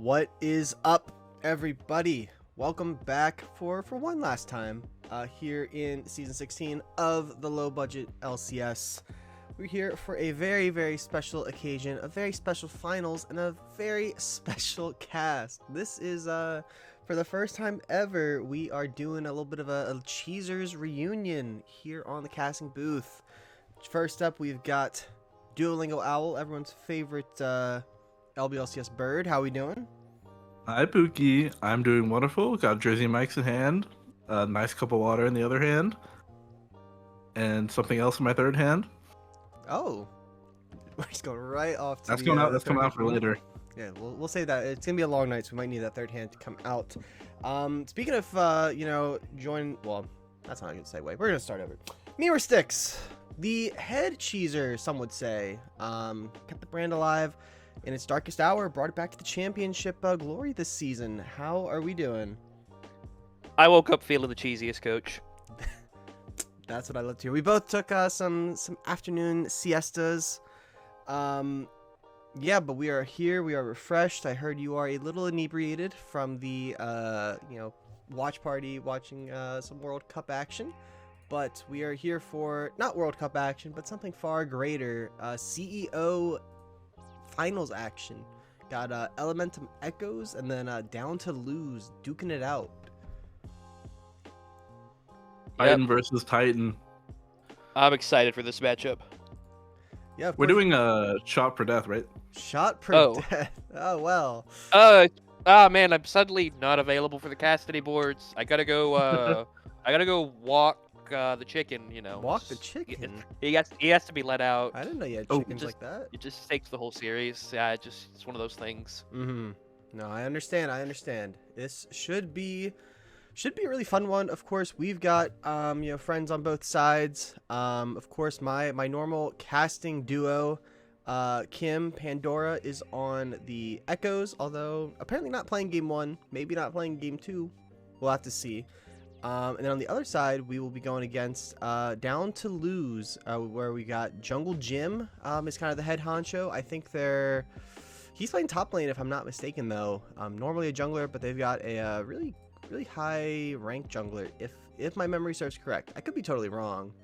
What is up, everybody? Welcome back for one last time here in Season 16 of the Low Budget LCS. We're here for a very, very special occasion, a very special finals, and a very special cast. This is, for the first time ever, we are doing a little bit of a Cheezers reunion here on the casting booth. First up, we've got Duolingo Owl, everyone's favorite LBLCS bird. How we doing? Hi, Pookie. I'm doing wonderful. Got Jersey Mike's in hand, a nice cup of water in the other hand, and something else in my third hand. Oh, he's going right off to That's coming out. That's coming out for later. Yeah, we'll say that it's gonna be a long night, so we might need that third hand to come out. Speaking of, join. Well, that's not a good segue. We're gonna start over. Mirror Sticks, the head cheeser, some would say, kept the brand alive in its darkest hour, brought it back to the championship glory this season. How are we doing? I woke up feeling the cheesiest, coach. That's what I love to hear. We both took some afternoon siestas. Yeah, but we are here. We are refreshed. I heard you are a little inebriated from the watch party, watching some World Cup action. But we are here for not World Cup action, but something far greater. CEO finals action. Got Elementum Echoes and then Down to Lose, duking it out. Titan versus Titan. I'm excited for this matchup. Yeah, We're doing a shot per death, right? shot per death. Oh well. Man, I'm suddenly not available for the cast any boards. I gotta go. I gotta go walk the chicken. Walk the chicken. He has to be let out. I didn't know you had Oh, chickens like that. It just takes the whole series. Yeah, it's one of those things. Mm-hmm. No, I understand. This should be a really fun one. Of course, we've got friends on both sides. Of course, my normal casting duo, Kim Pandora, is on the Echoes, although apparently not playing game 1, maybe not playing game 2. We'll have to see. And then on the other side, we will be going against Down to Lose, where we got Jungle Jim is kind of the head honcho. I think he's playing top lane if I'm not mistaken, though. Normally a jungler, but they've got a really high rank jungler, if my memory serves correct. I could be totally wrong.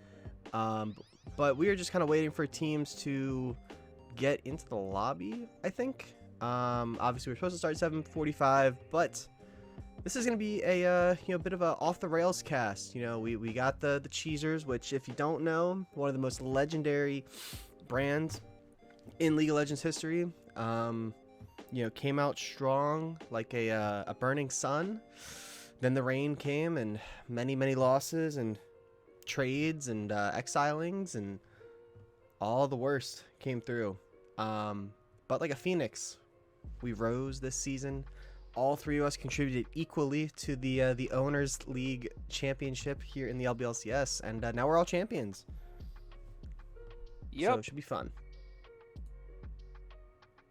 But we are just kind of waiting for teams to get into the lobby, I think. Obviously we're supposed to start at 7:45, but this is going to be a bit of a off the rails cast. We got the Cheezers, which, if you don't know, one of the most legendary brands in League of Legends history. Came out strong like a burning sun. Then the rain came, and many losses and trades and exilings, and all the worst came through. But like a phoenix, we rose this season. All three of us contributed equally to the Owners League Championship here in the LBLCS, and now we're all champions. Yep. So it should be fun.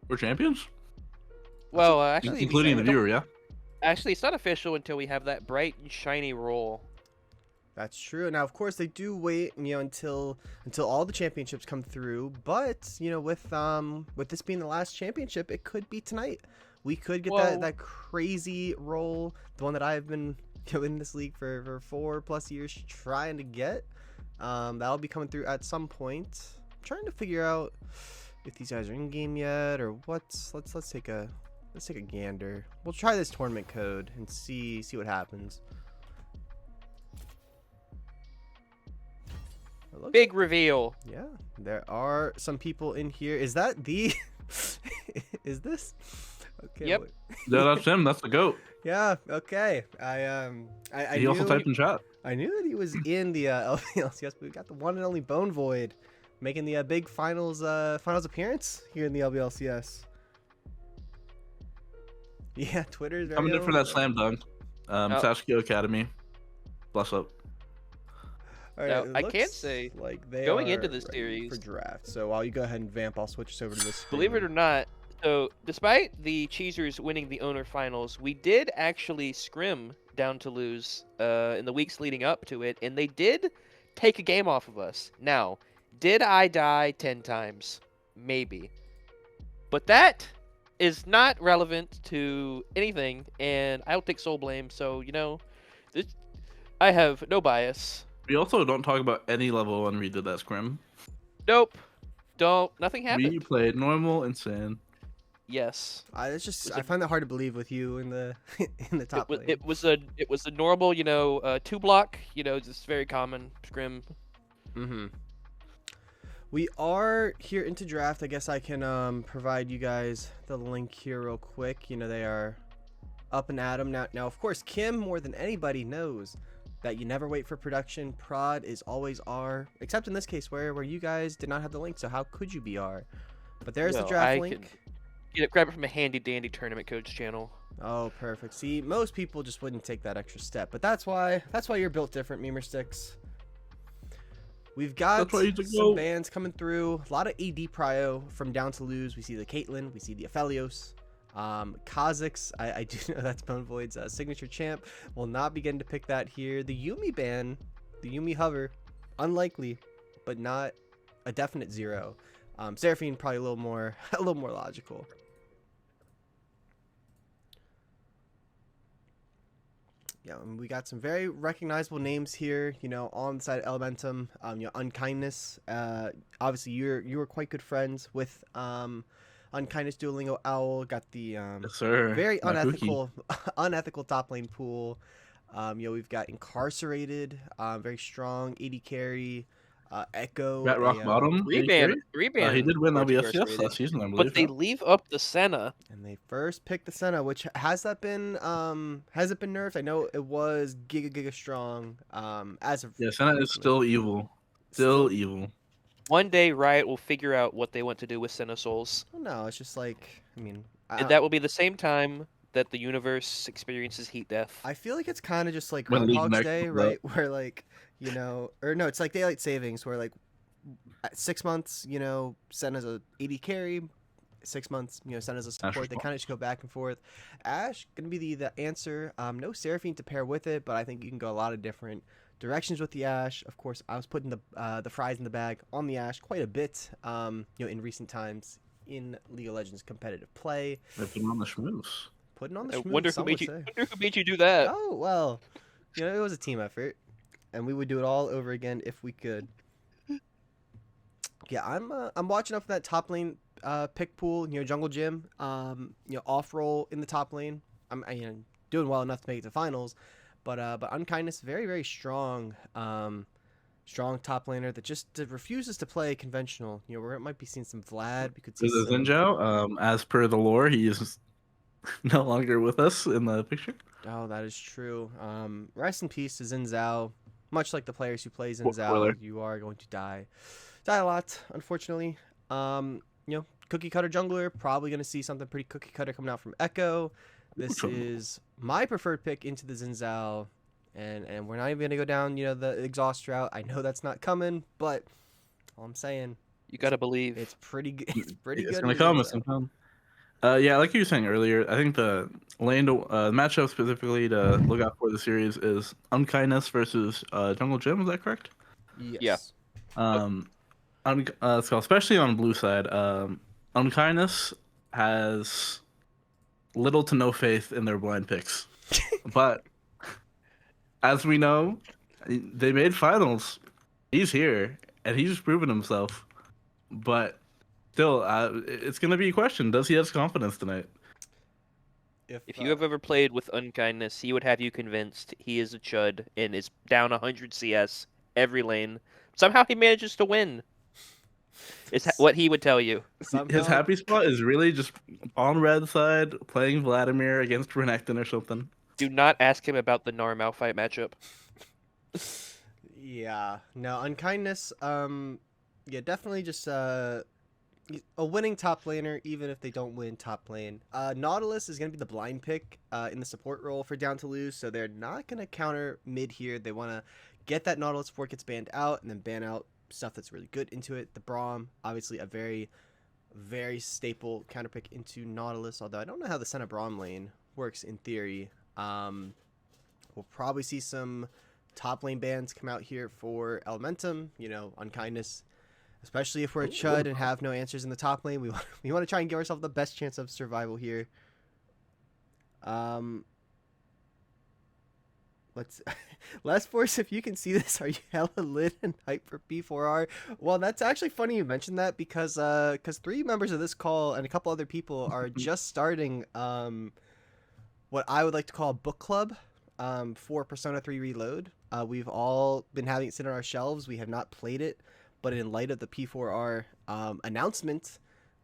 We're champions? Well, actually, Including the viewer, yeah? Actually, it's not official until we have that bright and shiny roll. That's true. Now, of course, they do wait, until all the championships come through. But with this being the last championship, it could be tonight. We could get that crazy roll, the one that I've been in this league for 4+ years trying to get. That'll be coming through at some point. I'm trying to figure out if these guys are in game yet or what. Let's take a gander. We'll try this tournament code and see what happens. Big reveal. Yeah, there are some people in here. Is that the? Is this? Okay. Yep. Yeah, that's him. That's the goat. Yeah. Okay. He also typed in chat. I knew that he was in the LCS, but we got the one and only Bone Void making the big finals appearance here in the LBLCS. Yeah, Twitter is very Coming in for that slam dunk. Sasuke Academy. Bless up. All Now, right, I can't say, like they going are into this ready series for draft. So while you go ahead and vamp, I'll switch us over to this. Believe it or not, so despite the Cheezers winning the owner finals, we did actually scrim Down to Lose in the weeks leading up to it, and they did take a game off of us. Now, did I die 10 times? Maybe. But that is not relevant to anything, and I don't take sole blame. So this, I have no bias. We also don't talk about any level when we did that scrim. Nope, don't. Nothing We happened. played normal and sand. Yes. It's just Was I a- find that hard to believe with you in the in the top lane. it was a normal 2 block, just very common scrim. Mm-hmm. We are here into draft. I guess I can provide you guys the link here real quick. They are up and at 'em now. Now, of course, Kim more than anybody knows that you never wait for production. Prod is always R, except in this case where you guys did not have the link. So how could you be R? But there's the Well, draft I link. grab it from a handy dandy tournament coach channel. Oh, perfect. See, most people just wouldn't take that extra step, but that's why you're built different, Memer Sticks. We've got That's why you took some gold. bands coming through. A lot of AD prio from down to lose. We see the Caitlyn, we see the Aphelios. Kha'Zix, I do know that's Bone Void's signature champ. Will not be getting to pick that here. The Yuumi ban, the Yuumi hover, unlikely, but not a definite 0. Seraphine probably a little more logical. Yeah, and we got some very recognizable names here, on the side of Elementum. Unkindness. Obviously, you were quite good friends with Unkindness, Duolingo Owl. Got the Yes, sir. very My cookie. unethical top lane pool. We've got Incarcerated, very strong 80 carry. Echo, At rock bottom, Three 80 ban, carry. three ban He did win towards LBSCS incarcerated. last season, I But believe. they Yeah. leave up the Senna. and they first picked the Senna, which has it been nerfed? I know it was giga strong as of Yeah, Senna is recently. still evil. Still evil. One day, Riot will figure out what they want to do with Senna souls. Well, no, it's just like, I mean, And that will be the same time that the universe experiences heat death. I feel like it's kind of just like When League Groundhog's Next Day, comes out. right? Where like, or no, it's like daylight savings, where like at 6 months, Senna's a 80 carry. 6 months, Senna's a support. They kind of just go back and forth. Ashe gonna be the answer. No Seraphine to pair with it, but I think you can go a lot of different directions with the Ashe. Of course, I was putting the fries in the bag on the Ashe quite a bit. In recent times in League of Legends competitive play. They've been on the schmooze. Putting on the I schmooze, wonder who some made would you. say. Wonder who made you do that. Oh well, it was a team effort, and we would do it all over again if we could. Yeah, I'm watching up for that top lane pick pool. Jungle Gym. Off roll in the top lane. I'm doing well enough to make it to finals, but Unkindness very very strong. Strong top laner that just refuses to play conventional. We might be seeing some Vlad. We could see This is some. Zinjao. As per the lore, he is no longer with us in the picture. Oh, that is true. Rest in peace to Xin Zhao. Much like the players who play Xin Zhao, Spoiler. you are going to die a lot, unfortunately. Cookie cutter jungler, probably going to see something pretty cookie cutter coming out from Echo. This is my preferred pick into the Xin Zhao, and we're not even going to go down, the exhaust route. I know that's not coming, but all I'm saying, You gotta believe. it's pretty good. It's pretty It's good. gonna with come. Xin It's Zhao. gonna come. Yeah, like you were saying earlier, I think the lane matchup specifically to look out for the series is Unkindness versus Jungle Gym. Is that correct? Yes. So especially on blue side, Unkindness has little to no faith in their blind picks, but as we know, they made finals. He's here and he's proven himself, but still, it's gonna be a question: does he have confidence tonight? If you have ever played with Unkindness, he would have you convinced he is a chud and is down 100 CS every lane. Somehow he manages to win. Is what he would tell you. His happy spot is really just on red side playing Vladimir against Renekton or something. Do not ask him about the Gnar Malphite matchup. Yeah, no, Unkindness, yeah, definitely just a winning top laner, even if they don't win top lane. Nautilus is going to be the blind pick in the support role for Down to Lose, so they're not going to counter mid here. They want to get that Nautilus before it gets banned out, and then ban out stuff that's really good into it. The Braum, obviously a very, very staple counter pick into Nautilus, although I don't know how the Senna Braum lane works in theory. We'll probably see some top lane bans come out here for Elementum, Unkindness Especially if we're a Ooh, chud and have no answers in the top lane, we want to try and give ourselves the best chance of survival here. Let's Last Force, if you can see this, are you hella lit and hype for P4R? Well, that's actually funny you mentioned that because 3 members of this call and a couple other people are just starting what I would like to call a book club for Persona 3 Reload. We've all been having it sit on our shelves. We have not played it, but in light of the P4R announcement,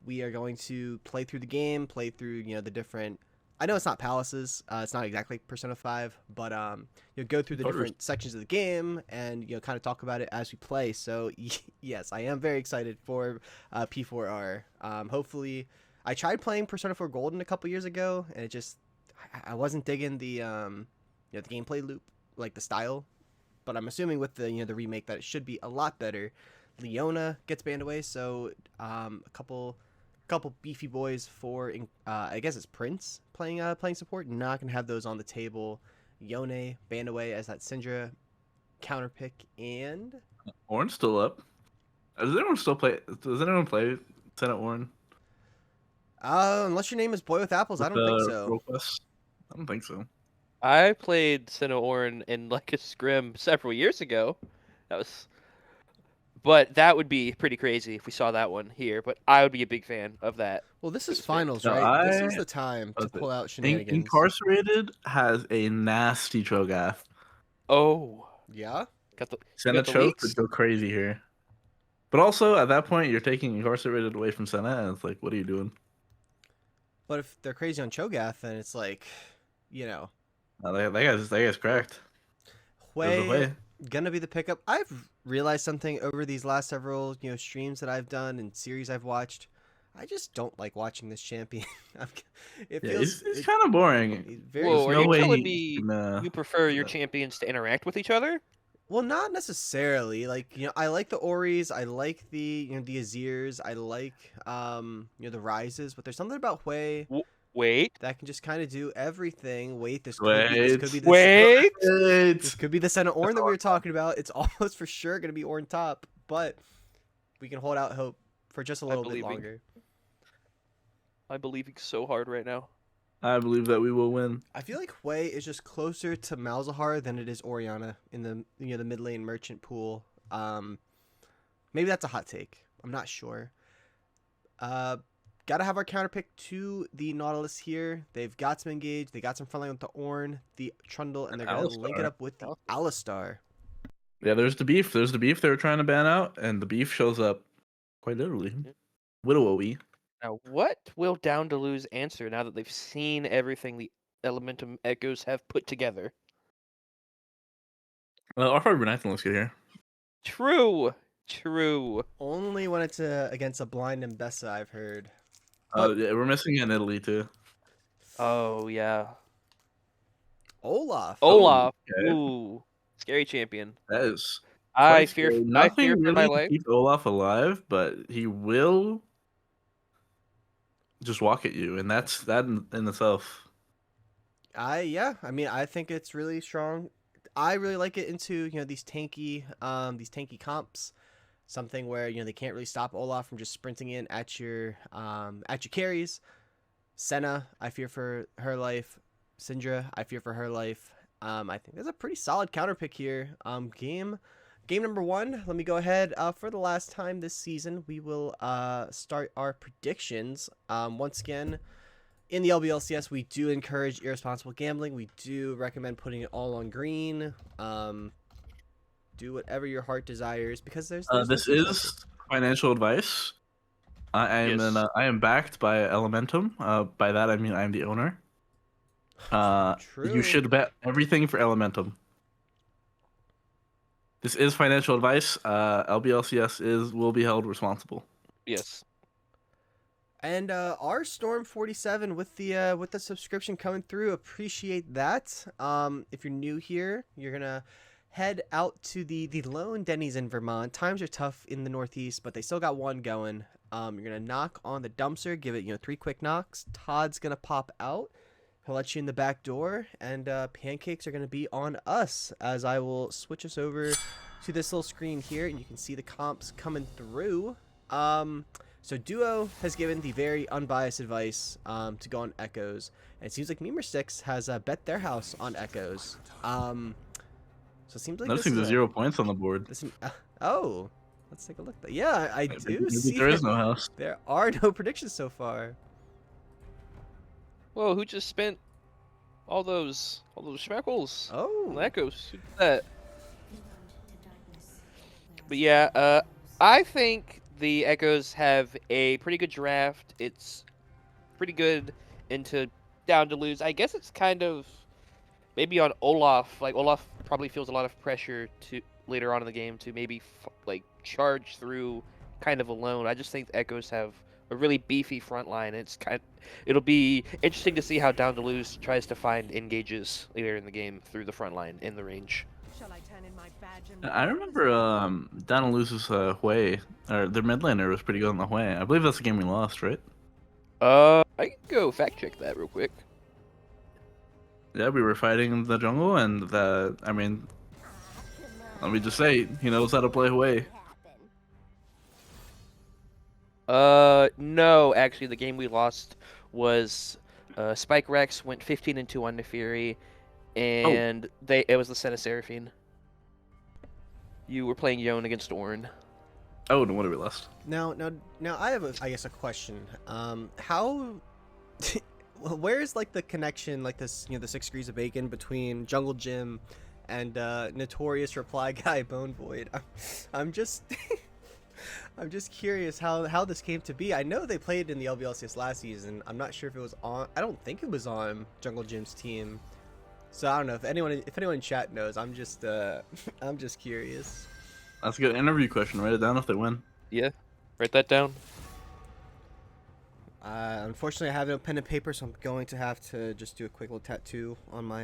we are going to play through the game, play through the different. I know it's not palaces. It's not exactly Persona 5, but go through the different sections of the game and kind of talk about it as we play. So yes, I am very excited for P4R. Hopefully, I tried playing Persona 4 Golden a couple years ago, and it just I wasn't digging the the gameplay loop, like the style. But I'm assuming with the the remake that it should be a lot better. Leona gets banned away, so a couple beefy boys for I guess it's Prince playing support. Not gonna have those on the table. Yone banned away as that Syndra counter pick, and Orn's still up. Does anyone play Senate Orn? Unless your name is Boy with Apples, I don't think so. Request? I don't think so. I played Sinoorn in like a scrim several years ago. But that would be pretty crazy if we saw that one here. But I would be a big fan of that. Well, this is finals, No, right? This is the time to pull out shenanigans. Incarcerated has a nasty Cho'Gath. Oh, Yeah? Senna choke would go crazy here. But also, at that point, you're taking Incarcerated away from Senna, and it's like, what are you doing? But if they're crazy on Cho'Gath, then it's like, that guy's cracked. Hui gonna be the pickup. I've realized something over these last several streams that I've done and series I've watched. I just don't like watching this champion. It's kind of boring. Whoa, are you telling me you prefer your champions to interact with each other? Well, not necessarily. Like I like the Oris, I like the the Azirs, I like the Rises, but there's something about Hui. Wait. That can just kind of do everything. Wait, this could be the Senna Orn that we were talking about. It's almost for sure going to be Orn top, but we can hold out hope for just a little bit longer. I'm believing so hard right now. I believe that we will win. I feel like Hui is just closer to Malzahar than it is Orianna in the the mid lane merchant pool. Maybe that's a hot take. I'm not sure. Gotta have our counter pick to the Nautilus here. They've got some engage. They got some frontline with the Ornn, the Trundle, and they're gonna link it up with the Alistar. Yeah, there's the beef. There's the beef they were trying to ban out, and the beef shows up quite literally. Widowy. Now, what will Down to Lose answer now that they've seen everything the Elementum Echoes have put together? Well, our Renekton looks good here. True. Only when it's against a blind Mbessa, I've heard. Yeah, we're missing in Italy too. Oh yeah. Olaf. Okay. Ooh, scary champion. That is. I fear for my life. Keep Olaf alive, but he will just walk at you, and that's that in itself. Yeah. I mean, I think it's really strong. I really like it into these tanky comps. Something where they can't really stop Olaf from just sprinting in at your carries. Senna, I fear for her life. Syndra, I fear for her life. I think there's a pretty solid counter pick here. Game number 1. Let me go ahead. For the last time this season, we will start our predictions. Once again, in the LBLCS, we do encourage irresponsible gambling. We do recommend putting it all on green. Do whatever your heart desires because there's this is financial advice. I am backed by Elementum. By that I mean I am the owner. True. You should bet everything for Elementum. This is financial advice. LBLCS will be held responsible. Yes. And our Storm 47 with the subscription coming through, appreciate that. If you're new here, you're gonna head out to the lone Denny's in Vermont. Times are tough in the Northeast, but they still got one going. You're gonna knock on the dumpster, give it 3 quick knocks. Todd's gonna pop out. He'll let you in the back door, and pancakes are gonna be on us as I will switch us over to this little screen here, and you can see the comps coming through. So Duo has given the very unbiased advice to go on Echoes, and it seems like Memer6 has bet their house on Echoes. So it seems like Noticing the 0 points on the board. Oh, let's take a look. Yeah, I do Maybe see there is no house. there are no predictions so far. Whoa, who just spent all those schmeckles on Oh, Echoes? Who did that? But yeah, I think the Echoes have a pretty good draft. It's pretty good into down to lose. I guess it's kind of maybe on Olaf. Like Olaf probably feels a lot of pressure to later on in the game to maybe like charge through kind of alone. I just think the Echoes have a really beefy front line. It'll be interesting to see how down to lose tries to find engages later in the game through the front line in the range. I remember Donna loses Hui, or their mid laner was pretty good on the Hui. I believe that's the game we lost, right? I can go fact check that real quick. Yeah, we were fighting in the jungle, and I mean, let me just say, he knows how to play Hui. No, actually, the game we lost was Spike Rex went 15-2 on Neferi, and it was the Senna Seraphine. You were playing Yone against Ornn. Oh, no wonder we lost. now I have I guess a question. How where's like the connection, like this, the 6 degrees of bacon between Jungle Gym and notorious reply guy Bone Void? I'm just I'm just curious how this came to be. I know they played in the LVLCS last season. I'm not sure if it was on. I don't think it was on Jungle Gym's team. So I don't know if anyone in chat knows. I'm just I'm just curious. That's a good interview question. Write it down if they win. Yeah, write that down. Unfortunately, I have no pen and paper, so I'm going to have to just do a quick little tattoo on my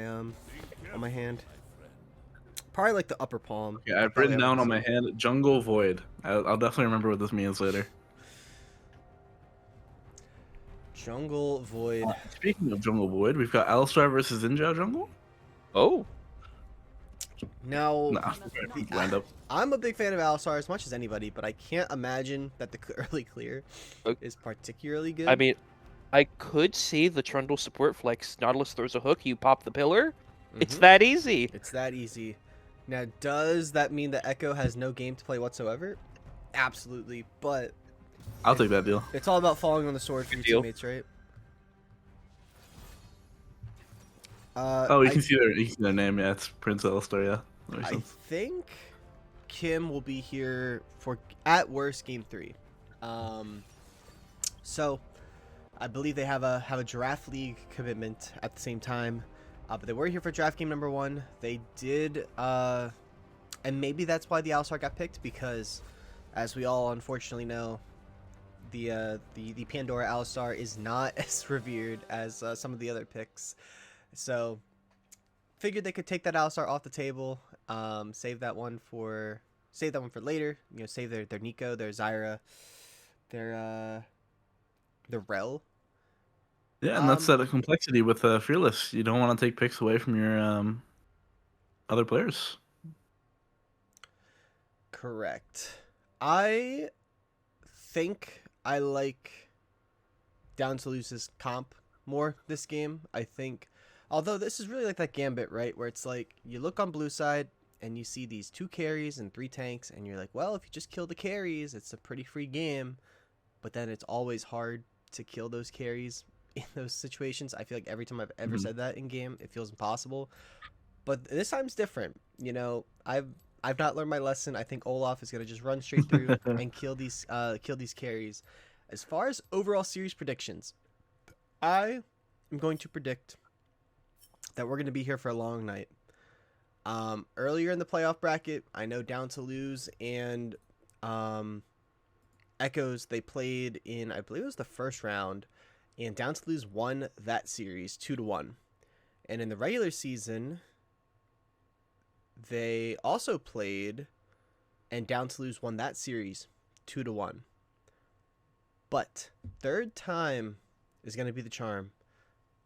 hand. Probably like the upper palm. Yeah, I've written down on my hand Jungle Void. I'll definitely remember what this means later. Jungle Void. Speaking of Jungle Void, we've got Alistar versus Injao Jungle. Oh. Now, Lined up. I'm a big fan of Alistar as much as anybody, but I can't imagine that the early clear is particularly good. I mean, I could see the Trundle support flex. Nautilus throws a hook, you pop the pillar. It's that easy. It's that easy. Now, does that mean that Echo has no game to play whatsoever? Absolutely, but I'll take that deal. it's all about falling on the sword for Good your deal. teammates, right? You can see their name. Yeah, it's Prince Alistar. Yeah, that makes I sense. think Kim will be here for at worst game 3. So I believe they have a draft league commitment at the same time, but they were here for draft game number 1. They did, and maybe that's why the Alistar got picked, because as we all unfortunately know, the Pandora Alistar is not as revered as some of the other picks. So figured they could take that Alistar off the table, save that one for later. Save their Nico, their Zyra, their Rel. Yeah, and that's the complexity with Fearless. You don't want to take picks away from your other players. Correct. I think I like Down to Loose's comp more this game. I think, although this is really like that Gambit, right? Where it's like you look on blue side and you see these 2 carries and 3 tanks, and you're like, well, if you just kill the carries, it's a pretty free game. But then it's always hard to kill those carries in those situations. I feel like every time I've ever said that in game, it feels impossible. But this time's different. I've not learned my lesson. I think Olaf is gonna just run straight through and kill these carries. As far as overall series predictions, I am going to predict that we're gonna be here for a long night. Earlier in the playoff bracket, I know Down to Lose and Echoes, they played in, I believe it was the first round, and Down to Lose won that series 2-1. And in the regular season, they also played, and Down to Lose won that series 2-1. But third time is going to be the charm,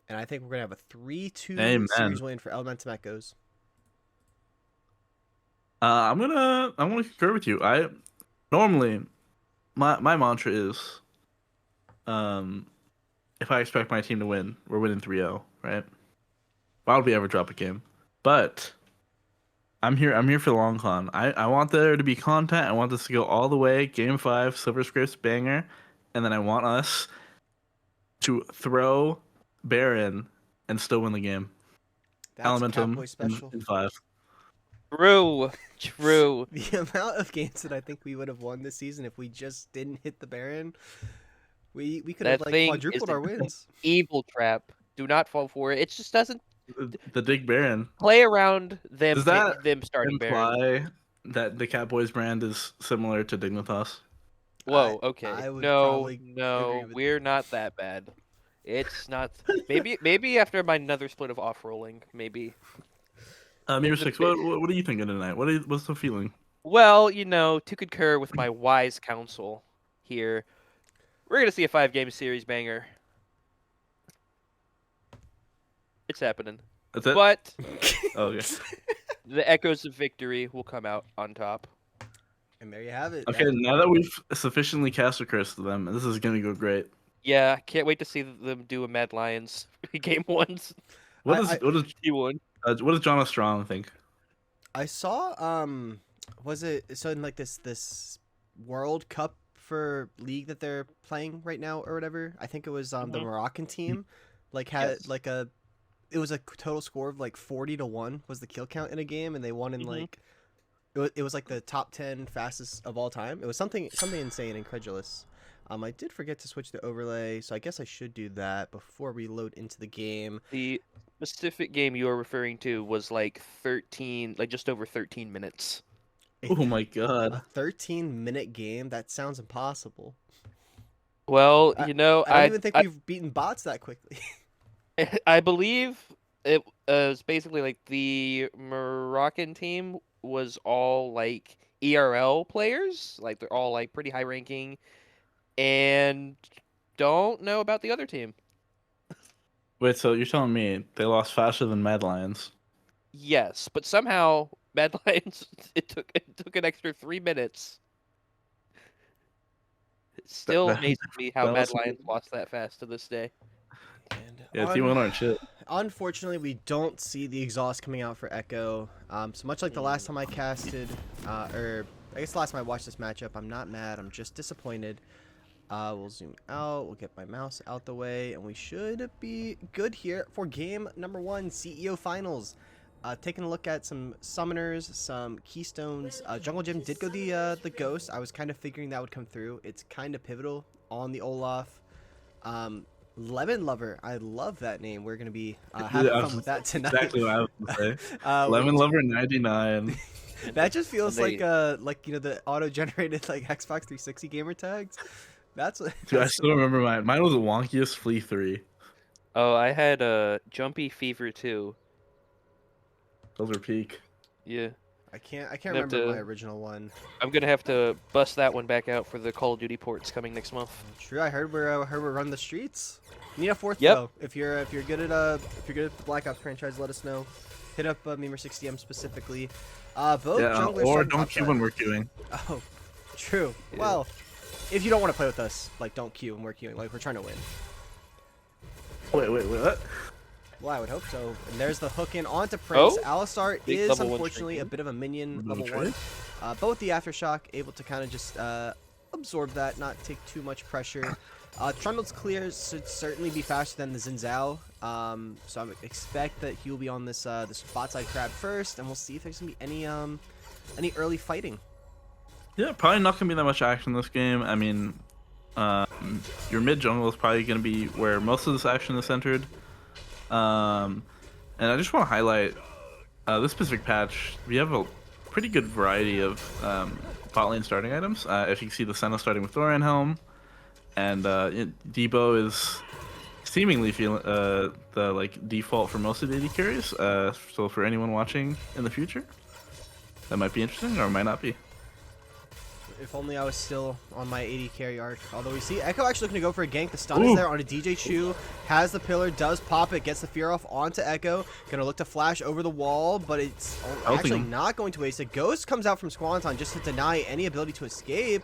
and I think we're going to have a 3-2 series win for Elementum Echoes. I'm gonna concur with you. I normally my mantra is, um, if I expect my team to win, we're winning 3-0, right? Why would we ever drop a game? But I'm here for the long con. I want there to be content. I want this to go all the way. Game 5, Silver Scrapes banger, and then I want us to throw Baron and still win the game. That's Elementum Catboy special. in 5. True. True. The amount of games that I think we would have won this season if we just didn't hit the Baron, we could have That like thing quadrupled is our an wins. evil trap. Do not fall for it. It just doesn't The Dig Baron. play around them. Does that them starting Baron. imply that the Catboys brand is similar to Dignitas? Whoa. Okay. I would No. probably agree No. with We're not that bad. It's not. Maybe after my another split of off rolling. Maybe. Mirror 6, what are you thinking tonight? What's the feeling? Well, to concur with my wise counsel here, we're gonna see a 5-game series banger. It's happening. That's it? But Oh, okay. the echoes of victory will come out on top. And there you have it. Okay, now that we've sufficiently cast a curse to them, this is gonna go great. Yeah, can't wait to see them do a Mad Lions game ones. What I- does T1. what does John Strong think? I saw was it so in like this World Cup for league that they're playing right now or whatever? I think it was the Mhm. Moroccan team like had Yes. like it was a total score of like 40-1 was the kill count in a game, and they won in Mhm. like it was like the top 10 fastest of all time. It was something insane, incredulous. I did forget to switch the overlay, so I guess I should do that before we load into the game. The specific game you are referring to was like 13, like just over 13 minutes. Oh my A god. 13-minute game? That sounds impossible. Well, I don't I even think we've beaten bots that quickly. I believe it was basically like the Moroccan team was all like ERL players, like they're all like pretty high ranking, and don't know about the other team. Wait, so you're telling me they lost faster than Mad Lions? Yes, but somehow Mad Lions it took an extra 3 minutes. It still that- amazes me how that Mad was- Lions lost that fast to this day. And Yeah, T1 aren't shit. unfortunately, we don't see the exhaust coming out for Echo. So much like the last time I casted, or I guess the last time I watched this matchup, I'm not mad. I'm just disappointed. We'll zoom out. We'll get my mouse out the way, and we should be good here for game number 1, CEO Finals. Taking a look at some summoners, some keystones. Jungle Gym did go the ghost. I was kind of figuring that would come through. It's kind of pivotal on the Olaf. Lemon Lover, I love that name. We're gonna be having fun with that tonight. Exactly what I was gonna say. We Lemon do- Lover 99. That just feels And like the auto-generated like Xbox 360 gamer tags. That's what. Dude, I that's- still remember mine. Mine was the wonkiest Flea 3. Oh, I had a Jumpy Fever too. Those were peak. Yeah. I can't Have remember to- my original one. I'm gonna have to bust that one back out for the Call of Duty ports coming next month. True, I heard we're running the streets. You need a fourth Yep. though. If you're good at the Black Ops franchise, let us know. Hit up Memer6DM specifically. Both Yeah, junglers or starting don't top queue side. when we're queuing. Oh, true. Yeah. Well, if you don't want to play with us, like don't queue and we're queuing. Like we're trying to win. Wait, what? Well, I would hope so. And there's the hook in onto Prince. Oh, Alistar big is level one unfortunately a shrinking. bit of a minion Level level 1. But with the Aftershock, able to kind of just absorb that, not take too much pressure. Trundle's clear should certainly be faster than the Xin Zhao. So I expect that he will be on this this bot side crab first, and we'll see if there's gonna be any early fighting. Yeah, probably not gonna be that much action in this game. I mean, your mid jungle is probably gonna be where most of this action is centered. And I just want to highlight this specific patch. We have a pretty good variety of bot lane starting items. If you can see the Senna starting with Thorian Helm, and Debo is seemingly feeling the like default for most of the AD carries. So for anyone watching in the future, that might be interesting or might not be. If only I was still on my 80 carry arc. Although we see Echo actually looking to go for a gank. The stun is there on a DJ Chu. Has the pillar, does pop it, gets the fear off onto Echo. Gonna look to flash over the wall, but it's actually not going to waste it. Ghost comes out from Squanton just to deny any ability to escape.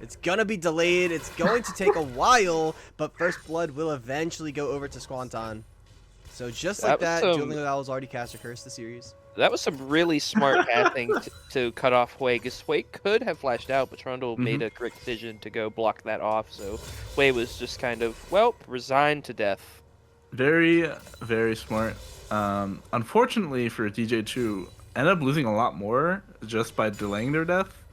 It's gonna be delayed. It's going to take a while, but First Blood will eventually go over to Squanton. So just like that, Dueling with Owls already cast a curse the series. That was some really smart pathing to cut off Hui, because Hui could have flashed out, but Trundle made a correct decision to go block that off, so Hui was just kind of, well, resigned to death. Very, very smart. Unfortunately for DJ Chu, ended up losing a lot more just by delaying their death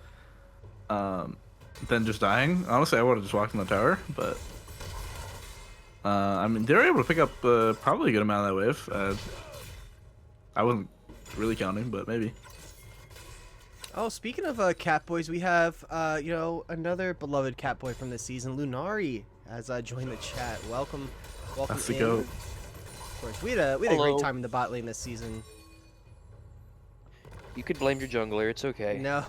than just dying. Honestly, I would have just walked in the tower, but I mean, they were able to pick up probably a good amount of that wave. I wasn't really counting, but maybe. Oh, speaking of cat boys, we have you know, another beloved cat boy from this season, Lunari, has joined the chat. Welcome That's the in. goat. Of course, we had a great time in the bot lane this season. You could blame your jungler, it's okay. No.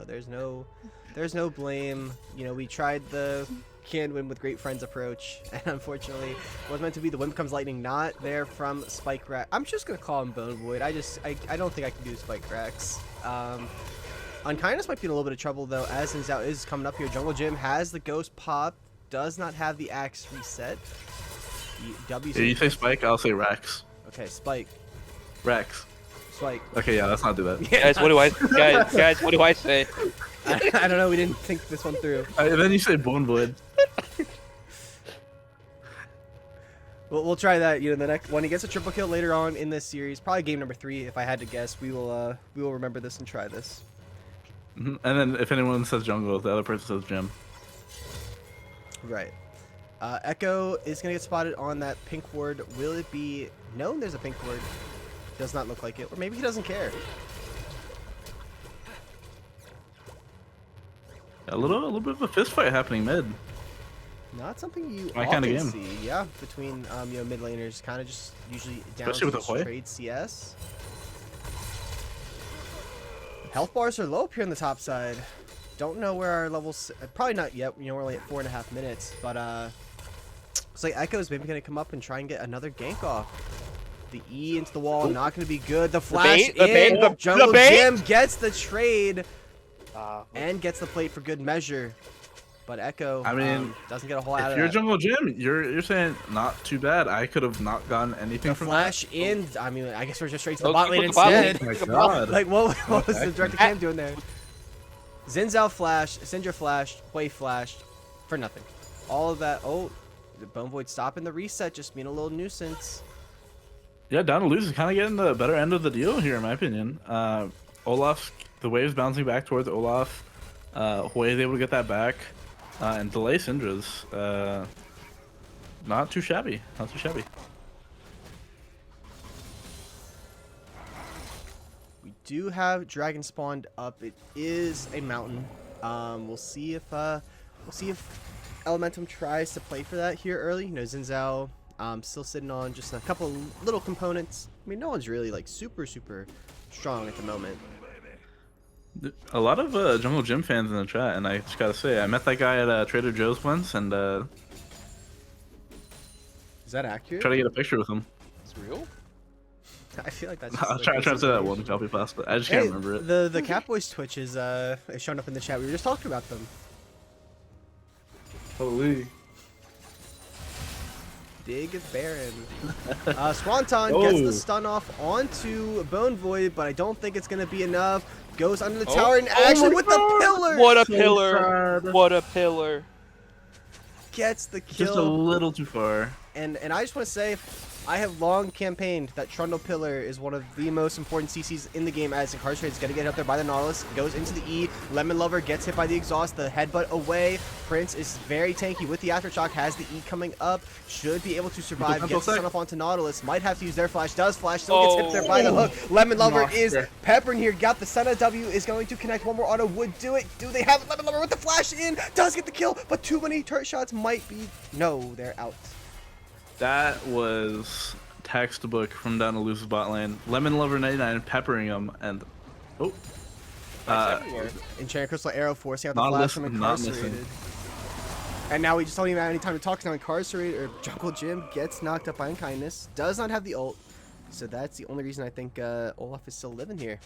There's no blame. You know, we tried the can win with great friends approach, and unfortunately it was meant to be the wind becomes lightning, not there from Spike Rack. I'm just gonna call him Bone Void. I don't think I can do Spike Racks. Unkindness might be in a little bit of trouble though, as Zhao is coming up here. Jungle Gym has the ghost pop, does not have the axe reset. If you say Spike, I'll say Rax. Okay, Spike. Rax. Spike. Okay, yeah, let's not do that. Guys, what do I guys, what do I say? I don't know, we didn't think this one through. And then you say Bone Void. We'll try that. You know, the next when he gets a triple kill later on in this series, probably game number 3. If I had to guess, we will remember this and try this. And then if anyone says jungle, the other person says gym. Right. Echo is gonna get spotted on that pink ward. Will it be known there's a pink ward? Does not look like it, or maybe he doesn't care. A little bit of a fist fight happening mid. Not something you My often kinda game. see. Yeah, between you know, mid laners, kind of just usually down Especially to with a Hui. trade CS. Health bars are low up here on the top side. Don't know where our levels. Probably not yet. You know, we're only at 4.5 minutes, but looks like Echo's maybe gonna come up and try and get another gank off. The E into the wall, not gonna be good. The flash in. Jungle Gym gets the trade and gets the plate for good measure. But Echo, I mean, doesn't get a whole lot out if of you're that. jungle gym, you're saying not too bad. I could have not gotten anything from Flash that. in. I mean, I guess we're just straight to the Oh, bot keep lane with the bot lane. instead. Oh my god. Like, what was the director cam doing there? Xin Zhao flashed, Syndra flashed, Hui flashed, for nothing. All of that. Oh, the Bone Void stopping the reset, just being a little nuisance. Yeah, down to lose is kind of getting the better end of the deal here, in my opinion. Olaf, the wave's bouncing back towards Olaf. Hui is able to get that back. And delay Syndra's. Not too shabby. Not too shabby. We do have Dragon spawned up. It is a mountain. We'll see if Elementum tries to play for that here early. You know, Xin Zhao still sitting on just a couple little components. I mean, no one's really like super strong at the moment. A lot of Jungle Gym fans in the chat, and I just gotta say, I met that guy at Trader Joe's once, and Is that accurate? try to get a picture with him. It's real? I feel like that's. I'll try to say that one copy pasta. I just can't remember it. The Catboys Twitch is showing up in the chat. We were just talking about them. Holy. Dig Baron. Swanton gets the stun off onto Bone Void, but I don't think it's gonna be enough. Goes under the tower and actually with the pillar. What a pillar! What a pillar! Gets the Just a kill. little too far. And I just want to say, I have long campaigned that Trundle Pillar is one of the most important CCs in the game, as Incarcerated is going to get up there by the Nautilus, goes into the E, Lemon Lover gets hit by the exhaust, the headbutt away, Prince is very tanky with the Aftershock, has the E coming up, should be able to survive, gets the stun off onto Nautilus, might have to use their flash, does flash, still gets hit there by the hook, Lemon Lover is peppering here, got the Senna W, is going to connect, one more auto would do it, do they have it? Lemon Lover with the flash in, does get the kill, but too many turret shots might be, no, they're out. That was textbook from down to Luce's bot lane. Lemon Lover 99 peppering him, and Everywhere. Enchanted Crystal Arrow forcing out the Not flash from listening, not Incarcerated. missing. And now we just don't even have any time to talk. Now Incarcerated or Jungle Jim gets knocked up by Unkindness. Does not have the ult. So that's the only reason I think Olaf is still living here.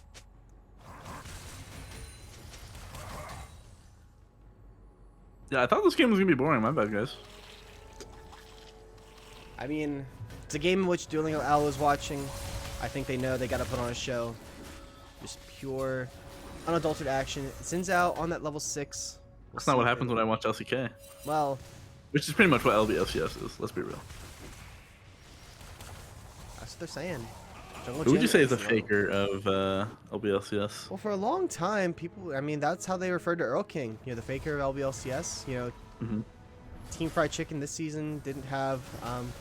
Yeah, I thought this game was gonna be boring. My bad, guys. I mean, it's a game in which Dueling Al is watching. I think they know they got to put on a show. Just pure, unadulterated action. Sin's out on that level 6. That's not what happens when I watch LCK. Well, Which is pretty much what LBLCS is. Let's be real. that's what they're saying. Jungle Who would Jim you say is a low. faker of LBLCS? Well, for a long time, people, I mean, that's how they referred to Earl King. You know, the faker of LBLCS. You know, Mm-hmm. Team Fried Chicken this season didn't have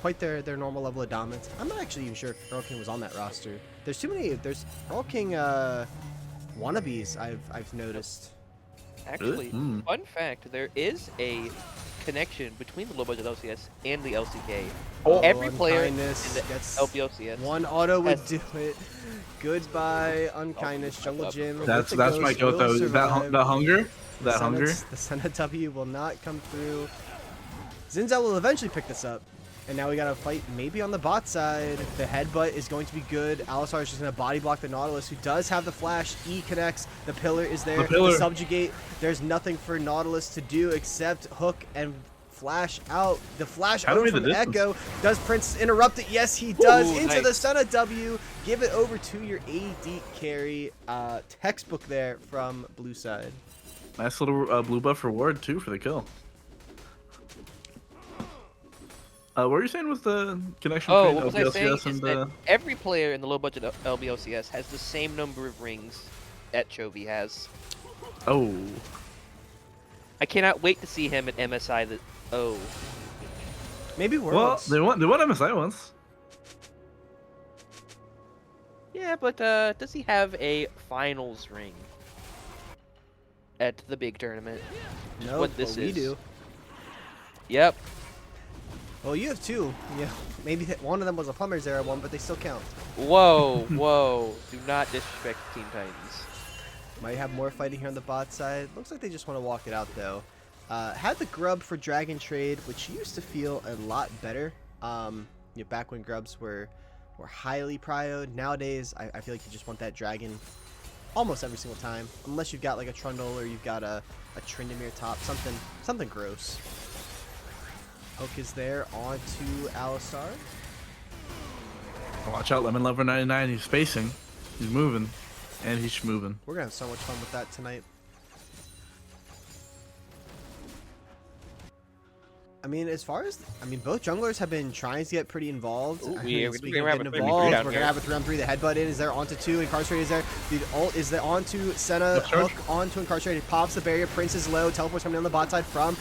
quite their normal level of dominance. I'm not actually even sure if Earl King was on that roster. There's too many. There's Earl King wannabes I've noticed. Actually, Hmm. fun fact: there is a connection between the low budget LCS and the LCK. Oh, Every player in Unkindness the gets LBLCS. one auto would has- do it. Goodbye, Unkindness. Jungle Jim. That's with the my ghost go will though. survive. That hunger, The that hunger. The Senate W will not come through. Zinzao will eventually pick this up. And now we got to fight maybe on the bot side. The headbutt is going to be good. Alistar is just going to body block the Nautilus, who does have the flash. E connects. The pillar is there. The pillar. subjugate. There's nothing for Nautilus to do except hook and flash out. The flash How do over we from the distance? Echo. Does Prince interrupt it? Yes, he does. Ooh, Into the nice. Senate W. Give it over to your AD carry. Textbook there from blue side. Nice little blue buff reward too for the kill. What were you saying was the connection Oh, between what was I saying? LBLCS Is and that every player in the low budget LBLCS has the same number of rings that Chovy has. Oh, I cannot wait to see him at MSI. Maybe well, Worlds. they won MSI once. Yeah, but does he have a finals ring at the big tournament? No, what this but we is. do. Yep. Well, you have two. Yeah, maybe one of them was a Plumber's Era one, but they still count. Whoa, whoa! Do not disrespect Team Titans. Might have more fighting here on the bot side. Looks like they just want to walk it out though. Had the grub for Dragon Trade, which used to feel a lot better. Back when grubs were highly prioed. Nowadays, I feel like you just want that dragon almost every single time, unless you've got like a Trundle or you've got a Tryndamere top, something gross. Hook is there onto Alistar. Watch out, Lemon Lover 99. He's spacing, he's moving, and he's schmoving. We're gonna have so much fun with that tonight. I mean, both junglers have been trying to get pretty involved. Ooh, I we're mean, speaking gonna of have getting a 3v3 involved, down we're here. gonna have a 3-on-3. The headbutt in is there onto 2. Incarcerated is there. The ult is there onto Senna. Let's charge. Hook onto Incarcerated. Pops the barrier. Prince is low. Teleports coming down the bot side from.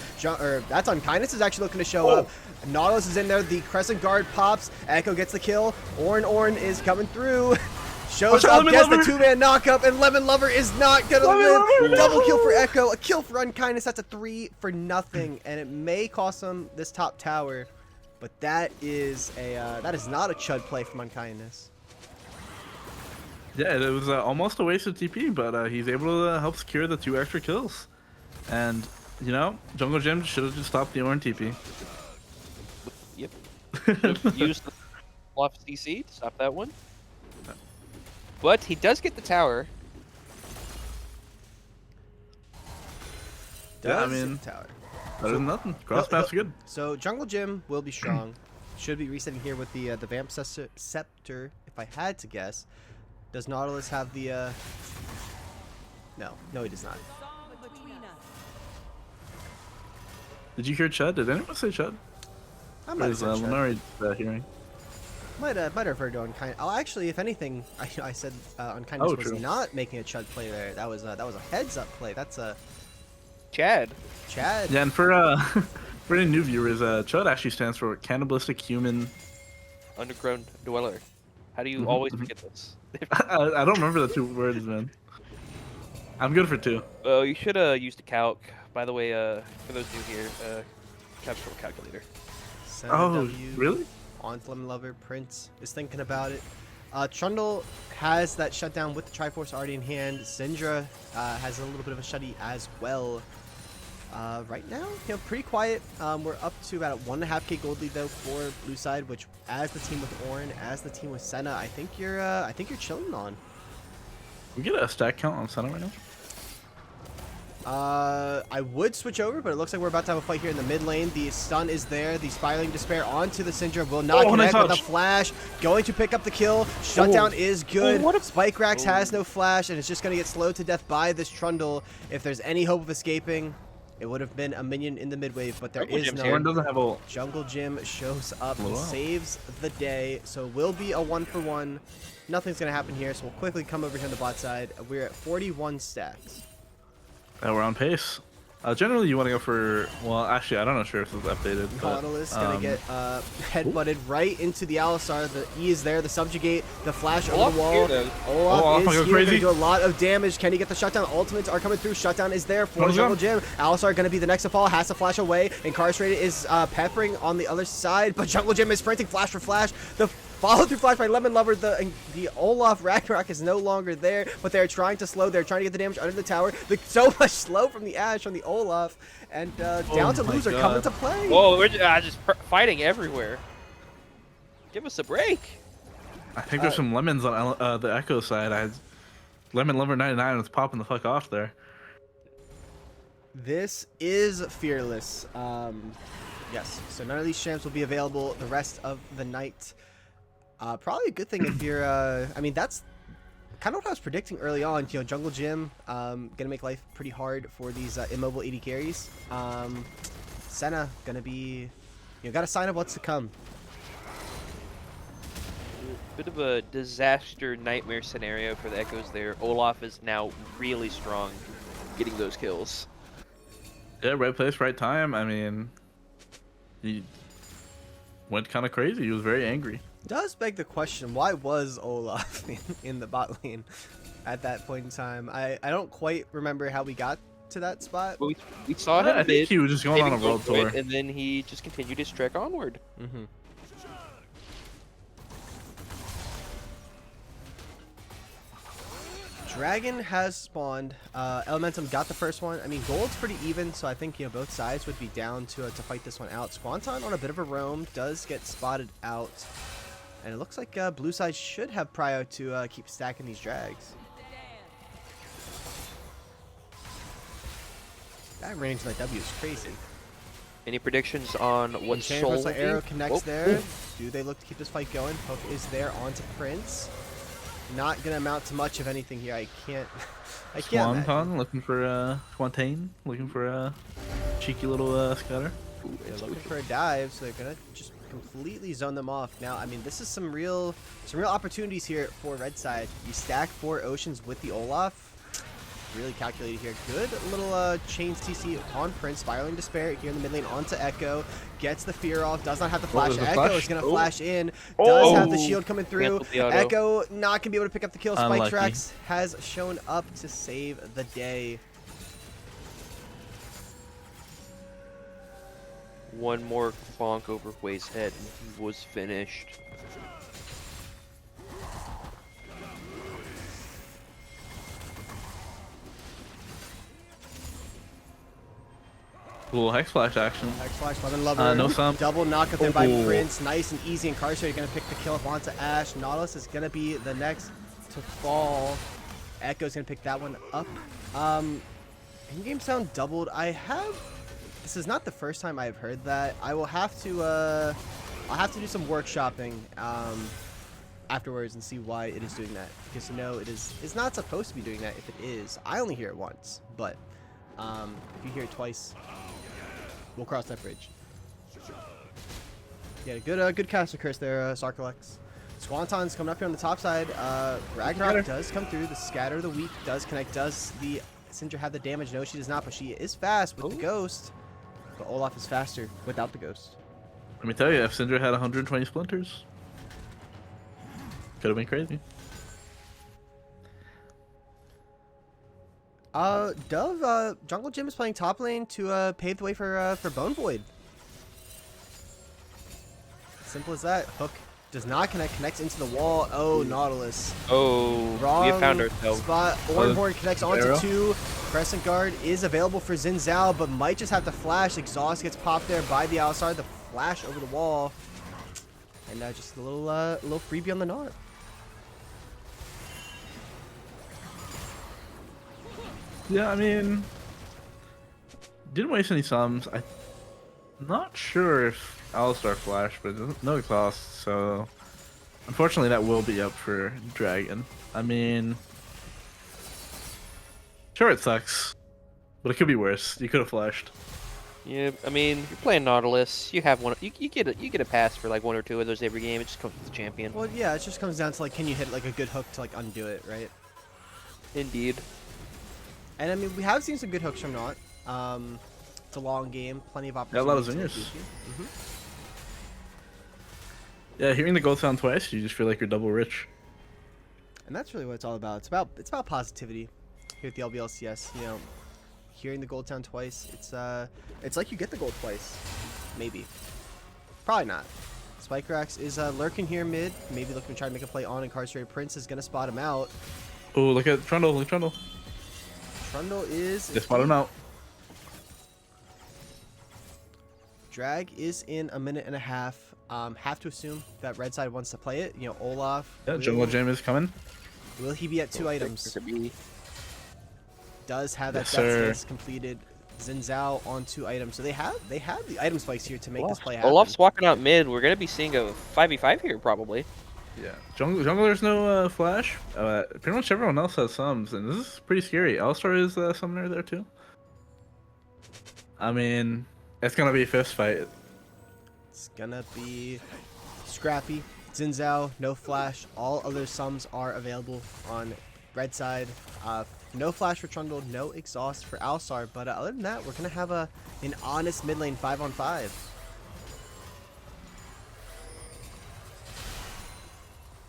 That's Unkindness is actually looking to show up. Nautilus is in there. The Crescent Guard pops. Echo gets the kill. Orn is coming through. Shows Watch out, up, Lemon gets the Lover! 2-man knockup, and Lemon Lover is not gonna Lemon live. Lover, Double no! kill for Echo, a kill for Unkindness. That's a 3 for nothing, and it may cost him this top tower, but that is not a chud play from Unkindness. Yeah, it was almost a waste of TP, but he's able to help secure the 2 extra kills. And Jungle Jim should have just stopped the Orn TP. Yep. Used the off CC to stop that one. But he does get the tower. Yeah, I Does mean- tower. Better than nothing. Cross paths are good. So Jungle Jim will be strong. Should be resetting here with the Vamp Scepter. If I had to guess, does Nautilus have the? No, he does not. Did you hear Chud? Did anyone say Chud? I Or might have is said Chud. Lunari hearing? Might have referred to Unkindness. Oh, actually, if anything, I said Unkindness Oh, was true. not making a Chud play there. That was a heads up play. That's a Chad. Chad. Yeah, and for for any new viewers, Chud actually stands for Cannibalistic Human. Underground Dweller. How do you Mhm, always mhm. forget this? I don't remember the 2 words, man. I'm good for 2. Oh, you should use the calc. By the way, for those new here, capsule calculator. Send Oh, W really? On Lemon Lover. Prince is thinking about it. Trundle has that shutdown with the Triforce already in hand. Syndra has a little bit of a shutty as well. Right now, pretty quiet. We're up to about a 1.5k gold lead though for blue side, which as the team with Ornn, as the team with Senna, I think you're chilling on. We get a stack count on Senna right now. I would switch over, but it looks like we're about to have a fight here in the mid lane. The stun is there. The Spiraling Despair onto the Syndra will not connect with the flash. Going to pick up the kill. Shutdown is good. Spike Rax has no flash, and it's just going to get slowed to death by this Trundle. If there's any hope of escaping, it would have been a minion in the mid wave, but there is no. Doesn't have ult. Jungle Gym shows up and saves the day, so it will be a 1-for-1. Nothing's going to happen here, so we'll quickly come over here on the bot side. We're at 41 stacks. We're on pace. Generally, you want to go for... Well, actually, I don't know sure if it's updated. Nautilus going to get headbutted right into the Alistar. The E is there, the Subjugate, the flash over the wall. Olaf is here, going to do a lot of damage. Can he get the shutdown? Ultimates are coming through. Shutdown is there for Jungle Gym. Alistar going to be the next to fall, has to flash away. Incarcerated is peppering on the other side, but Jungle Gym is sprinting flash for flash. The follow through flash by Lemon Lover. The Olaf Ragnarok is no longer there, but they're trying to slow. They're trying to get the damage under the tower. So much slow from the Ashe from the Olaf, and down to lose are coming to play. Whoa, we're just fighting everywhere. Give us a break. I think there's some lemons on the Echo side. Lemon Lover 99 was popping the fuck off there. This is Fearless. Yes, so none of these champs will be available the rest of the night. Probably a good thing if you're, I mean, that's kind of what I was predicting early on. Jungle Gym, gonna make life pretty hard for these immobile AD carries. Senna, gonna be, gotta sign up what's to come. Bit of a disaster nightmare scenario for the Echoes there. Olaf is now really strong getting those kills. Yeah, right place, right time. I mean, he went kind of crazy. He was very angry. Does beg the question, why was Olaf in the bot lane at that point in time? I don't quite remember how we got to that spot. Well, we saw him. I think he was just going on a world tour. And then he just continued his trek onward. Mm-hmm. Dragon has spawned. Elementum got the first one. I mean, gold's pretty even, so I think both sides would be down to fight this one out. Squanton on a bit of a roam does get spotted out. And it looks like blue side should have prio to keep stacking these drags. That range of that W is crazy. Any predictions on what Soul will arrow connects there. Do they look to keep this fight going? Hook is there onto Prince. Not gonna amount to much of anything here. I can't. Swanton looking for Swantain, looking for a cheeky little scatter. They're looking for a dive, so they're gonna just completely zone them off. Now, I mean, this is some real opportunities here for red side. You stack 4 oceans with the Olaf. Really calculated here. Good little chains TC on Prince. Spiraling Despair here in the mid lane onto Echo. Gets the fear off. Does not have the flash. Echo is going to flash in. Does have the shield coming through. Echo not going to be able to pick up the kill. Spike Trax has shown up to save the day. One more bonk over Hui's head and he was finished. Cool Hex Flash action. Hex Flash, Lemon Lover. No sum. Double knock up there by Prince. Nice and easy. Incarcerated going to pick the kill up onto Ashe. Nautilus is going to be the next to fall. Echo's going to pick that one up. In-game sound doubled. This is not the first time I've heard that. I will have to, I'll have to do some workshopping afterwards and see why it is doing that. Because it's not supposed to be doing that if it is. I only hear it once, but if you hear it twice, we'll cross that bridge. Yeah, good caster curse there, Sarkalex. Swanton's coming up here on the top side. Ragnarok does come through. The Scatter of the Weak does connect. Does the Syndra have the damage? No, she does not, but she is fast with the Ghost. But Olaf is faster without the Ghost. Let me tell you, if Syndra had 120 splinters, could have been crazy. Dove, Jungle Gym is playing top lane to pave the way for Bone Void. Simple as that. Hook Does not connect. Connects into the wall. Oh, Nautilus. Oh, Wrong we have found ourselves. spot. Oranhorn connects onto arrow. 2. Crescent Guard is available for Xin Zhao, but might just have to flash. Exhaust gets popped there by the Alistar. The flash over the wall. And just a little freebie on the Naut. Yeah, I mean, didn't waste any sums. I'm not sure if Alistar flash, but no exhaust, so unfortunately that will be up for Dragon. I mean, sure it sucks, but it could be worse. You could have flashed. Yeah, I mean, you're playing Nautilus. You have one. You get a pass for like 1 or 2 of those every game. It just comes with the champion. Well, yeah, it just comes down to like, can you hit like a good hook to like undo it, right? Indeed. And I mean, we have seen some good hooks from Naut. It's a long game, plenty of Yeah, a lot of opportunities. zingers. Yeah, hearing the gold sound twice, you just feel like you're double rich. And that's really what it's all about. It's about positivity here at the LBLCS. You know, hearing the gold sound twice, it's like you get the gold twice. Maybe. Probably not. Spikerax is lurking here mid. Maybe looking to try to make a play on Incarcerated Prince. Is going to spot him out. Oh, look at Trundle, look at Trundle. Trundle is... Just spot him out. Drag is in a minute and a half. Have to assume that red side wants to play it. You know, Olaf. Yeah, Jungle Gym is coming. Will he be at 2 items? Does have that Yes, death sir. stance completed. Xin Zhao on 2 items. So they have the item spikes here to make this play happen. Olaf's walking out mid. We're gonna be seeing a 5v5 here probably. Yeah, Jungler's no flash. Pretty much everyone else has sums, and this is pretty scary. Alistar is a summoner there too. I mean, it's gonna be a fist fight. It's gonna be scrappy. Xin Zhao, no flash. All other sums are available on red side. No flash for Trundle, no exhaust for Alistar. But other than that, we're gonna have an honest mid lane 5-on-5.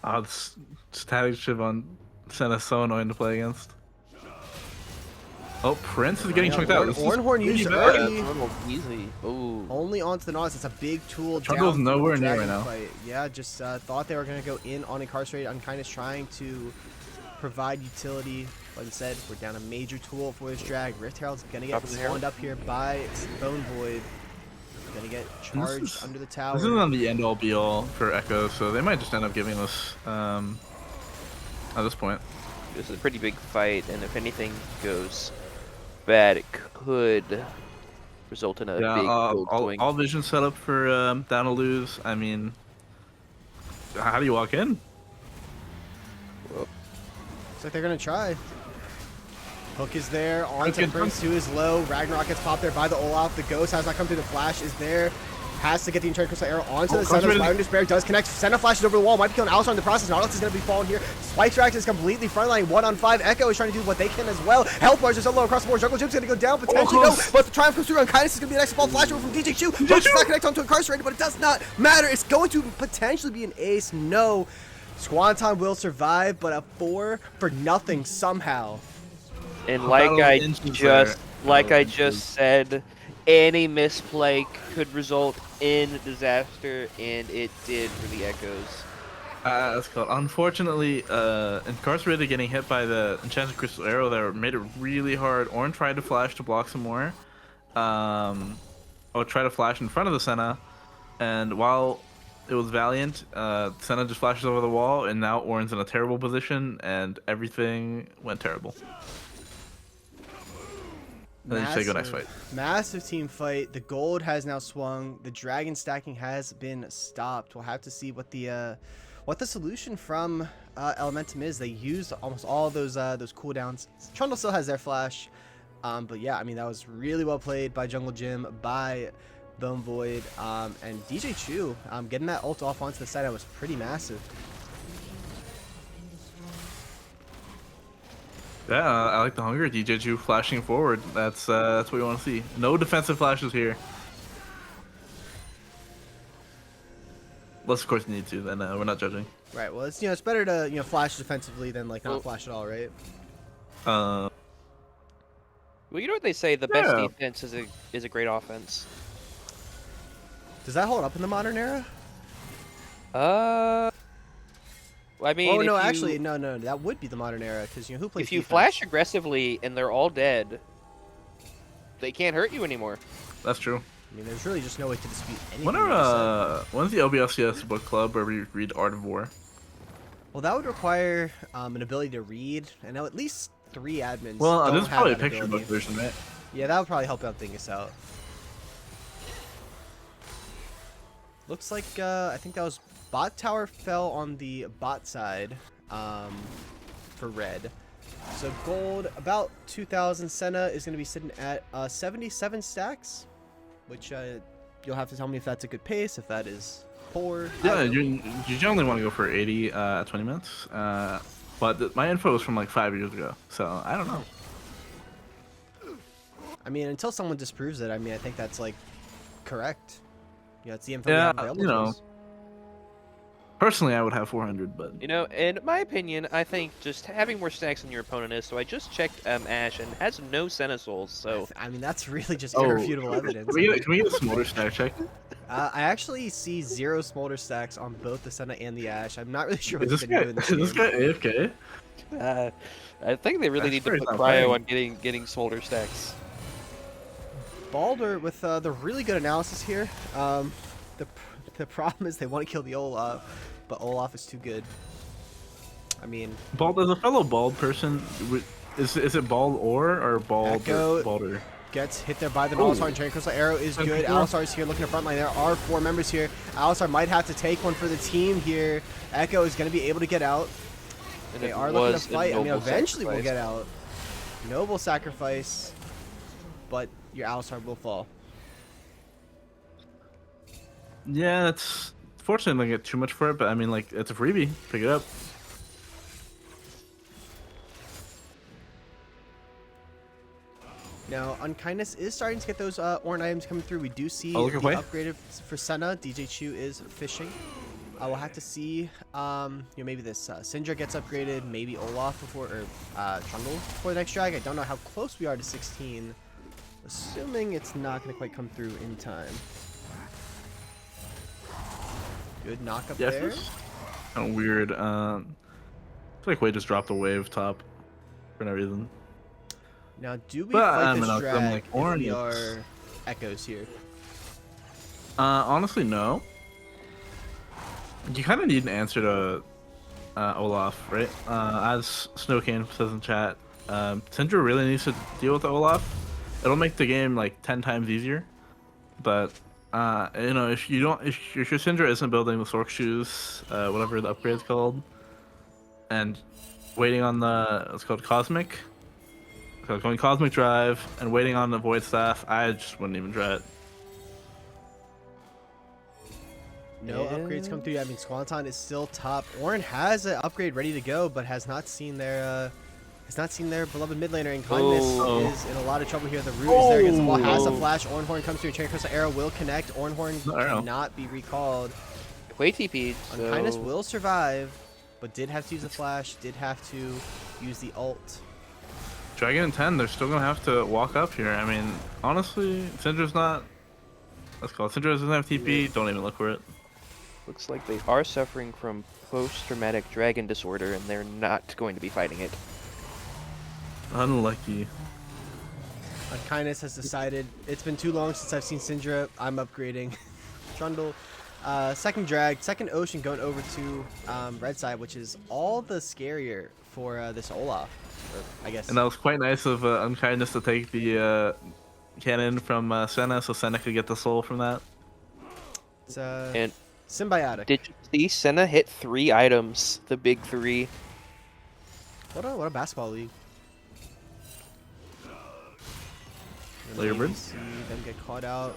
Oh, this static shiv on Senna is so annoying to play against. Oh, Prince is getting chunked out. This is Oranhorn used pretty early. bad. Easy. Ooh. Only onto the Nautilus. It's a big tool. Trundle's down for nowhere the near Dragon right now. fight. Yeah, just thought they were gonna go in on Incarcerated. Unkindness trying to provide utility, but instead we're down a major tool for this drag. Rift Herald's gonna get spawned up here by Bone Void. Gonna get charged under the tower. This isn't on the end all be all for Echo, so they might just end up giving us at this point. This is a pretty big fight, and if anything goes bad, it could result in a big gold going. all vision set up for down to lose. I mean, how do you walk in? Looks like they're gonna try. Hook is there, onto Good Prince, 2 is low. Ragnarok gets popped there by the Olaf. The Ghost has not come through. The Flash is there. Has to get the Enchanted Crystal Arrow onto the Senna. Fire Despair does connect. Senna flashes over the wall. Might be killing Alistar in the process. Nautilus is going to be falling here. Spikerax is completely frontline 1-on-5. Echo is trying to do what they can as well. Health bars are so low across the board. Jungle Gym's going to go down potentially. No, but the Triumph comes through. Unkindness is going to be an next ball flash over from DJ Chu. But does not connect onto Incarcerated, but it does not matter. It's going to potentially be an ace. No. Squanton will survive, but a 4 for nothing somehow. And like I just said, any misplay could result in disaster, and it did for the Echoes. That's cool. Unfortunately, Incarcerated getting hit by the Enchanted Crystal Arrow there made it really hard. Ornn tried to flash to block some more. Or try to flash in front of the Senna, and while it was Valiant, Senna just flashes over the wall, and now Ornn's in a terrible position, and everything went terrible. And then you say go next fight. Massive team fight. The gold has now swung. The dragon stacking has been stopped. We'll have to see what the solution from Elementum is. They used almost all those cooldowns. Trundle still has their flash, but yeah, I mean that was really well played by Jungle Gym, by Bone Void, and DJ Chu getting that ult off onto the side. That was pretty massive. Yeah, I like the hunger. DJ Chu flashing forward. That's what we want to see. No defensive flashes here. Unless of course you need to, then we're not judging. Right. Well, it's it's better to flash defensively than like not flash at all, right? Well, you know what they say: the best defense is a great offense. Does that hold up in the modern era? I mean, Oh if no, you, actually, no, that would be the modern era because who plays if you defense? flash aggressively and they're all dead, they can't hurt you anymore. That's true. I mean, there's really just no way to dispute anything. When you just said. when's the OBLCS book club where we read Art of War? Well, that would require an ability to read, and now at least 3 admins Well, don't this is have probably a that picture ability. book version, right? Yeah, that would probably help out things out. Looks like I think that was bot tower fell on the bot side for red. So gold about 2,000. Senna is going to be sitting at 77 stacks, which you'll have to tell me if that's a good pace, if that is poor. Yeah, you generally want to go for 80 at 20 minutes. But my info was from like 5 years ago, so I don't know. I mean, until someone disproves it, I mean, I think that's like correct. Yeah, it's the info we Yeah, have available you to know. us. Personally, I would have 400, but You know, in my opinion, I think just having more stacks than your opponent is. So I just checked Ash and has no Senna souls. So I mean, that's really just Oh, irrefutable evidence. can we get a smolder stack check? I actually see 0 smolder stacks on both the Senna and the Ash. I'm not really sure what Is this they've guy been doing is this this game. guy AFK? I think they really That's need to pretty put not cryo fighting. on getting smolder stacks. Balder with the really good analysis here. The problem is they want to kill the Olaf, but Olaf is too good. I mean, Bald as a fellow bald person, is it bald or bald Echo- balder? gets hit there by the Oh. Alistar, and Dragon Crystal Arrow is Okay, good. cool. Alistar's here looking at front line. There are 4 members here. Alistar might have to take one for the team here. Echo is going to be able to get out. And They it are looking was to a fight. I mean, noble eventually we'll sacrifice. get out. Noble sacrifice, but your Alistar will fall. Yeah, it's fortunately I don't get too much for it, but I mean, like, it's a freebie. Pick it up. Now, Unkindness is starting to get those Ornn items coming through. We do see Oh, the look away. upgraded for Senna. DJ Chu is fishing. We'll have to see, maybe this Syndra gets upgraded, maybe Olaf before, or Trundle before the next drag. I don't know how close we are to 16. Assuming it's not going to quite come through in time. Good knock up Yes, there. this is kind of weird. I feel like Wade just dropped a wave top for no reason. Now, do we But, fight I this mean, I'm drag like, if Ornn we is- are Echoes here? Honestly, no. You kind of need an answer to Olaf, right? As Snowcane says in chat, Syndra really needs to deal with Olaf. It'll make the game like 10 times easier. But you know, if your Syndra isn't building the Sork shoes, whatever the upgrade's called, and waiting on the it's called Cosmic, so going Cosmic Drive and waiting on the Void Staff, I just wouldn't even try it. No upgrades come through. I mean, Squanton is still top. Ornn has an upgrade ready to go, but has not seen their beloved mid laner. And Kindness Oh. is in a lot of trouble here. The root is there against the wall. Has a Oh. flash. Ornhorn comes through. Chain Crystal Arrow will connect. Ornhorn No arrow. cannot be recalled. Way TP'd. So... Kindness will survive, but did have to use the flash. Did have to use the ult. Dragon and 10, they're still gonna have to walk up here. I mean, honestly, Syndra's not. Let's call it. Syndra doesn't have TP. Don't even look for it. Looks like they are suffering from post-traumatic dragon disorder, and they're not going to be fighting it. Unlucky. Kindness has decided it's been too long since I've seen Syndra. I'm upgrading. Trundle. Second drag, second ocean going over to red side, which is all the scarier for this Olaf. Or, I guess. And that was quite nice of Unkindness to take the cannon from Senna, so Senna could get the soul from that. It's And symbiotic. did you see Senna hit 3 items? The big 3. What a basketball league. Layer You bird. see them get caught out.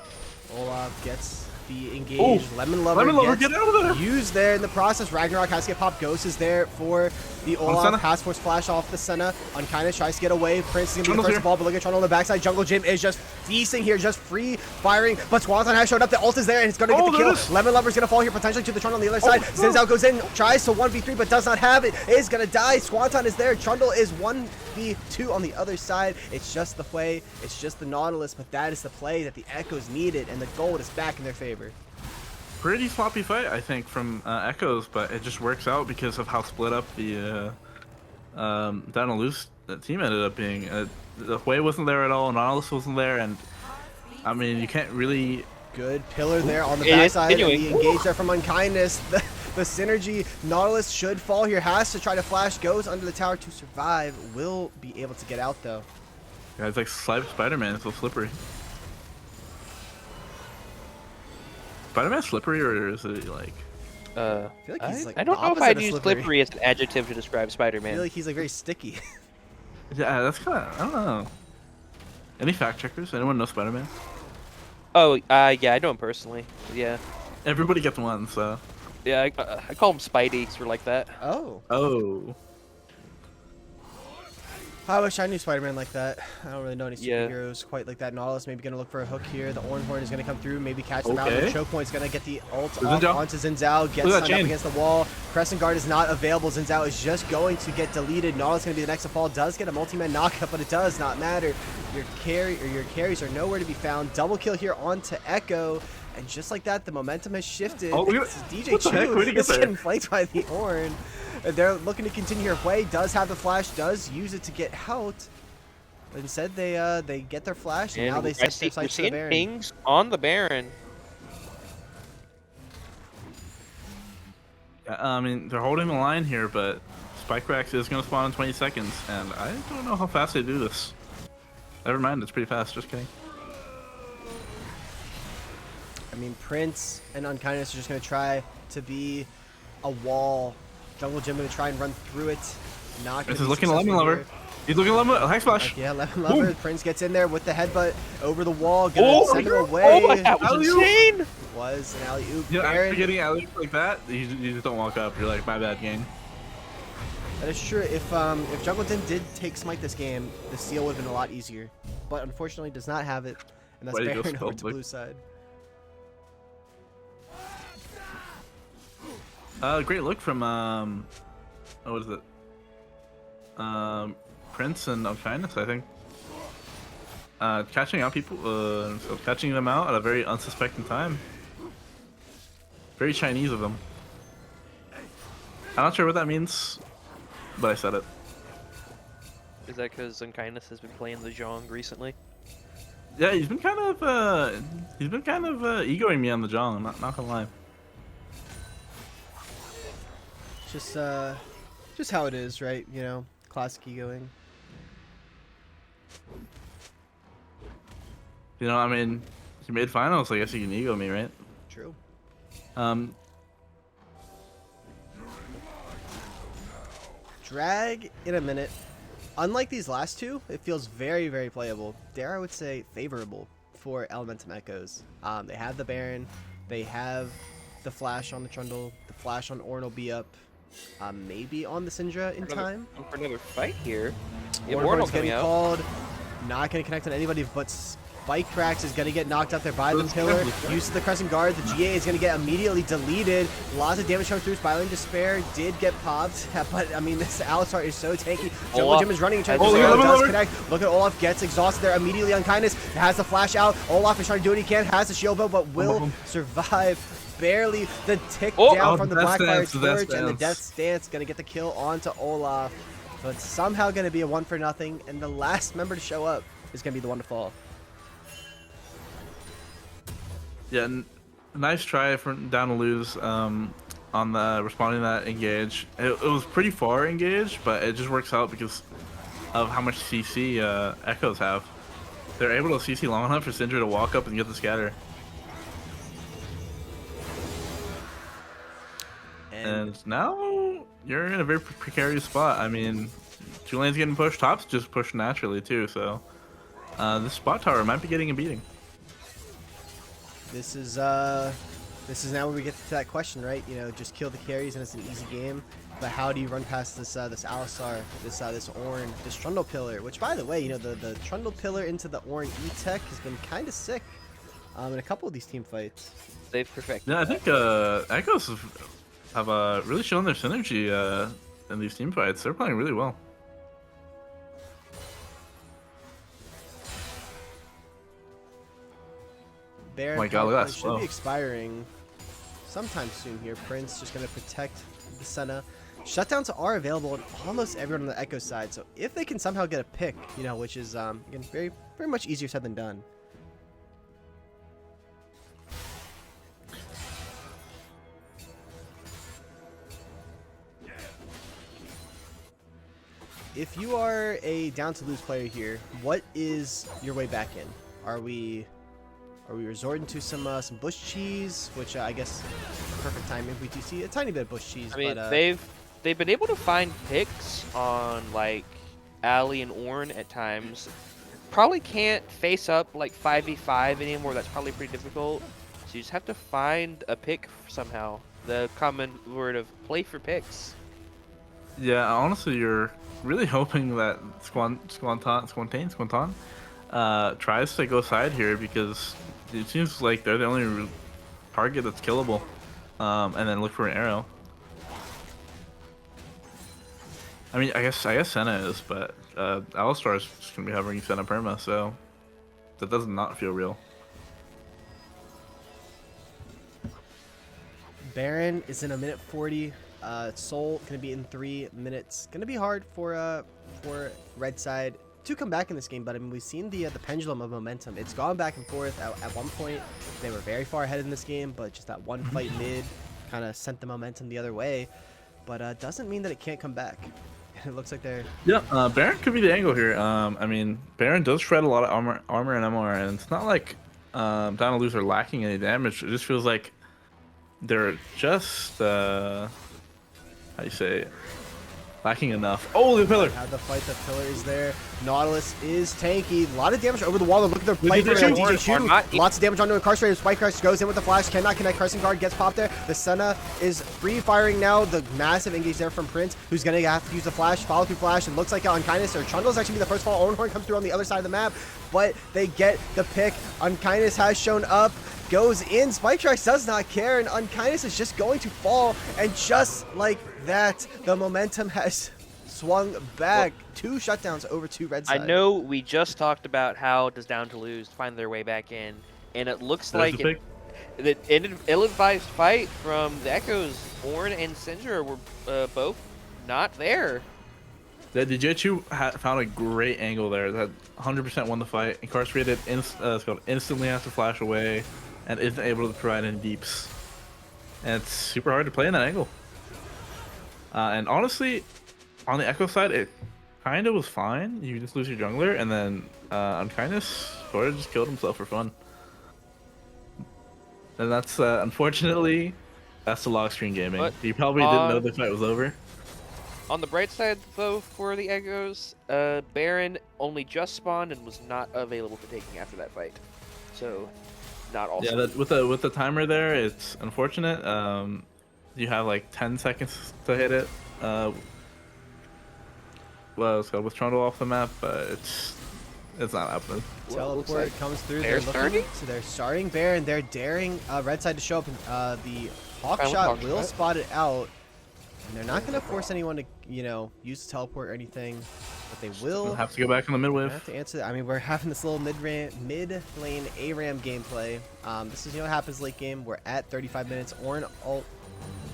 Olaf gets the engage. Oh, Lemon Lover Lemon Lover, gets get out of there! used there in the process. Ragnarok has to get popped. Ghost is there for the Olaf. Senna. Pass force flash off the Senna. Unkindness tries to get away. Prince is going to be the Trundle's first here. ball, but look at Trundle on the backside. Jungle Gym is just feasting here, just free firing. But Swanton has showed up. The ult is there, and it's going to get Oh, the there kill. it is. Lemon Lover's going to fall here, potentially to the Trundle on the other side. no. Zinzao goes in, tries to 1v3, but does not have it. Is going to die. Swanton is there. Trundle is 1v2 on the other side. It's just the way. It's just the Nautilus, but that is the play that the Echoes needed, and the gold is back in their favor. pretty sloppy fight, I think, from Echoes, but it just works out because of how split up the down and loose team ended up being. The Hui wasn't there at all, Nautilus wasn't there, and I mean, you can't really. Good pillar there on the It is backside, and the continuing. engage there from Unkindness. The synergy, Nautilus should fall here, has to try to flash, goes under the tower to survive, will be able to get out though. Yeah, it's like Spider-Man, it's so slippery. Spider-Man slippery, or is it like... I feel like he's like I don't the know if opposite I'd of use slippery. slippery as an adjective to describe I Spider-Man. feel like he's like very sticky. Yeah, that's kind of... I don't know. Any fact checkers? Anyone know Spider-Man? Oh, yeah, I know him personally. Yeah. Everybody gets one, so... Yeah, I call him Spidey, sort of like that. Oh. Oh. I wish I knew Spider-Man like that. I don't really know any Yeah. superheroes quite like that. Nautilus maybe going to look for a hook here. The Orange Horn is going to come through, maybe catch them out. Okay. The choke point's going to get the ult Xin up Zhao. onto Xin Zhao. Gets Look at that stunned up chain. against the wall. Crescent Guard is not available. Xin Zhao is just going to get deleted. Nautilus going to be the next to fall. Does get a multi-man knockup, but it does not matter. Your carries are nowhere to be found. Double kill here onto Echo. And just like that, the momentum has shifted. Oh, look at It's DJ what the heck? Where'd he Chu get is there? getting flanked by the Ornn. And they're looking to continue here. Hui does have the flash, does use it to get out. But instead, they get their flash, and now they set their we're sights to the seeing Baron. pings on the Baron. I mean, they're holding the line here, but Spike Rax is going to spawn in 20 seconds, and I don't know how fast they do this. Never mind, it's pretty fast, just kidding. I mean, Prince and Unkindness are just going to try to be a wall. Jungle Jim going to try and run through it. Not This gonna is be looking successful lemon lover. here. He's looking lemon. Hex splash. Yeah, Lemon Lover. Prince gets in there with the headbutt over the wall. Gonna Oh, send her oh away. Oh my, that was Alley-oop. insane! Was an alley-oop. Yeah, Baron. after getting alley like that, you just don't walk up. You're like, my bad, game. That is true. If Jungle Jim did take Smite this game, the steal would have been a lot easier. But unfortunately, does not have it. And that's Why did you go Baron over to public? blue side. Great look from what is it? Prince and Unkindness, I think. Catching out people, so catching them out at a very unsuspecting time. Very Chinese of them. I'm not sure what that means, but I said it. Is that because Unkindness has been playing the Zhong recently? Yeah, he's been kind of egoing me on the Jong. I'm not gonna lie. Just how it is, right? You know, classic egoing. You know, I mean, he made finals. I guess you can ego me, right? True. Drag in a minute. Unlike these last two, it feels very, very playable. Dare I would say favorable for Elementum Echoes. They have the Baron, they have the flash on the Trundle, the flash on Ornn will be up, maybe on the Syndra in time. For another fight here. Yeah, Ornn Warnell's getting coming out. called, not going to connect on anybody, but Spike Trax is going to get knocked out there by the pillar. Use of the Crescent Guard, the GA is going to get immediately deleted. Lots of damage coming through. Spiraling Despair did get popped, but I mean, this Alistar is so tanky. Jungle Olaf. Jim is running and trying to Oh, zero, look at does Olaf. connect. Look at Olaf, gets exhausted there immediately. Unkindness has the flash out. Olaf is trying to do what he can, has the shield bow, but will survive. Barely the tick down from the Death Blackfire Stance, the Death Torch, and the Stance. Death Stance going to get the kill onto Olaf. So it's somehow going to be a 1-for-0, and the last member to show up is going to be the one to fall. Yeah, nice try from down to lose on the responding to that engage. It was pretty far engaged, but it just works out because of how much CC Echoes have. They're able to CC long enough for Syndra to walk up and get the scatter. And now you're in a very precarious spot. I mean, two lanes getting pushed, top's just pushed naturally too, so this spot tower might be getting a beating. This is now where we get to that question, right? You know, just kill the carries and it's an easy game. But how do you run past this this Alistar, this Ornn, this Trundle Pillar? Which, by the way, you know, the Trundle Pillar into the Ornn E-Tech has been kind of sick in a couple of these team fights. They've perfected. Yeah, I think Echoes have really shown their synergy in these team fights. They're playing really well. Baron Oh my God, look at that should slow. be expiring. sometime soon here. Prince just going to protect the Senna. Shutdowns are available on almost everyone on the Echo side, so if they can somehow get a pick, you know, which is again very much easier said than done. If you are a down to lose player here, what is your way back in? Are we resorting to some bush cheese, which I guess perfect time if we do see a tiny bit of bush cheese. I mean, but, they've been able to find picks on like Ali and Ornn at times. Probably can't face up like 5v5 anymore. That's probably pretty difficult. So you just have to find a pick somehow. The common word of play for picks. Yeah, honestly, you're really hoping that Squantan tries to go side here because it seems like they're the only target that's killable, and then look for an arrow. I mean, I guess Senna is, but Alistar is just gonna be hovering Senna perma, so that does not feel real. Baron is in a minute 40. Soul gonna be in 3 minutes. Gonna be hard for red side to come back in this game, but I mean we've seen the pendulum of momentum. It's gone back and forth. At one point they were very far ahead in this game, but just that one fight mid kind of sent the momentum the other way. But doesn't mean that it can't come back. It looks like they're Baron could be the angle here. I mean Baron does shred a lot of armor and MR, and it's not like down to lose are lacking any damage. It just feels like they're just how do you say it? Lacking enough. Oh, the pillar! Had the fight. The pillar is there. Nautilus is tanky. A lot of damage over the wall. Look at the fight for DJ Chu. Lots of damage onto Incarcerated. Spike Crush goes in with the flash. Cannot connect. Crescent Guard gets popped there. The Senna is free firing now. The massive engage there from Prince, who's going to have to use the flash. Follow through flash. It looks like Unkindness or Trundle is actually be the first fall. Owenhorn comes through on the other side of the map, but they get the pick. Unkindness has shown up. Goes in. Spike Trax does not care, and Unkindness is just going to fall. And just like that, the momentum has swung back. 2 shutdowns over to red side. I know we just talked about how does down to lose find their way back in, and it looks like the ill-advised fight from the Echoes. Ornn and Syndra were both not there. The Jiu found a great angle there. That 100% won the fight. Incarcerated instantly has to flash away and isn't able to provide any deeps. And it's super hard to play in that angle. And honestly, on the Echo side, it kind of was fine. You just lose your jungler, and then Unkindness sort of just killed himself for fun. And that's, unfortunately, that's the log screen gaming. But, you probably didn't know the fight was over. On the bright side, though, for the Echoes, Baron only just spawned and was not available for taking after that fight. So, not awesome. Yeah, with the timer there, it's unfortunate. You have like 10 seconds to hit it. Well, it's got with Trundle off the map, but it's not happening. Teleport comes through. They're starting? So they're starting Baron. They're daring red side to show up. The Hawk shot will spot it out. And they're not going to force anyone to, you know, use the teleport or anything. But they will have to go back on the mid wave. have to answer that. I mean, we're having this little mid lane ARAM gameplay. This is, you know, what happens late game. We're at 35 minutes. Ornn ult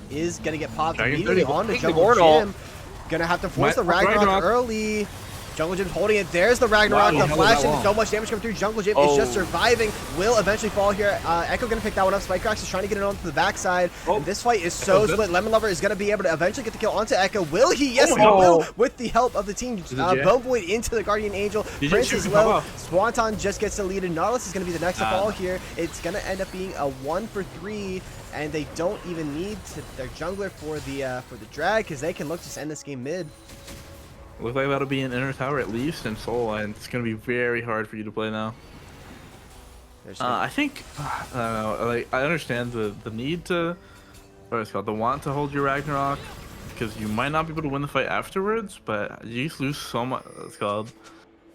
is going to get popped immediately on the Jungle Gym. Gonna have to force the Ragnarok early. Jungle Gym's holding it. There's the Ragnarok. The flash and so much damage coming through. Jungle Gym is just surviving. Will eventually fall here. Echo gonna pick that one up. Spikegrax is trying to get it onto the backside. And this fight is so split. Lemon Lover is gonna be able to eventually get the kill onto Echo. Will he? Yes, he will. With the help of the team. Bone Void into the Guardian Angel. Prince is low. Swanton just gets deleted. Nautilus is gonna be the next to fall here. It's gonna end up being a 1 for 3. And they don't even need their jungler for the drag, because they can look to just end this game mid. Looks like that'll be an inner tower at least in Soul, and it's gonna be very hard for you to play now. I think I don't know. Like I understand the need to, what it's called, the want to hold your Ragnarok, because you might not be able to win the fight afterwards. But you just lose so much. It's called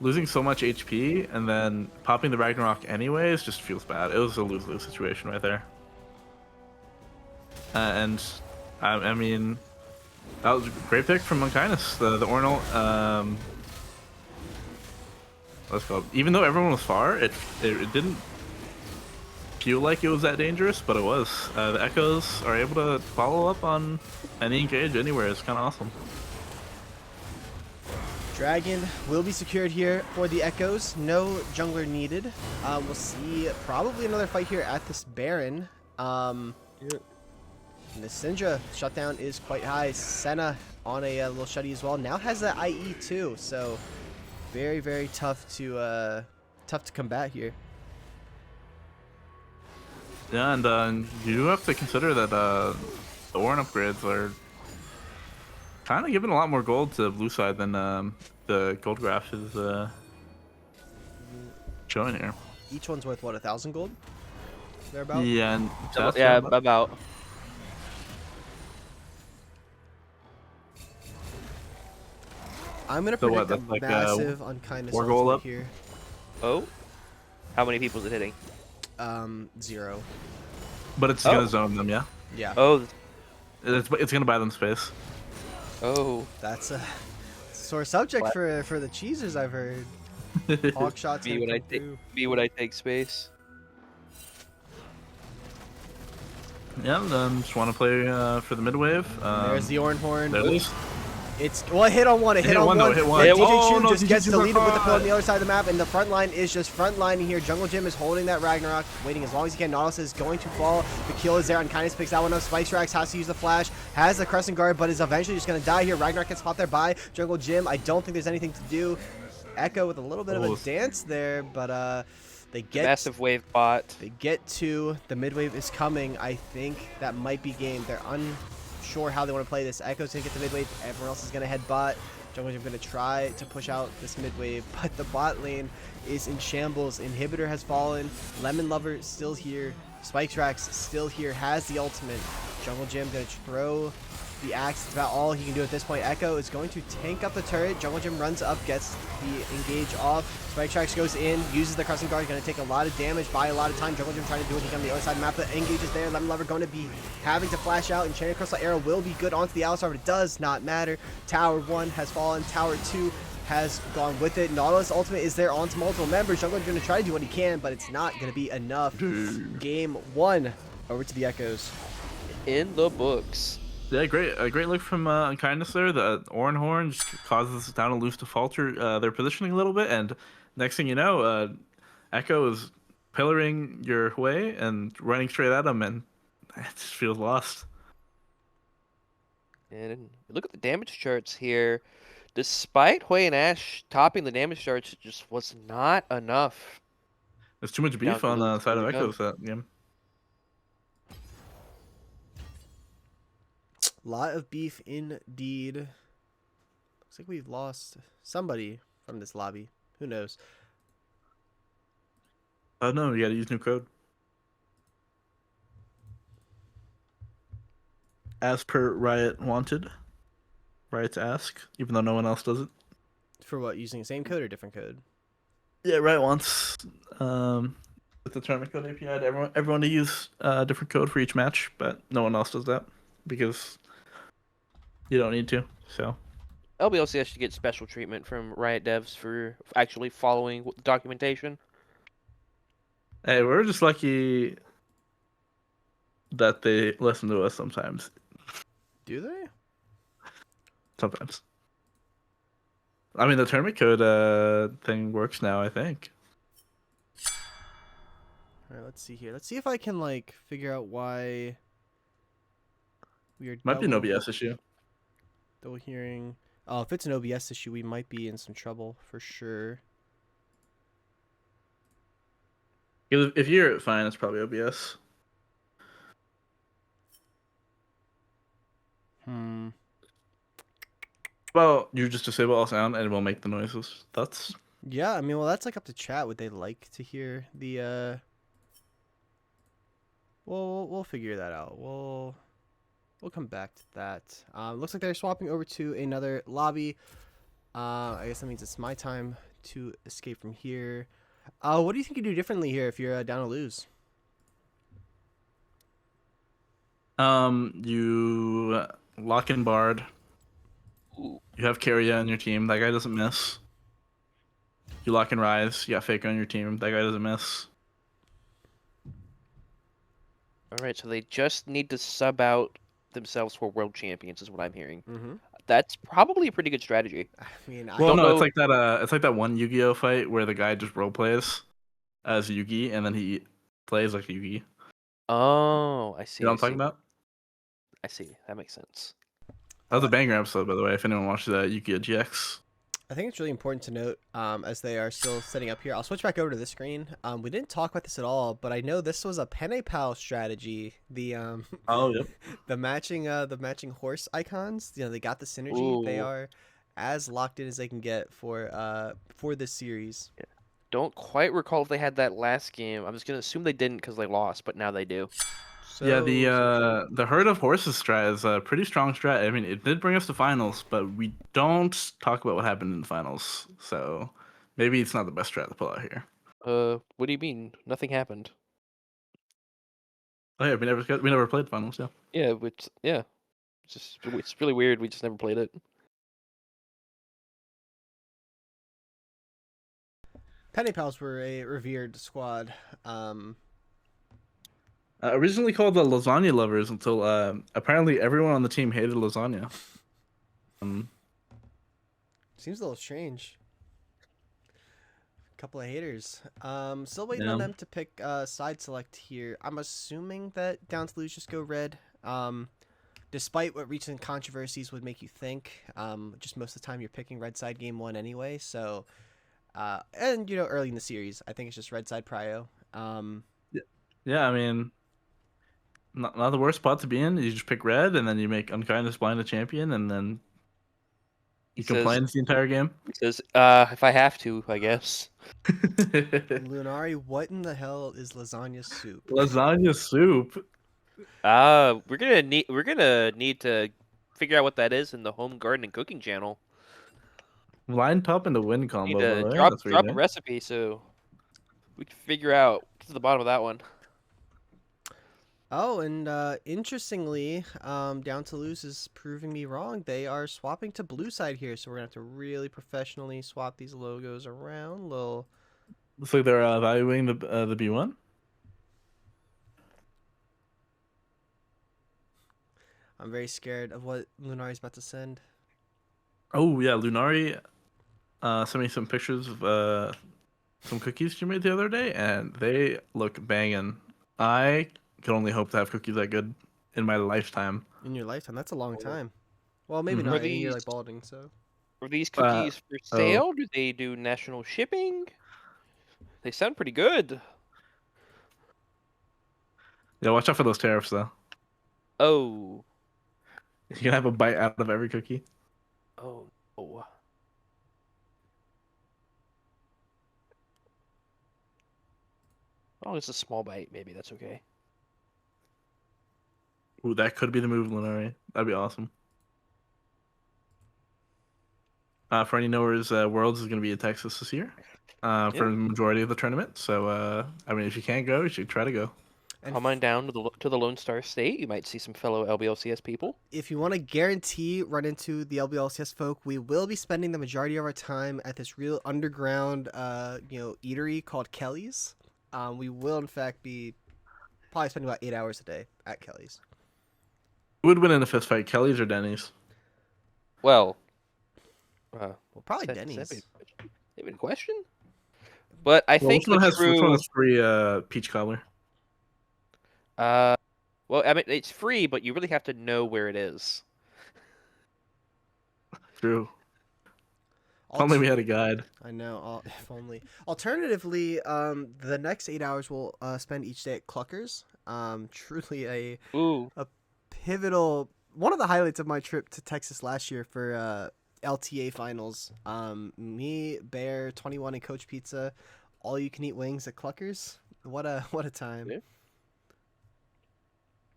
losing so much HP, and then popping the Ragnarok anyways just feels bad. It was a lose-lose situation right there. And I mean, that was a great pick from Unkindness. The Ornn, let's go. Even though everyone was far, it didn't feel like it was that dangerous, but it was. The Echoes are able to follow up on any engage anywhere. It's kind of awesome. Dragon will be secured here for the Echoes. No jungler needed. We'll see probably another fight here at this Baron. And the Syndra shutdown is quite high. Senna on a little shutty as well. Now has the IE too, so very, very tough to combat here. Yeah, and you do have to consider that the Ornn upgrades are kind of giving a lot more gold to the blue side than the gold graph is showing here. Each one's worth what, 1,000 gold? Thereabout? Yeah, and that's Yeah, about. I'm gonna So predict what, a that's like, massive unkindness 4 gold ultimate up? here. Oh, how many people is it hitting? 0. but it's Oh. gonna zone them, yeah. Yeah, Oh, It's gonna buy them space. oh. that's a sore subject What? for the cheesers, I've heard. Hawk shots Be gonna what I come take. through. Be what I take space. Yeah, just want to play for the mid wave. There's the Ornn Horn. There it is. It's well, a hit on one, a hit hit on one, one. though, hit one. Yeah, Hit DJ one. Chu Oh, no, just DJ gets Chu's deleted with the pill on caught. the other side of the map, and the front line is just front lining here. Jungle Jim is holding that Ragnarok, waiting as long as he can. Nautilus is going to fall. The kill is there, and Kindness picks that one up. Spike Strax has to use the flash, has the Crescent Guard, but is eventually just going to die here. Ragnarok gets caught there by Jungle Jim. I don't think there's anything to do. Echo with a little bit of a dance there, but they get Massive wave bot. They get to the mid wave is coming. I think that might be game. They're unsure how they want to play this. Echo's gonna get the mid wave. Everyone else is gonna head bot. Jungle Gym gonna try to push out this mid wave, but the bot lane is in shambles. Inhibitor has fallen. Lemon Lover still here. Spike Trax still here. Has the ultimate. Jungle Gym gonna throw the axe. It's about all he can do at this point. Echo is going to tank up the turret. Jungle Gym runs up, gets the engage off. Spike Trax goes in, uses the Crescent Guard, going to take a lot of damage, buy a lot of time. Jungle Gym trying to do what he can on the other side of the map. The engage is there. Lemon Lover going to be having to flash out. Enchanted Crystal Arrow will be good onto the Alistar, but it does not matter. Tower 1 has fallen. Tower 2 has gone with it. Nautilus ultimate is there onto multiple members. Jungle Gym going to try to do what he can, but it's not going to be enough. Game 1 over to the Echoes. In the books. Yeah, a great look from Kindness there. The Ornn Horn just causes Down and Loose to falter their positioning a little bit, and next thing you know, Echo is pillaring your way and running straight at him, and it just feels lost. And look at the damage charts here. Despite Hui and Ash topping the damage charts, it just was not enough. There's too much beef Down on to the Loose side of to go. Echoes that game. Lot of beef indeed. Looks like we've lost somebody from this lobby. Who knows? Oh no, you gotta use new code. As per Riot wanted. Riot's ask, even though no one else does it. For what? Using the same code or different code? Yeah, Riot wants with the tournament code API to everyone to use a different code for each match, but no one else does that because you don't need to. So LBLCS should get special treatment from Riot devs for actually following the documentation. hey, we're just lucky that they listen to us sometimes. Do they? Sometimes. I mean, the tournament code thing works now, I think. All right, let's see here. Let's see if I can like figure out why we are Might be an double OBS issue. hearing. Oh, if it's an OBS issue, we might be in some trouble for sure. If you hear it fine, it's probably OBS. Well, you just disable all sound and it will make the noises. That's Yeah, I mean, well, that's like up to chat. Would they like to hear the? Well, we'll figure that out. We'll come back to that. Looks like they're swapping over to another lobby. I guess that means it's my time to escape from here. What do you think you do differently here if you're down to lose? You lock in Bard. Ooh. You have Carrier on your team. That guy doesn't miss. You lock in Rise. You got Faker on your team. That guy doesn't miss. All right, so they just need to sub out themselves for world champions, is what I'm hearing. Mm-hmm. That's probably a pretty good strategy. I mean, Well, Don't no, it's know. like that. It's like that one Yu-Gi-Oh fight where the guy just role plays as Yugi, and then he plays like Yugi. Oh, I You know see. what I I'm talking see. about? I see. That makes sense. That was oh, a banger episode, by the way. If anyone watches Yu-Gi-Oh GX. I think it's really important to note, as they are still setting up here. I'll switch back over to this screen. We didn't talk about this at all, but I know this was a Penne Pal strategy. The Oh, yep. the matching horse icons. You know, they got the synergy. They Ooh. are as locked in as they can get for this series. Don't quite recall if they had that last game. I'm just gonna assume they didn't because they lost, but now they do. Yeah, So true. the herd of horses strat is a pretty strong strat. I mean, it did bring us to finals, but we don't talk about what happened in the finals, so maybe it's not the best strat to pull out here. What do you mean? Nothing happened. Oh yeah, we never played finals. Yeah. Yeah, yeah, it's really weird. We just never played it. Penny Pals were a revered squad. Originally called the lasagna lovers until apparently everyone on the team hated lasagna. Seems a little strange. Couple of haters. Still waiting on Yeah. them to pick side select here. I'm assuming that Down to Lose just go red. Despite what recent controversies would make you think, just most of the time you're picking red side game one anyway. So, and early in the series, I think it's just red side prio. Yeah, I mean, not the worst spot to be in. You just pick red, and then you make Unkindness Blind a champion, and then you Says complain the entire game. says if I have to, I guess. Lunari, what in the hell is lasagna soup? Lasagna soup. We're gonna need to figure out what that is in the home garden and cooking channel. Line top into win Need combo, by to the way. drop That's weird, drop a eh? recipe so we can figure out to the bottom of that one. Oh, and interestingly, Down to Lose is proving me wrong. They are swapping to blue side here, so we're gonna have to really professionally swap these logos around. Little. Looks like they're evaluating the B1. I'm very scared of what Lunari's about to send. Oh yeah, Lunari sent me some pictures of some cookies she made the other day, and they look banging. I can only hope to have cookies that good in my lifetime. In your lifetime, that's a long time. Well, maybe Mhm. Are not. I mean, you're these like balding, so. are these Uh, cookies for oh sale? Do they do national shipping? They sound pretty good. yeah, watch out for those tariffs though. Oh, You can have a bite out of every cookie. oh, oh. Oh, it's a small bite. Maybe that's okay. Ooh, that could be the move, Lunari. That'd be awesome. For any knowers, Worlds is going to be in Texas this year for Yeah. the majority of the tournament. So, I mean, if you can't go, you should try to go. And Come on down to the Lone Star State. You might see some fellow LBLCS people. if you want to guarantee run into the LBLCS folk, we will be spending the majority of our time at this real underground, eatery called Kelly's. We will in fact be probably spending about 8 hours a day at Kelly's. Who would win in a fist fight, Kelly's or Denny's? Well, Well, probably Is Denny's. that even a question? But I Well, think which one the has true. free peach cobbler? Well, I mean, it's free, but you really have to know where it is. True. If Alt- only we had a guide. I know. If only. Alternatively, the next 8 hours we'll spend each day at Cluckers. Truly Ooh, a pivotal, one of the highlights of my trip to Texas last year for LTA finals. Me, Bear, 21, and Coach Pizza, all you can eat wings at Cluckers. What a time. Yeah.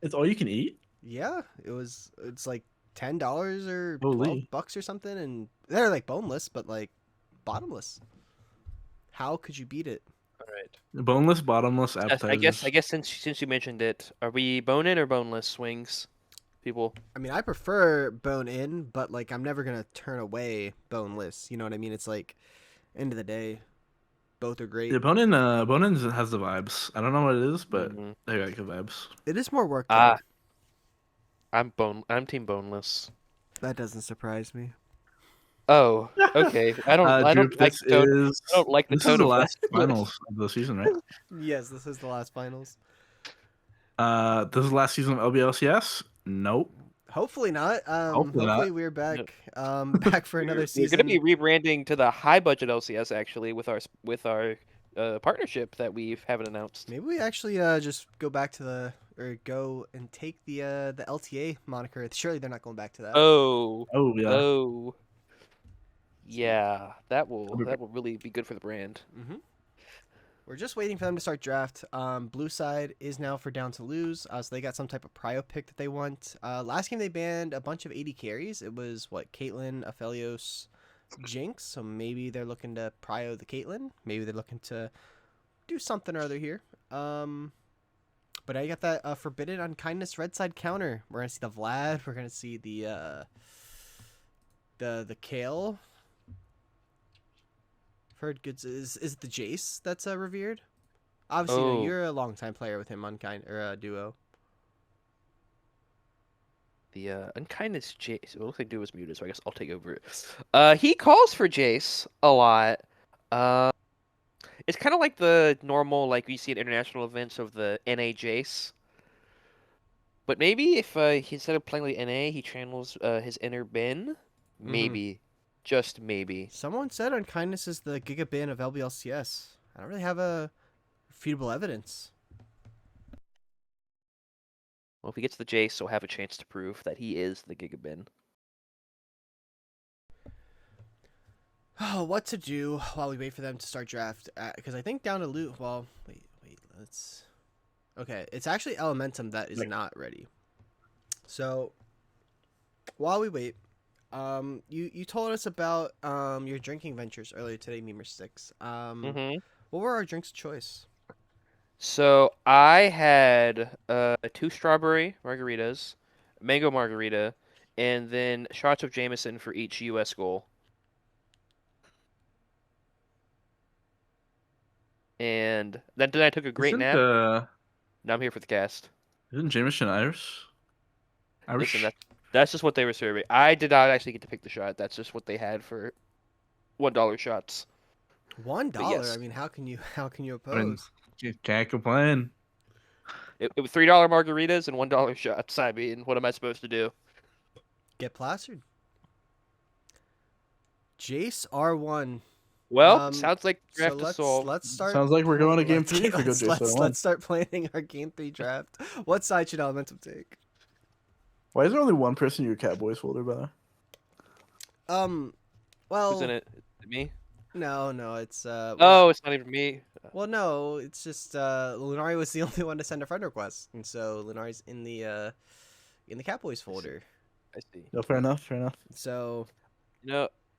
It's all you can eat? Yeah, it's like $10 or Holy. $12 or something, and they're like boneless, but like bottomless. How could you beat it? all right. Boneless, bottomless Yes, appetizers. I guess since you mentioned it, are we bone in or boneless wings, people? I mean, I prefer bone in, but like I'm never gonna turn away boneless. You know what I mean? It's like end of the day. Both are great. The opponent has the vibes. I don't know what it is, but Mhm. they got good vibes. It is more work though. Ah, I'm team boneless. That doesn't surprise me. Oh, okay. I Droop, don't like this the tone. is I don't like the this is tone the of that. last finals of the season, right? Yes, this is the last finals. This is the last season of LBLCS. Nope. Hopefully not. Hopefully not. Hopefully we're No. back. Back for another We're going to be season. rebranding to the high budget LCS actually with our partnership that we haven't announced. Maybe we actually just go back to go and take the LTA moniker. Surely they're not going back to that. Oh, Oh yeah. oh, yeah. That will really be good for the brand. Mm-hmm. We're just waiting for them to start draft. Blue side is now for down to lose. So they got some type of prio pick that they want. Last game they banned a bunch of 80 carries. It was what, Caitlyn, Aphelios, Jinx. So maybe they're looking to prio the Caitlyn. Maybe they're looking to do something or other here. But I got that forbidden unkindness red side counter. We're gonna see the Vlad. We're gonna see the Kale. Heard good. Is it the Jace that's revered? Obviously, no, Oh. you're a longtime player with him, unkind or duo. The unkindness Jace. It looks like Duo was muted, so I guess I'll take over it. He calls for Jace a lot. Uh, it's kind of like the normal, like we see at international events of the NA Jace. But maybe if instead of playing like NA, he channels his inner Ben. Maybe, just maybe. Someone said unkindness is the gigabin of LBLCS. I don't really have a refutable evidence. Well, if he gets the Jace, he'll have a chance to prove that he is the Gigabin. Oh, what to do while we wait for them to start draft? Because I think down to loot. Well, wait. Let's. Okay, it's actually Elementum that is not ready. So while we wait, you told us about your drinking ventures earlier today, Memer Sticks. Mm-hmm. What were our drinks of choice? So I had 2 strawberry margaritas, mango margarita, and then shots of Jameson for each U.S. goal. And then I took a great Isn't nap. Now I'm here for the cast. isn't Jameson Irish? Listen, that's just what they were serving. I did not actually get to pick the shot. That's just what they had for $1 shots. $1. yes. I mean, how can you I mean, oppose? can't complain. It was $3 margaritas and $1 shots. I mean, what am I supposed to do? Get plastered. Jace R1. Well, sounds like So draft to solve. let's start. Sounds like we're going to game let's 3 get- for let's, Good let's, Jason. let's start planning our game 3 draft. What side should Elementum take? Why is there only one person in your Cowboys folder, brother? Well, Who's in it? Is it me? no, it's Oh, it's not even me. well, no, it's just Lunari was the only one to send a friend request, and so Lunari's in the Cowboys folder. I see. No, fair enough. So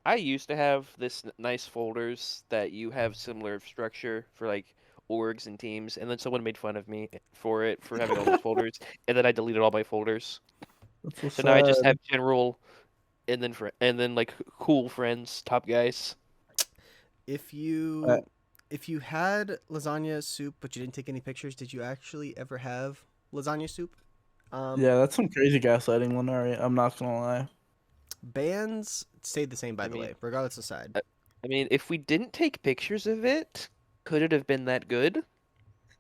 I used to have this nice folders that you have similar structure for like orgs and teams, and then someone made fun of me for having all those folders, and then I deleted all my folders. That's So now I just have general, and then like cool friends, top guys. if you had lasagna soup but you didn't take any pictures, did you actually ever have lasagna soup? Yeah, that's some crazy gaslighting, Lenari. I'm not gonna lie. Bans stayed the same, by the mean- way, regardless of side. I mean, if we didn't take pictures of it, could it have been that good?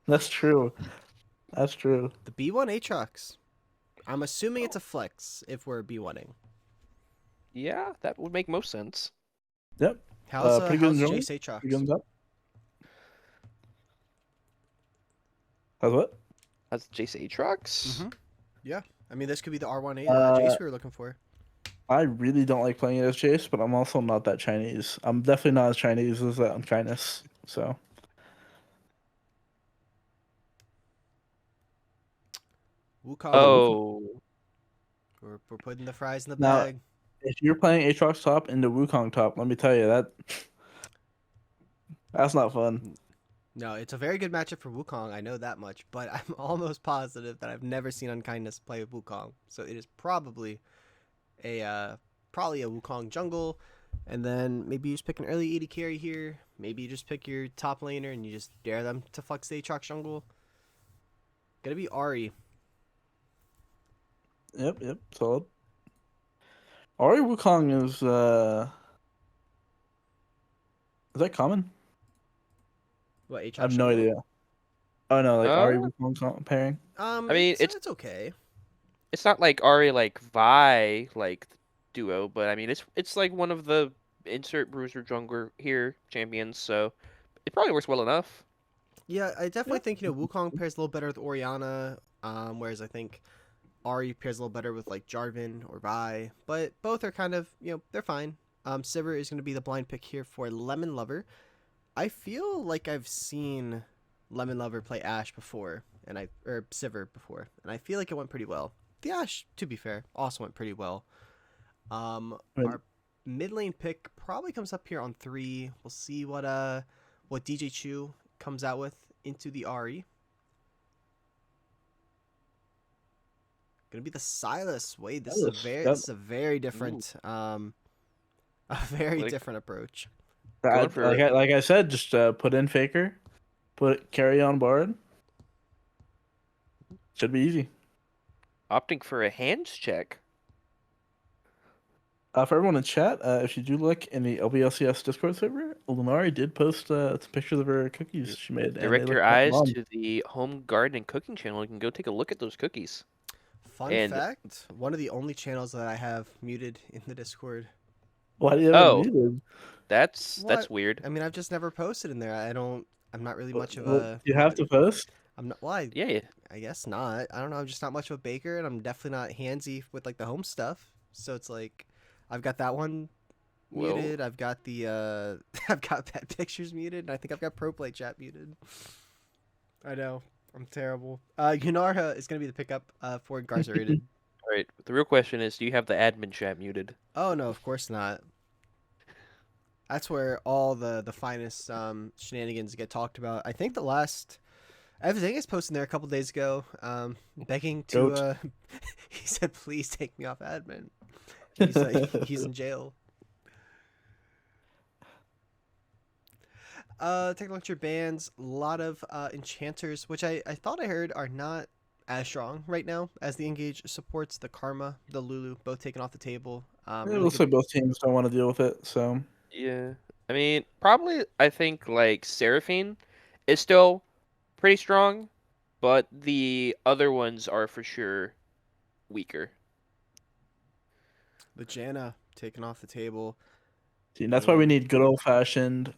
That's true. That's true. The B1 Aatrox. I'm assuming it's a flex if we're B1ing. Yeah, that would make most sense. Yep. How's pretty good in general. Jace Aatrox? Pretty good up. How's what? That's Jace Aatrox. Mhm. Yeah, I mean this could be the R1 Uh, Jace we were looking for. I really don't like playing it as Chase, but I'm also not that Chinese. I'm definitely not as Chinese as that unkindness. So Wukong. Oh, We're putting the fries in the Now- bag. if you're playing Aatrox top into Wukong top, let me tell you that's not fun. No, it's a very good matchup for Wukong. I know that much, but I'm almost positive that I've never seen Unkindness play with Wukong. So it is probably a Wukong jungle, and then maybe you just pick an early 80 carry here. maybe you just pick your top laner and you just dare them to flex the Aatrox jungle. Gonna be Ari. Yep, solid. Ori Wukong is that common? What, I have Aatrox no jungle? idea. Oh no, like Ari Uh, Wukong pairing. I mean, It's okay. it's not like Ari like Vi like duo, but I mean it's like one of the insert bruiser jungler here champions, so it probably works well enough. Yeah, I definitely Yeah. think, Wukong pairs a little better with Orianna, whereas I think Ari pairs a little better with, like, Jarvan or Vi, but both are kind of, they're fine. Sivir is going to be the blind pick here for Lemon Lover. I feel like I've seen Lemon Lover play Ashe before, or Sivir before, and I feel like it went pretty well. The Ashe, to be fair, also went pretty well. Right. Our mid lane pick probably comes up here on 3. We'll see what DJ Chu comes out with into the Ari. Gonna be the Silas. Wade, this is Yep. a very different a very Like, different approach. Going for Like I said, just put in Faker, put carry on Bard. Should be easy. opting for a hands check. For everyone in chat, if you do look in the LBLCS Discord server, Lunari did post some pictures of her cookies she made. and Direct they your look eyes bomb. to the home garden and cooking channel. You can go take a look at those cookies. Fun And- fact: one of the only channels that I have muted in the Discord. Why do you have Oh. it muted? That's What? weird. I mean, I've just never posted in there. I'm not really much of Well, a. you have to post. I'm not. Well, Yeah. I guess not. I don't know. I'm just not much of a baker, and I'm definitely not handsy with like the home stuff. So it's like, I've got that one Well- muted. I've got the I've got pet pictures muted, and I think I've got pro play chat muted. I know. I'm terrible. Yunara is gonna be the pickup for Garza rated. All right. The real question is, do you have the admin chat muted? Oh no, of course not. That's where all the finest shenanigans get talked about. I think Evan is posting there a couple days ago, begging to. Goat. He said, "Please take me off admin." He's in jail. Take a look at your bands. A lot of enchanters, which I thought I heard are not as strong right now as the Engage supports. The Karma, the Lulu, both taken off the table. It Really looks good- like both teams don't want to deal with it. So Yeah. I mean, probably I think like Seraphine is still pretty strong, but the other ones are for sure weaker. the Janna taken off the table. see, that's why we need good old fashioned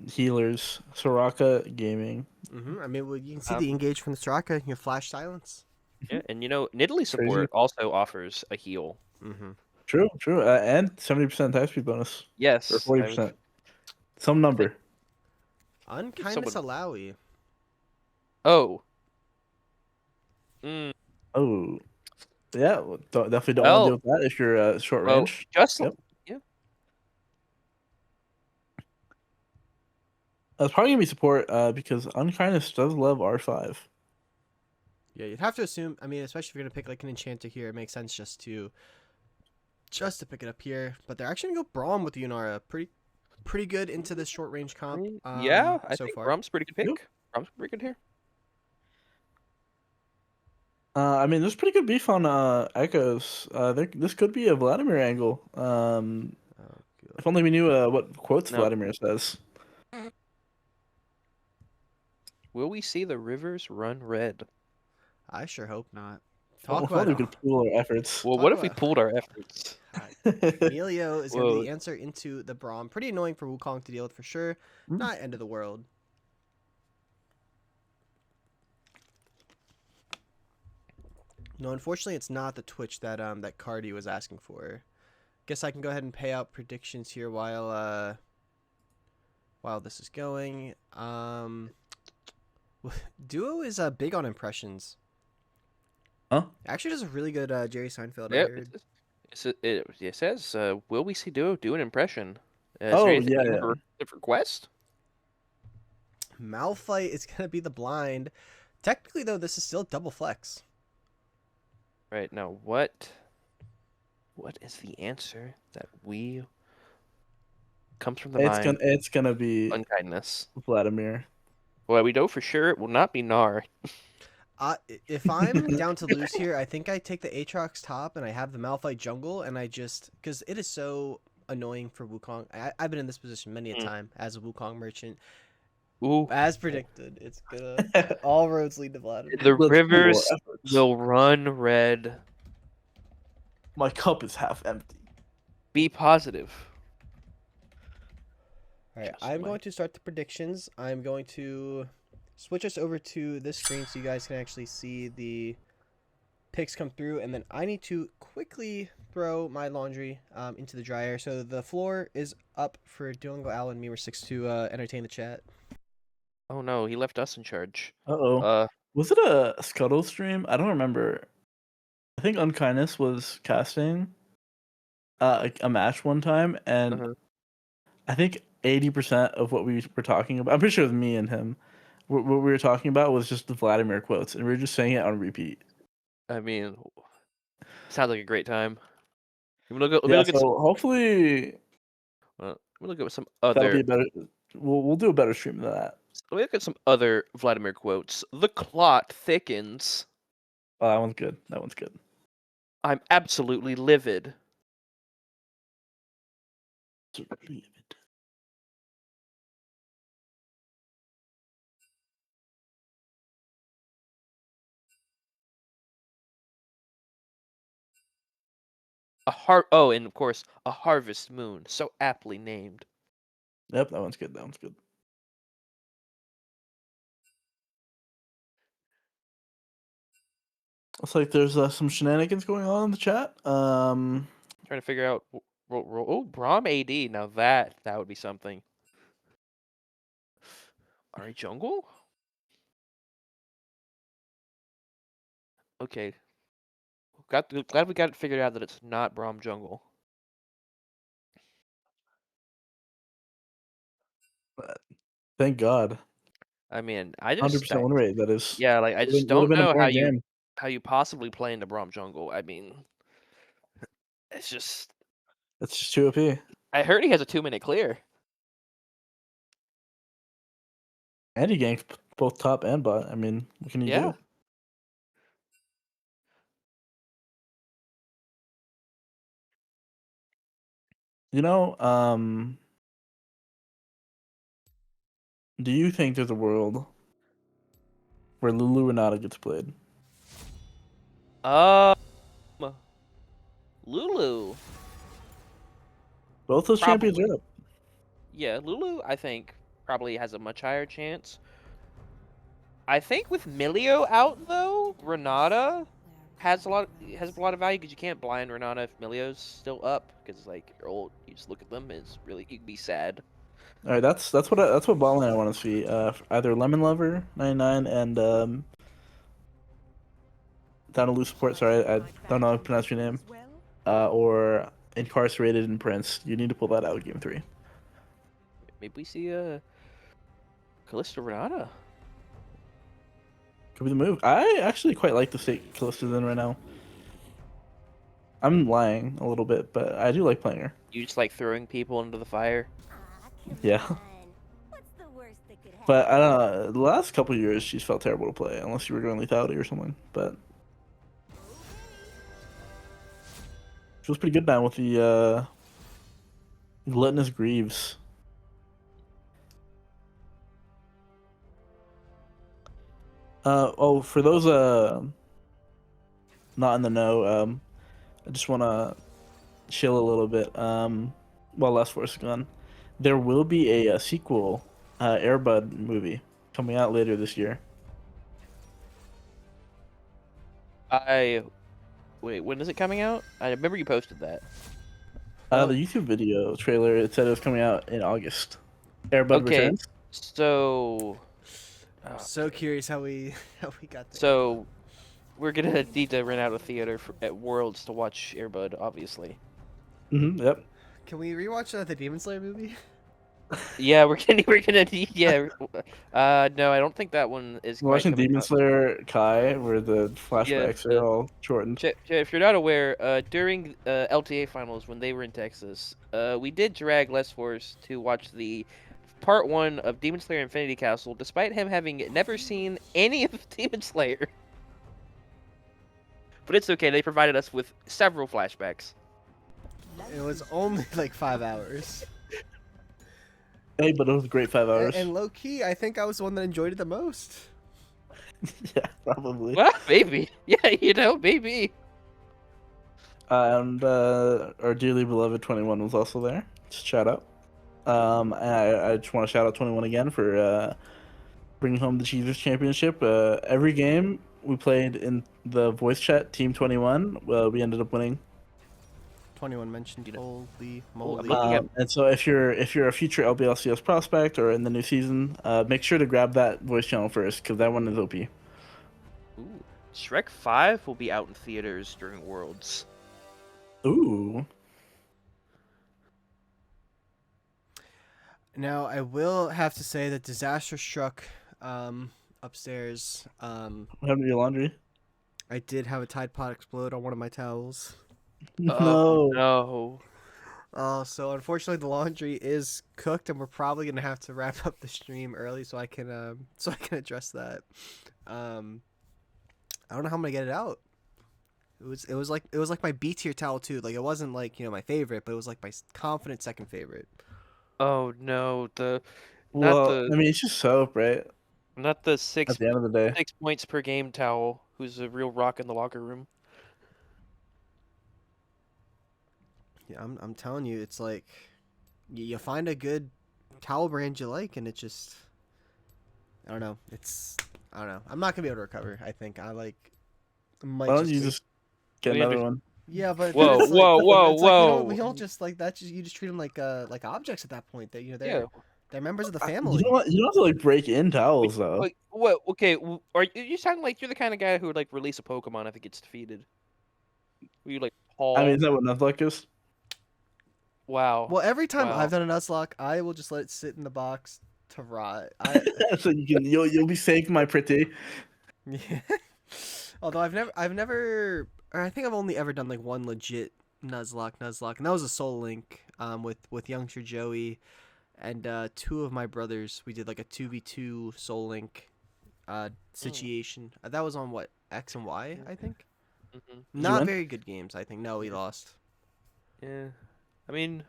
healers. Soraka Gaming. I mean, well, you can see Um, the Engage from the Straka. You flash silence. Yeah, and Nidalee support also offers a heal. True. And 70% attack speed bonus. Yes. Or 40%. Some number. Unkindness Someone- Alawi. Oh. Oh. Yeah, definitely don't want to deal with that if you're short Well, range. just Yep. yeah. That's probably gonna be support because Unkindness does love R5. Yeah, you'd have to assume. I mean, especially if you're gonna pick like an enchanter here, it makes sense just to pick it up here. But they're actually gonna go Braum with the Yunara. Pretty good into this short range comp. Yeah, I so think far. Brahm's pretty good pick. Yep. Brahm's pretty good here. I mean, there's pretty good beef on Echoes. This could be a Vladimir angle. Oh, If only we knew what quotes No. Vladimir says. Will we see the rivers run red? I sure hope not. Well, Talk if only about we could pool our efforts. Well, Talk what if we about- pooled our efforts? Emilio is gonna be Whoa. the answer into the Braum. Pretty annoying for Wukong to deal with for sure. Mm. Not end of the world. No, unfortunately, it's not the Twitch that that Cardi was asking for. Guess I can go ahead and pay out predictions here while this is going. Duo is big on impressions. Huh? Actually, does a really good Jerry Seinfeld. I Yep. heard. It says, will we see Duo do an impression? Is Oh, there anything yeah, you yeah. have a request? Malphite is gonna be the blind. Technically, though, this is still double flex. Right, now what is the answer that we comes from the mind. It's gonna be Unkindness. Vladimir. Well, we know for sure it will not be Gnar. If I'm down to lose here, I think I take the Aatrox top and I have the Malphite jungle, and I just because it is so annoying for Wukong. I've been in this position many a time as a Wukong merchant. Ooh, As predicted, it's gonna all roads lead to Vladimir. the Let's do more rivers efforts. will run red. My cup is half empty. Be positive. All right, Just I'm my- going to start the predictions. I'm going to switch us over to this screen so you guys can actually see the picks come through, and then I need to quickly throw my laundry into the dryer. So the floor is up for Duolingo Al and me. We're six to entertain the chat. Oh no, he left us in charge. Uh-oh. Was it a Scuttle stream? I don't remember. I think Unkindness was casting a match one time, and Uh-huh. I think 80% of what we were talking about, I'm pretty sure it was me and him, what we were talking about was just the Vladimir quotes, and we were just saying it on repeat. I mean, sounds like a great time. Let me look, Yeah, at so some, hopefully let me look at some that'll other. be a better. We'll do a better stream than that. Let me look at some other Vladimir quotes. The clot thickens. Oh, that one's good. That one's good. I'm absolutely livid. Oh, and of course, a harvest moon, so aptly named. Yep, that one's good. That one's good. Looks like there's some shenanigans going on in the chat. Trying to figure out. Oh, Braum AD. Now that would be something. Ari Jungle? Okay. Glad we got it figured out that it's not Braum Jungle. Thank God. I mean, I 100% win rate. That is. yeah, like I just Would have don't been a know boring game. how you possibly play into Braum Jungle. I mean, it's just It's just too OP. I heard he has a 2-minute clear. And he ganked both top and bot. I mean, what can you Yeah. do? You know, do you think there's a world where Lulu Renata gets played? Um, Lulu. Both those champions Probably. are up. Yeah, Lulu. I think probably has a much higher chance. I think with Milio out though, Renata has a lot of value because you can't blind Renata if Milio's still up because like you're old. You just look at them, it's really you'd be sad. All right, that's what bot lane I want to see. Either Lemon Lover 99 and down to lose support. Sorry, I don't know how to pronounce your name. Or Incarcerated and Prince. You need to pull that out game 3. Maybe we see a Kalista Renata. Could be the move. I actually quite like the state Calista's in right now. I'm lying a little bit, but I do like playing her. You just like throwing people into the fire. Yeah. But I don't know. The last couple of years, she's felt terrible to play, unless you were going lethality or something. But she was pretty good now with the Gluttonous Greaves. Oh, for those not in the know, I just want to chill a little bit. While Last Force is gone, there will be a sequel, Airbud movie coming out later this year. Wait, when is it coming out? I remember you posted that. The YouTube video trailer, it said it was coming out in August. Airbud Okay, Returns. so I'm so curious how we got there. so we're gonna need to rent out a theater at Worlds to watch Airbud, obviously. Yep. Can we rewatch the Demon Slayer movie? Yeah, we're gonna yeah. No, I don't think that one is We're quite watching coming Demon out. Slayer Kai, where the Yeah, flashbacks are all shortened. If you're not aware, during LTA finals when they were in Texas, we did drag Les Force to watch the part one of Demon Slayer Infinity Castle, despite him having never seen any of Demon Slayer. But it's okay. They provided us with several flashbacks. It was only like 5 hours. Hey, but it was a great 5 hours. And low key, I think I was the one that enjoyed it the most. Yeah, probably. Well, maybe. Yeah, maybe. And our dearly beloved 21 was also there. Just shout out. And I just want to shout out 21 again for bringing home the Cheaters Championship. Every game we played in the voice chat, Team 21, we ended up winning. 21 mentioned. Holy I'm moly! looking at And so if you're a future LBLCS prospect or in the new season, make sure to grab that voice channel first because that one is OP. Ooh, Shrek 5 will be out in theaters during Worlds. Ooh. Now I will have to say that disaster struck upstairs. What happened to your laundry? I did have a Tide Pod explode on one of my towels. Oh No. no. So unfortunately the laundry is cooked, and we're probably gonna have to wrap up the stream early so I can address that. I don't know how I'm gonna get it out. It was like my B tier towel too. Like it wasn't like my favorite, but it was like my confident second favorite. Oh no. Well, I mean, it's just soap, right? Not the At six the end of the day. 6 points per game towel, who's a real rock in the locker room. Yeah, I'm telling you, it's like you find a good towel brand you like, and it just I don't know. I don't know. I'm not gonna be able to recover. I think I might Why don't just you wait. just get We another under- one? Yeah, but Whoa, it's whoa, like, whoa, it's like whoa. we don't just like that. You just treat them like objects at that point. That Yeah. they're members of the You family. don't have to like break in towels though. Wait, what? Okay, are you sound like you're the kind of guy who would like release a Pokemon if it gets defeated? Were you like I mean, Paul? is that what Nuzlocke is? Wow. Well, every time Wow. I've done a Nuzlocke, I will just let it sit in the box to rot. So you'll be safe, my pretty. Yeah. Although or I think I've only ever done like one legit Nuzlocke, and that was a Soul Link with youngster Joey and two of my brothers. We did like a 2v2 Soul Link situation. That was on what, X and Y, I think. Hmm. Not win? very good games, I think. No, we lost. Yeah. I mean,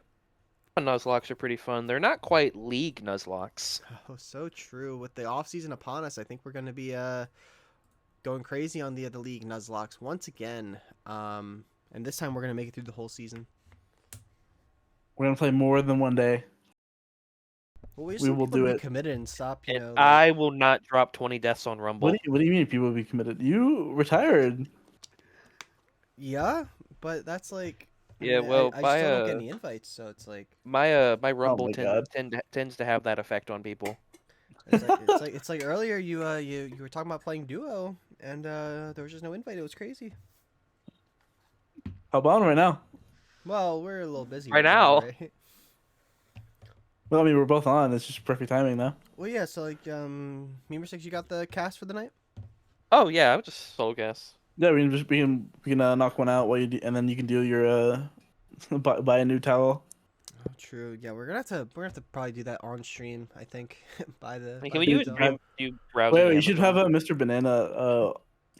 Nuzlocks are pretty fun. They're not quite League Nuzlocks. Oh, so true. With the off season upon us, I think we're gonna be going crazy on the league Nuzlocke once again. And this time we're gonna make it through the whole season. We're gonna play more than one day. Well, we We will do be it. committed and stop. You And know, like, I will not drop 20 deaths on Rumble. What do you mean people will be committed? You retired. yeah, but that's like. Yeah, well, I my still don't get any invites, so it's like my Rumble my God. tends to have that effect on people. it's like earlier you were talking about playing duo, and there was just no invite. It was crazy. How about right now? Well, we're a little busy Right now. right? Well, I mean, we're both on. It's just perfect timing now. Well, yeah. So like, Memer Six, you got the cast for the night? Oh yeah, I'm just solo gas. Yeah, we can knock one out while you do, and then you can do your buy a new towel. Oh, true. Yeah, we're gonna have to probably do that on stream. I think by the. Can by we the do it? zone. Stream, you browsing Wait, you should have Amazon? Mr. Banana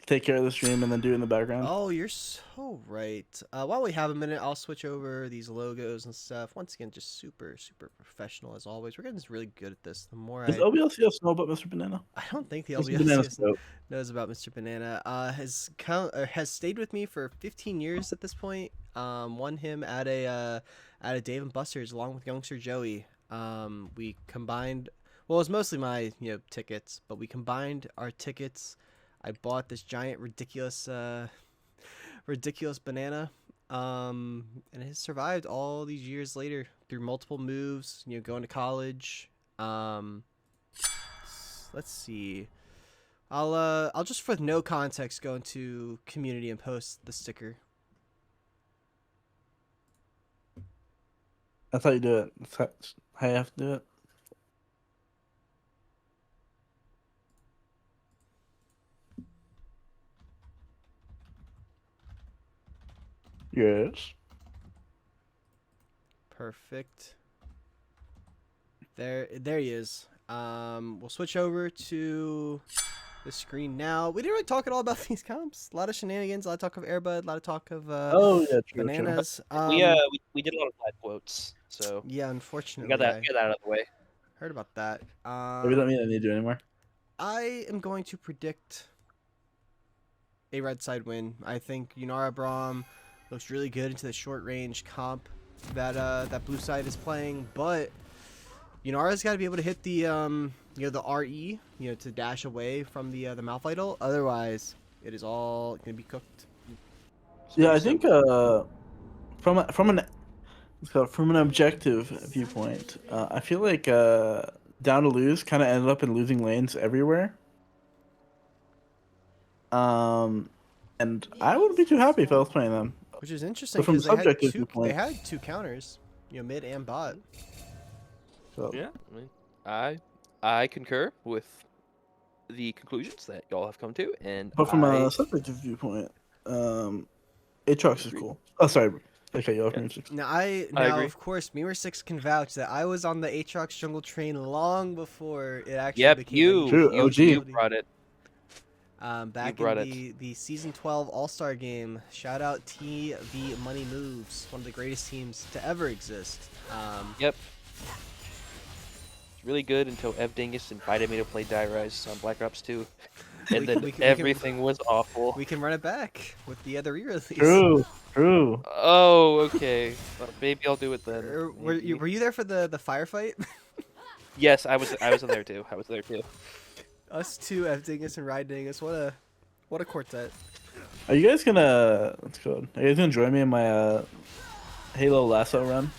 take care of the stream and then do it in the background. Oh, you're so right. While we have a minute, I'll switch over these logos and stuff. Once again, just super professional as always. We're getting really good at this. The more Does OBLCS know about Mr. Banana? I don't think the Mr. Banana's LBS dope. knows about Mr. Banana. Has stayed with me for 15 years at this point. Won him at a Dave and Buster's along with youngster Joey. We combined. Well, it was mostly my tickets, but we combined our tickets. I bought this giant ridiculous banana. And it has survived all these years later through multiple moves. Going to college. Let's see. I'll just for no context go into community and post the sticker. That's how you do it. That's how you have to do it. Yes. Perfect. There he is. We'll switch over to the screen now. We didn't really talk at all about these comps. A lot of shenanigans, a lot of talk of Airbud, a lot of talk of Oh yeah, true, true. bananas. We did a lot of bad quotes, so Yeah, we unfortunately, got I that out of the way. heard about that. Maybe that mean I need to do anymore. I am going to predict a red side win. I think Yunara Braum looks really good into the short range comp that that blue side is playing, but Yunara's got to be able to hit the the RE, to dash away from the Malphite. Otherwise, it is all going to be cooked. Yeah, I think from an objective viewpoint, I feel like down to lose kind of ended up in losing lanes everywhere. And I wouldn't be too happy if I was playing them. Which is interesting But from because they had subjective two. viewpoint- They had two counters, mid and bot. So, Yeah, I concur with the conclusions that y'all have come to, and but from I a subjective viewpoint, Aatrox is cool. Oh, sorry. Okay, you off Yeah. music. Now, agree. of course, Mirror6 can vouch that I was on the Aatrox jungle train long before it actually yep, became you True, you, OG. you brought it. back brought in the season 12 All-Star game. Shout out TV Money Moves, one of the greatest teams to ever exist. Yep. It's really good until Ev Dingus invited me to play Die Rise on Black Ops 2. And then everything was awful. We can run it back with the other re-release. True. Oh, okay. Well, maybe I'll do it then. Were you there for the firefight? Yes, I was in there too. I was there too. Us two, F Dingus and Ride Dingus. What a quartet. Are you guys gonna? Let's go. Are you guys gonna join me in my Halo Lasso run?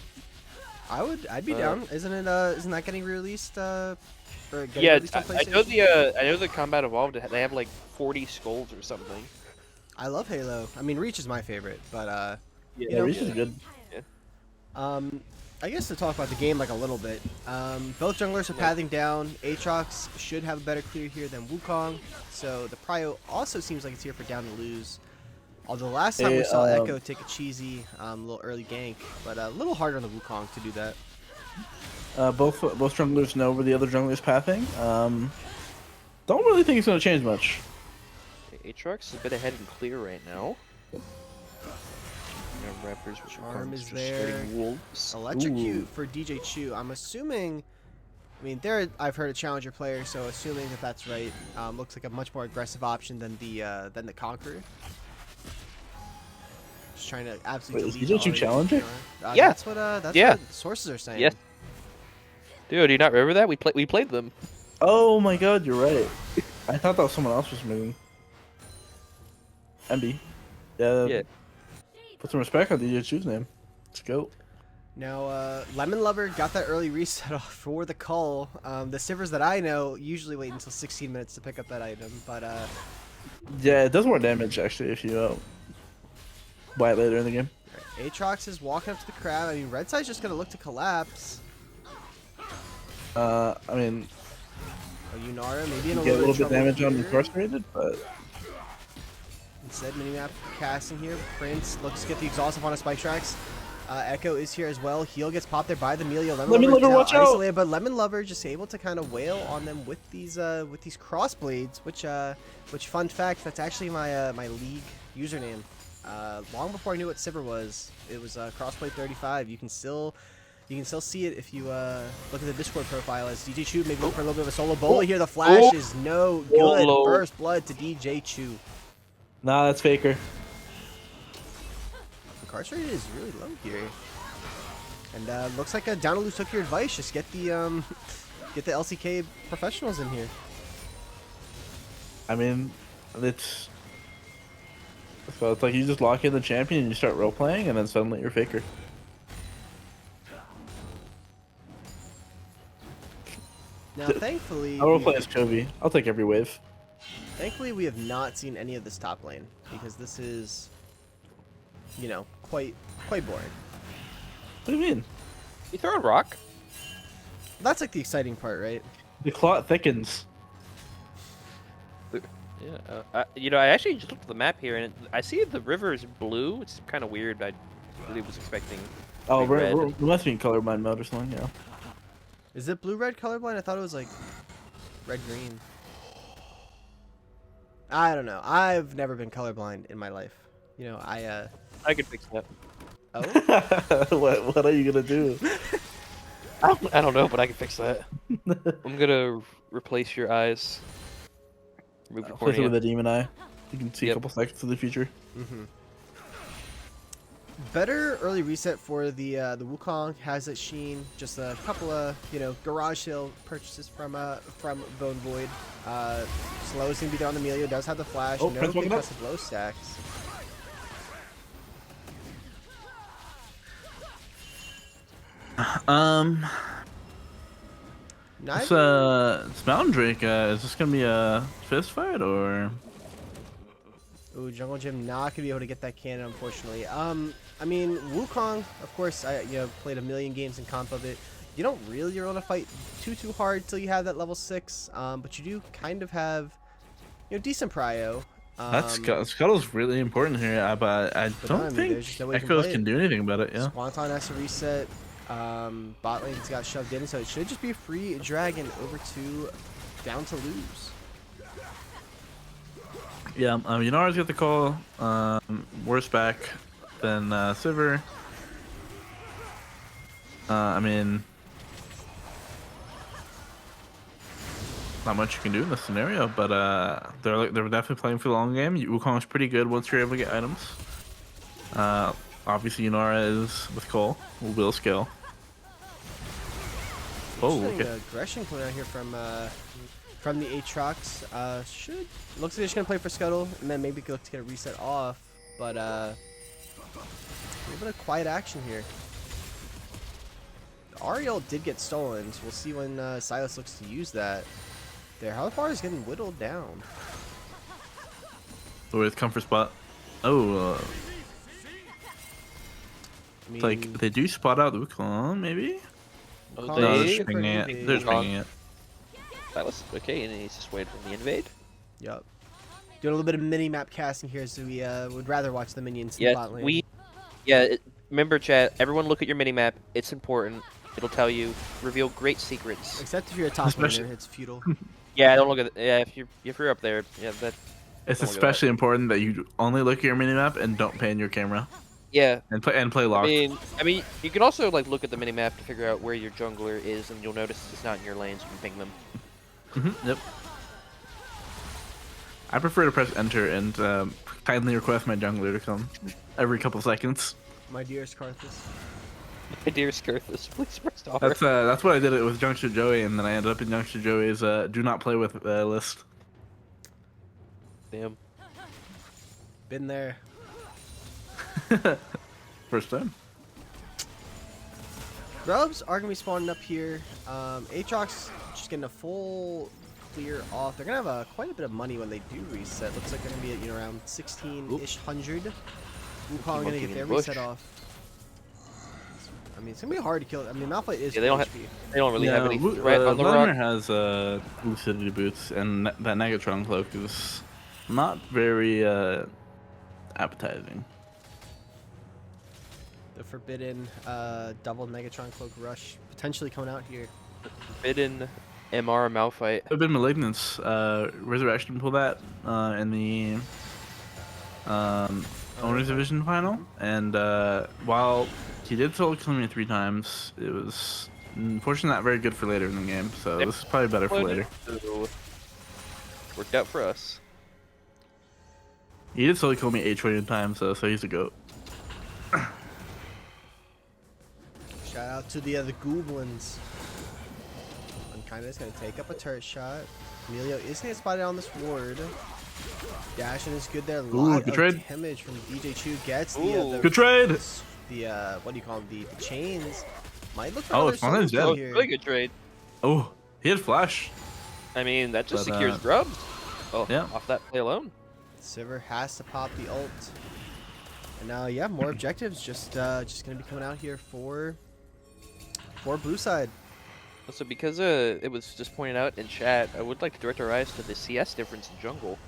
I'd be down. Isn't that getting released? Yeah, I know the Combat Evolved. They have like 40 skulls or something. I love Halo. I mean, Reach is my favorite, but Yeah, Reach is good. I guess to talk about the game like a little bit. Both junglers are pathing down. Aatrox should have a better clear here than Wukong, so the prio also seems like it's here for down to lose. Although last time we saw Echo take a cheesy little early gank, but a little harder on the Wukong to do that. Both junglers know where the other jungler is pathing. Don't really think it's gonna change much. Aatrox is a bit ahead in clear right now. Rappers, which Charm is just there. starting wolves. Electrocute for DJ Chu. I'm assuming. I mean, I've heard a challenger player, so assuming that that's right, looks like a much more aggressive option than the Conqueror. Just trying to absolutely. Wait, is DJ Chu challenger? Yeah. That's what sources are saying. Yes. Dude, do you not remember that? We played them. Oh my god, you're right. I thought that was someone else was moving. MB. Yeah. Put some respect on DJ Chu's name. Let's go. Now, Lemon Lover got that early reset off for the call. The Sivers that I know usually wait until 16 minutes to pick up that item, but Yeah, it does more damage actually if you buy it later in the game. Aatrox is walking up to the crab. I mean, Red Side's just gonna look to collapse. I mean, Yunara maybe in a you get a little bit trouble damage on here. incarcerated, but Instead, minimap casting here. Prince looks to get the exhaustive on his spike tracks. Echo is here as well. Heal gets popped there by the Melia. Lemon Lover, now watch out! isolated, but Lemon Lover just able to kind of wail on them with these crossblades, which fun fact, that's actually my my league username. Long before I knew what Sivir was, it was crossblade 35. You can still see it if you look at the Discord profile as DJ Chu maybe look for a little bit of a solo bowl here. The flash is no good. First blood to DJ Chu. nah, that's Faker. Incarcerated is really low here. And looks like Downaloo took your advice. Just get the LCK professionals in here. I mean, it's like you just lock in the champion and you start role playing, and then suddenly you're Faker. Now, thankfully, I'll role play as Chovy. I'll take every wave. thankfully we have not seen any of this top lane because this is, quite boring. What do you mean? You throw a rock? That's like the exciting part, right? The clot thickens. Yeah. I actually just looked at the map here, and I see the river is blue. It's kind of weird. I really was expecting. Oh, Big red. we must be in colorblind mode or something. Yeah. Is it blue-red colorblind? I thought it was like red-green. I don't know. I've never been colorblind in my life. You know, I could fix that. Oh, what are you gonna do? I don't know, but I can fix that. I'm gonna replace your eyes. Remove your Replace it cornea. with a demon eye. You can see Yep. a couple seconds of the future. better early reset for the Wukong. Has it Sheen? Just a couple of garage sale purchases from Bone Void. Slow is gonna be there on the Emilio. Does have the flash. Oh, No Prince big walking up. cuts of low stacks. This Neither. this Mountain Drake. Is this gonna be a fist fight or? Ooh, Jungle Gym not gonna be able to get that cannon, unfortunately. I mean, Wukong, of course, I played a million games in comp of it. You don't really want to fight too hard till you have that level 6, but you do kind of have, decent prio. Scuttle's really important here, but I But don't no, I mean, think there's just no way you can Echoes play can it. do anything about it. Yeah. Swanton has to reset. Bot lane's got shoved in, so it should just be a free dragon over to down to lose. Yeah. Yunara's got the call. Worse back than Sivir. I mean, not much you can do in this scenario, but they're definitely playing for the long game. Wukong's pretty good once you're able to get items. Obviously, Yunara is with Cole, will scale. Oh, Interesting okay. aggression coming out here from the Aatrox. Looks like they're just gonna play for Scuttle and then maybe look to get a reset off, but a little bit of quiet action here. The Ariel did get stolen, so we'll see when Silas looks to use that. Their health bar is getting whittled down. So where's comfort spot? Oh, I it's like they do spot out Wukong, maybe? Oh, Wukong No, is they're good for swinging an it. invade. They're swinging it. That was okay, and he's just waiting for the invade. Yep. Doing a little bit of mini-map casting here, so we would rather watch the minions in the Yes, bot lane. remember, chat. Everyone, look at your minimap. It's important. It'll tell you, reveal great secrets. Except if you're a top Especially- laner, it's futile. Yeah, don't look at it. Yeah, if you're up there, yeah, that. It's Don't look at especially important that you only look at your minimap and don't pan your camera Yeah, and play locked. I mean, you can also like look at the minimap to figure out where your jungler is, and you'll notice it's not in your lane, so you can ping them. Yep. I prefer to press enter and kindly request my jungler to come every couple seconds. My dearest Karthus. My dear Skirthus, please press R. That's what I did it with Youngster Joey, and then I ended up in Youngster Joey's do not play with list. Damn. Been there. First time. Grubs are going to be spawning up here. Aatrox just getting a full clear off. They're going to have quite a bit of money when they do reset. Looks like they're going to be at around 16-ish hundred. Wukong going to get their reset off. I mean, it's going to be hard to kill. I mean, Malphite is Yeah, they don't full have- HP. They don't really have any threat on the Vladimir rock. has lucidity boots, and that Negatron cloak is not very appetizing. The forbidden double Negatron Cloak Rush potentially coming out here. Forbidden MR Malphite. I've been Malignance. Resurrection pulled that in the Owners Division final, and while he did solo kill me 3 times, it was unfortunately not very good for later in the game. So this is probably better for later. So, worked out for us. He did solo kill me 8 trillion times, so he's a goat. Shout out to the goblins. Unkind is going to take up a turret shot. Emilio is going to get spotted on this ward. Dashing is good there. Lot good of trade. damage from DJ Chu. Gets Ooh. the Good trade. what do you call them? The chains. Might look for Oh, another it's one of solo those kill Oh, here. really good trade. Oh, he had flash. I mean, that just But, secures grubs. Oh, yeah. off that play alone. Sivir has to pop the ult. And now, yeah, more objectives. Just going to be coming out here for blue side. So because it was just pointed out in chat, I would like to direct our eyes to the CS difference in jungle.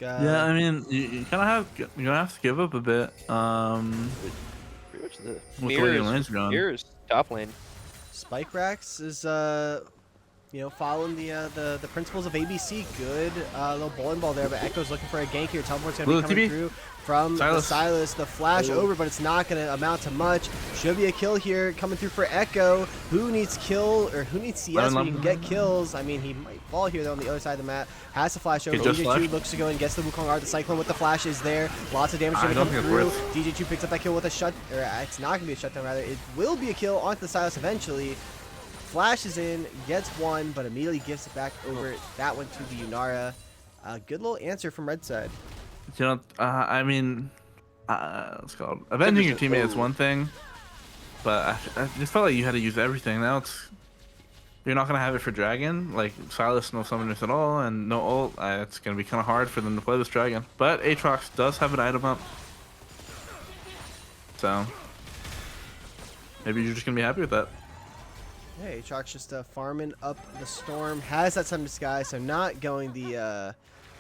Yeah, I mean, you kind of you're gonna have to give up a bit. Pretty much the With the way your lane's going. mirrors top lane. Spike Rax is following the principles of ABC. Good little bowling ball there, but Echo's looking for a gank here. Teleport's gonna be coming through from the Silas. The flash over, but it's not gonna amount to much. Should be a kill here coming through for Echo. Who needs CS when you can get kills? I mean, he might fall here though on the other side of the map. Has to flash over. DJ2 looks to go and gets the Wukong R. The Cyclone with the flash is there. Lots of damage gonna come through. DJ2 picks up that kill with a it's not gonna be a shutdown, rather. It will be a kill onto the Silas eventually. Flashes in, gets one, but immediately gives it back over that one to the Yunara. Good little answer from Red side. You know, I mean, it's called avenging your teammate is one thing, but I just felt like you had to use everything. Now you're not gonna have it for Dragon. Like Silas, no summoners at all, and no ult. It's gonna be kind of hard for them to play this Dragon. But Aatrox does have an item up, so maybe you're just gonna be happy with that. Yeah, Aatrox just farming up the storm. Has that Sun Disguise, so not going the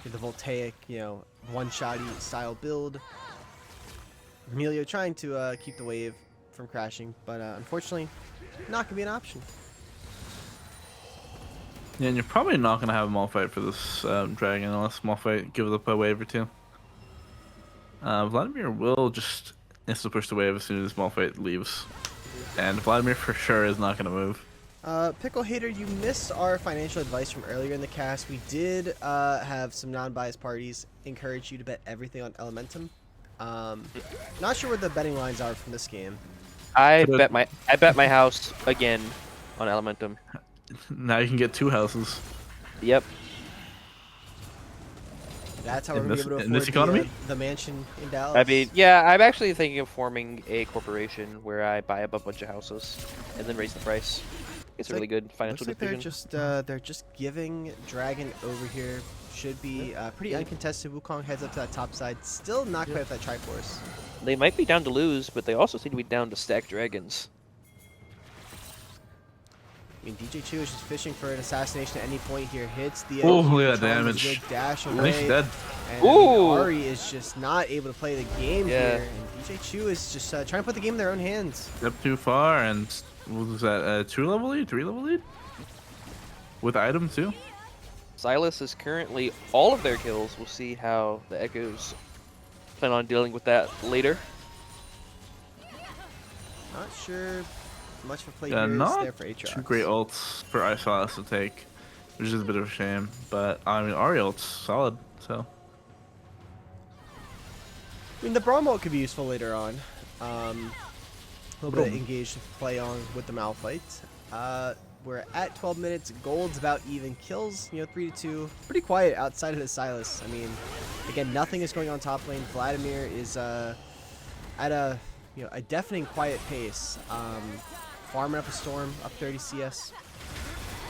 Voltaic, one-shotty style build. Emilio trying to keep the wave from crashing, but unfortunately, not gonna be an option. Yeah, and you're probably not gonna have a Malphite for this Dragon unless Malphite gives up a wave or two. Vladimir will just insta push the wave as soon as Malphite leaves, and Vladimir for sure is not gonna move. Pickle Hater, you missed our financial advice from earlier in the cast. We did have some non-biased parties encourage you to bet everything on Elementum. Not sure where the betting lines are from this game. I bet my house again on Elementum. Now you can get 2 houses. Yep. That's how we're going to be able to in this economy? The mansion in Dallas. I mean, yeah, I'm actually thinking of forming a corporation where I buy up a bunch of houses and then raise the price. It's a really good financial decision. They're just giving Dragon over here. Should be pretty uncontested. Wukong heads up to that top side. Still not quite at that Triforce. They might be down to lose, but they also seem to be down to stack dragons. I mean, DJ2 is just fishing for an assassination at any point here. Hits the oh, look at that damage. Good dash away. He's dead. And I mean, Ari is just not able to play the game here. And DJ2 is just trying to put the game in their own hands. Step too far, and what was that, 2-level lead? 3-level lead? With items too? Silas is currently all of their kills. We'll see how the Echoes plan on dealing with that later. Not sure much of a play Yeah, here is not there for Aatrox. 2 great ults for Silas to take, which is a bit of a shame. But I mean, Ari ult's solid, so. I mean, the Braum ult could be useful later on. A little bit of engaged play on with the Malphite. We're at 12 minutes. Gold's about even. Kills, 3-2. Pretty quiet outside of the Silas. I mean, again, nothing is going on top lane. Vladimir is at a deafening quiet pace. Farming up a storm, up 30 CS.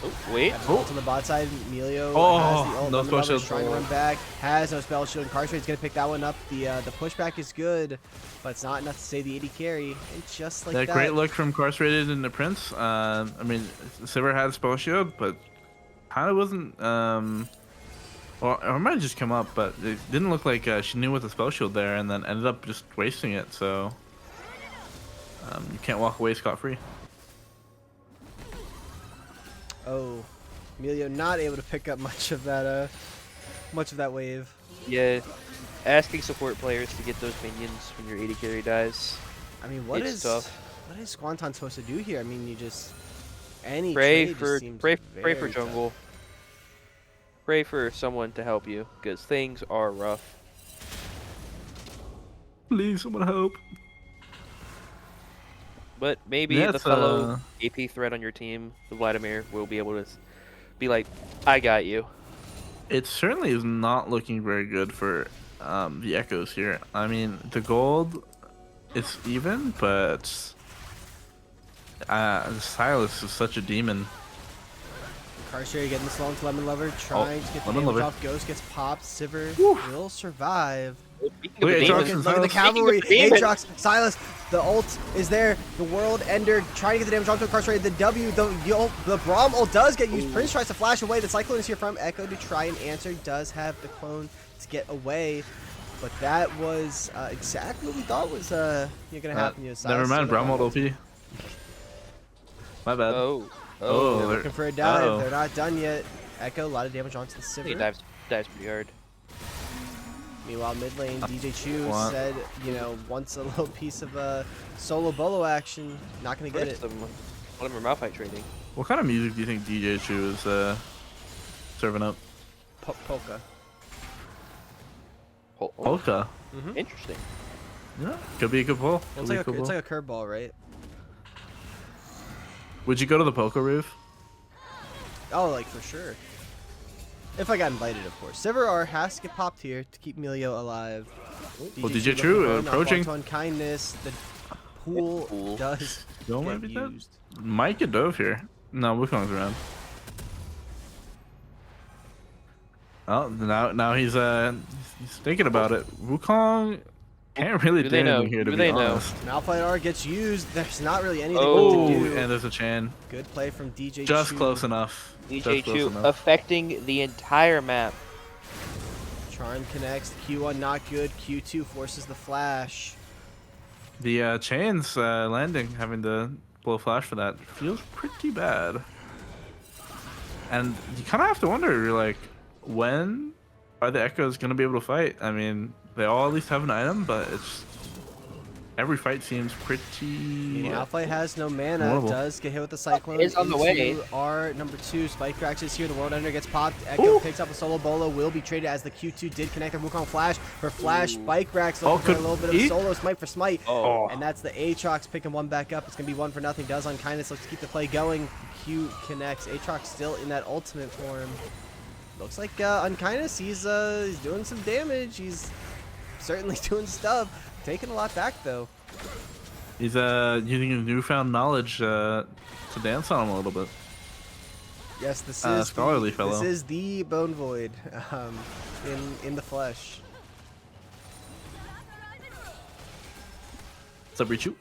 Oh, wait. Ult on the bot side. Emilio has the ult. No spell shield. Trying to run back. Has no spell shield. Incarcerate's going to pick that one up. The pushback is good, but it's not enough to save the 80 carry. And just like that. That great look from Incarcerated in the Prince. I mean, Sivir had spell shield, but kind of wasn't. Well, it might have just come up, but it didn't look like she knew what the spell shield there, and then ended up just wasting it. So you can't walk away scot-free. Oh, Emilio not able to pick up much of that wave. Yeah, asking support players to get those minions when your 80 carry dies. I mean, what is tough. Squanton supposed to do here? I mean, you just any pray trade for just seems pray very for tough. jungle. Pray for someone to help you because things are rough. Please, someone help. But maybe the fellow AP threat on your team, the Vladimir, will be able to be like, I got you. It certainly is not looking very good for the Echoes here. I mean, the gold is even, but Silas is such a demon. Incarcerated getting this long to Lemon Lover, trying to get the Lemon damage Lover. off. Ghost gets popped. Sivir will survive. Speaking of Wait, the Aatrox demons, and Look at the Silas. cavalry. Speaking of the Aatrox, Silas, the ult is there. The World Ender trying to get the damage onto Incarcerated. The W, the Braum ult does get used. Prince tries to flash away. The Cyclone is here from Echo to try and answer. Does have the clone to get away. But that was exactly what we thought was going to happen. You know, Never Silas mind, still Braum not ult OP. My bad. Oh, Oh, They're they're- looking for a dive. uh-oh. They're not done yet. Echo, a lot of damage onto the he Sivir. dives pretty hard. Meanwhile, mid lane, DJ Chu What? said, you know, wants a little piece of solo bolo action. Not going to get it. Whatever Malphite trading. What kind of music do you think DJ Chu is serving up? Polka. Polka. Interesting. Yeah, could be a good pull. It's Could like, be a good it's pull. like a curveball, right? Would you go to the polka roof? Oh, like for sure. If I got invited, of course. Sivir has to get popped here to keep Melio alive. Well, DJ Chu approaching. Unkindness. The pool Pool. does Don't get might be dead. used. Might get dove here. No, Wukong's around. Oh, now he's thinking about it. Wukong can't really Do do they know? anything here, to Do be they know? honest. Malphite R gets used. There's not really anything Oh, to do. and there's a Chan. Good play from DJ Just Chu. close enough. DJ Just close Chu enough. affecting the entire map. Charm connects. Q1 not good. Q2 forces the flash. The Chan's landing, having to blow flash for that, feels pretty bad. And you kind of have to wonder, like, when are the Echoes going to be able to fight? I mean, they all at least have an item, but it's every fight seems pretty. Malphite has no mana. Horrible. Does get hit with the Cyclone. Is on the way. into R number 2. Spike Cracks is here. The World Ender gets popped. Echo Ooh. picks up a solo bolo. Will be traded as the Q2 did connect the Wukong flash. For flash, Ooh. Spike Cracks Oh, looking for a could little bit of he? solo smite for smite. Oh. And that's the Aatrox picking one back up. It's going to be 1-0. Does Unkindness. Looks to keep the play going. Q connects. Aatrox still in that ultimate form. Looks like Unkindness, he's doing some damage. He's certainly doing stuff. Taking a lot back, though. He's using his newfound knowledge to dance on him a little bit. Yes, this is scholarly fellow. This is the Bone Void in the flesh. What's up, Richu?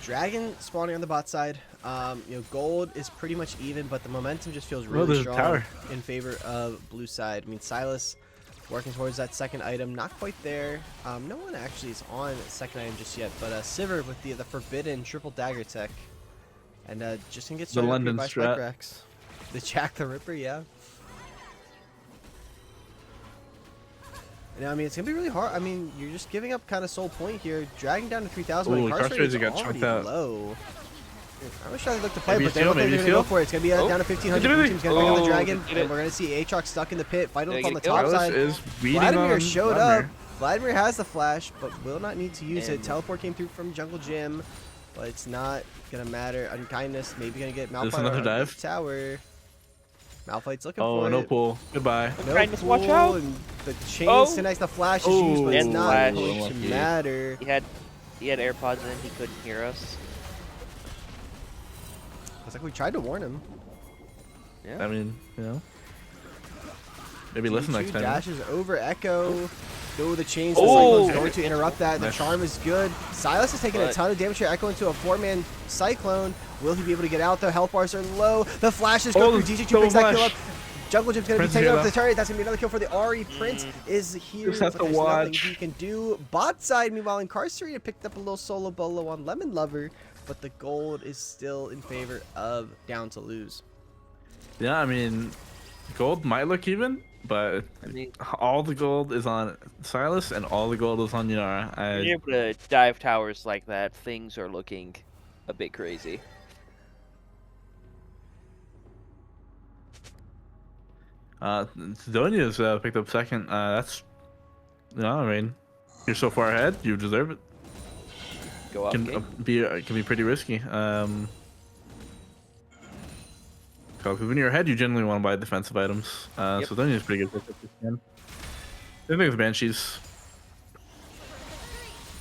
Dragon spawning on the bot side. You know, gold is pretty much even, but the momentum just feels Oh, really there's a strong tower. in favor of blue side. I mean, Silas working towards that second item, not quite there. No one actually is on second item just yet, but Sivir with the forbidden triple dagger tech, and just gonna get started up here London by strat. Spikerex. The Jack the Ripper, yeah. And, I mean, it's gonna be really hard. I mean, you're just giving up kind of soul point here. Dragging down to 3,000. Ooh, Incarcerated is Incarcerated got already chunked out. low. I wish I looked to play, Maybe but they steal, look like maybe they're gonna go steal. for it. It's gonna be Oh. down to 1,500. Did Blue it? team's gonna pick up the Oh, dragon, did it. and we're gonna see Aatrox stuck in the pit, fighting Did up it on the get killed? top Silas side. is beating Vladimir on showed Vladimir. up. Vladimir has the flash, but will not need to use it. And- Teleport came through from Jungle Gym, but it's not gonna matter. Unkindness maybe gonna get Malphite This another on dive? the tower. Malphite's looking Oh, for no it. pull. Goodbye. No Kindness, watch pool, out. and the chain Oh. connects. The flash is Oh. used, but it's And not flash. going to Unlucky. matter. He had AirPods in, he couldn't hear us. It's like we tried to warn him. I mean, you know. Maybe listen next time. Dashes over Echo. Go the chains. Oh. The Cyclone's going to interrupt that. The Nice. charm is good. Silas is taking a But- ton of damage here. Echo into a 4-man Cyclone. Will he be able to get out though? Health bars are low. The flashes go Oh, through. DJ2 double picks that kill up. flash. Jungle Gym's going to be Prince taking here, up the though. turret. That's going to be another kill for the Ari. Prince is here. Just have but to there's nothing watch. he can do. Bot side, meanwhile, Incarcerated picked up a little solo bolo on Lemon Lover. But the gold is still in favor of down to lose. Yeah, I mean, gold might look even, but I mean, all the gold is on Silas and all the gold is on Yara. when you're able to dive towers like that, things are looking a bit crazy. Sidonia's picked up second. That's, I mean, you're so far ahead, you deserve it. Go off Can game. can be pretty risky. Because when you're ahead, you generally want to buy defensive items. Yep. Sidonia's pretty good. I think it's Banshees.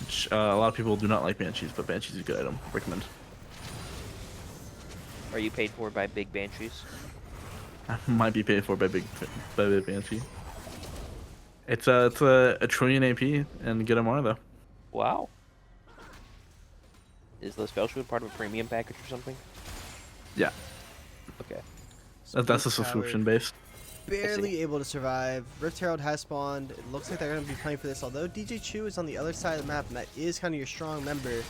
Which, a lot of people do not like Banshees, but Banshees is a good item. Recommend. Are you paid for by big banshees? I might be paid for by Big Banshee. It's a trillion AP and get MR though. Wow. Is the spell shield part of a premium package or something? Yeah, Okay. that's a Sweet subscription Tower based. barely able to survive. Rift Herald has spawned. It looks like they're going to be playing for this, although DJ Chu is on the other side of the map, and that is kind of your strong member.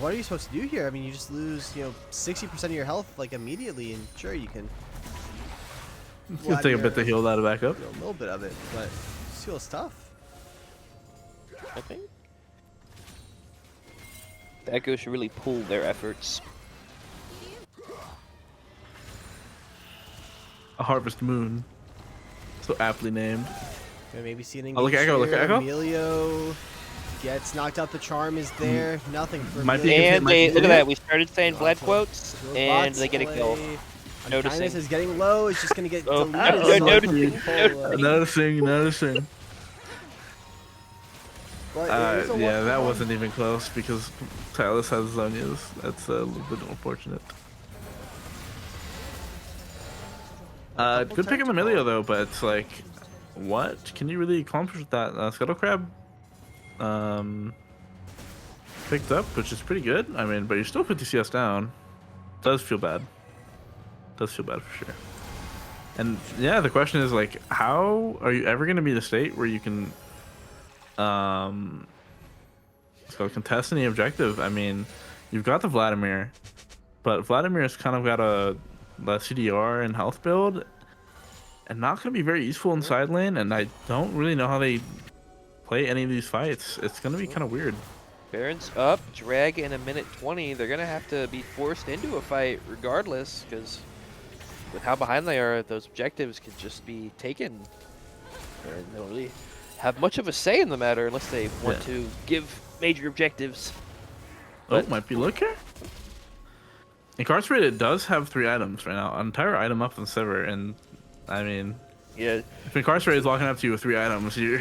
What are you supposed to do here? I mean, you just lose, 60% of your health, like, immediately, and sure, you can... It's gonna take a bit to heal that back up. A little bit of it, but still tough. I think the Echo should really pool their efforts. A Harvest Moon, so aptly named. Maybe see an Oh, look at Echo, look at Echo. Emilio gets knocked out. The charm is there. Nothing for Might be Emilio. And might be look at hit. that. We started saying Vlad Lots of- quotes, Little and bots they get a kill. play. Noticing. Kindness is getting low. It's just gonna get Oh, deleted. noticing, Noticing. But it is a Yeah, that 1-for-1. wasn't even close because Silas has Zonias. That's a little bit unfortunate. Couple Good pick turns on Emilio forward. though, but it's like, what can you really accomplish with that? Scuttle Crab, picked up, which is pretty good. I mean, but you're still 50 CS down. Does feel bad. Does feel bad for sure. And yeah, the question is like, how are you ever gonna be in a state where you can, so contest any objective? I mean, you've got the Vladimir, but Vladimir's kind of got a CDR and health build, and not gonna be very useful in side lane. And I don't really know how they play any of these fights. It's gonna be kind of weird. Baron's up, drag in a minute 20. They're gonna have to be forced into a fight regardless, because with how behind they are, those objectives could just be taken, and they don't really have much of a say in the matter unless they want to give major objectives. Oh, might be look here. Incarcerated does have 3 items right now. An entire item up in Sever, and I mean, Yeah, if Incarcerated is walking up to you with 3 items, you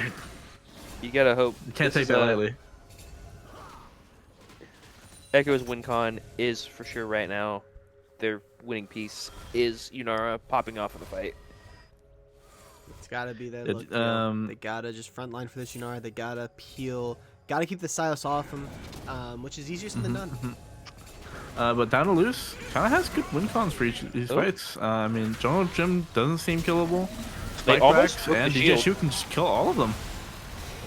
gotta hope. can't this take is that a- lightly. Echo's win con is for sure right now. Their winning piece is Yunara popping off in the fight. It's gotta be that. It, Look, they gotta just frontline for this Yunara. They gotta peel. Gotta keep the Silas off him, which is easier said than done. But Down to Loose kind of has good win cons for each of these Oh. fights. I mean, Jungle Jim doesn't seem killable. They Spike almost Racks broke the and DJ shield. Shu can just kill all of them.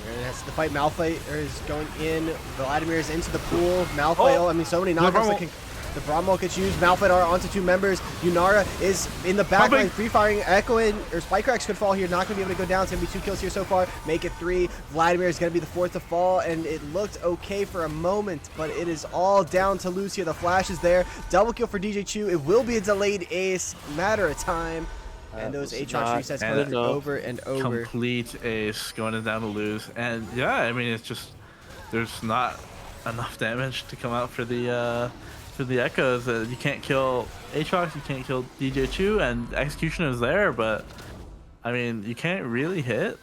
And that's the fight. Malphite is going in. Vladimir is into the pool. Malphite. Oh. I mean, so many knockouts. Bramwell. The Bramwell gets used. Malphite are onto 2 members. Yunara is in the back line, free firing. Echo in, or Spike Racks could fall here. Not gonna be able to go down. It's gonna be 2 kills here so far. Make it 3. Vladimir is gonna be the 4th to fall, and it looked okay for a moment, but it is all down to Lucia. The flash is there. Double kill for DJ Chu. It will be a delayed ace. Matter of time. And those was Aatrox not resets and come over and over. Complete ace going Down to Lose. And yeah, I mean, it's just, there's not enough damage to come out for the Echoes. You can't kill Aatrox, you can't kill DJ Chu, and execution is there, but I mean, you can't really hit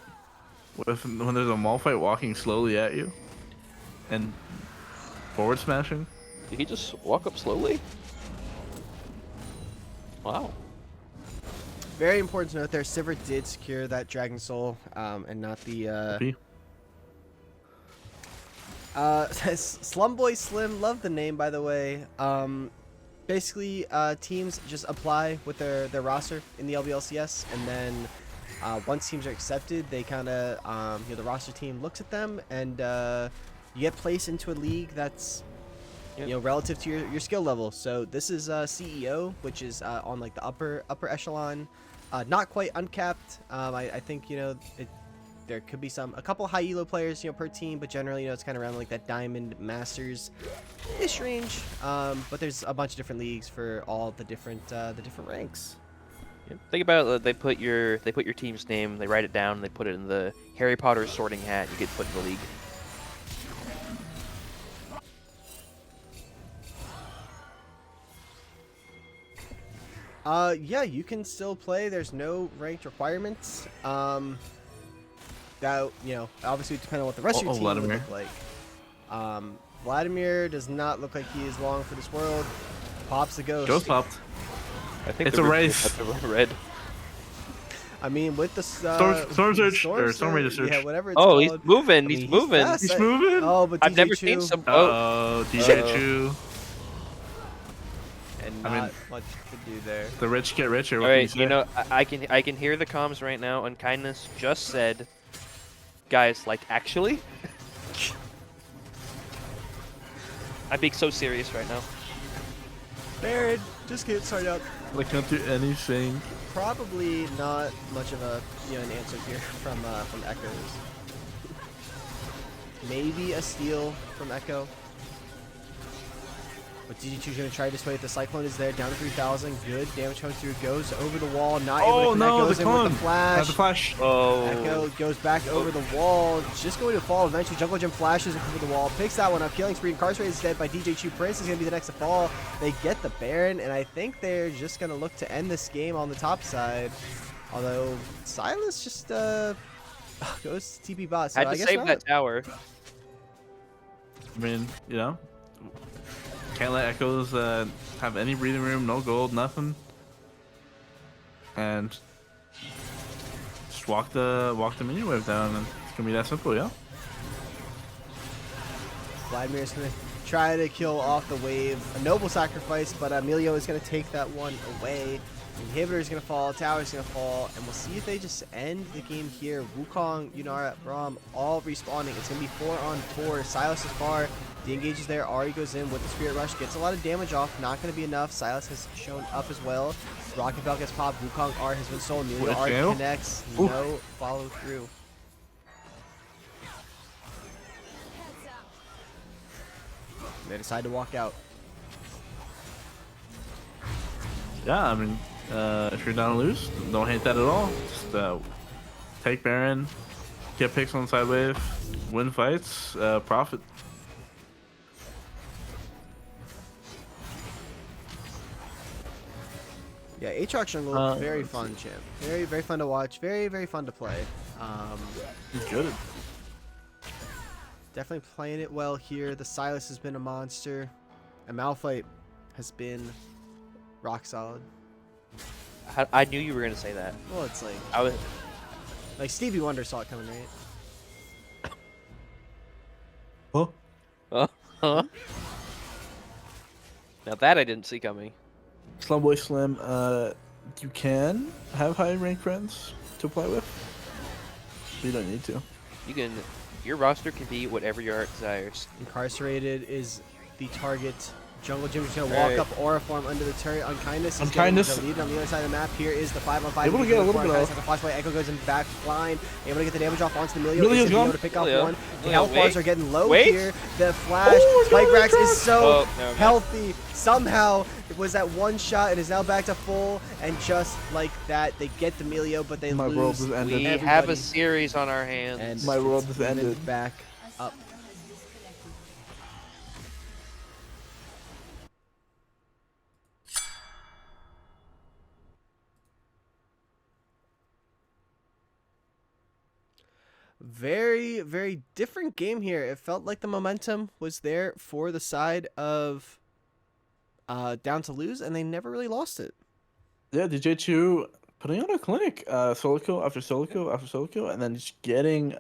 when there's a Malphite walking slowly at you and forward smashing. Did he just walk up slowly? Wow. Very important to note there, Sivir did secure that Dragon Soul, and not the, P. Slumboy Slim, love the name, by the way. Basically, teams just apply with their roster in the LBLCS, and then once teams are accepted, they kind of, the roster team looks at them, and you get placed into a league that's, relative to your skill level. So this is CEO, which is on like the upper echelon, not quite uncapped. I think there could be a couple high elo players per team, but generally it's kind of around like that Diamond Masters ish range. But there's a bunch of different leagues for all the different ranks. Yeah. Think about it, they put your team's name, they write it down, they put it in the Harry Potter sorting hat, you get put in the league. Yeah, you can still play. There's no ranked requirements. That obviously depending on what the rest of your team would Vladimir. look like. Vladimir does not look like he is long for this world. Pops the ghost. Ghost popped. I think It's the a ritual race. is about to run red. I mean, with the Storm Surge, or Storm Raider Surge. yeah, whatever it's Oh, called. he's moving. I He's mean, moving. fast. He's moving. Oh, but I've DJ never Chu, seen some. Uh-oh, DJ Uh-oh. Chu. and I not mean- much to do there. The rich get richer. All What can you right, say? you know, I can hear the comms right now. Unkindness just said, guys, like actually. I'm being so serious right now. Baron, just get started up. They can't do anything. Probably not much of a an answer here from Echoes. Maybe a steal from Echo. But DD2's gonna try to sway it. The Cyclone is there, down to 3,000. Good damage coming through. Goes over the wall, not able to Oh connect. no, Goes the in with clone. the flash. The flash. Oh. Echo goes back over the wall. Just going to fall. Eventually, Jungle Gym flashes over the wall. Picks that one up. Killing spree. Incarcerated is dead by DJ Chu. Prince is going to be the next to fall. They get the Baron, and I think they're just going to look to end this game on the top side. Although, Silas just goes to TP bot. So Had I to guess save not. that tower. I mean, you know, can't let Echoes have any breathing room, no gold, nothing, and just walk the minion wave down, and it's gonna be that simple, yeah. Vladimir's going to try to kill off the wave. A noble sacrifice, but Emilio is going to take that one away. Inhibitor is going to fall, Tower is going to fall, and we'll see if they just end the game here. Wukong, Yunara, Braum, all respawning. It's going to be 4-on-4. Silas is far. De-engage is there. Ari goes in with the Spirit Rush. Gets a lot of damage off. Not going to be enough. Silas has shown up as well. Rocket Bell gets popped. Wukong R has been sold. Emilio What, R jail? connects. Ooh. No follow through. They decide to walk out. Yeah, I mean, if you're down to lose, don't hate that at all. Just take Baron, get picks on side wave, win fights, profit. Yeah, Aatrox jungle, very fun champ. Very, very fun to watch. Very, very fun to play. He's good. Definitely playing it well here. The Silas has been a monster. And Malphite has been rock solid. I knew you were gonna say that. Well, it's like I was. Stevie Wonder saw it coming, right? Huh? Huh? Now that I didn't see coming. Slumboy Slim, you can have high rank friends to play with. You don't need to. You can. Your roster can be whatever your heart desires. Incarcerated is the target. Jungle Jim is going to walk Right. up Aura Form under the turret. Unkindness is Unkindness. getting the lead on the other side of the map. Here is the 5-on-5. Able to get a little bit of off. the flashlight. Echo goes in back blind. Able to get the damage off onto the Emilio. Emilio's Is able gone. to pick off Emilio. one. The Emilio, health bars wait. are getting low Wait. here. The flash. Oh, Spike no, Rax no, is no. so Oh, never mind. healthy. Somehow it was that one shot. It is now back to full. And just like that, they get the Emilio, but they My lose. world has ended. We have Everybody. a series on our hands. And My world it's has even ended. back up. Very, very different game here. It felt like the momentum was there for the side of down to lose, and they never really lost it. Yeah, DJ Chu putting on a clinic, solo kill after solo kill after solo kill, and then just getting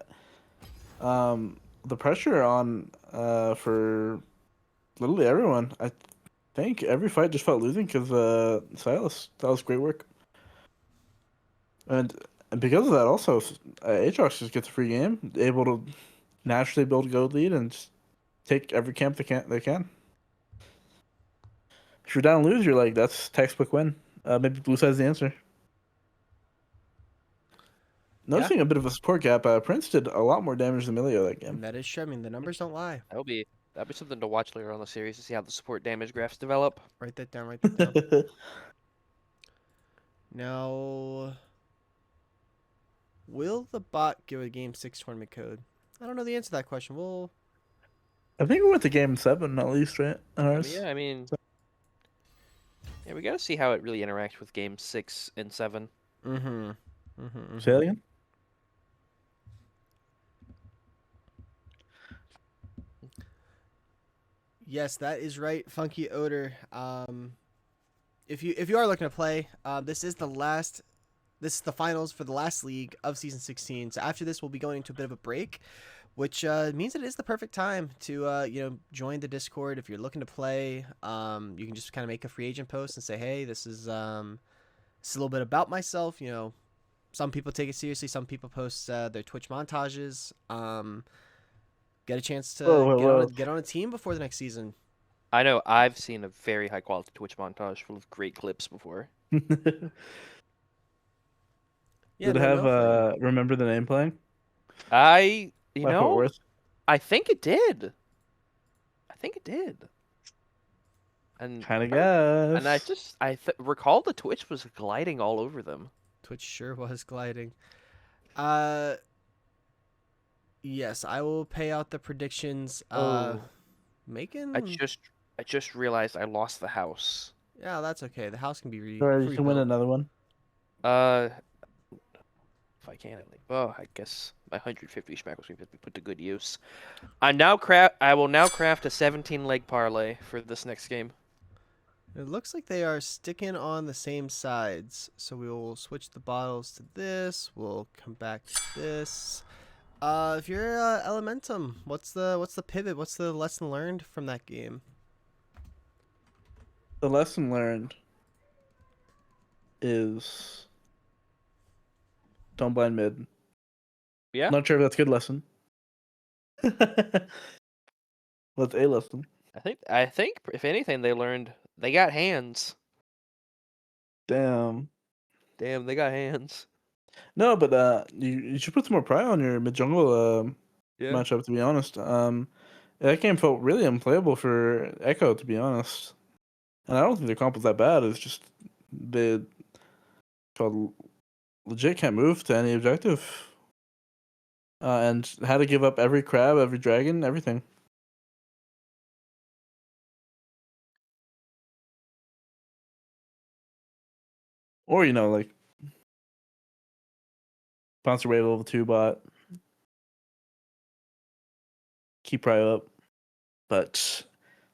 the pressure on for literally everyone. I think every fight just felt losing because Silas. That was great work. And because of that, also, Aatrox just gets a free game, able to naturally build a gold lead and just take every camp they can. If you're down to lose, you're like, that's textbook win. Maybe Blue side's the answer. Noticing a bit of a support gap, Prince did a lot more damage than Emilio that game. And that is true. I mean, the numbers don't lie. that'll be something to watch later on in the series to see how the support damage graphs develop. Write that down. Write that down. Now, will the bot give a Game 6 tournament code? I don't know the answer to that question. We'll... I think we went to game 7 at least, right? On ours. Yeah, I mean, yeah, we got to see how it really interacts with game 6 and 7. Say that again? Yes, that is right, Funky Odor. If you are looking to play, this is the last. This is the finals for the last league of season 16. So after this, we'll be going into a bit of a break, which means it is the perfect time to join the Discord. If you're looking to play, you can just kind of make a free agent post and say, hey, this is a little bit about myself. Some people take it seriously. Some people post their Twitch montages. Get a chance Whoa, to whoa, whoa. get on a team before the next season. I know I've seen a very high quality Twitch montage full of great clips before. Did Yeah, it no, have no flame. remember the name playing I, you by Fort know, Worth? I think it did. I think it did. And Kind of if I, and I guess. just I recall the Twitch was gliding all over them. Twitch sure was gliding. Uh, yes, I will pay out the predictions. Oh, I Making just I just realized I lost the house. yeah, that's okay. The house can be Or you can win rebuilt. another one. Uh, if I can, I guess my 150 schmackles can be put to good use. I will now craft a 17 leg parlay for this next game. It looks like they are sticking on the same sides, so we will switch the bottles to this. We'll come back to this. If you're Elementum, what's the pivot? What's the lesson learned from that game? The lesson learned is don't blind mid. Yeah, Not sure if that's a good lesson. What's a lesson? I think if anything they learned they got hands. Damn. Damn, they got hands. No, but you should put some more pride on your mid jungle Yeah. matchup. To be honest, that game felt really unplayable for Echo. To be honest, and I don't think their comp was that bad. It's just they called legit can't move to any objective, and had to give up every crab, every dragon, everything. Or like Bouncer Wave level 2 bot, keep Prio up. But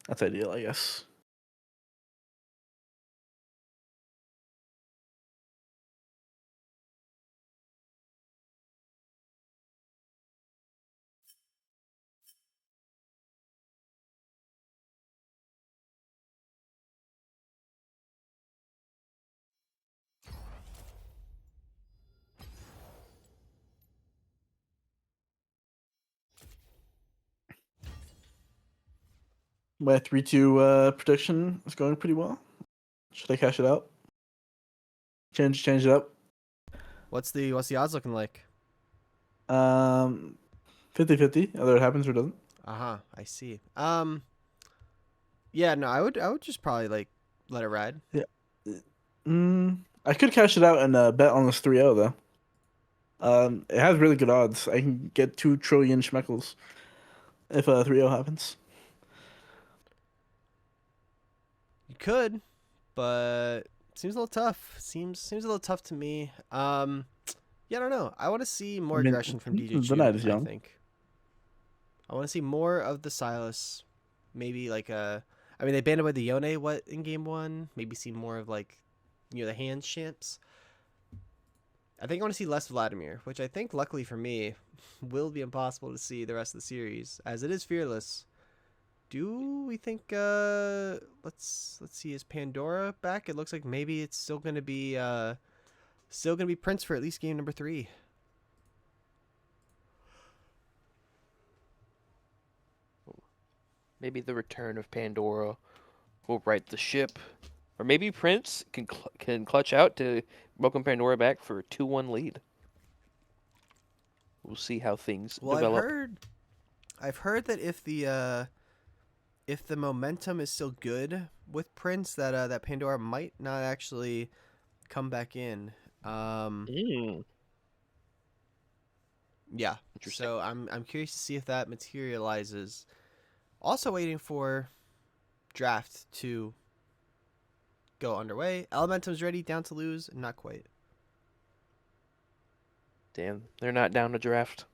that's ideal, I guess. My 3-2 prediction is going pretty well. Should I cash it out? Change it up. What's the odds looking like? 50-50, whether it happens or doesn't. I see. Yeah, no, I would just probably let it ride. Yeah. I could cash it out and bet on this 3-0 though. It has really good odds. I can get 2 trillion schmeckles if 3-0 happens. You could, but seems a little tough. Seems a little tough to me. Yeah, I don't know. I want to see more I mean, aggression from DJ the Chu, night is I young. think. I want to see more of the Silas. Maybe I mean, they banned away the Yone in game 1. Maybe see more of the hand champs. I think I want to see less Vladimir, which I think, luckily for me, will be impossible to see the rest of the series, as it is fearless. Do we think? Let's see. Is Pandora back? It looks like maybe it's still gonna be Prince for at least game number 3. Maybe the return of Pandora will right the ship, or maybe Prince can clutch out to welcome Pandora back for a 2-1 lead. We'll see how things Well, develop. I've heard that if the momentum is still good with Prince, that Pandora might not actually come back in. Mm, Yeah. interesting. So I'm curious to see if that materializes. Also waiting for draft to go underway. Elementum's ready, down to lose, not quite. Damn, they're not down to draft.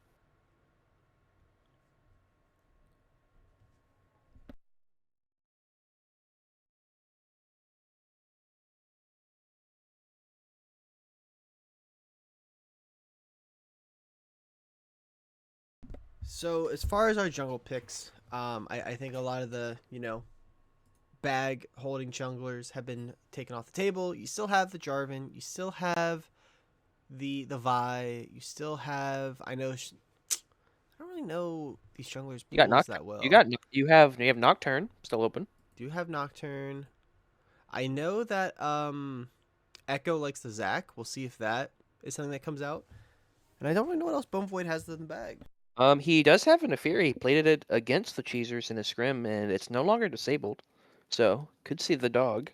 So as far as our jungle picks, I think a lot of the bag holding junglers have been taken off the table. You still have the Jarvan. You still have the Vi. You still have I don't really know these junglers You got pools Noct. that well. You have Nocturne still open. Do have Nocturne. I know that Echo likes the Zac. We'll see if that is something that comes out. And I don't really know what else Bone Void has in the bag. He does have an Afiri. He played it against the Cheesers in a scrim, and it's no longer disabled. So could see the dog.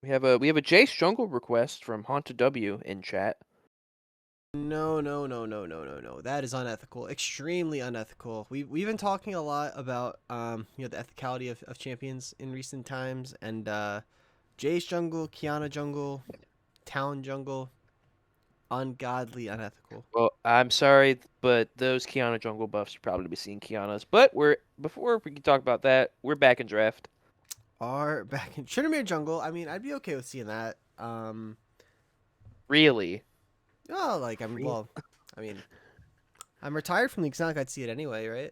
We have a Jace jungle request from Haunted W in chat. No, no, no, no, no, no, no. That is unethical. Extremely unethical. We've been talking a lot about the ethicality of champions in recent times, and Jace jungle, Kiana jungle, Town jungle, ungodly unethical. Well, I'm sorry, but those Kiana jungle buffs are probably to be seeing Kiana's. But before we can talk about that, we're back in draft. Are back in Trinamere jungle. I mean, I'd be okay with seeing that. Really? Oh, like I'm Really? well. I mean, I'm retired from League. It's not like I'd see it anyway, right?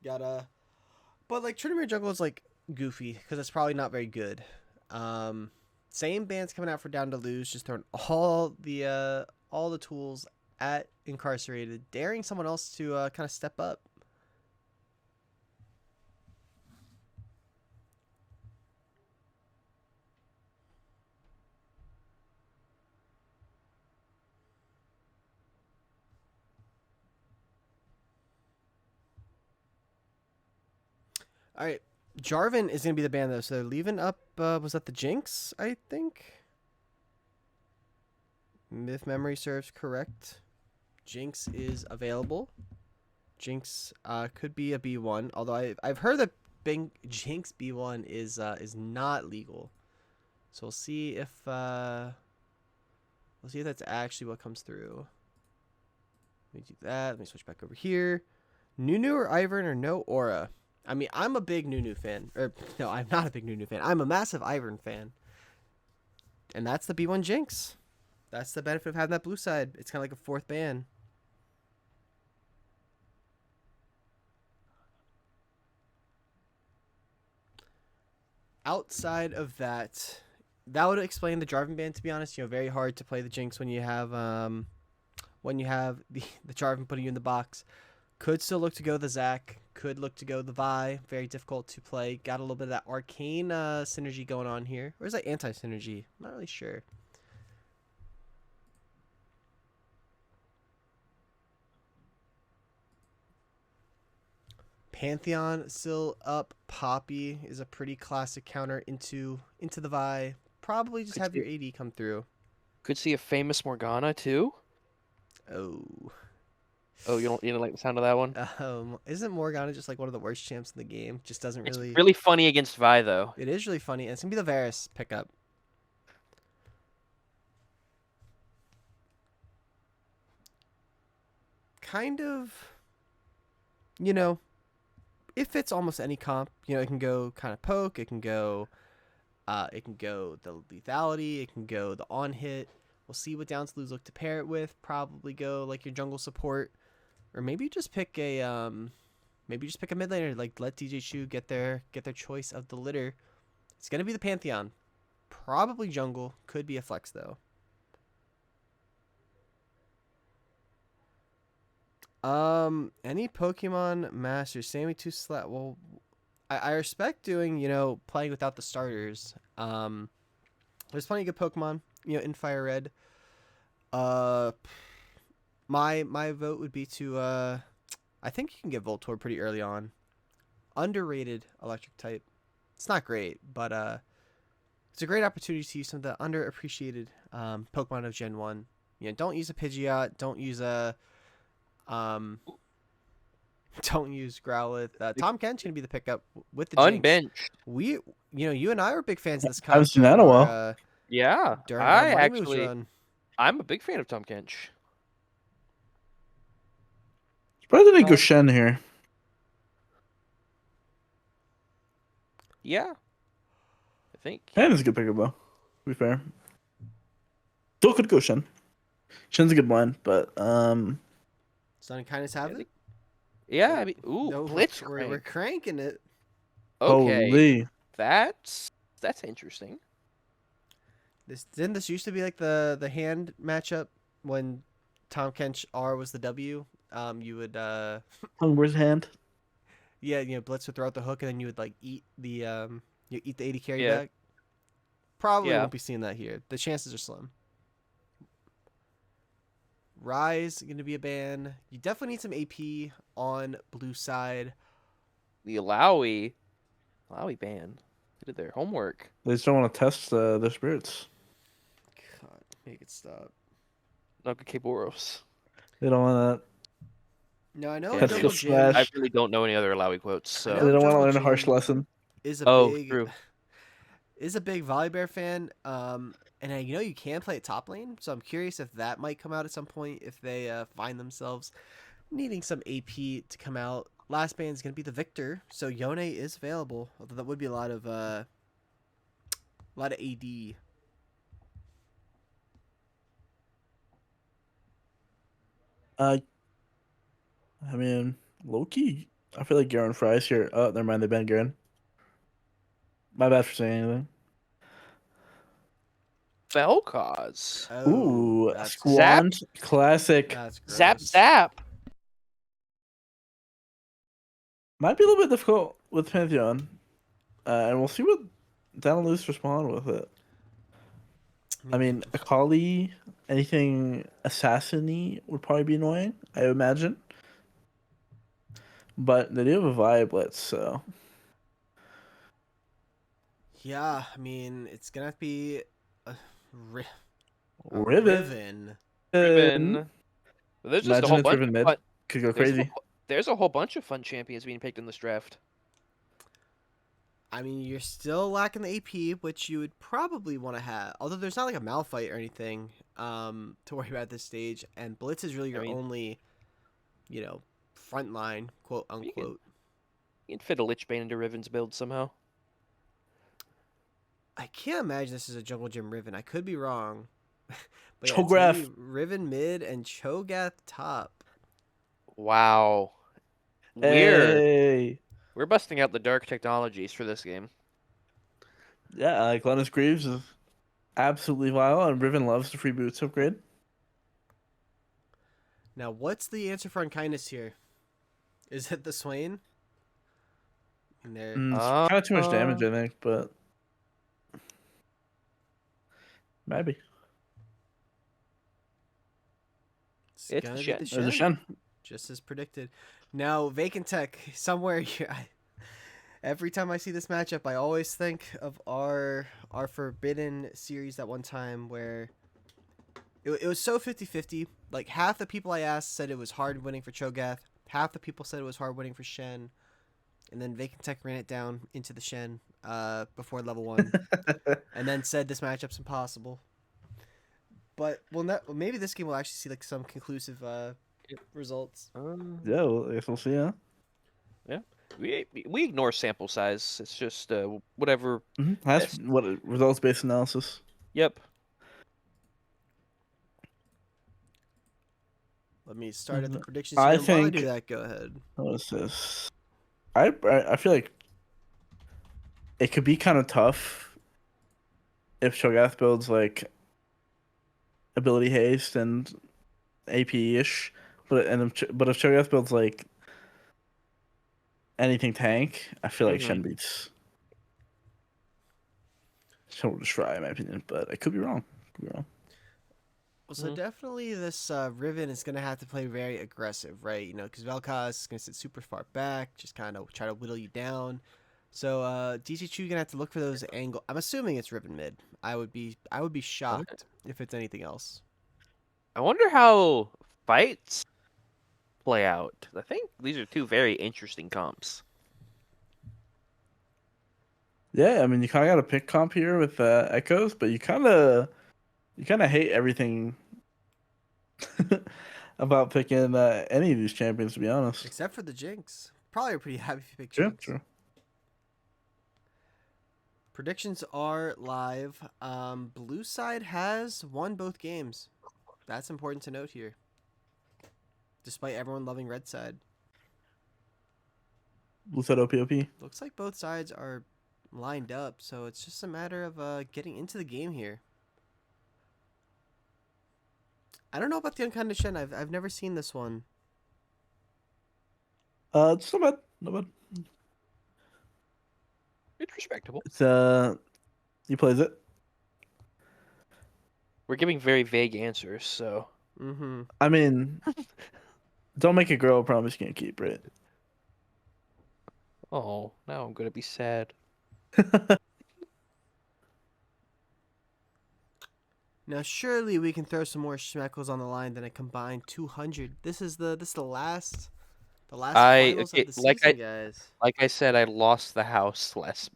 Gotta. But like Trinamere jungle is like goofy because it's probably not very good. Same bands coming out for Down to Lose, just throwing all the tools at Incarcerated, daring someone else to kind of step up. All right, Jarvan is gonna be the band though, so they're leaving up. Was that the Jinx? I think, if memory serves correct, Jinx is available. Jinx could be a B1, although I've heard that Jinx B1 is not legal. So we'll see if that's actually what comes through. Let me do that. Let me switch back over here. Nunu or Ivern or no Aura. I mean, I'm a big Nunu fan. Or no, I'm not a big Nunu fan. I'm a massive Ivern fan. And that's the B1 Jinx. That's the benefit of having that blue side. It's kind of like a fourth ban. Outside of that, that would explain the Jarvan ban. To be honest, very hard to play the Jinx when you have the Jarvan putting you in the box. Could still look to go the Zac. Could look to go the Vi. Very difficult to play. Got a little bit of that arcane synergy going on here. Or is that anti-synergy? I'm not really sure. Pantheon still up. Poppy is a pretty classic counter into the Vi. Probably just have your AD come through. Could see a famous Morgana too. Oh. Oh, you don't like the sound of that one? Isn't Morgana just like one of the worst champs in the game? Just doesn't really. It's really funny against Vi though. It is really funny, and it's gonna be the Varus pickup. Kind of, it fits almost any comp. It can go kind of poke. It can go the lethality. It can go the on hit. We'll see what Downs Lose look to pair it with. Probably go like your jungle support, or maybe just pick a mid laner. Like let DJ Chu get their choice of the litter. It's gonna be the Pantheon. Probably jungle. Could be a flex though. Any Pokemon Masters? Sammy 2 Slat. Well, I respect doing, playing without the starters. There's plenty of good Pokemon, in Fire Red. My vote would be to, I think you can get Voltorb pretty early on. Underrated electric type. It's not great, but, it's a great opportunity to use some of the underappreciated, Pokemon of Gen 1. Don't use a Pidgeot. Don't use a, don't use Growlithe. Tom Kent's gonna be the pickup with the Jinx. Unbenched. You and I were big fans of this Haven't seen that in a while. Yeah, during our Money Moves run. I'm a big fan of Tom Kench. Surprised they didn't go Shen here. Yeah. think. And it's a good pickup though. To be fair, still could go Shen. Shen's a good blind, but Sun and Kindness have I it. think- Yeah, I mean, ooh, No, we're Blitzcrank. cranking it. Okay, holy, that's interesting. This used to be like the hand matchup when Tom Kench R was the W. You would Hungry's hand. yeah, Blitz would throw out the hook and then you would like eat the you eat the 80 carry Yeah. back. Probably Yeah. won't be seeing that here. The chances are slim. Rise going to be a ban. You definitely need some AP on blue side. The Alawi ban. They did their homework. They just don't want to test their spirits. God, make it stop. Nagakiboros. They don't want No, I know Yeah, That's Jungle the Gym smash. I really don't know any other Alawi quotes. I to. know So They don't want to Jungle learn a harsh Gym lesson. is a Oh, big true. is a big Volibear fan. And you can play at top lane, so I'm curious if that might come out at some point if they find themselves needing some AP to come out. Last ban is going to be the Victor, so Yone is available, although that would be a lot of AD. I mean, Loki. I feel like Garen Fry's here. Oh, never mind. They banned Garen. My bad for saying anything. Vel'Koz. Oh, Ooh, that's Squand classic. That's gross. Zap zap. Might be a little bit difficult with Pantheon. And we'll see what Downloose respond with it. I mean, Akali, anything assassin-y would probably be annoying, I imagine. But they do have a vibe blitz, so yeah, I mean, it's going to be a Riven. Riven. There's just a Imagine whole it's bunch. Riven Of mid. Could go crazy. There's a whole bunch of fun champions being picked in this draft. I mean, you're still lacking the AP, which you would probably want to have. Although there's not like a Malphite or anything to worry about at this stage, and Blitz is really your only, front line, quote unquote. You can fit a Lich Bane into Riven's build somehow. I can't imagine this is a Jungle Gym Riven. I could be wrong. But yeah, Cho'Gath. it's gonna be Riven mid and Cho'Gath top. Wow. Hey. We're busting out the dark technologies for this game. Yeah, Glennis Greaves is absolutely vile, and Riven loves the free boots upgrade. Now, what's the answer for unkindness here? Is it the Swain? And they're Kind of too much damage, I think, but maybe. It's gonna be Shen. the There's a Shen. just as predicted. Now, Vacant Tech, somewhere here. Every time I see this matchup, I always think of our Forbidden series that one time where it was so 50-50. Like, half the people I asked said it was hard winning for Cho'Gath. Half the people said it was hard winning for Shen. And then Vacant Tech ran it down into the Shen before level 1. And then said this matchup's impossible. But maybe this game will actually see like some conclusive results. Yeah, well, I guess we'll see, huh? Yeah. We ignore sample size. It's just whatever. That's what results-based analysis. Yep. Let me start at the predictions. I While I do think- that, go ahead. What is this? I feel like it could be kind of tough if Cho'Gath builds like ability haste and AP-ish, but if Cho'Gath builds like anything tank, I feel like Shen beats. Shen will destroy, in my opinion, but I could be wrong. Well, so definitely this Riven is going to have to play very aggressive, right? Because Vel'Koz is going to sit super far back, just kind of try to whittle you down. So DC Chu going to have to look for those angles. I'm assuming it's Riven mid. I would be shocked if it's anything else. I wonder how fights play out. I think these are two very interesting comps. Yeah, I mean, you kind of got a pick comp here with Echoes, but you kind of hate everything about picking any of these champions, to be honest. Except for the Jinx. Probably are pretty happy if you pick True, Jinx. true. Predictions are live. Blue side has won both games. That's important to note here. Despite everyone loving red side. Blue side OPOP. Looks like both sides are lined up, so it's just a matter of getting into the game here. I don't know about the Unkind Shen. I've never seen this one. It's not bad. Not bad. It's respectable. It's he plays it. We're giving very vague answers, so. Mm-hmm. I mean, don't make a girl a promise you can't keep, right? Oh, now I'm gonna be sad. Now surely we can throw some more schmeckles on the line than a combined 200. This is the last finals of the season, guys. Like I said, I lost the house last.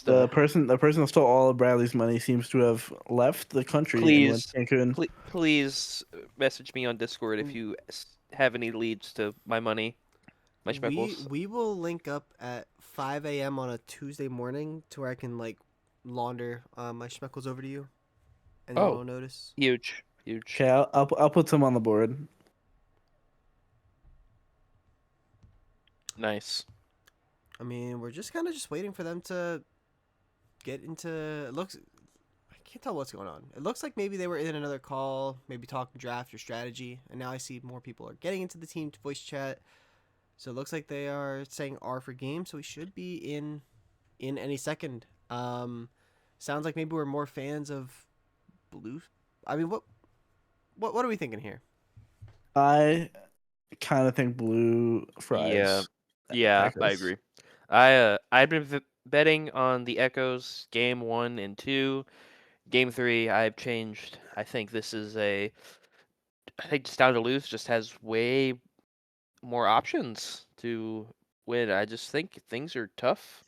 The person that stole all of Bradley's money seems to have left the country and went to Cancun. Please message me on Discord if you have any leads to my money, my schmeckles. We will link up at 5 a.m. on a Tuesday morning to where I can like launder my schmeckles over to you, and you Oh. won't notice. Huge. Okay, I'll put some on the board. Nice. I mean, we're just kind of just waiting for them to get into. It looks. I can't tell what's going on. It looks like maybe they were in another call, maybe talking draft or strategy, and now I see more people are getting into the team voice chat. So it looks like they are saying R for game, so we should be in any second. Sounds like maybe we're more fans of blue. I mean, what are we thinking here? I kind of think blue fries. Yeah, I Packers. agree. I've been betting on the Echoes game 1 and 2. Game 3, I've changed. I think this is I think just down to lose just has way more options to win. I just think things are tough,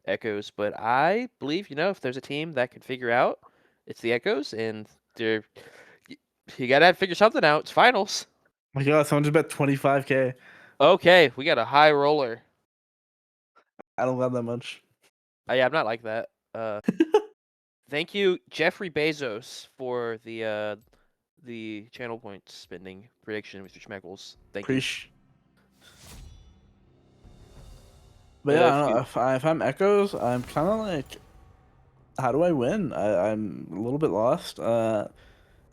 Echoes, but I believe, if there's a team that can figure out, it's the Echoes, and you gotta figure something out. It's finals. My God, someone just bet 25K. Okay, we got a high roller. I don't got that much. Yeah, I'm not like that. Thank you, Jeffrey Bezos, for the channel point spending prediction, Mr. Schmeckles. Thank you. Preach. But yeah, I don't know, if I'm Echoes, I'm kind of like, how do I win? I'm a little bit lost. I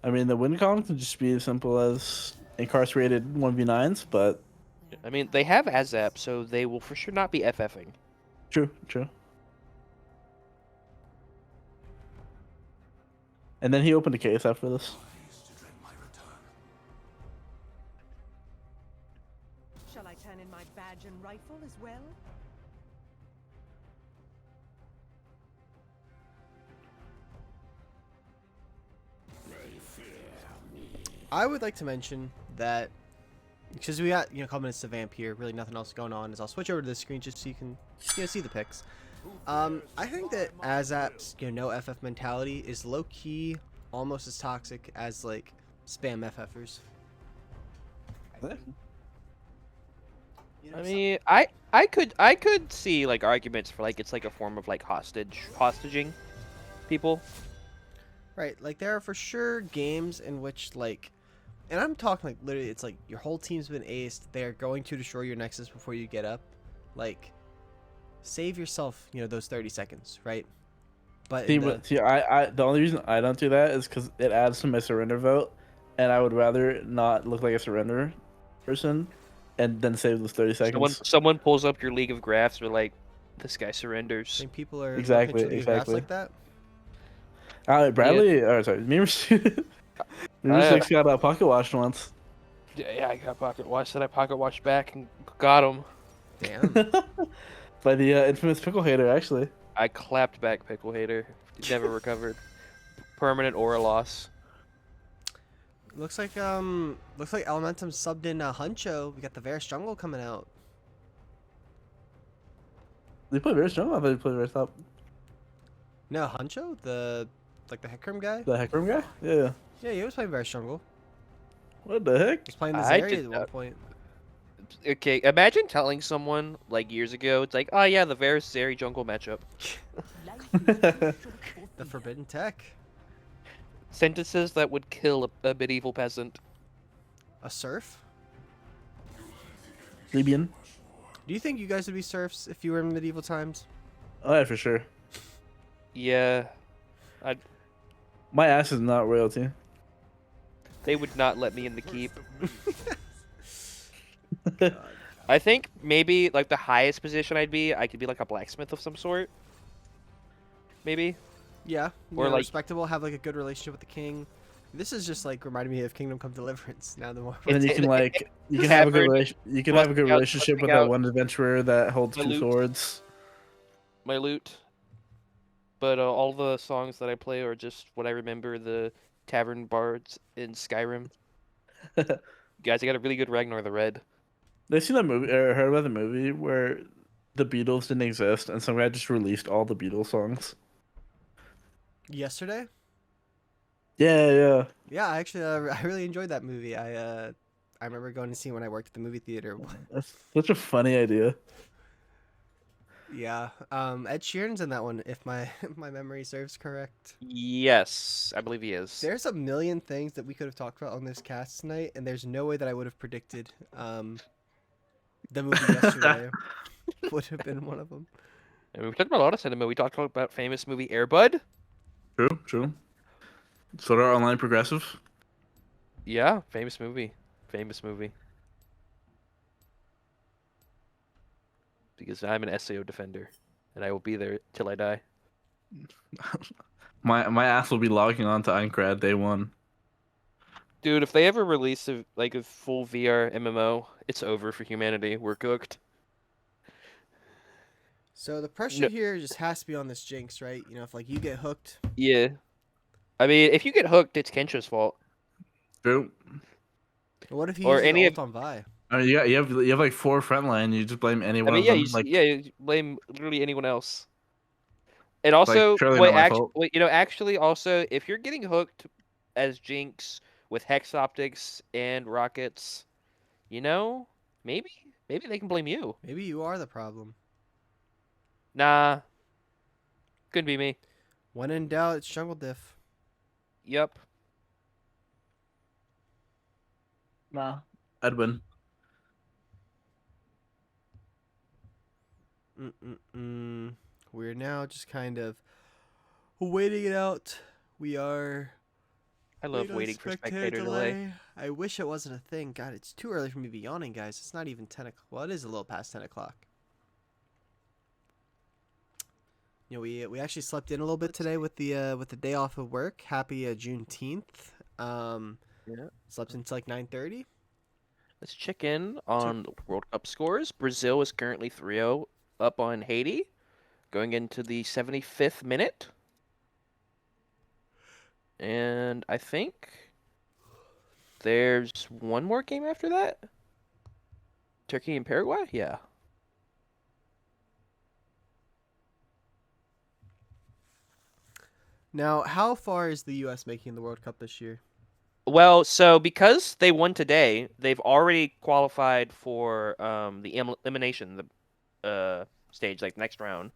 mean, the win column can just be as simple as incarcerated 1v9s, but I mean, they have ASAP, so they will for sure not be FFing. true. And then he opened a case after this. Shall I turn in my badge and rifle as well? I would like to mention that because we got a couple minutes to vamp here, really nothing else going on. Is I'll switch over to the screen just so you can see the picks. I think that Azap's no FF mentality is low key almost as toxic as like spam FFers. I mean, I could see like arguments for like it's like a form of like hostaging people. Right, like there are for sure games in which like, and I'm talking like literally, it's like your whole team's been aced. They're going to destroy your nexus before you get up. Like, save yourself, those 30 seconds, right? But the only reason I don't do that is because it adds to my surrender vote, and I would rather not look like a surrender person, and then save those 30 seconds. Someone pulls up your League of Graphs, they're like, this guy surrenders. I think people are exactly like that. Bradley, sorry, Memers got a pocket watched once. Yeah, I got pocket watched. Then I pocket watched back and got him. Damn. By the infamous pickle hater, actually. I clapped back pickle hater. Never recovered. Permanent aura loss. Looks like Elementum subbed in Huncho. We got the Varus jungle coming out. They play Varus jungle. I thought they played Varus top. No, Huncho, the Heckroom guy. The Heckroom guy? Yeah. Yeah, he was playing Varus jungle. What the heck? He was playing this I area did at one point. Okay, imagine telling someone like years ago, it's like, oh yeah, the Varus Zeri jungle matchup. The forbidden tech. Sentences that would kill a medieval peasant. A serf? Libyan. Do you think you guys would be serfs if you were in medieval times? Oh yeah, for sure. Yeah, My ass is not royalty. they would not let me in the keep. God. I think maybe like the highest position I could be like a blacksmith of some sort. Maybe. Yeah, Or or like- respectable, have like a good relationship with the king. This is just like reminding me of Kingdom Come Deliverance. Now the more And then you It's- can like you can tavern, have a good you can have a good busting out- relationship with busting that out one adventurer that holds my 2 loot. swords. my loot. But all the songs that I play are just what I remember the tavern bards in Skyrim. Guys, I got a really good Ragnar the Red. They seen that movie or heard about the movie where the Beatles didn't exist and some guy just released all the Beatles songs. yesterday. Yeah. Yeah, I actually I really enjoyed that movie. I remember going to see it when I worked at the movie theater. That's such a funny idea. Yeah, Ed Sheeran's in that one, if my if my memory serves correct. Yes, I believe he is. There's a million things that we could have talked about on this cast tonight, and there's no way that I would have predicted the movie yesterday would have been one of them. And we talked about a lot of cinema. We talked about famous movie Air Bud. True. Sort of online progressive. Yeah, famous movie. Because I'm an SAO defender, and I will be there till I die. My ass will be logging on to Aincrad day 1. Dude, if they ever release a full VR MMO, it's over for humanity. We're cooked. So the pressure No- here just has to be on this Jinx, right? You know, if like you get hooked, Yeah. I mean, if you get hooked, it's Kentra's fault. True. what if he Or uses any ult on Vi? I mean, you have like 4 frontline. You just blame any I one mean, of yeah, them. you blame literally anyone else. And also, surely wait, not my fault. actually, also, if you're getting hooked as Jinx with Hex Optics and Rockets, maybe they can blame you. Maybe you are the problem. Nah, couldn't be me. When in doubt, it's jungle diff. Yep. Nah. Edwin. We're now just kind of waiting it out. We are. I love waiting for spectator delay. I wish it wasn't a thing. God, it's too early for me to be yawning, guys. It's not even 10 o'clock. Well, it is a little past 10 o'clock. You know, we actually slept in a little bit today with the day off of work. Happy Juneteenth. Yeah. Slept until like 9:30. Let's check in on the World Cup scores. Brazil is currently 3-0 up on Haiti, going into the 75th minute. And I think there's one more game after that. Turkey and Paraguay? Yeah. Now, how far is the U.S. making the World Cup this year? Well, so because they won today, they've already qualified for the elimination stage, like next round.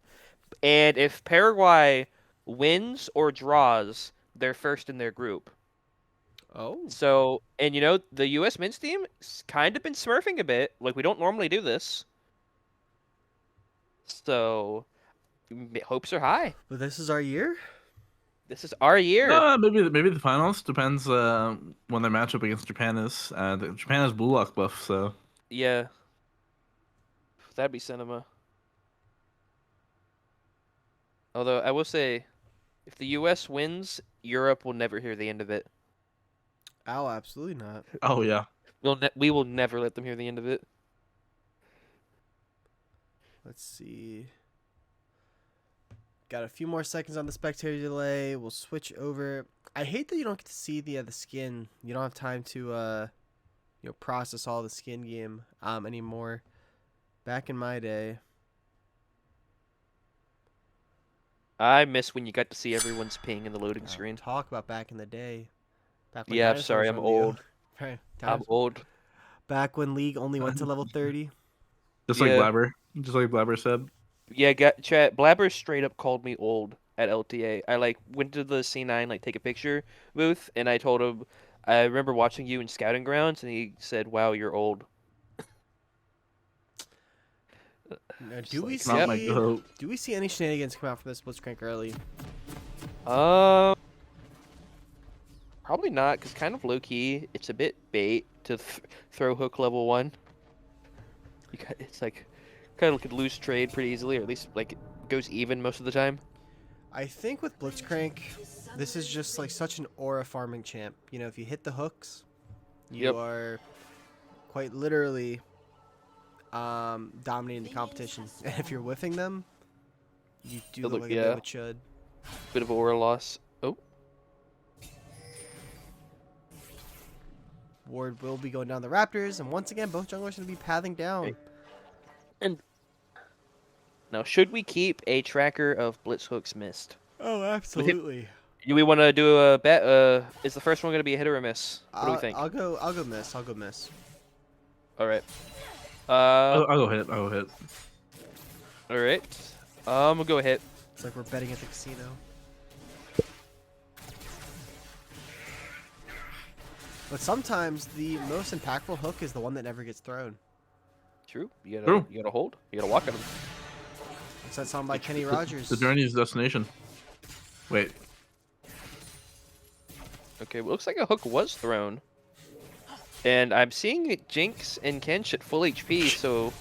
And if Paraguay wins or draws, they're first in their group. Oh. So, and the U.S. men's team has kind of been smurfing a bit. Like, we don't normally do this. So, hopes are high. But this is our year? This is our year. Maybe the finals depends when their matchup against Japan is. Japan has Blue Lock buff, so Yeah. That'd be cinema. Although, I will say, if the U.S. wins, Europe will never hear the end of it. Oh, absolutely not. oh yeah. We will never let them hear the end of it. Let's see. Got a few more seconds on the spectator delay. We'll switch over. I hate that you don't get to see the skin. You don't have time to process all the skin game anymore. Back in my day. I miss when you got to see everyone's ping in the loading screen. Talk about back in the day. Back when Yeah, I'm dinosaurs sorry, I'm were Leo. old. Right, I'm times- old. Back when League only went to level 30. Just like Yeah. Blabber. Just like Blabber said. Yeah, chat. Blabber straight up called me old. at LTA. I like went to the C9 like take a picture booth, and I told him I remember watching you in Scouting Grounds, and he said, "Wow, you're old." Now, Just do we like, Not my see? goat. Do we see any shenanigans come out from this Blitzcrank early? Um, probably not, because kind of low key. It's a bit bait to throw hook level 1. It's like kind of could lose trade pretty easily, or at least like it goes even most of the time. I think with Blitzcrank, this is just like such an aura farming champ. You know, if you hit the hooks, you Yep. are quite literally dominating the competition. And if you're whiffing them, you do It'll look look- like a bit of yeah. a chud. Bit of aura loss. Oh, Ward will be going down the Raptors, and once again, both junglers going to be pathing down. now should we keep a tracker of blitz hooks missed? Oh, absolutely. Do we want to do a bet? Is the first one going to be a hit or a miss? What do we think? I'll go miss. I'll go miss. All right. I'll go hit. I'll go hit. All right. I'm gonna go hit. It's like we're betting at the casino. But sometimes the most impactful hook is the one that never gets thrown. True. You gotta True. you gotta hold. You gotta walk at him. What's that song by Kenny Rogers? The journey is the destination. Wait. Okay. Well, looks like a hook was thrown. And I'm seeing Jinx and Kench at full HP, so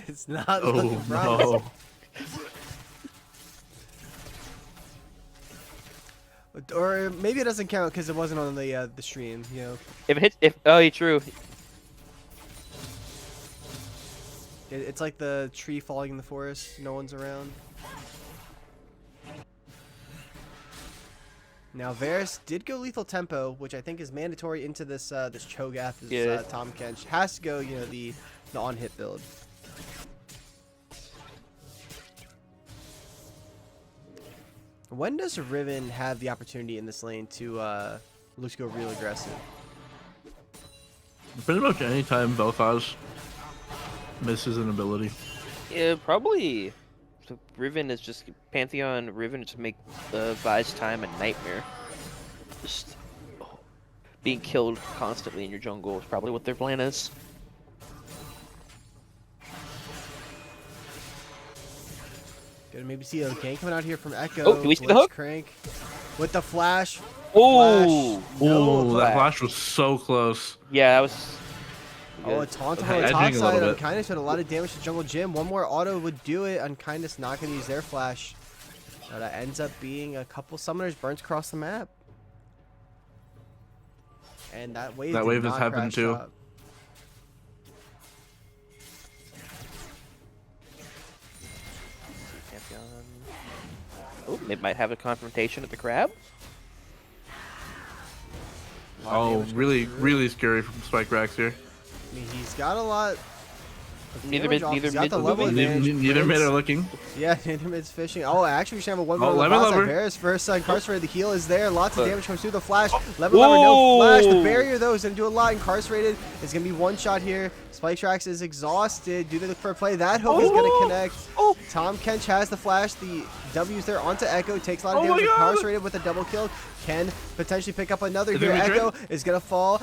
It's not Oh looking promising. no. Or maybe it doesn't count because it wasn't on the stream. You know, if it hits, oh, yeah, true. it's like the tree falling in the forest. No one's around. Now Varus did go lethal tempo, which I think is mandatory into this this Cho'Gath. This Yeah. Tom Kench has to go. You know, the on hit build. When does Riven have the opportunity in this lane to look to go real aggressive? Pretty much any time Vel'Koz misses an ability. Yeah, probably. So Riven is just Pantheon. Riven is to make Vi's time a nightmare. Just being killed constantly in your jungle is probably what their plan is. Gonna maybe see a gank coming out here from Echo. Oh, do we see the hook? Crank with the flash. Oh, No Oh, that flash. flash was so close. yeah, that was. Oh, a taunt Okay, on the top edging a side. little bit. Unkindness did a lot of damage to Jungle Gym. One more auto would do it. Unkindness not gonna use their flash. That ends up being a couple summoners burns across the map. And that wave. That did wave has not happened crash too. top. Pantheon. Oh, they might have a confrontation at the crab. A lot of Oh, damage goes really, through. really scary from Spike Rax here. I mean, he's got a lot. Of Neither damage mid- off. neither He's got mid's the level moving. advantage. Neither mid Prince- are looking. Yeah, neither mid's fishing. Oh, actually, we should have a one Oh, on the Lemon bot side. Lover. Varus versus Incarcerated. The heal is there. Lots of Look. damage comes through the flash. Lemon Lover, no flash. The Whoa. barrier, though, is going to do a lot. Incarcerated is going to be one shot here. Spike Trax is exhausted. Do they look for a play? That hook is going to connect. Oh. Tom Kench has the flash. The W's there onto Echo. Takes a lot of Oh my damage. God. Incarcerated with a double kill. Can potentially pick up another Is here. there a Echo is going to fall.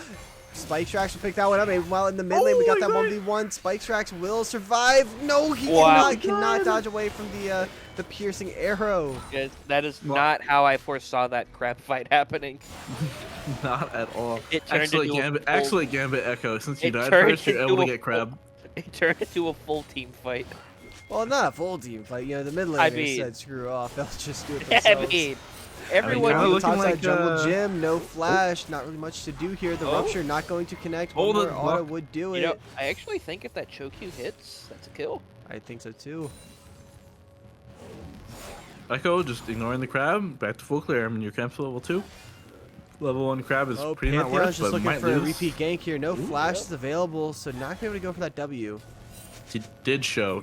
Spike Trax will pick that one up. Meanwhile, in the mid lane, we got Oh that my 1v1. Spike Trax will survive. No, he Wow. cannot dodge away from the piercing arrow. Yes, that is not how I foresaw that crab fight happening. Not at all. It turned Excellent into a gambit. full- Excellent gambit, Echo. Since you It died turned first, you're able into to a get crab. It turned into a full team fight. Well, not a full team fight. You know, the mid I laners mean- said screw off. They'll just do it I themselves. mean, everyone. kinda On the looking top side, like, Jungle Gym, no flash, not really much to do here. The Oh. Rupture not going to connect. Hold One it, more auto block. would do it. You know, I actually think if that Chokyu hits, that's a kill. I think so too. Echo just ignoring the crab. Back to full clear. I mean, your camp's level 2. Level 1 crab is Oh, pretty not Pantheon's worth, just but looking might for a lose. repeat gank here. No flash is available, so not gonna be able to go for that W. Did show.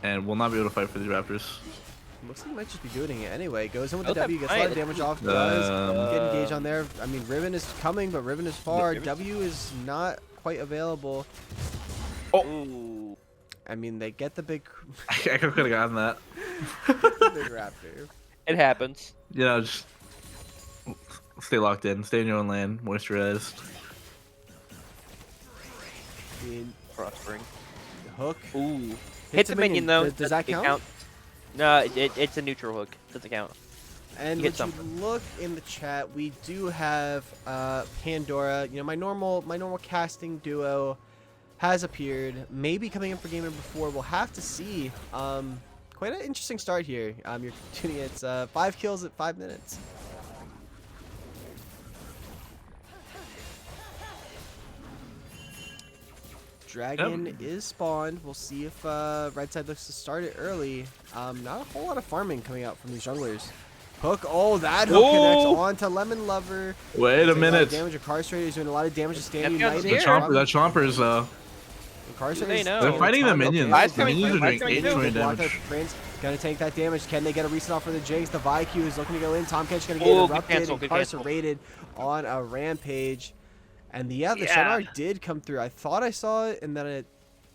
And will not be able to fight for the Raptors. Looks like he might just be doing it anyway. Goes in with the Okay, W, gets a lot of fine. damage off. Does get Um, engaged on there. I mean, Riven is coming, but Riven is far. Riven- W is not quite available. Oh. I mean, they get the big, I could have gotten that. the big raptor. It happens. You know, just stay locked in, stay in your own lane, moisturized. I mean, Prospering. the hook. Ooh. hits Hits a minion though. Does that count? No, it's a neutral hook. Doesn't count. And You when get you something. look in the chat, we do have Pandora. You know, my normal casting duo has appeared. Maybe coming in for game number 4. We'll have to see. Quite an interesting start here. You're tuning it's 5 kills at 5 minutes. Dragon is spawned. We'll see if Red Side looks to start it early. Not a whole lot of farming coming out from these junglers. Hook. Oh, that hook connects Whoa. onto Lemon Lover. Wait a Taking lot of minute. damage. Incarcerated is doing a lot of damage to Stand Champions United. here. That Chomper's Incarcerated They is know. doing They're a fighting the ton of minions. damage. The minions are doing Prince 820 damage. Prince gonna take that damage. Can they get a reset off for the Jinx? The Viq is looking to go in. Tom Kench gonna get Oh, good interrupted. cancel, good cancel. Incarcerated on a rampage. And the Yeah. Shenar did come through. I thought I saw it, and then I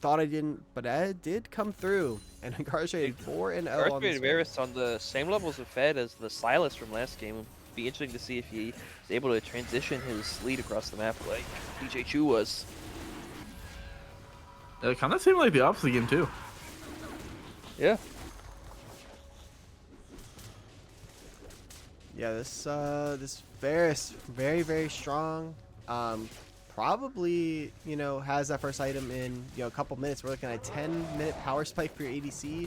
thought I didn't, but it did come through. And Incarcerated 4-0 on this Incarcerated one. Varus on the same levels of Fed as the Silas from last game. It'd be interesting to see if he is able to transition his lead across the map like DJ Chu was. It kind of seemed like the opposite game too. Yeah. Yeah, this Varus very strong. Probably, you know, has that first item in, you know, a couple minutes. We're looking at a 10-minute power spike for your ADC.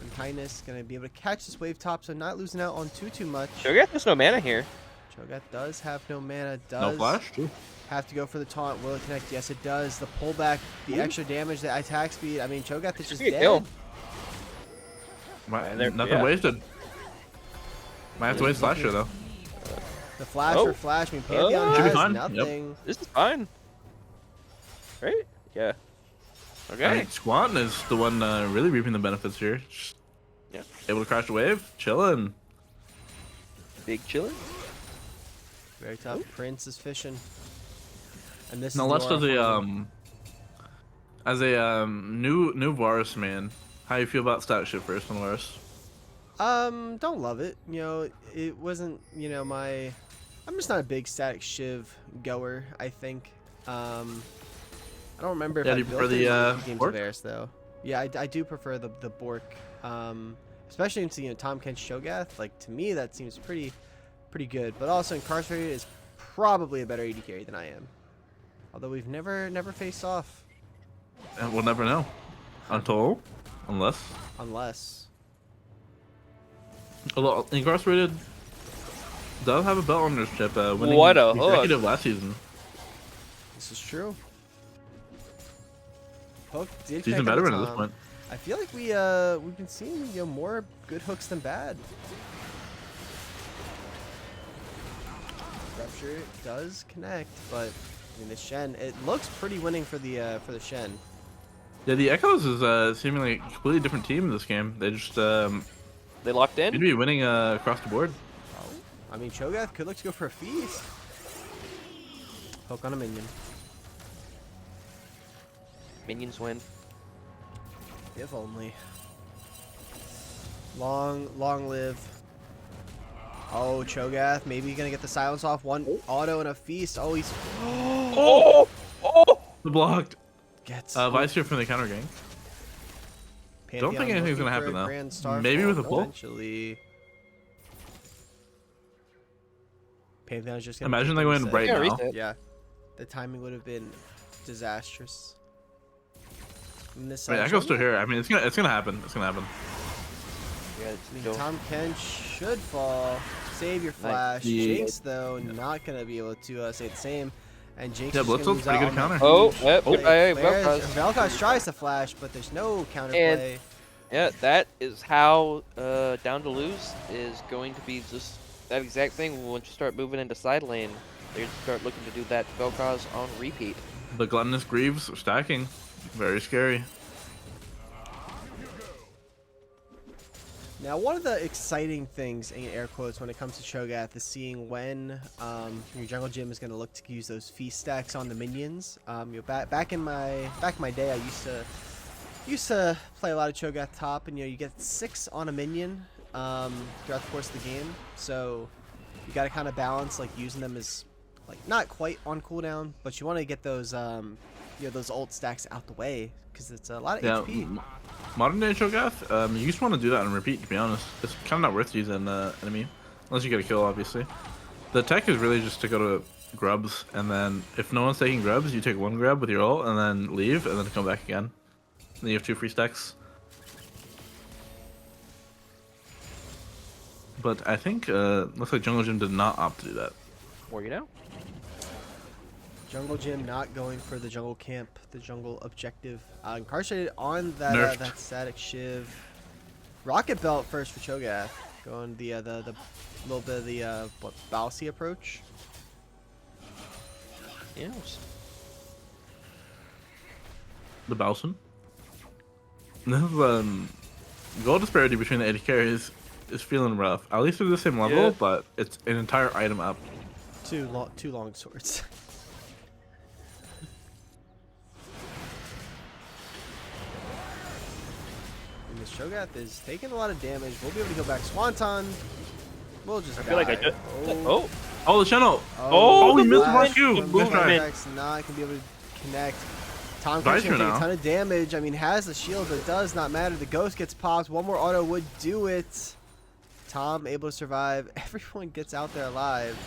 Unkindness gonna be able to catch this wave top, so not losing out on too much. Cho'Gath has no mana here. Cho'Gath does have no mana. No Does flash too. have to go for the taunt. Will it connect? Yes, it does. The pullback, the extra damage, the attack speed. I mean, Cho'Gath is just Be a dead. kill. Might, there- nothing yeah. wasted. Might have to waste flash here though. The flash Oh. for flash. I mean, Pantheon Should be has fine. Yep. nothing. This is fine. Right? Yeah. I Okay. think Squanton is the one really reaping the benefits here. Just Yeah. able to crash the wave, chilling. Big chillin'. Very tough. Prince is fishing. And this Now, is let's the do aura for the him. as a new Varus man. How you feel about stat shit first on Varus? Don't love it. You know, it wasn't, you know, I'm just not a big static shiv goer, I think. I don't remember if Yeah, I do you built prefer it the, in games Bork? of Varus, though. Yeah, I do prefer the Bork. Especially into, you know, Tom Kench Cho'Gath. Like, to me, that seems pretty good. But also, Incarcerated is probably a better AD carry than I am. Although we've never faced off. And we'll never know unless. Although Incarcerated does have a belt on their chip, winning What a hook. executive last season. This is true. Hook did Season connect on the veteran at this Tom. point. I feel like we've been seeing, you know, more good hooks than bad. Rupture does connect, but I mean the Shen, it looks pretty winning for the Shen. Yeah, the Echoes is seemingly a completely different team in this game. They just They locked seem to in. be winning across the board. Oh, I mean Cho'Gath could look to go for a feast. Hook on a minion. Minions win. If only. Long live. Oh, Cho'Gath, maybe gonna get the silence off. One auto and a feast. Oh, he's Oh! Oh! Blocked. gets. Vice here from the counter gang. Don't think Pantheon anything's looking gonna for happen, a though. grand star Maybe fall, with a pull? Eventually. Pantheon's just gonna Imagine take they the win reset. right Yeah, now. reset. Yeah, the timing would have been disastrous. And this I mean, Echo's still here. I mean, it's gonna happen. It's gonna happen. Yeah, I it's mean, still- Tom Kench should fall. Save your flash. Yeah. Jinx, though, not going to be able to say the same. And Jinx Yeah, is gonna Blitzle's lose pretty out good on that counter. Oh, huge yep, play. goodbye, Whereas Vel'Koz. Vel'Koz tries to flash, but there's no counterplay. Yeah, that is how Down to Lose is going to be just that exact thing. Once you start moving into side lane, they start looking to do that Vel'Koz on repeat. The Gluttonous Greaves are stacking. Very scary. Now, one of the exciting things, in air quotes, when it comes to Cho'Gath is seeing when your jungle gym is going to look to use those feast stacks on the minions. You know, back in my day, I used to used to play a lot of Cho'Gath top, and you get 6 on a minion throughout the course of the game. So you got to kind of balance like using them as like not quite on cooldown, but you want to get those those ult stacks out the way because it's a lot of HP. Modern day Cho'Gath, you just want to do that on repeat. To be honest, it's kind of not worth using enemy unless you get a kill, obviously. The tech is really just to go to grubs, and then if no one's taking grubs, you take 1 grub with your ult, and then leave, and then come back again. Then you have 2 free stacks. But I think looks like Jungle Gym did not opt to do that. More you know. Jungle Gym not going for the jungle camp, the jungle objective. Incarcerated on that that static shiv. Rocket belt first for Cho'Gath. Going the little bit of the Balsi approach. Yes. The Balson. Goal disparity between the AD carries is feeling rough. At least they're the same level, but it's an entire item up. Two long swords. And the Cho'Gath is taking a lot of damage. We'll be able to go back. Swanton. We'll just I feel like I just. Oh. Oh, the channel! Oh, we the missed movement. Rescue! The That's movement. right. That's not going to be able to connect. Tom Vice Cruise going to take now. a ton of damage. I mean, has the shield, but it does not matter. The ghost gets popped. One more auto would do it. Tom able to survive. Everyone gets out there alive.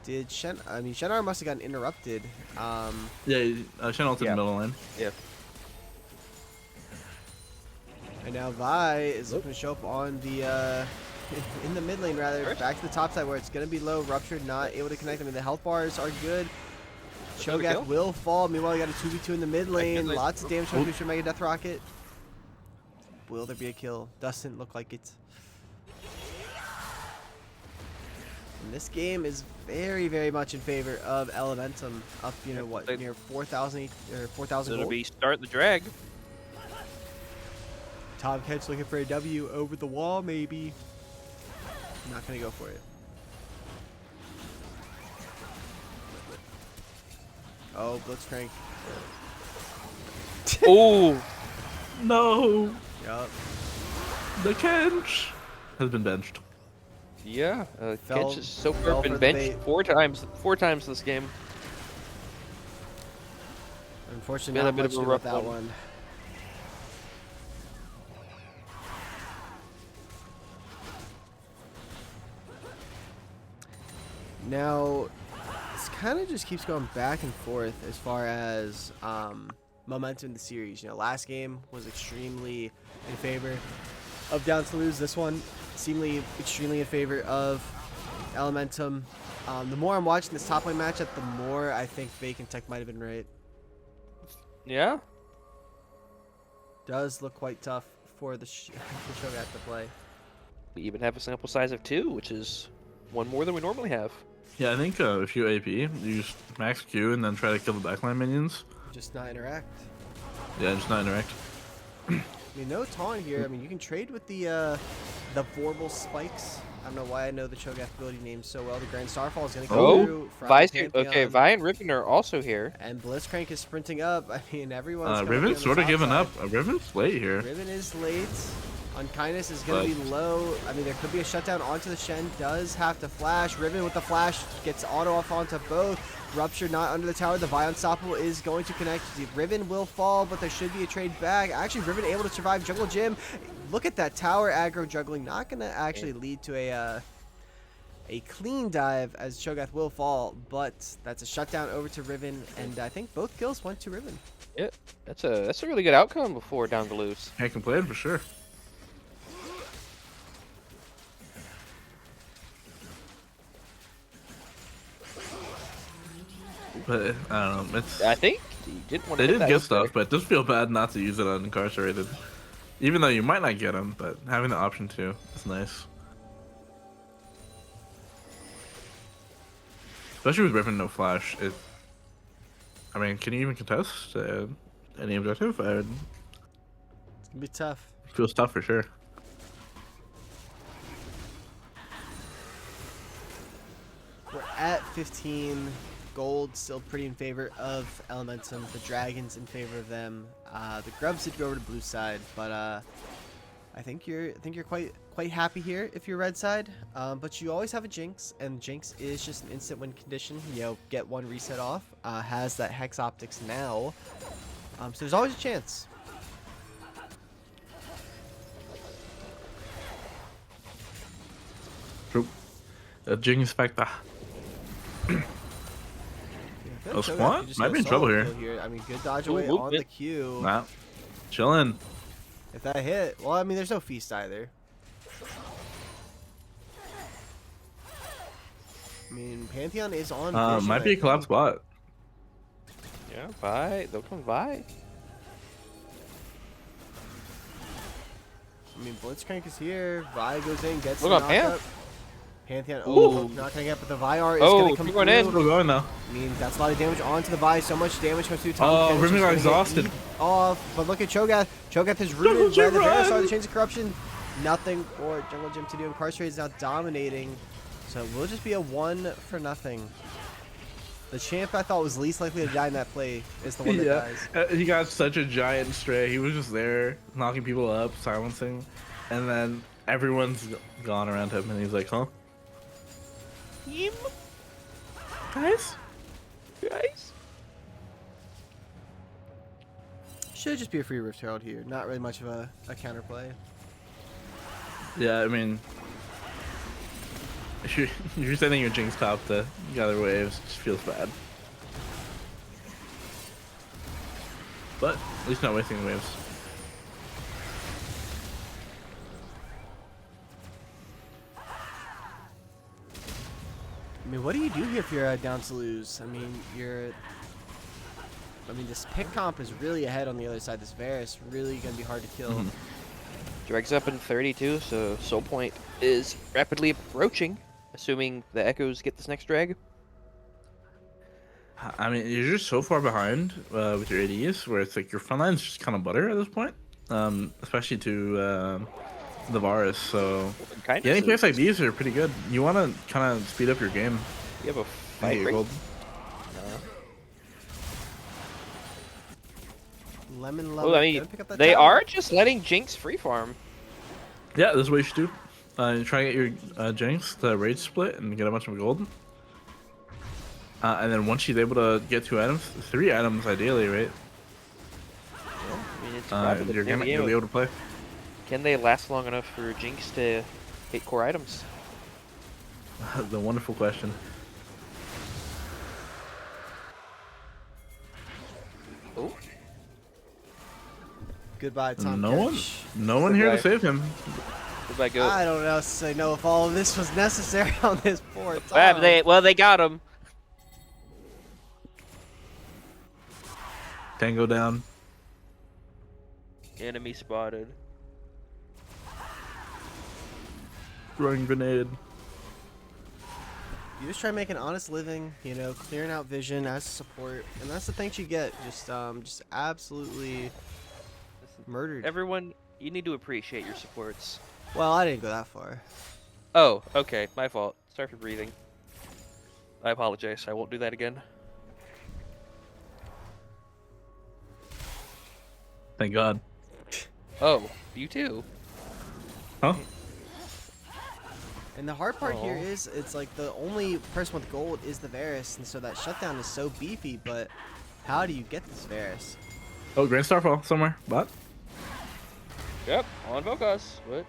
Did Shenar must have gotten interrupted. Yeah, Channel's in the middle lane. Yeah. And now Vi is looking to show up on the in the mid lane rather. Back to the top side where it's gonna be low. Ruptured not able to connect. I mean the health bars are good. Cho'Gath will fall. Meanwhile, you got a 2v2 in the mid lane. Lots of damage from Future Mega Death Rocket. Will there be a kill? Doesn't look like it. And this game is very, very much in favor of Elementum. Up, what, near 4,000 or 4,000 It'll gold. be start the drag. Tom Kench looking for a W over the wall, maybe. Not gonna go for it. Oh, Blitzcrank. Oh. No! Yup. The Kench has been benched. Yeah. Fell- Kench is so fell far for been the benched bait. 4 times this game. Unfortunately, Been a not bit much of a to do with rough that one. one. Now, this kind of just keeps going back and forth as far as momentum in the series. Last game was extremely in favor of Down to Lose. This one seemingly extremely in favor of Elementum. The more I'm watching this top lane matchup, the more I think Fake and Tech might have been right. Yeah. Does look quite tough for the Cho'Gath to play. We even have a sample size of 2, which is 1 more than we normally have. Yeah, I think if you AP, you just max Q and then try to kill the backline minions. Just not interact. Yeah, just not interact. I mean, no taunt here. I mean, you can trade with the Vorpal spikes. I don't know why I know the Cho'Gath ability name so well. The Grand Starfall is going to go through. From Vi's the here. Okay, Pantheon. Vi and Riven are also here. And Blitzcrank is sprinting up. I mean, everyone's gonna be on Riven's the sort of top giving side. up. Riven's late here. Riven is late. Unkindness is going to be low. I mean, there could be a shutdown onto the Shen. Does have to flash. Riven with the flash gets auto off onto both. Rupture not under the tower. The Vi Unstoppable is going to connect. Riven will fall, but there should be a trade back. Actually, Riven able to survive Jungle Gym. Look at that tower aggro juggling. Not going to actually lead to a clean dive as Cho'Gath will fall, but that's a shutdown over to Riven, and I think both kills went to Riven. Yeah, that's a really good outcome before Down to Lose. Can't complain for sure. But I don't know. I think you didn't want to. They did that get up stuff, there. but it does feel bad not to use it on Incarcerated. Even though you might not get them, but having the option to is nice. Especially with Riven no flash. I mean, can you even contest any objective? It's gonna be tough. Feels tough for sure. We're at 15. gold still pretty in favor of Elementum. The dragons in favor of them. The grubs did go over to blue side, but I think you're quite happy here if you're red side. But you always have a Jinx, and Jinx is just an instant win condition. You know, get one reset off. Has that Hex Optics now, so there's always a chance. True. Jinx Spectre. Oh, Squat might be in trouble here. I mean, good dodge away Ooh, on the Q. Nah, chilling. If that hit, well, I mean, there's no feast either. I mean, Pantheon is on. Vision, Might be a collapse bot. Yeah, Vi. They'll come Vi. I mean, Blitzcrank is here. Vi goes in, gets Look the on Pan. knockup. Pantheon, Ooh. not gonna get, but the Vi is Oh, gonna come keep going through. in. Still going though. I mean, that's a lot of damage onto the Vi. So much damage comes through. Oh, Kench is Riven got gonna get exhausted. eaten Off, but look at Cho'Gath. Cho'Gath is rooted. Where the Varus are, the Chains of Corruption. Nothing for Jungle Gym to do. Incarcerate is now dominating, so it will just be a 1-0. The champ I thought was least likely to die in that play is the one that dies. He got such a giant stray. He was just there knocking people up, silencing, and then everyone's gone around him, and he's like, "Huh, Him. guys?" Should just be a free Rift Herald here. Not really much of a counterplay. Yeah, I mean, if you're sending your Jinx top to gather waves, it just feels bad. But at least not wasting the waves. I mean, what do you do here if you're down to lose? I mean, this pick comp is really ahead on the other side. This Varus really gonna be hard to kill. Drag's up in 32, so Soul Point is rapidly approaching, assuming the Echoes get this next drag. I mean, you're just so far behind with your ADs, where it's like your front line's just kind of butter at this point, especially to the Varus. So Kind yeah, any plays like these are pretty good. You want to kind of speed up your game. You have a and fight get your break. gold. Lemon Well, I mean, gonna pick up that they tower. are just letting Jinx free farm. Yeah, this is what you should do. Try to get your Jinx to rage split and get a bunch of gold. And then once she's able to get 2 items, 3 items ideally, right? I mean, it's probably You'll the be able to play. Can they last long enough for Jinx to hit core items? The wonderful question. Oh, Goodbye, Tom. No Kench. one here to Goodbye. save him. goodbye, go. I don't know to know if all of this was necessary on this poor Tom. They got him. Tango down. Enemy spotted. Throwing grenade. You just try to make an honest living, you know, clearing out vision as support, and that's the thanks you get. Just absolutely murdered. Everyone, you need to appreciate your supports. Well, I didn't go that far. Oh, okay, my fault. Sorry for breathing. I apologize. I won't do that again. Thank God. Oh, you too. Huh? And the hard part here Aw. is, it's like the only person with gold is the Varus, and so that shutdown is so beefy, but how do you get this Varus? Oh, Grand Starfall somewhere. What? Yep, on Vokas. What?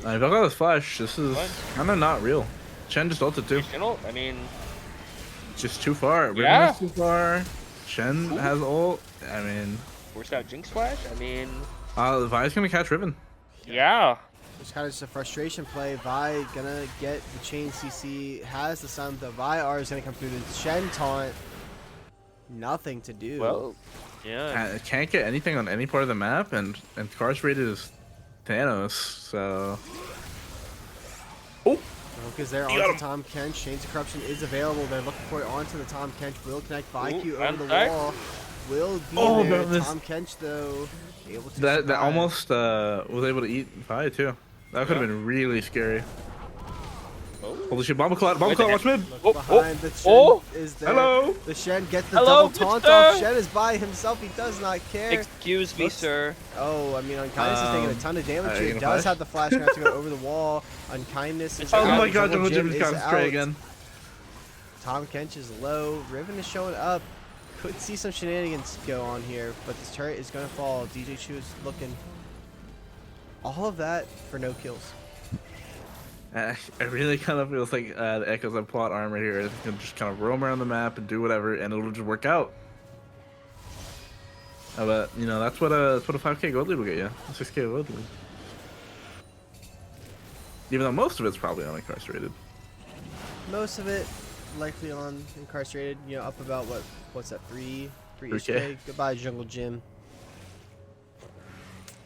I got this flash. This is Fine. kind of not real. Chen just ulted too. I mean, Just too far. Riven Yeah. is too far. Chen has ult. I mean, worst out Jinx Flash. I mean, Vi's gonna catch Riven. yeah. It's kind of just a frustration play. Vi gonna get the chain CC, has the sun, the Vi R is gonna come through the Shen taunt. Nothing to do. Well, yeah. Can't get anything on any part of the map, and incarcerated is Thanos. So. Oh. Because they're You got onto him. Tom Kench. Chains of Corruption is available. They're looking for it onto the Tom Kench. Will connect ViQ Ooh, over the contact. wall. Will be Oh, there. but this- Tom Kench, though, able to That survive. almost was able to eat Vi too. That could have been really scary. Oh. Holy shit, Bomba Clot, watch mid. Look behind the Shen oh. is there. Hello. The Shen gets the Hello, double taunt mister. off. Shen is by himself. He does not care. Excuse me, Looks- sir. Oh, I mean, Unkindness is taking a ton of damage here. you He gonna does flash? have the flash grab to go over the wall. Unkindness is Oh out. my god, Jungle Jungle Jim is is got out. stray again. Tom Kench is low. Riven is showing up. Could see some shenanigans go on here, but this turret is going to fall. DJ Chu is looking. All of that for no kills. It really kind of feels like the Echoes of plot armor here. It can just kind of roam around the map and do whatever, and it'll just work out. But you know that's what a 5K gold lead will get you. A 6K gold lead. Even though most of it's probably unincarcerated. Most of it likely on incarcerated. You know, up about what's that? 3 3K. K. Goodbye, Jungle Jim.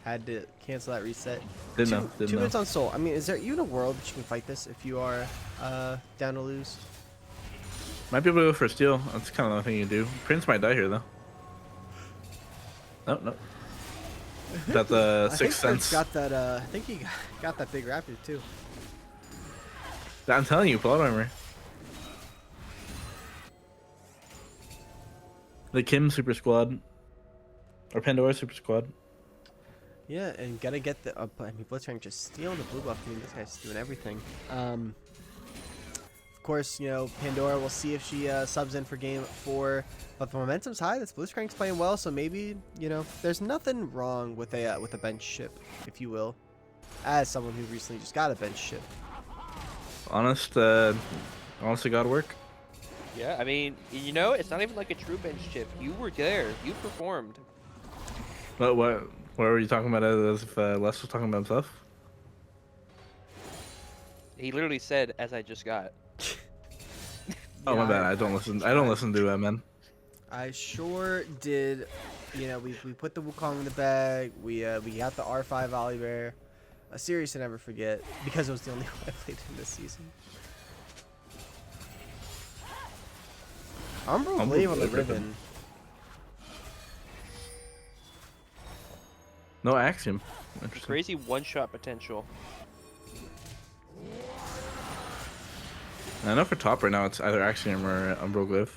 Had to cancel that reset. Didn't know. 2 Didn't know. minutes on Soul. I mean, is there even a world that you can fight this if you are down to lose? Might be able to go for a steal. That's kind of the thing you do. Prince might die here though. No, no. Got the I Sixth think Fritz Sense. got that. I think he got that big rapid too. I'm telling you, plot armor. The Kim Super Squad. Or Pandora Super Squad. Yeah, and gotta get the. I mean, Blitzcrank just stealing the blue buff. I mean, this guy's doing everything. Of course, you know, Pandora. We'll see if she subs in for game 4. But the momentum's high. This Blitzcrank's playing well, so maybe, you know, there's nothing wrong with a bench ship, if you will. As someone who recently just got a bench ship. Honestly, got to work. Yeah, I mean, you know, it's not even like a true bench chip. You were there. You performed. What were you talking about as if Les was talking about himself? He literally said, "As I just got." Oh my Yeah, bad. I don't listen to men. I sure did. You know, we put the Wukong in the bag. We got the R5 Volibear. A series to never forget because it was the only one I played in this season. Umbral Glaive on the Ribbon. No Axiom. Interesting. Crazy one-shot potential. I know for top right now it's either Axiom or Umbral Glyph.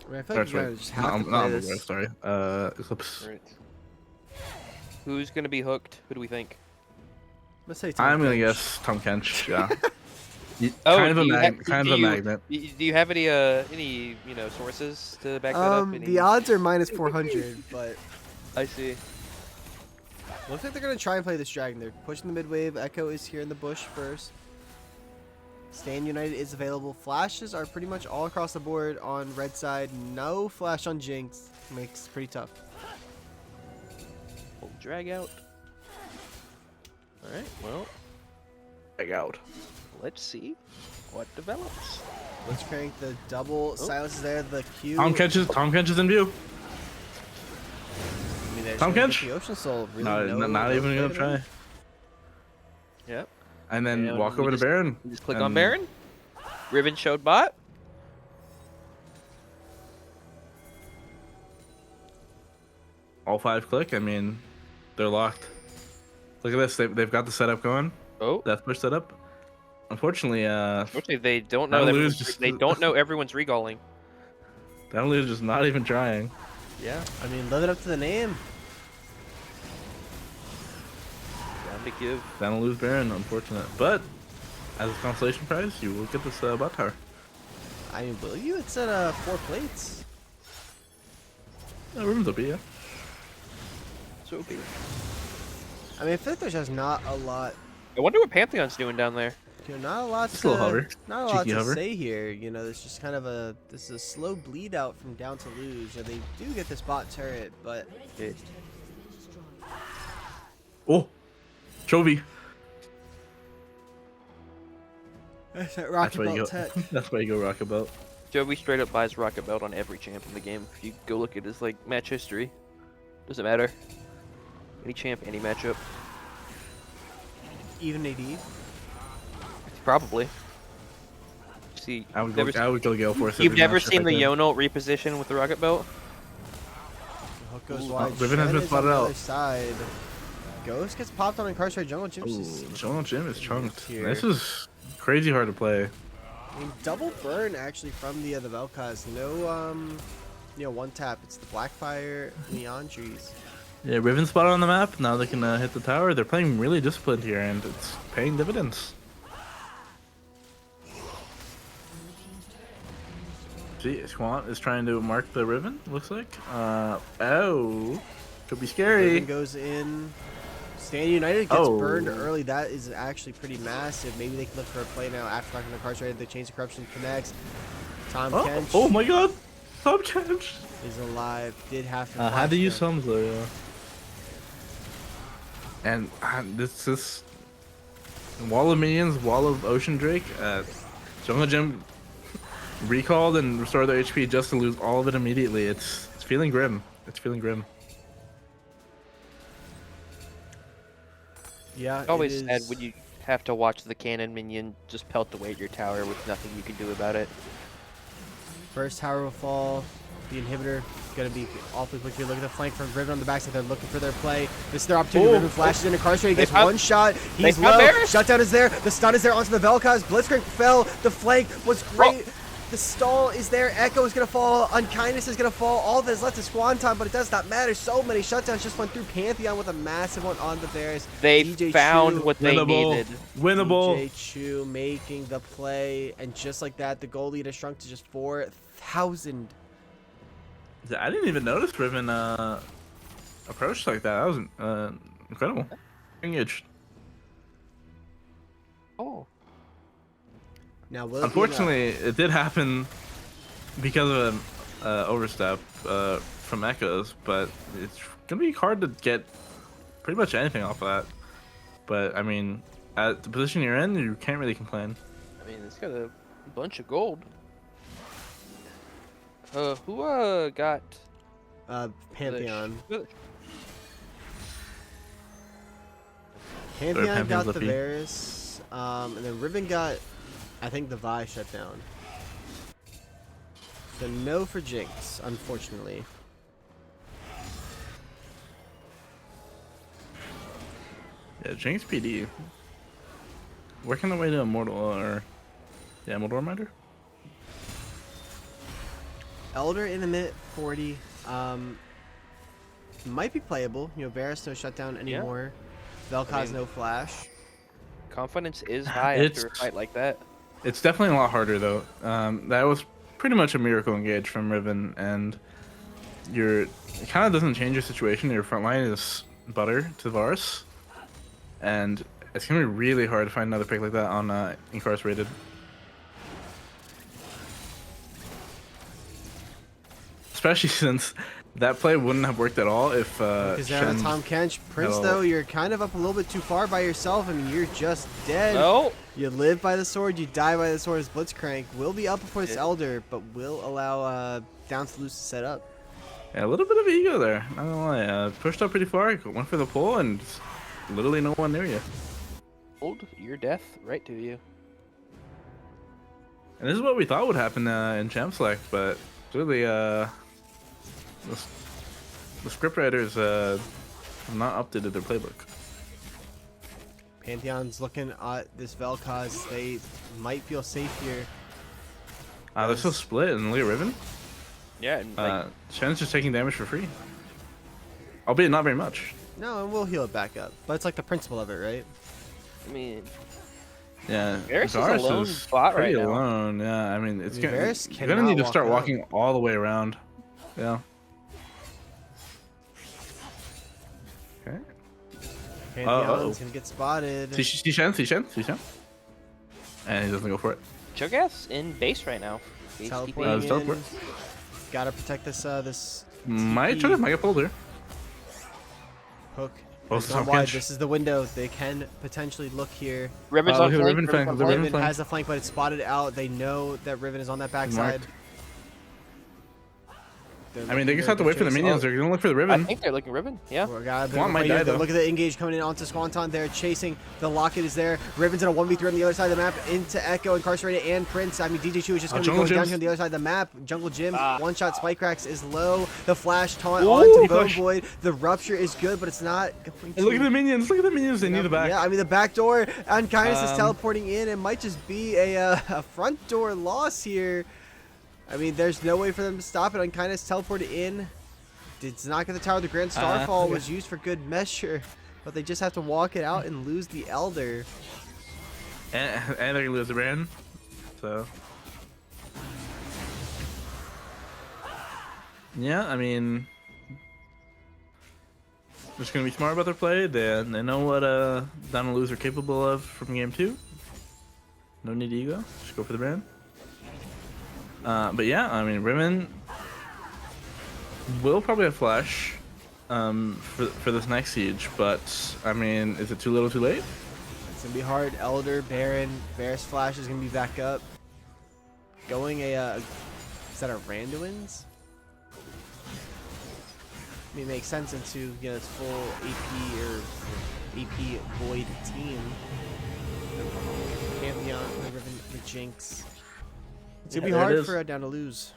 I mean, I feel like you Sorry, guys just have to not play Umbral this. Glyph, sorry. Eclipse. Right. Who's gonna be hooked? Who do we think? Let's say Tom I'm gonna Kench. guess Tom Kench. Yeah. Oh, kind of a do you have- kind do of a you- magnet. Do you have any sources to back that up? Any... The odds are minus 400, but I see. looks like they're gonna try and play this dragon. They're pushing the mid wave. Echo is here in the bush first. Stand United is available. Flashes are pretty much all across the board on red side. No flash on Jinx. Makes it pretty tough. Full drag out. All right. Well, Check out. let's see what develops. Let's crank the double silences there. The Q. Tom Kench is in view. I mean, they're Tom trying to get Kench? The Ocean Soul. Really No, not even gonna try. Yep. And then And walk we over to just- Baron. You just click and- on Baron. Ribbon showed bot. All 5 click. I mean, they're locked. Look at this. They've got the setup going. Oh. Death push setup. Unfortunately, Unfortunately, they don't know. That'll That lose just- they don't know everyone's regalling. Download is just not even trying. Yeah. I mean, live it up to the name. Down to give. Down lose Baron, unfortunate. But as a consolation prize, you will get this bot tower. I mean, will you? It's at 4 plates. Ribbon's OP, yeah. So be. I mean, I feel like there's just not a lot. I wonder what Pantheon's doing down there. You know, not a lot Just to a little hover. not a lot Cheeky to hover. say here. You know, there's just kind of this is a slow bleed out from down to lose. You know, they do get this bot turret, but Oh, Chovy. that's that That's rocket why you belt go. tech. That's why you go rocket belt. Joby straight up buys Rocket Belt on every champ in the game. If you go look at his like match history, doesn't matter. Any champ, any matchup, Even AD. probably. See, I would never go. I would go Gale Force. you've every never matchup seen I the could. Yono reposition with the Rocket Belt? The hook goes Ooh, wide. Riven has Shen been is spotted on the out. other side. Ghost gets popped on incarcerated jungle. Jim's Ooh, just Jungle Jim is chunked. Here. This is crazy hard to play. I mean, double burn actually from the Vel'Koz. No, one tap. It's the Blackfire Neon Trees. Yeah, Riven spot on the map. Now they can hit the tower. They're playing really disciplined here, and it's paying dividends. See, Squant is trying to mark the Riven, looks like. Oh, could be scary. Riven goes in. Stand United gets burned early. That is actually pretty massive. Maybe they can look for a play now after knocking the incarcerated. The Chains of Corruption connects. Tom Kench. Oh my god! Tom Kench is alive. Did have to. Had to use Sums though, yeah. And this is wall of minions, wall of Ocean Drake. Jungle Gym recalled and restored their HP just to lose all of it immediately. It's feeling grim. It's feeling grim. Yeah, Always sad when you have to watch the cannon minion just pelt away at your tower with nothing you can do about it. First tower will fall. The inhibitor going to be awfully quick here. Look at the flank from Riven on the backside. They're looking for their play. This is their opportunity. Riven flashes in. Incarcerated. Gets one shot. He's low. Shutdown is there. The stun is there onto the Vel'Koz. Blitzcrank fell. The flank was great. The stall is there. Echo is going to fall. Unkindness is going to fall. All that's left is Squanton, but it does not matter. So many shutdowns just went through. Pantheon with a massive one on the Bears. They DJ found Chu, what they needed. Winnable. DJ Chu making the play. And just like that, the goal lead has shrunk to just 4,000. I didn't even notice Riven approached like that. That was incredible. Engaged. Oh. Now, unfortunately, it did happen because of an overstep from Echoes, but it's gonna be hard to get pretty much anything off of that. But I mean, at the position you're in, you can't really complain. I mean, it's got a bunch of gold. Who got? Pantheon. Sorry, Pantheon got the lucky. Varus, and then Riven got, I think, the Vi shut down. So no for Jinx, unfortunately. Yeah, Jinx PD. Working their way to Immortal or Immortal Reminder. Elder in the mid 40. Might be playable. You know, Varus no shutdown anymore. Yeah. Vel'Koz no flash. Confidence is high after a fight like that. It's definitely a lot harder though. That was pretty much a miracle engage from Riven, and it kind of doesn't change your situation. Your front line is butter to Varus, and it's gonna be really hard to find another pick like that on Incarcerated. Especially since that play wouldn't have worked at all if because they're on Tom Kench. Prince, though, you're kind of up a little bit too far by yourself. I mean, you're just dead. No. You live by the sword, you die by the sword. As Blitzcrank will be up before this Elder, but will allow Downs to lose to set up. Yeah, a little bit of ego there. Not gonna lie. Pushed up pretty far, went for the pull, and literally no one near you. Hold your death right to you. And this is what we thought would happen in Champ Select, but clearly, the scriptwriters have not updated their playbook. Pantheon's looking at this Vel'Koz. They might feel safe here. They're still split, and look at Riven. Yeah, and Shen's just taking damage for free. Albeit not very much. No, and we'll heal it back up. But it's like the principle of it, right? I mean, yeah, Varus is a lone spot right now. Alone. Yeah, I mean, you're gonna gonna need to start walking all the way around. Yeah. Okay. Pantheon's gonna get spotted. See Shen. And he doesn't go for it. Cho'Gath's in base right now. Teleporting in. Gotta protect this Might get pulled here. Hook. Tom Wide. Kench. This is the window. They can potentially look here. Riven's on flank. Riven has a flank, but it's spotted out. They know that Riven is on that backside. I mean, they just have to wait for the minions. They're gonna look for the I Riven. think they're looking Riven. Yeah. Squant might die, though. Look at the engage coming in onto Squanton there, chasing. The Locket is there. Riven's in a 1v3 on the other side of the map into Echo, Incarcerated, and Prince. I mean, DJ Chu is just going to be going down here on the other side of the map. Jungle Gym, one-shot Spike Cracks is low. The flash taunt onto Bone Void. The Rupture is good, but it's not going to... Look at the minions. Look at the minions. They need the back. Yeah, I mean, the back door, Unkindness is teleporting in. It might just be a front door loss here. I mean, there's no way for them to stop it. Unkindness teleported in. Did not get the tower. The Grand Starfall was used for good measure, but they just have to walk it out and lose the Elder. And they're gonna lose the Baron. So yeah, I mean, just gonna be smart about their play. They know what Down and Lose are capable of from game 2. No need to ego. Just go for the Baron. But yeah, I mean, Riven will probably have flash for this next siege, but I mean, is it too little too late? It's gonna be hard. Elder, Baron, Varus flash is gonna be back up. Going is that a Randuin's? I mean, it makes sense into this full AP or AP Void team. Pantheon, the Riven, the Jinx. It's gonna be hard for Down to Lose.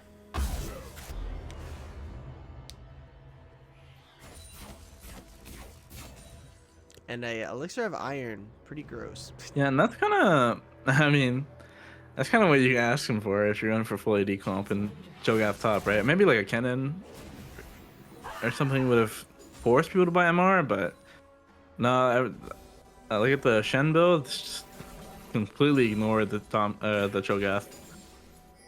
And a Elixir of Iron, pretty gross. Yeah, and that's kind of, I mean, that's kind of what you ask him for if you're going for full AD comp and Cho'Gath top, right? Maybe like a Kennen or something would have forced people to buy MR, but no, I look at the Shen build, it's just completely ignored the Cho'Gath,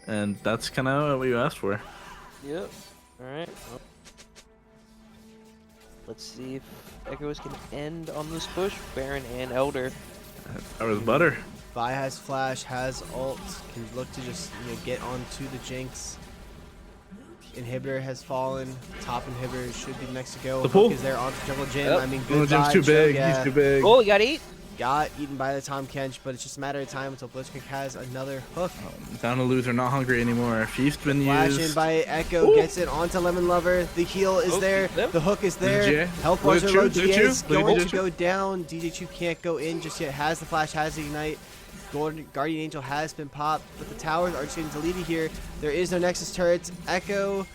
and that's kind of what you asked for. Yep. All right. Well, let's see if Echoes can end on this push. Baron and Elder. That was butter. Vi has flash, has ult, can look to just get onto the Jinx. Inhibitor has fallen. Top inhibitor should be next to go. The pool is there onto Jungle Gym. Yep. I mean, good Jim's too big. He's too big. Oh, you got 8. Got eaten by the Tom Kench, but it's just a matter of time until Blitzkrieg has another hook. Down to Lose are not hungry anymore. Feast been Flash used. in by Echo, gets it onto Lemon Lover. The heal is there. The hook is there. Health bars are low. GA is going to go down. DJ Chu can't go in just yet. Has the flash, has the ignite. Guardian Angel has been popped, but the towers are just getting deleted here. There is no Nexus turrets. Echo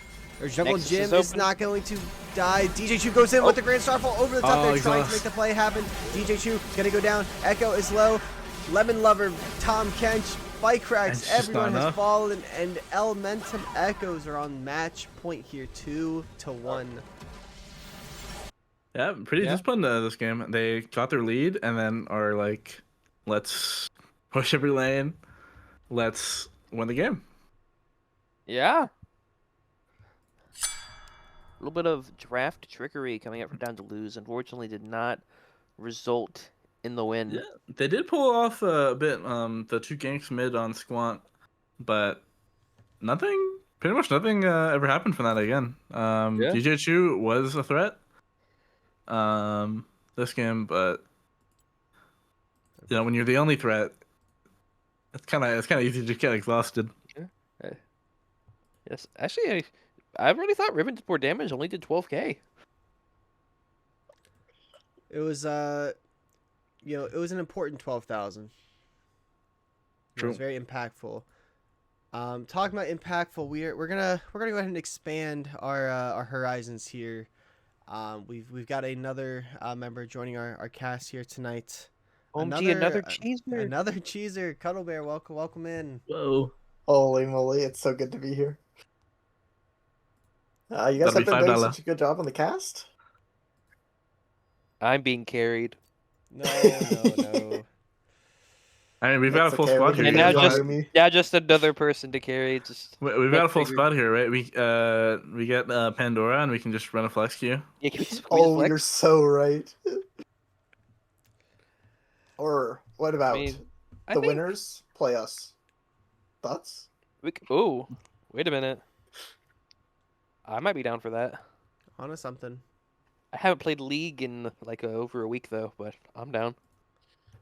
or Jungle Nexus Gym is is open. not going to die. DJ Chu goes in with the Grand Starfall over the top. They're trying to exhaust. make the play happen. DJ Chu is going to go down. Echo is low. Lemon Lover, Tom Kench, Spike Cracks, It's just everyone not has enough. fallen, and Elementum Echoes are on match point here, 2-1. Yeah, pretty disciplined this game. They got their lead and then are like, let's push every lane. Let's win the game. Yeah. A little bit of draft trickery coming up from Down to Lose. Unfortunately, did not result in the win. Yeah, they did pull off a bit the 2 ganks mid on Squant, but pretty much nothing ever happened from that again. DJ Chu was a threat this game, but when you're the only threat, it's kind of easy to get exhausted. Yes, actually, I really thought Riven did more damage. Only did 12k. It was it was an important 12,000. It was very impactful. Talking about impactful, we're gonna go ahead and expand our horizons here. We've got another member joining our cast here tonight. OMG, another cheeseburger. Another cheeser, Cuddle Bear. Welcome in. Whoa. Holy moly, it's so good to be here. You guys have been doing such a good job on the cast. I'm being carried. No. I mean, we've got a full okay, squad we here. And can now get just me. just another person to carry. Just We've got a full figure. squad here, right? We get Pandora, and we can just run a flex queue. yeah, can we just Oh, flex? you're so right. Or what about I the think winners play us? Thoughts? Oh, wait a minute. I might be down for that. On to something. I haven't played League in like over a week though, but I'm down.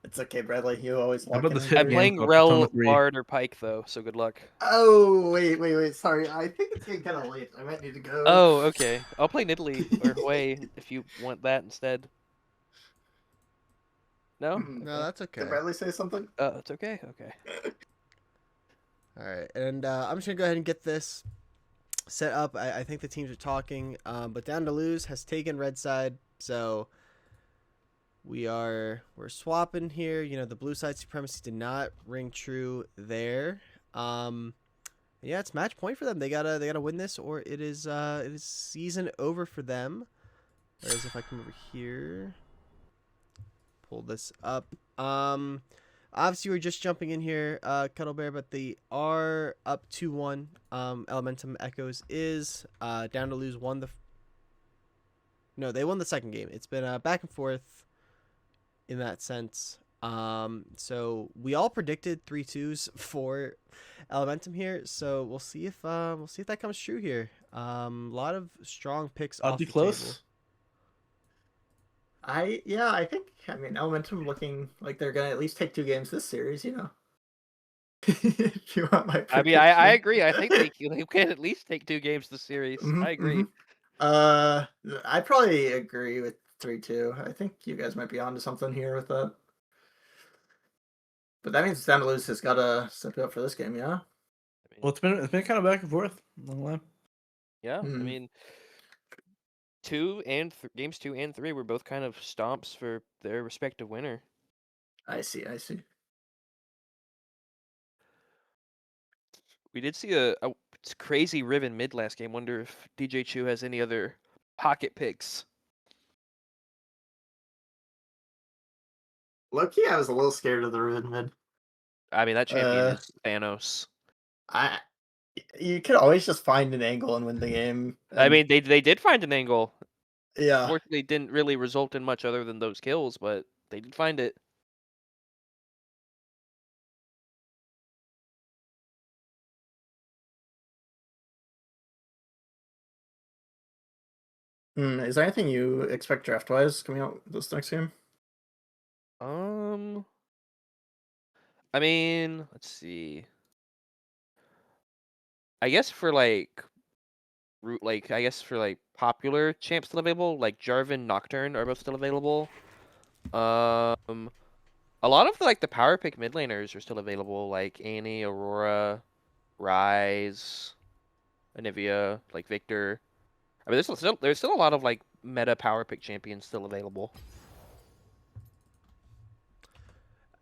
It's okay, Bradley. You always How walk about in. this and hit I'm do it. game playing called Rel, Persona 3? Bard, or Pike though, so good luck. Oh, wait. Sorry. I think it's getting kind of late. I might need to go. Oh, okay. I'll play Nidalee or Hwei if you want that instead. No? No, Okay. that's Did okay. Bradley say something? It's okay. Okay. All right, and I'm just gonna go ahead and get this set up. I think the teams are talking, but Down to Lose has taken red side, so we're swapping here. You know, the blue side supremacy did not ring true there. Yeah, it's match point for them. They gotta win this, or it is season over for them. Whereas if I come over here, pull this up. Obviously, we're just jumping in here, Cuddle Bear, but they are up 2-1. Elementum Echoes is Down to Lose won no, they won the second game. It's been back and forth in that sense. So we all predicted 3-2s for Elementum here. So we'll see if that comes true here. A lot of strong picks I'll off be the close. table. I mean, Elementum looking like they're gonna at least take 2 games this series, you know. If you want my I mean, I prediction. agree. I think they can at least take 2 games this series. Mhm, I agree. I probably agree with 3-2. I think you guys might be onto something here with that. But that means Down to Lose has got to step it up for this game, yeah? Well, it's been kind of back and forth. Long line. Yeah, I Hmm. mean, games 2 and 3 were both kind of stomps for their respective winner. I see. We did see a crazy Riven mid last game. Wonder if DJ Chu has any other pocket picks. Low-key, I was a little scared of the Riven mid. I mean, that champion Uh, is Thanos. You could always just find an angle and win the game. I and- mean, they did find an angle. yeah. Fortunately, it didn't really result in much other than those kills, but they did find it. Is there anything you expect draft-wise coming out this next game? I mean, let's see. I guess for like popular champs still available, like Jarvan, Nocturne are both still available. A lot of the power pick mid laners are still available, like Annie, Aurora, Ryze, Anivia, like Victor. I mean, there's still a lot of like meta power pick champions still available.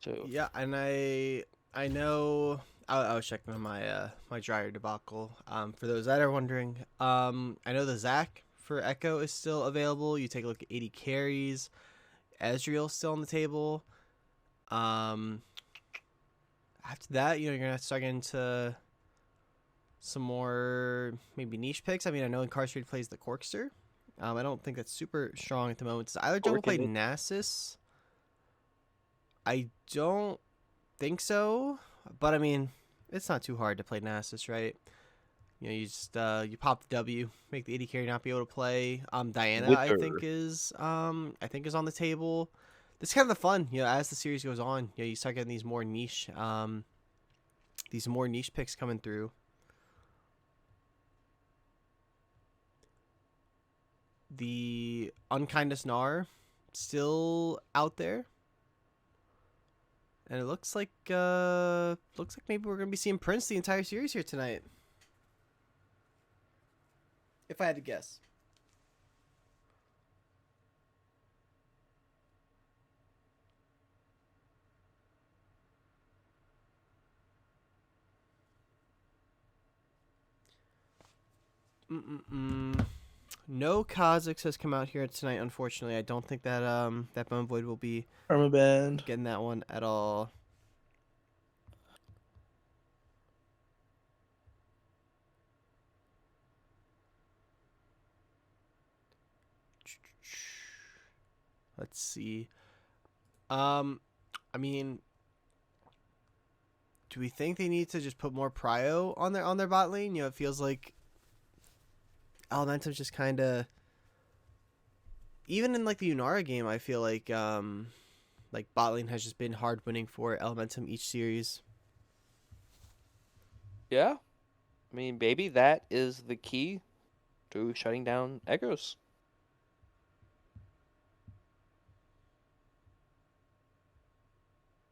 So Yeah, and I know I was checking on my my dryer debacle. For those that are wondering, I know the Zac for Echo is still available. You take a look at 80 carries. Ezreal's still on the table. After that, you know, you're gonna have to start getting into some more maybe niche picks. I mean, I know Incarcerated plays the Corkster. I don't think that's super strong at the moment. Does either jungle play Orchid. Nasus? I don't think so, but I mean, it's not too hard to play Nasus, right? You know, you just you pop the W, make the 80 carry not be able to play. Diana, I Wither. think is on the table. This is kind of the fun, you know, as the series goes on. You know, you start getting these more niche picks coming through. The Unkindness Gnar still out there. And it looks like maybe we're gonna be seeing Prince the entire series here tonight. If I had to guess. No Kha'Zix has come out here tonight, unfortunately. I don't think that that Bone Void will be Permaband. getting that one at all. Let's see. I mean, do we think they need to just put more prio on their bot lane? You know, it feels like Elementum's just kind of, even in like the Unara game, I feel like like bot lane has just been hard winning for Elementum each series. Yeah. I mean, baby, that is the key to shutting down Echoes.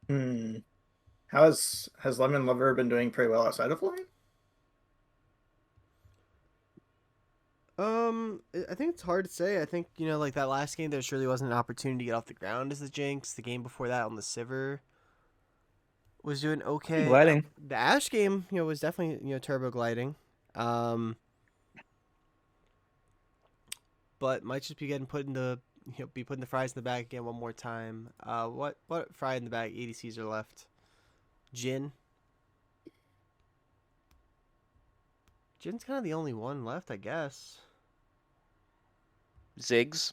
Hmm. Has Lemon Lover been doing pretty well outside of lane? I think it's hard to say. I think, like that last game, there just really wasn't an opportunity to get off the ground as the Jinx. The game before that on the Sivir was doing okay. Gliding. The Ashe game, was definitely, turbo gliding. But might just be getting put in the, be putting the fries in the bag again one more time. What fry in the bag ADCs are left? Jhin. Jin's kind of the only one left, I guess. Ziggs.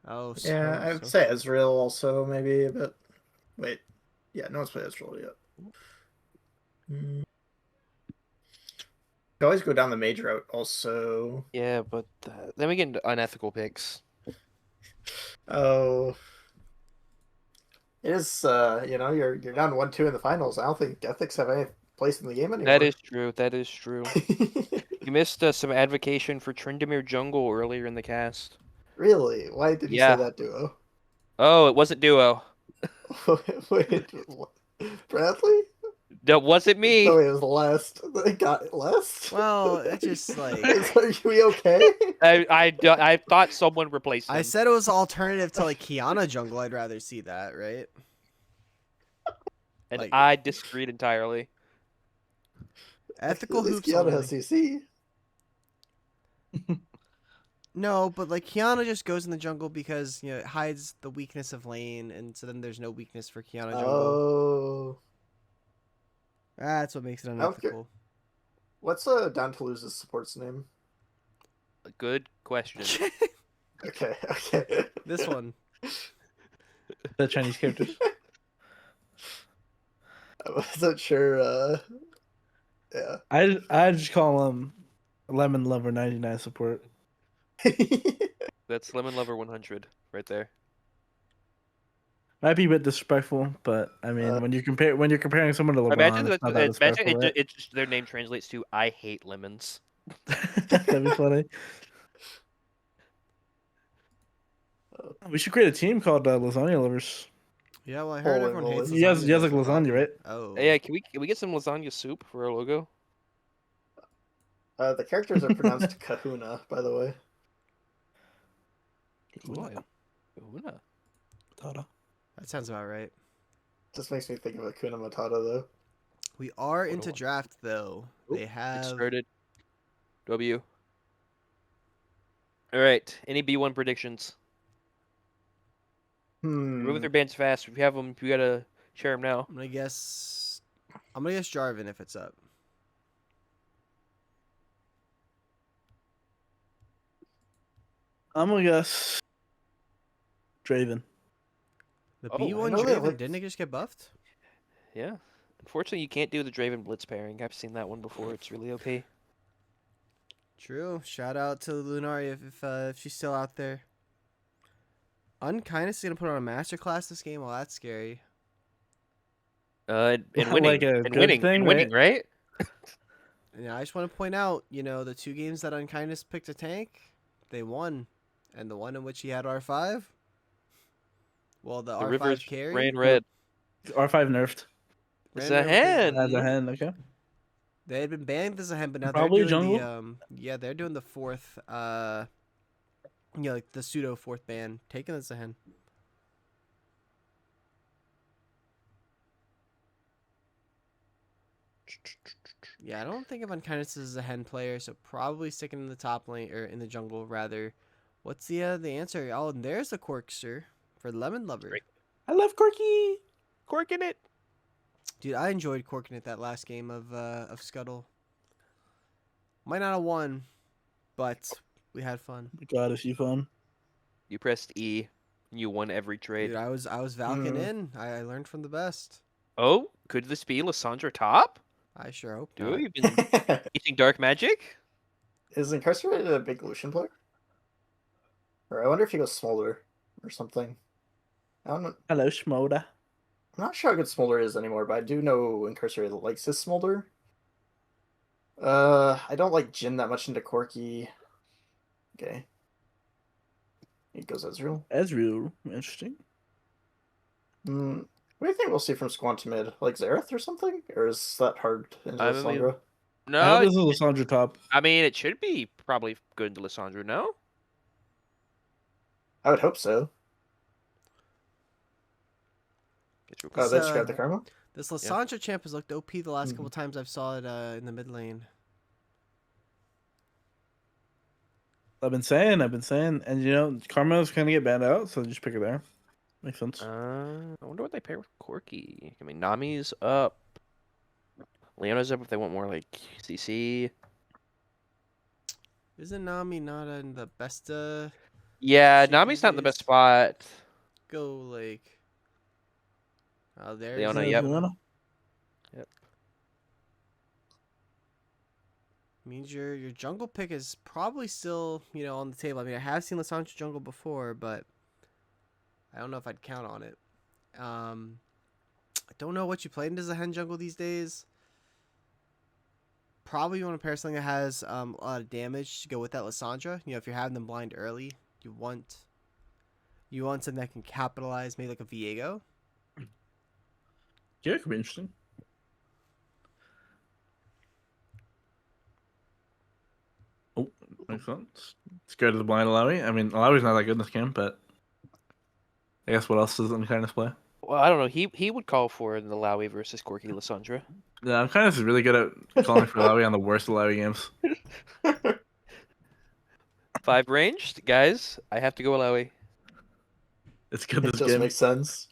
Oh, Yeah, I would say Ezreal also maybe a bit. Wait, yeah, no one's played Ezreal yet. You always go down the mage route also. Yeah, but then we get into unethical picks. Oh, it is. You're down 1-2 in the finals. I don't think ethics have any place in the game anymore. That is true. That is true. You missed some advocation for Tryndamere jungle earlier in the cast. Really? Why did you Yeah. say that, Duo? Oh, it wasn't Duo. Wait, Bradley? That wasn't me. No, it was last. They got it last. Well, it just like Are we okay? I thought someone replaced him. I said it was alternative to like Kiana jungle. I'd rather see that, right? And like- I disagreed entirely. Ethical At least hoops. Kiana only. has CC. No, but like Kiana just goes in the jungle because it hides the weakness of lane, and so then there's no weakness for Kiana jungle. Oh. That's what makes it don't care. unethical. What's Down to Lose's support's name? Good question. Okay. This one. The Chinese characters. I wasn't sure. Yeah. I just call him Lemon Lover 99 support. That's Lemon Lover 100 right there. Might be a bit disrespectful, but I mean, when you're comparing someone to LeBron, Imagine it's not that disrespectful, right? it just, their name translates to "I hate lemons." That'd be funny. We should create a team called Lasagna Lovers. Yeah, well, I heard Holy everyone hates moly. You lasagna. guys like That's the lasagna, problem. right? Oh. Yeah, can we get some lasagna soup for our logo? The characters are pronounced Kahuna, by the way. Kahuna. That sounds about right. Just makes me think of Akuna Matata, though. We are What a into one. draft though. They It have started. W. All right. Any B1 predictions? Moving their bands fast. If you have them, you gotta share them now. I'm gonna guess Jarvan if it's up. I'm gonna guess Draven. The Oh, B1 I know that, Draven, like- didn't it just get buffed? Yeah. Unfortunately, you can't do the Draven Blitz pairing. I've seen that one before. It's really OP. True. Shout out to Lunaria if she's still out there. Unkindness is gonna put on a masterclass this game. Well, that's scary. And Like winning. a And good winning. thing, And winning, right? And I just want to point out, the 2 games that Unkindness picked a tank, they won, and the one in which he had R5. Well, the The R5 rivers carry ran red. R5 nerfed It's ran a red with hen. as a hen. Okay. They had been banned as a hen, but now Probably they're doing jungle? they're doing the 4th like the pseudo 4th ban, taking as a hen. Yeah, I don't think of Unkindness as a hen player, so probably sticking in the top lane or in the jungle rather. What's the answer? Oh, and there's the Corkster for Lemon Lover. Great. I love Corky. Corking it. Dude, I enjoyed corking it that last game of Scuttle. Might not have won, but we had fun. God, is she fun? You pressed E. And you won every trade. Dude, I was Valking in. I learned from the best. Oh, could this be Lissandra top? I sure hope Dude, not. you've been teaching dark magic? Is Incarcerated a big Lucian player? Or I wonder if he goes Smolder or something. don't know. Hello, Shmoda. I'm not sure how good Smolder is anymore, but I do know Incarcerated likes his Smolder. I don't like Jin that much into Corky. Okay. He goes Ezreal. Ezreal, interesting. What do you think we'll see from Squantumid? Like Xerath or something? Or is that hard into I mean, Lissandra? I No, hope this is Lissandra top. I mean it should be probably good to Lissandra. No. I would hope so. Gets real Oh, This, they just grabbed the Karma? This Lissandra champ has looked OP the last couple times I've saw it in the mid lane. I've been saying, and you know, Karma's gonna get banned out, so just pick it there. Makes sense. I wonder what they pair with Corky. I mean, Nami's up. Leona's up if they want more like CC. Isn't Nami not in the best? Yeah, She Nami's not in the best is- spot. Go like. Oh, there's Leona, There's yep. Leona. Means your jungle pick is probably still on the table. I mean, I have seen Lissandra jungle before, but I don't know if I'd count on it. I don't know what you played into the hen jungle these days. Probably you want to pair something that has a lot of damage to go with that Lissandra. If you're having them blind early, you want something that can capitalize, maybe like a Viego. Yeah, it could be interesting. Oh, makes sense. Let's go to the blind Alawi. I mean, Alawi's not that good in this game, but I guess what else does Unkindness play? Well, I don't know. He would call for the Lowy versus Corky Lissandra. Yeah, Unkindness is really good at calling for Alawi on the worst Alawi games. 5 ranged, guys. I have to go Lowy. It's good It this does game. make sense.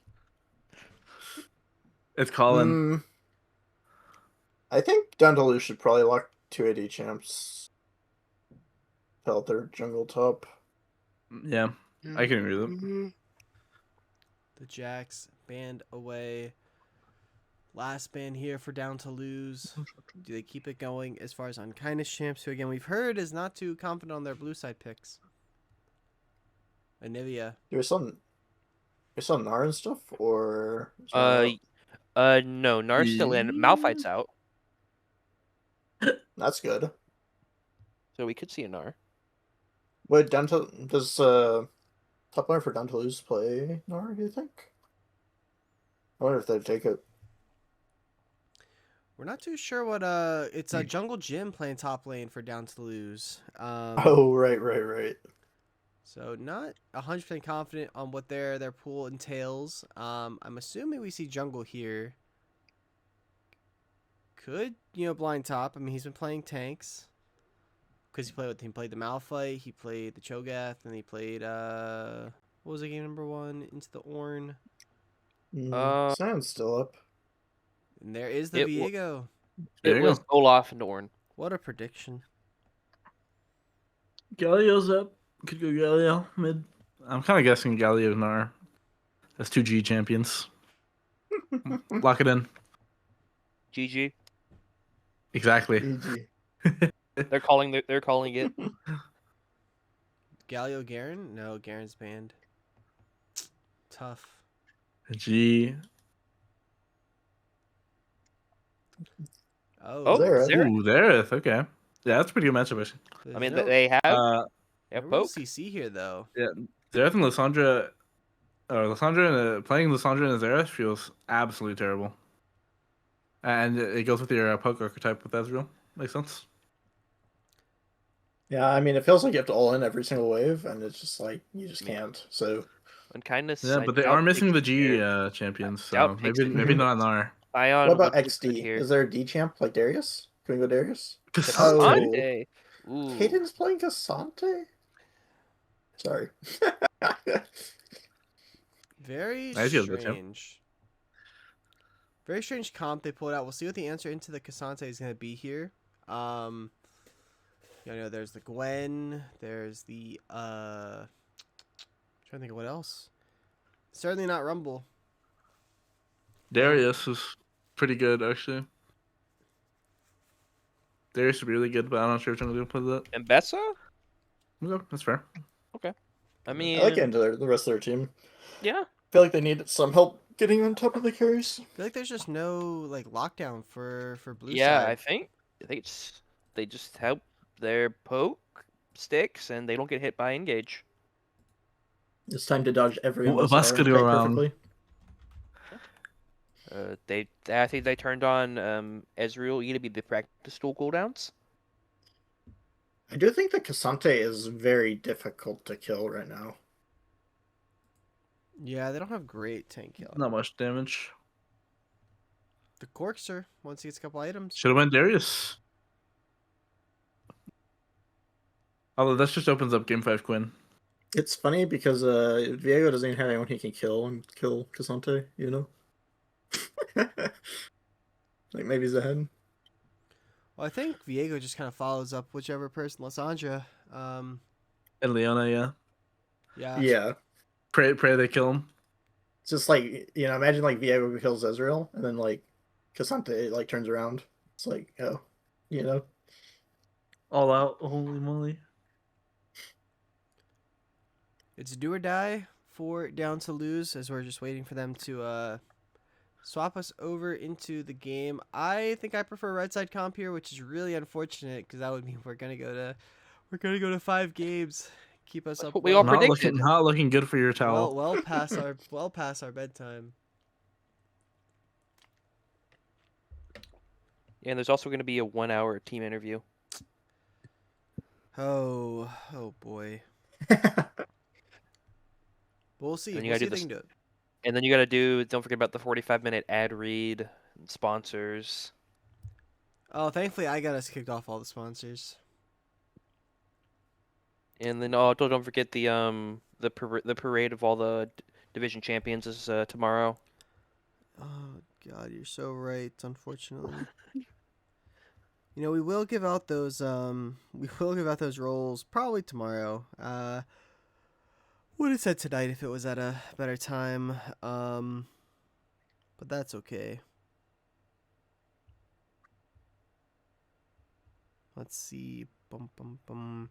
It's Colin. I think Dandaloo should probably lock 2 AD champs. Felt their jungle top. Yeah, I can agree with that. The Jax banned away. Last ban here for Down to Lose. Do they keep it going as far as Unkindness champs, who again we've heard is not too confident on their blue side picks? Anivia. Do we still Nar and stuff, or No, Nar's still in. Malphite's out, that's good. so we could see a Nar. Wait, does top player for Dantaluz play Nar? Do you think? I wonder if they'd take it. We're not too sure what it's a Jungle Gym playing top lane for Down to Lose. Oh, right. So not 100% confident on what their pool entails. I'm assuming we see Jungle here. Could blind top. I mean, he's been playing tanks because he played the Malphite, he played the Cho'Gath, and he played what was it, game number 1? Into the Ornn. Sound's still up. And there is the Viego. It was Olaf and Ornn. What a prediction. Galio's up. Could go Galio mid. I'm kind of guessing Galio Nar. That's 2 G champions. Lock it in. GG. Exactly. GG. They're calling it. Galio Garen? No, Garen's banned. Tough. G. Oh, Xerath. Xerath. Ooh, Xerath. Okay. Yeah, that's a pretty good matchup, actually. I mean, no, they have Uh, yeah, no poke. CC here though. yeah, Xerath and Lissandra, playing Lissandra and Xerath feels absolutely terrible. And it goes with your poke archetype with Ezreal. Makes sense. Yeah, I mean, it feels like you have to all in every single wave, and it's just like you just can't. So Unkindness. Yeah, but they are missing the G champions, so Doubt takes maybe it. not an R. Ion. what about would look good XD? here. Is there a D champ like Darius? Can we go Darius? Cassante. Ooh. Caden's playing Cassante? Sorry. Very I feel good, too. strange. Very strange comp they pulled out. We'll see what the answer into the Cassante is going to be here. There's the Gwen. There's the trying to think of what else. Certainly not Rumble. Darius is pretty good, actually. Darius is really good, but I'm not sure if I'm going to play that. And Bessa? Okay, that's fair. I mean, I like it into the rest of their team. yeah. feel like they need some help getting on top of the carries. I feel like there's just no like lockdown for blue Yeah, side. I think they just help their poke sticks and they don't get hit by engage. It's time to dodge every Well, if MSR us could and go kite around. perfectly. I think they turned on Ezreal E to be the practice tool cooldowns. I do think that Cassante is very difficult to kill right now. Yeah, they don't have great tank killing. Not much damage. The Corkster, once he gets a couple items. Should have went Darius. Although that just opens up game 5 Quinn. It's funny because Viego doesn't even have anyone he can kill and kill Cassante, you know? Like maybe he's ahead. Well, I think Viego just kind of follows up whichever person, Lysandra. And Leona, yeah. Yeah. Yeah. Pray they kill him. It's just like, you know, imagine like Viego kills Ezreal and then like Cassante like turns around. It's like, oh, you know? All out. Holy moly. It's do or die for down to lose as we're just waiting for them to swap us over into the game. I think I prefer red side comp here, which is really unfortunate because that would mean we're gonna go to 5 games. Keep us That's up. what we all Not predicted. looking good for your towel. well past our bedtime. And there's also going to be a 1-hour team interview. Oh boy. We'll see. And you We'll gotta see do if they this- can do it. And then you got to don't forget about the 45-minute ad read, and sponsors. Oh, thankfully I got us kicked off all the sponsors. And then don't forget the parade of all the division champions is tomorrow. Oh God, you're so right. Unfortunately, you know we will give out those roles probably tomorrow. Would have said tonight if it was at a better time. But that's okay. Let's see. Bum bum bum.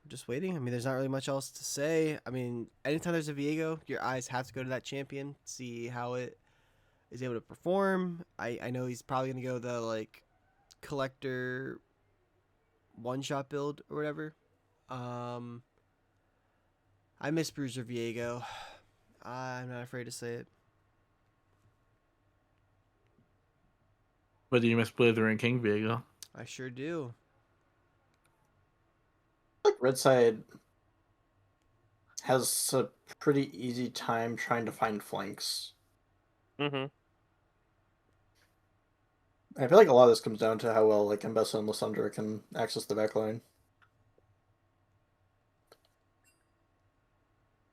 Just waiting. I mean, there's not really much else to say. I mean, anytime there's a Viego, your eyes have to go to that champion, see how it is able to perform. I know he's probably gonna go the like collector one shot build or whatever. I miss Bruiser Viego. I'm not afraid to say it. But do you miss Blithering King Viego? I sure do. Like red side has a pretty easy time trying to find flanks. Mm-hmm. I feel like a lot of this comes down to how well like Mbessa and Lysandra can access the backline.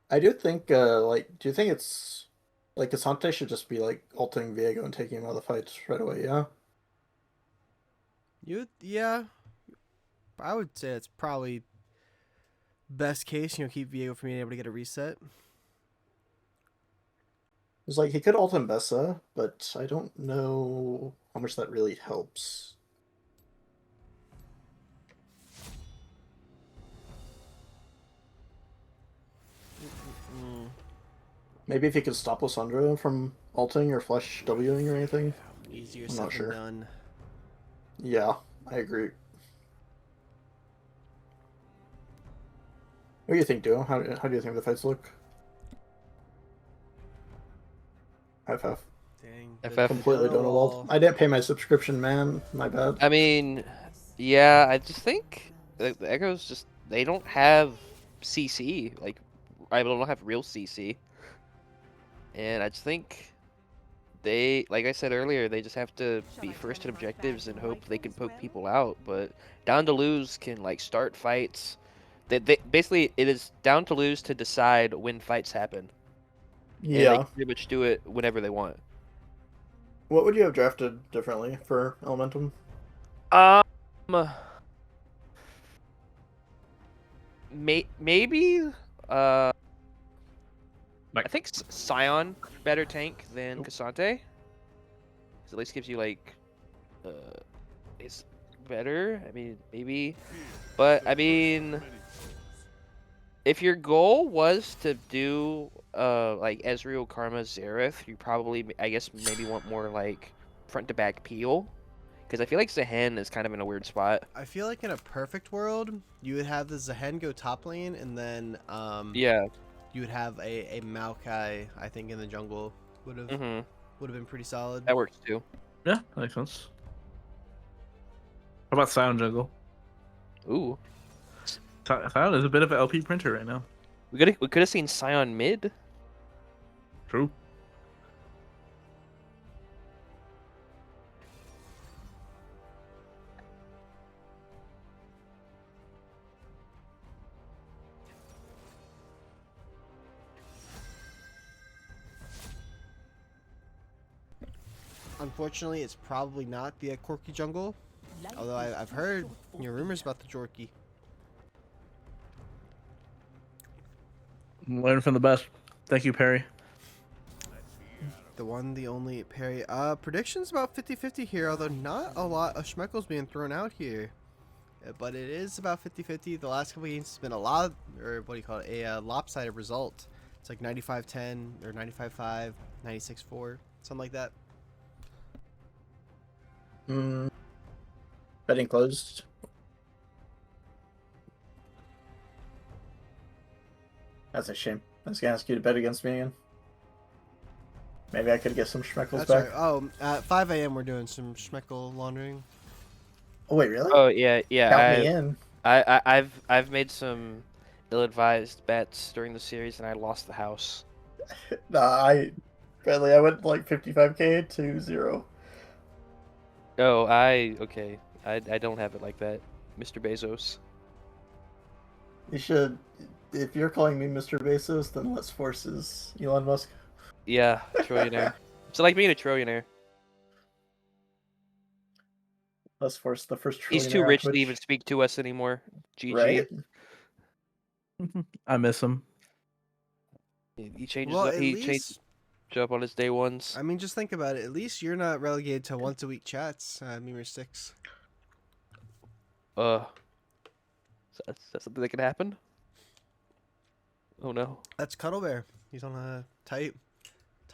I do think, do you think it's like Cassante should just be like ulting Viego and taking him out of the fight right away? Yeah. Yeah. I would say it's probably best case. Keep Viego from being able to get a reset. It's like he could ult Mbessa, but I don't know how much that really helps. Maybe if he could stop Lysandra from ulting or flash Wing or anything. Easier I'm said not than sure. done. Yeah, I agree. What do you think, Duo? How do you think the fights look? FF. Dang. FF. Completely don't know well. I didn't pay my subscription, man. My bad. I mean, yeah, I just think the Echoes they don't have CC. Like, I don't have real CC. And I just think like I said earlier, they just have to be first in objectives and hope they can poke people out. But Down to Lose can like start fights. They basically it is Down to Lose to decide when fights happen. And they Yeah. can pretty much do it whenever they want. What would you have drafted differently for Elementum? Maybe I think Scion better tank than Cassante. At least gives you like it's better. I mean maybe, but I mean If your goal was to do like Ezreal, Karma, Xerath, you probably, I guess, maybe want more like front to back peel, because I feel like Zehen is kind of in a weird spot. I feel like in a perfect world, you would have the Zehen go top lane, and then Yeah. you would have a Maokai. I think in the jungle would have Mhm. been pretty solid. That works too. Yeah, that makes sense. How about Sound Jungle? Ooh. Sound is a bit of an LP printer right now. We could have seen Scion mid. True. Unfortunately, it's probably not the Corki jungle. Although I've heard rumors about the Jorky. Learn from the best. Thank you, Perry. The one, the only Perry. Predictions about 50-50 here, although not a lot of Schmeckles being thrown out here. But it is about 50-50. The last couple games has been a lot, or what do you call it, a lopsided result. It's like 95-10 or 95-5, 96-4, something like that. Betting closed. That's a shame. I was gonna ask you to bet against me again. Maybe I could get some Schmeckles That's back. right. Oh, at 5 a.m. we're doing some Schmeckle laundering. Oh wait, really? Oh yeah, yeah. Count me in. I've made some ill-advised bets during the series, and I lost the house. Nah, Bradley, I went like 55k to 0. Oh, okay. I don't have it like that, Mr. Bezos. You should. If you're calling me Mr. Bezos, then let's forces Elon Musk. Yeah, trillionaire. It's like being a trillionaire. Let's force the first He's trillionaire too on rich to Twitch. even speak to us anymore. GG. Right? I miss him. He changes Well, up. at He changes least, up on his day ones. I mean, just think about it. At least you're not relegated to once a week chats, Memor Sticks. Is that something that can happen? Oh no. That's Cuddle Bear. He's on a tight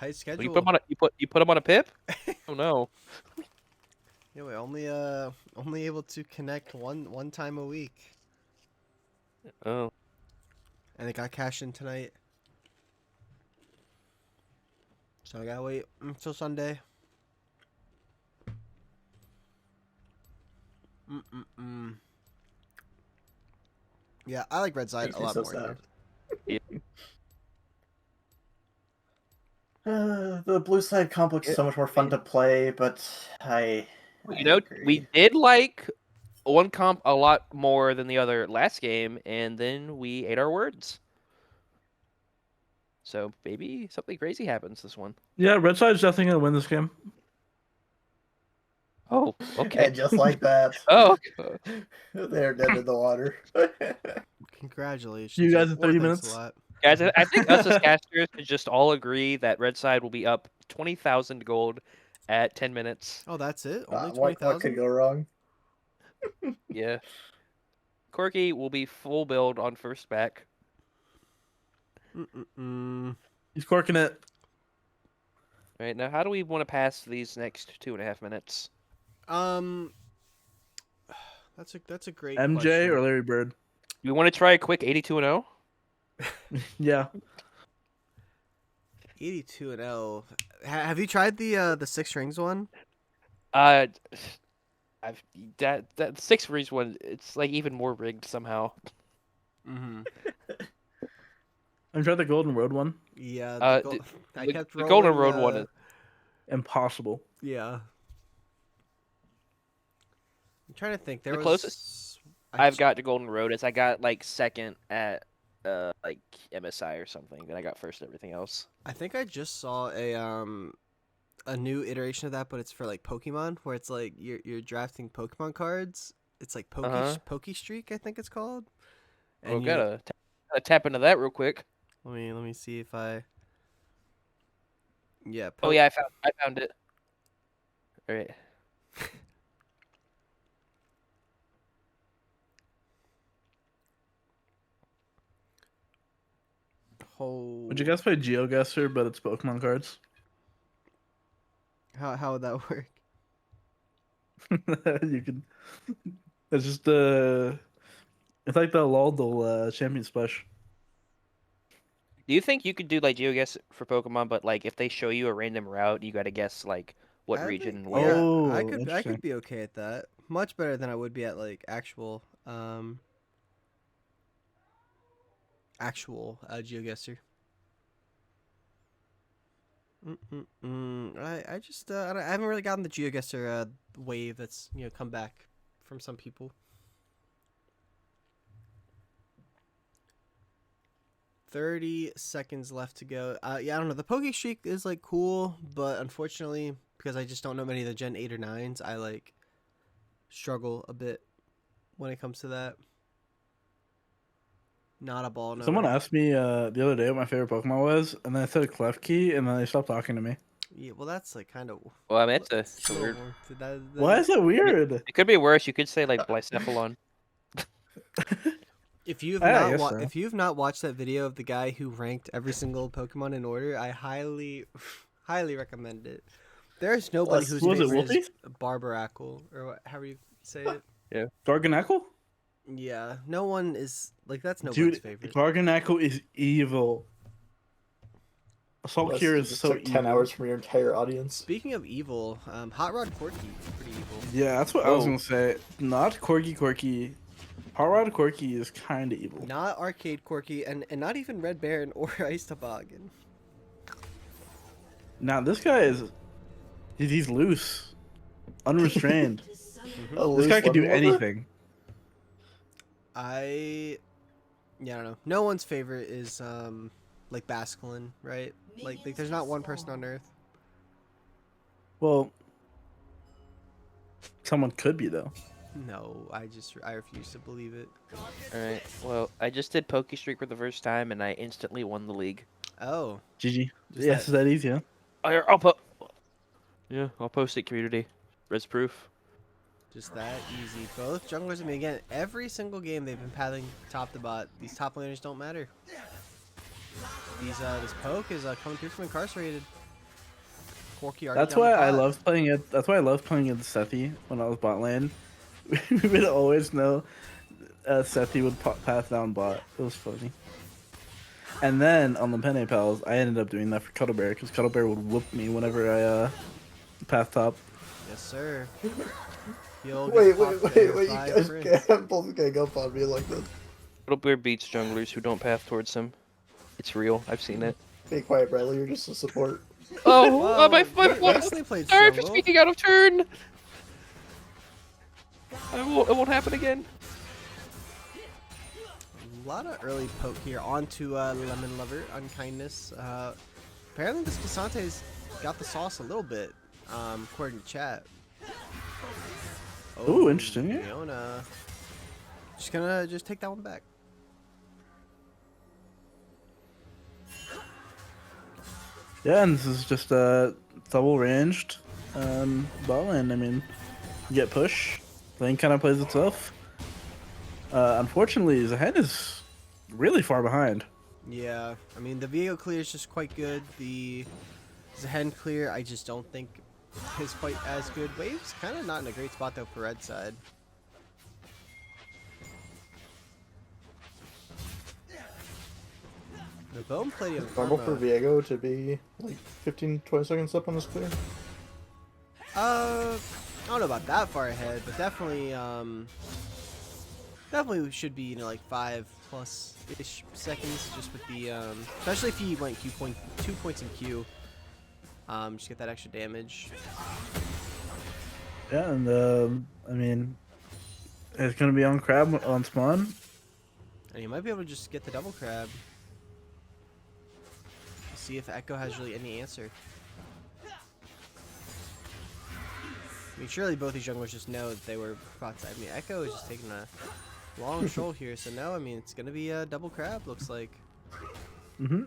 Oh, schedule. you put him on a you put him on a pip? Oh no. Yeah, we're only able to connect one time a week, Oh. and it got cashed in tonight. So I gotta wait until Sunday. Yeah, I like Red Side Makes a me lot so more. sad. Yeah. The blue side comp looks so much more fun to play, but I You know, agree. we did like one comp a lot more than the other last game, and then we ate our words. So maybe something crazy happens this one. Yeah, Red Side's definitely gonna win this game. Oh, okay. And just like that, Oh, they're dead in the water. Congratulations. See you guys in or 30 thanks minutes. a lot. guys, I think us as casters could just all agree that Red Side will be up 20,000 gold at 10 minutes. Oh, that's it. Only What could 20,000. go wrong? Yeah. Corky will be full build on first back. He's corking it. All right, now how do we want to pass these next 2.5 minutes? That's a great MJ question. or Larry Bird? Do we want to try a quick 82-0? Yeah. 82-0. Have you tried the 6 rings one? I've that 6 rings one. It's like even more rigged somehow. Mm-hmm. I tried the Golden Road one. Yeah. I The kept Golden rolling, Road one is Impossible. Yeah. I'm trying to think. There The was closest I've got to Golden Road is I got like second at like MSI or something. Then I got first at everything else. I think I just saw a new iteration of that, but it's for like Pokemon, where it's like you're drafting Pokemon cards. It's like Poke Streak, I think it's called. And And gotta tap into that real quick. let me see if I. Yeah. Oh yeah, I found it. All right. Oh. Would you guys play GeoGuessr, but it's Pokemon cards? How would that work? You can. It's just it's like the Laldol Champion Splash. Do you think you could do like GeoGuess for Pokemon, but like if they show you a random route, you got to guess like what I region think- and where? Yeah, Oh, I could interesting. be okay at that. Much better than I would be at like actual GeoGuessr. I just I haven't really gotten the GeoGuessr wave that's come back from some people. 30 seconds left to go. Yeah, I don't know. The Poke Streak is like cool, but unfortunately, because I just don't know many of the Gen 8 or 9s, I like struggle a bit when it comes to that. Not a ball, no. Someone asked me the other day what my favorite Pokemon was, and then I said Klefki, and then they stopped talking to me. Yeah, well, that's like kind of. Well, I mean, it's a little weird. more- Why is that weird? It could be worse. You could say like Blacephalon. If you've Yeah, I not guess so. if you've not watched that video of the guy who ranked every single Pokemon in order, I highly recommend it. There's nobody whose Was it favorite is Whoopi? Barbarackle or however you say it. Garganacl? Yeah, no one is like that's nobody's Dude, favorite. Garganacl is evil. Assault Unless Cure you is just so took 10 evil. hours from your entire audience. Speaking of evil, Hot Rod Corky is pretty evil. Yeah, that's what I was Oh. gonna say. Not Corky. Hot Rod Corky is kind of evil. Not Arcade Corky and not even Red Baron or Ice Toboggan. Now this guy he's loose, unrestrained. This guy could do anything. I don't know. No one's favorite is like Basculin, right? Like there's not one person on Earth. Well, someone could be though. No, I refuse to believe it. All right. Well, I just did Poke Streak for the first time, and I instantly won the league. Oh, GG. Just Yes, is that easy? Huh? I'll put. Yeah, I'll post it. Community, res proof. just that easy. Both junglers. I mean, again, every single game they've been pathing top to bot. These top laners don't matter. This poke is coming through from incarcerated. Corky already That's down why the I bot. loved playing it. That's why I loved playing against Sethi when I was bot lane. We would always know Sethi would path down bot. It was funny. And then on the Penne Pals, I ended up doing that for Cuddlebear because Cuddlebear would whoop me whenever I path top. Yes, sir. You'll get Wait, popped there you by guys Prince. can't both gang up on me like this. Littlebeard beats junglers who don't path towards him. It's real. I've seen it. Be quiet, Bradley, you're just a support. Oh, Whoa, my Wesley played Sorry for jungle. speaking out of turn. It won't happen again. A lot of early poke here onto Lemon Lover, Unkindness. Apparently this Casante's got the sauce a little bit, according to chat. Ooh, interesting. Fiona. Just gonna take that one back. Yeah, and this is just a double ranged bot lane. I mean, you get push, lane kind of plays itself. Unfortunately, Zahen is really far behind. Yeah, I mean the Viego clear is just quite good. The Zehen clear I just don't think is quite as good. Wave's kind of not in a great spot though for red side. The bone plate of Normal for Karma. Viego to be like 15-20 seconds up on this clear. I don't know about that far ahead, but definitely definitely should be like 5+ ish seconds just with the especially if he went 2 points in Q. Just get that extra damage. Yeah, and I mean, it's gonna be on crab on spawn. And you might be able to just get the double crab. See if Echo has really any answer. I mean, surely both these junglers just know that they were about to. I mean, Echo is just taking a long stroll here, so no, I mean, it's going to be a double crab, looks like. Mm-hmm.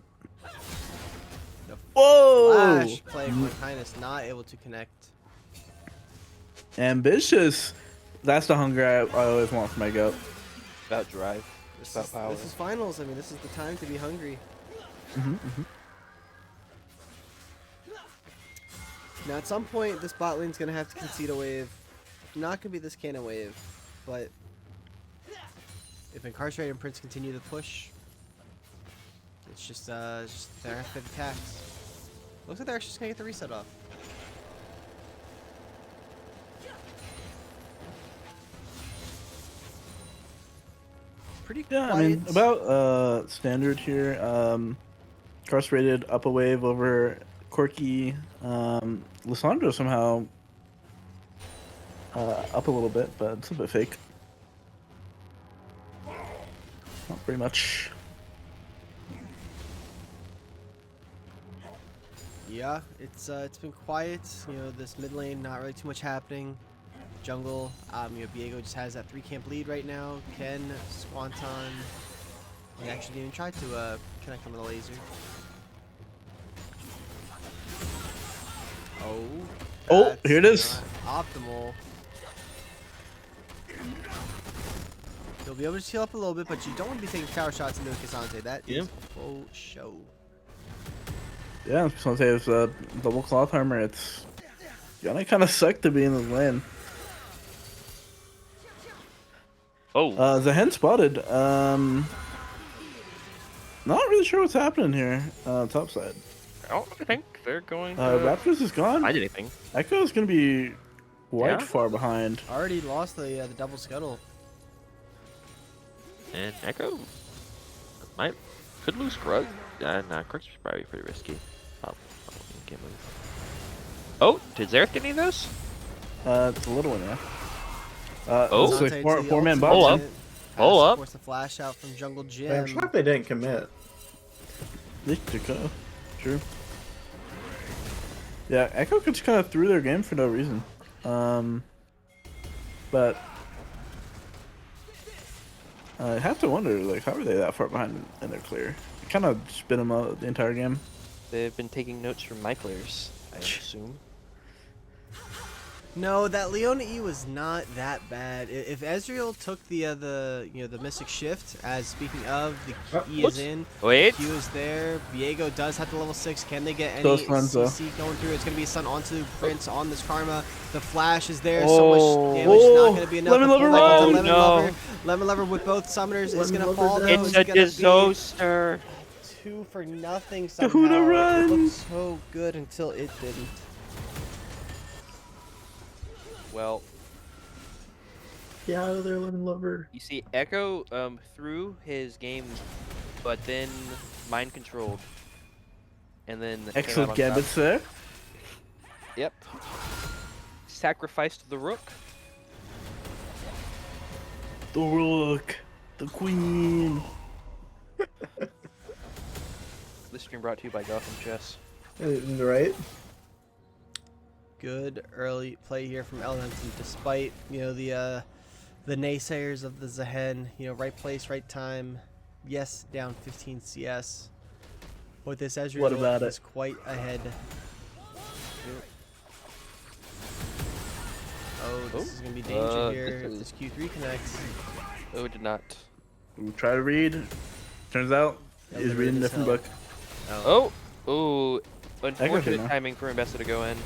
The Whoa! flash play from Kindness not able to connect. Ambitious. That's the hunger I always want for my goat. About drive. It's about power. This is finals. I mean, this is the time to be hungry. Now, at some point, this bot lane's gonna have to concede a wave. Not gonna be this cannon wave, but if Incarcerate and Prince continue to push, it's just they're gonna have to get attacks. Looks like they're actually just gonna get the reset off. Pretty quiet. Yeah, I mean, about standard here. Incarcerated up a wave over Corky. Lissandro somehow up a little bit, but it's a bit fake. Not very much. Yeah, it's been quiet. You know, this mid lane, not really too much happening. Jungle, you know, Viego just has that 3-camp lead right now. Ken, Squanton, he actually didn't even try to connect him with a laser. Oh, that's here it is. not optimal. You'll be able to heal up a little bit, but you don't want to be taking tower shots into Cassante. That is full show. Yeah, I was gonna say it's double cloth armor. It's gonna kind of suck to be in the lane. Oh, The hen spotted. Not really sure what's happening here. Top side. I don't think they're going to Raptors is gone. find anything. Echo is gonna be quite Yeah? far behind. Already lost the double scuttle. And Echo could lose Krug. Nah, Krug's probably pretty risky. Probably can't move. Oh, did Xerath get any of those? It's a little one, yeah. Oh. Looks like Cassante to the four-man ultimate. Hold up. Hold up. Force the flash out from Jungle Jim. I'm shocked they didn't commit. True. Yeah, Echo just kind of threw their game for no reason. But I have to wonder, like, how are they that far behind and they're clear? It kind of spin them out the entire game. They've been taking notes from my players, I assume. No, that Leona E was not that bad. If Ezreal took the Mystic Shift, as speaking of, the E is in, Wait. Q is there, Viego does have the level 6. Can they get any Those ones, though. CC going through? It's going to be a stun onto Prince on this Karma. The flash is there, Oh. so much damage is not going to be enough. Lemon The pull Lover back run! onto Lemon No. Lover. Lemon Lover with both summoners is Lemon going to Lover fall down. though. It's It's a gonna be disaster. 2 for nothing Kahuna somehow. It run! looked so good until it didn't. Well, Get out of there, Lemon Lover. you see, Echo threw his game, but then mind controlled, and then came out Excellent on top. gambits there. Yep. Sacrificed the rook. The rook. The queen. This stream brought to you by Gotham Chess. Right? Good early play here from Elementum, despite the naysayers of the Zehen. Right place, right time. Yes, down 15 CS. But this Ezreal What about is it? quite ahead. Oh, this is gonna be danger here if this Q3 connects. Oh, it did not. We try to read. Turns out Yeah, he's literally reading a as different hell. book. Oh, oh, unfortunate now. timing for Ambessa to go in.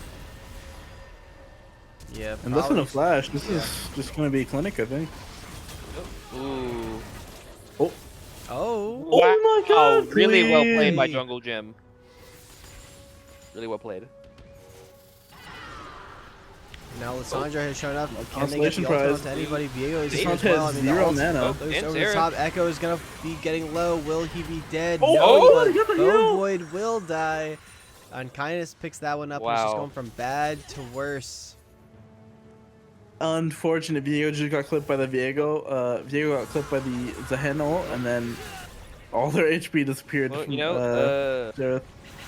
Yeah, And this isn't a probably- flash. This is just gonna be clinic, I think. Ooh. Oh, Oh my Oh, god! really well played by Queen. Jungle Jim. Really well played. now Lissandra has shown up. Can they get consolation the ultimate prize. to anybody? Viego is This here one as well. has I mean, the zero ult mana. goes And over the Xerath. top. Echo is gonna be getting low. Will he be dead? Oh, no, oh, but he got the Bow heal. Void will die. Unkindness picks that one up. And it's just Wow. going from bad to worse. Unfortunate, Viego just got clipped by the Viego. Viego got clipped by the Zehen ult, and then all their HP disappeared Well, from you know, Xerath.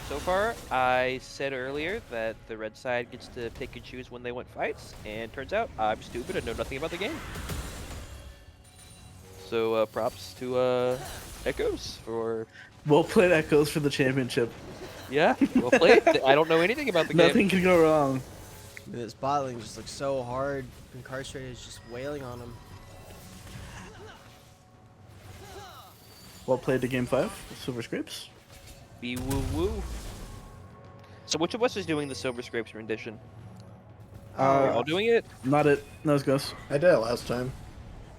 so far, I said earlier that the red side gets to pick and choose when they want fights, and turns out I'm stupid and know nothing about the game. So props to Echoes for, Well played, Echoes, for the championship. yeah, well played. I don't know anything about the game. Nothing can go wrong. This bot lane just looks so hard. Incarcerated is just wailing on him. Well played to game 5, Silver Scrapes. Be woo woo. So which of us is doing the Silver Scrapes rendition? Are we all doing it? Not it. No, it's Ghost. I did it last time.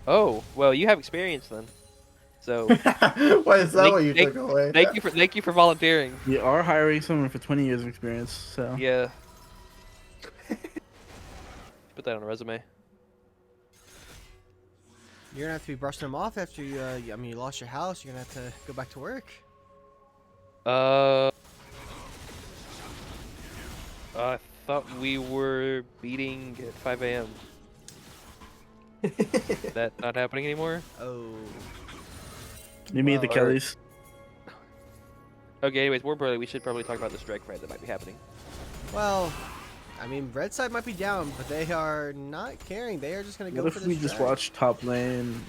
Oh, well, you have experience then. So Why is that Thank- what you thank- took away? thank you for volunteering. We are hiring someone for 20 years of experience, so. Yeah. Put that on a resume. You're gonna have to be brushing them off after you. I mean, you lost your house. You're gonna have to go back to work. I thought we were meeting at 5 a.m. That not happening anymore? Oh. You meet the Well, Kellys. Okay, anyways, we should probably talk about this drag fight that might be happening. Well, I mean, red side might be down, but they are not caring. They are just gonna go What for if this we just drag. watch top lane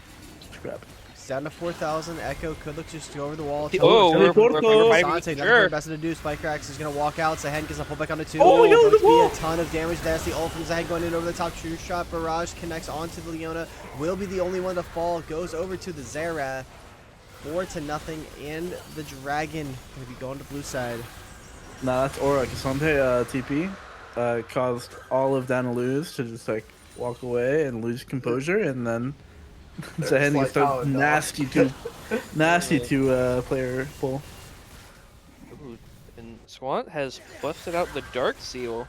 scrap? It's down to 4,000. Echo could look just go over the wall. Oh, we're fighting Sante, with- nothing sure. best to do. Spikeax is going to walk out. Zahen gets a pull back on the 2. Oh my God, Going the to be wall! a ton of damage. That's the ult from Zahen going in over the top. True shot. Barrage connects onto the Leona. Will be the only one to fall. Goes over to the Xerath. 4-0. And the Dragon going to be going to blue side. Nah, that's Aura. Cassante TP caused all of Danaluz to just like walk away and lose composure, and then Zahen like gets a nasty two player pull. Ooh, and Swant has busted out the Dark Seal.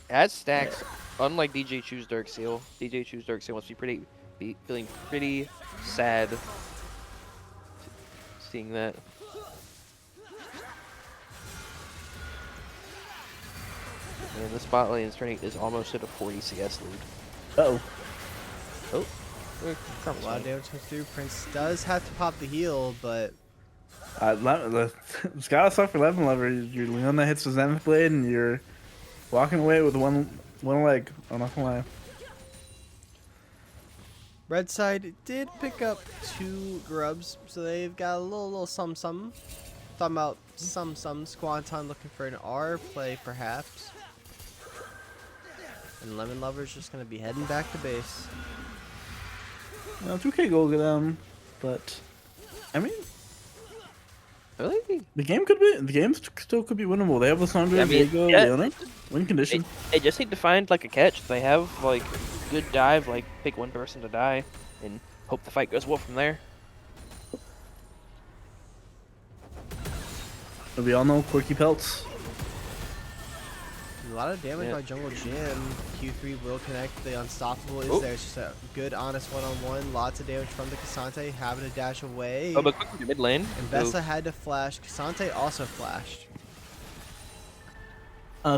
As stacks, unlike DJ Choose Dark Seal, DJ Choose Dark Seal must be feeling pretty sad seeing that. And the spot lane is almost at a 40 CS lead. Uh-oh. Oh, A lot of damage comes through. Prince does have to pop the heal, but It's gotta suck for Eleven Lover. Your Leona hits the Zenith Blade, and you're walking away with one leg. I'm not gonna lie. red side did pick up 2 grubs, so they've got a little some. Talking about some. Squanton looking for an R play, perhaps. And Lemon Lover's just gonna be heading back to base. 2K goal get them, but I mean, really? the game still could be winnable. They have Lissandra, I mean, Diego, yeah. Leona, win condition. They just need to find like a catch. They have like good dive, like pick one person to die, and hope the fight goes well from there. But we all know Quirky Pelts. A lot of damage Yeah. by Jungle Jim. Q3 will connect. The Unstoppable is Oh. there. It's just a good, honest one-on-one. Lots of damage from the Cassante. Having to dash away. Oh, but quickly to mid lane. And Vesa had to flash. Cassante also flashed.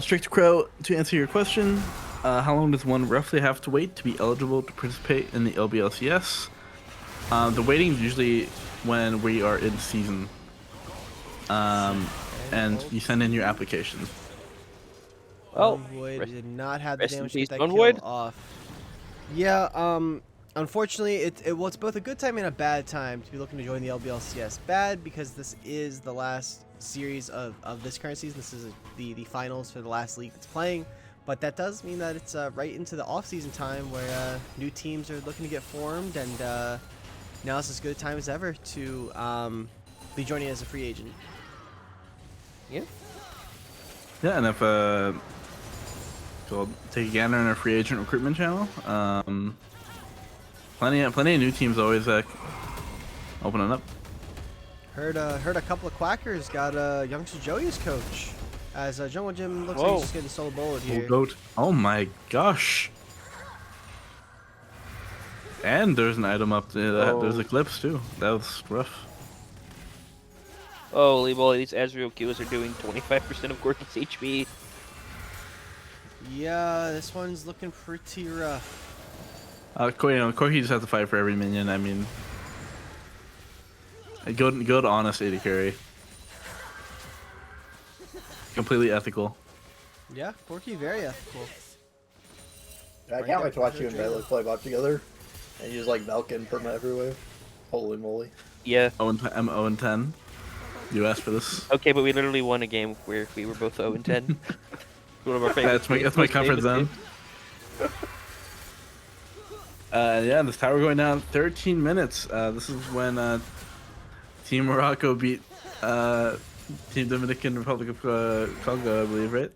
Strict Crow, to answer your question, how long does one roughly have to wait to be eligible to participate in the LBLCS? The waiting is usually when we are in season. And you send in your application. Oh, Void rest- did not have the rest in damage to get peace, that Stone kill Void. off. Yeah, unfortunately, it's both a good time and a bad time to be looking to join the LBLCS. Bad because this is the last series of this current season. This is the finals for the last league that's playing. But that does mean that it's right into the off-season time where new teams are looking to get formed, and now is as good a time as ever to be joining as a free agent. Yeah. Yeah, and if so take a gander on our free agent recruitment channel. Plenty of new teams always opening up. Heard a couple of quackers got youngster Joey as coach, as Jungle Jim looks like Whoa. he's just getting solo bullet here. Goat. Oh my gosh. And there's an item up there. Oh. There's Eclipse too. That was rough. Holy moly, these Ezreal kills are doing 25% of Gorky's HP. Yeah, this one's looking pretty rough. Corki just has to fight for every minion. I mean, good honest AD carry. Completely ethical. Yeah, Corky, very ethical. I can't wait to watch you and Bailey play bot together. And use like Malkin perma everywhere. Holy moly. Yeah. I'm 0-10. You asked for this. Okay, but we literally won a game where we were both 0 and 10. One of our favorite. That's my comfort zone. Yeah, this tower going down 13 minutes. This is when Team Morocco beat Team Dominican Republic of Congo, I believe, right?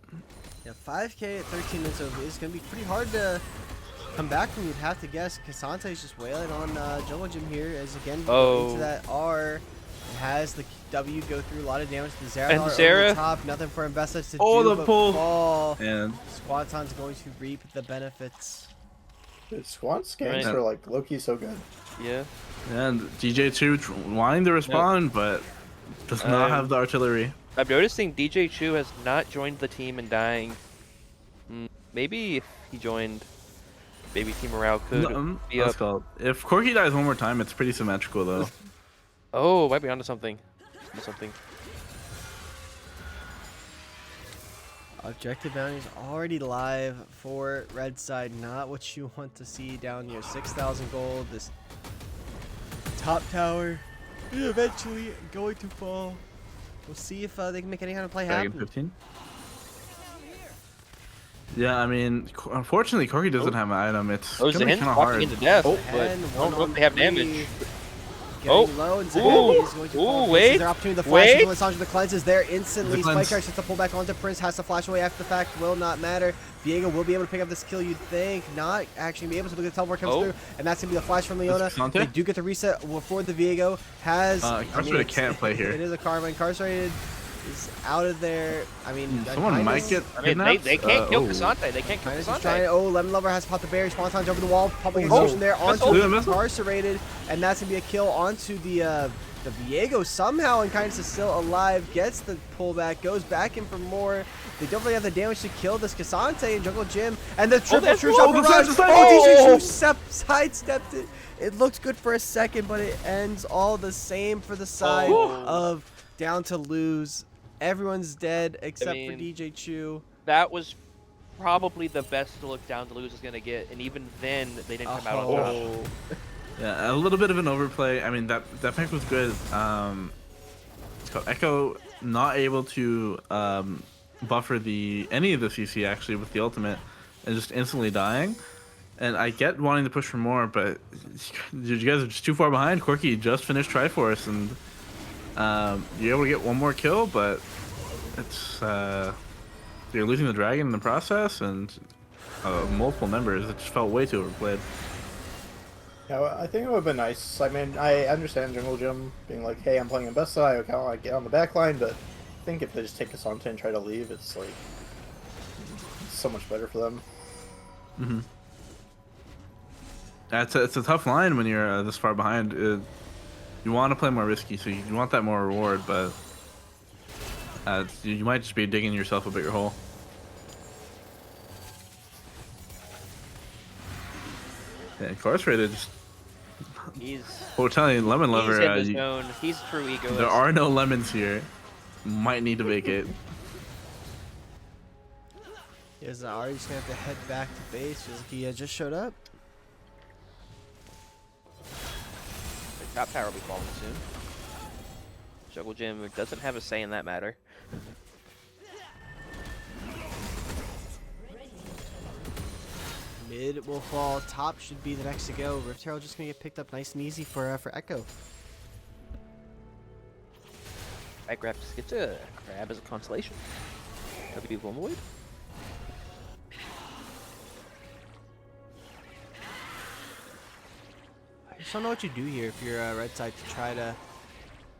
Yeah, 5K at 13 minutes over is going to be pretty hard to come back from. You'd have to guess. Cassante is just wailing on Jungle Gym here as again going into that R. It has the W go through a lot of damage to the Zera. And Over Zera. the top, nothing for Investa to Oh, do the but pull. fall. And Squaton's going to reap the benefits. Dude, Squat's games Right. are like low-key so good. Yeah. and DJ2 wanting to respond, but does not have the artillery. I'm noticing DJ Chu has not joined the team and dying. Maybe if he joined, maybe Team Morale could be That's up. called. If Corky dies one more time, it's pretty symmetrical though. Oh, might be onto something. Objective bounties already live for red side. Not what you want to see down near 6,000 gold. This top tower is eventually going to fall. We'll see if they can make any kind of play Dragon happen. 15. Yeah, I mean, unfortunately, Corky doesn't have an item. It's Oh, gonna be Zahin's kind of walking hard. into death, Oh, but And I one don't know on if they have three. damage. Getting Oh. low, and Ooh. Zahin is going to fall. Ooh, This is wait. their opportunity. The flash Wait. from Lissandra. The cleanse is there instantly. The cleanse. Spike Arch gets to pull back onto Prince. Has to flash away after the fact. Will not matter. Viego will be able to pick up this kill, you'd think. Not actually be able to. Look at the teleport comes through. And that's going to be the flash from Leona. Cassante? They do get the reset for the Viego. Has. Incarcerated can't play here. It is a karma. Incarcerated is out of there. I mean, Someone might get I mean, they can't kill Cassante. They can't kill Minus is trying. Cassante. Oh, Lemon Lover has popped the berry. Swanton's over the wall. Public Oh, explosion there onto missile. the Missile. incarcerated, and that's gonna be a kill onto the Viego somehow. And Kindness is still alive. Gets the pullback. Goes back in for more. They don't really have the damage to kill this Cassante and Jungle Gym. And the triple that's truce low. override. The side- Oh, oh! DJ sidestepped it. It looked good for a second, but it ends all the same for the side of down to lose. Everyone's dead except for mean, DJ Chu. That was probably the best look down to lose is gonna get, and even then they didn't come out on top. Oh. Yeah, a little bit of an overplay. I mean, that pick was good. It's called Echo not able to buffer any of the CC actually with the ultimate, and just instantly dying. And I get wanting to push for more, but you guys are just too far behind. Corky just finished Triforce, and you're able to get one more kill, but it's you're losing the dragon in the process, and multiple members. It just felt way too overplayed. Yeah, well, I think it would have been nice. I mean, I understand Jungle Gym being like, hey, I'm playing in best side, I kind of like get on the back line, but I think if they just take Cassante and try to leave, it's like it's so much better for them. Mm-hmm. It's a tough line when you're this far behind. You want to play more risky, so you want that more reward, but you might just be digging yourself a bigger hole. Yeah, Incarcerated just... He's Well, we're telling you, Lemon Lover, in the zone. He's true egoist. there are no lemons here. Might need to vacate. Is Ari just gonna have to head back to base? Feels like he just showed up. The top tower will be falling soon. Jungle Gym doesn't have a say in that matter. Mid will fall. Top should be the next to go. Rift Herald just gonna get picked up nice and easy for Echo. I grab gets a grab as a consolation. W Void. I just don't know what you do here if you're red side to try to.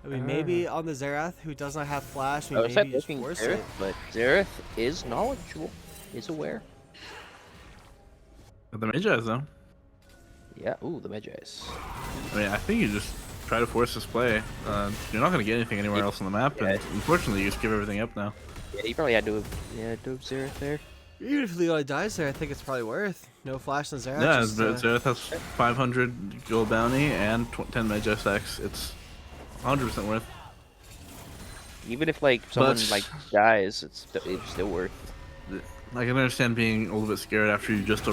I mean, maybe on the Zerath who does not have flash, I was maybe you just looking force Xerath, it. but Xerath is knowledgeable, is aware. But the Magi though. Yeah. Ooh, the Magi's. I mean, I think you just try to force this play. You're not going to get anything anywhere else on the map, and unfortunately, you just give everything up now. Yeah, you probably had to have Xerath there. Even if Leona dies there, I think it's probably worth. No flash on Zerath. Yeah, just, Zerath has 500 gold bounty and 10 Magi stacks. It's 100% worth. Even if like someone But- like dies, it's still worth. I can understand being a little bit scared after you just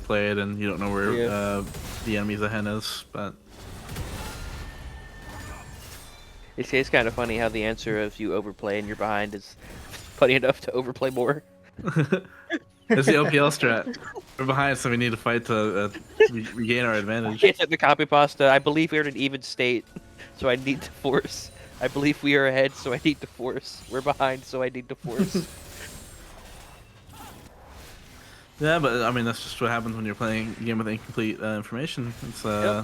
played and you don't know where the enemy's Ahen is, but It's kind of funny how the answer of you overplay and you're behind is funny enough to overplay more. it's the LPL strat. We're behind, so we need to fight to regain our advantage. It's at the copy pasta. I believe we're in an even state, so I need to force. I believe we are ahead, so I need to force. We're behind, so I need to force. Yeah, but I mean that's just what happens when you're playing a game with incomplete information. It's a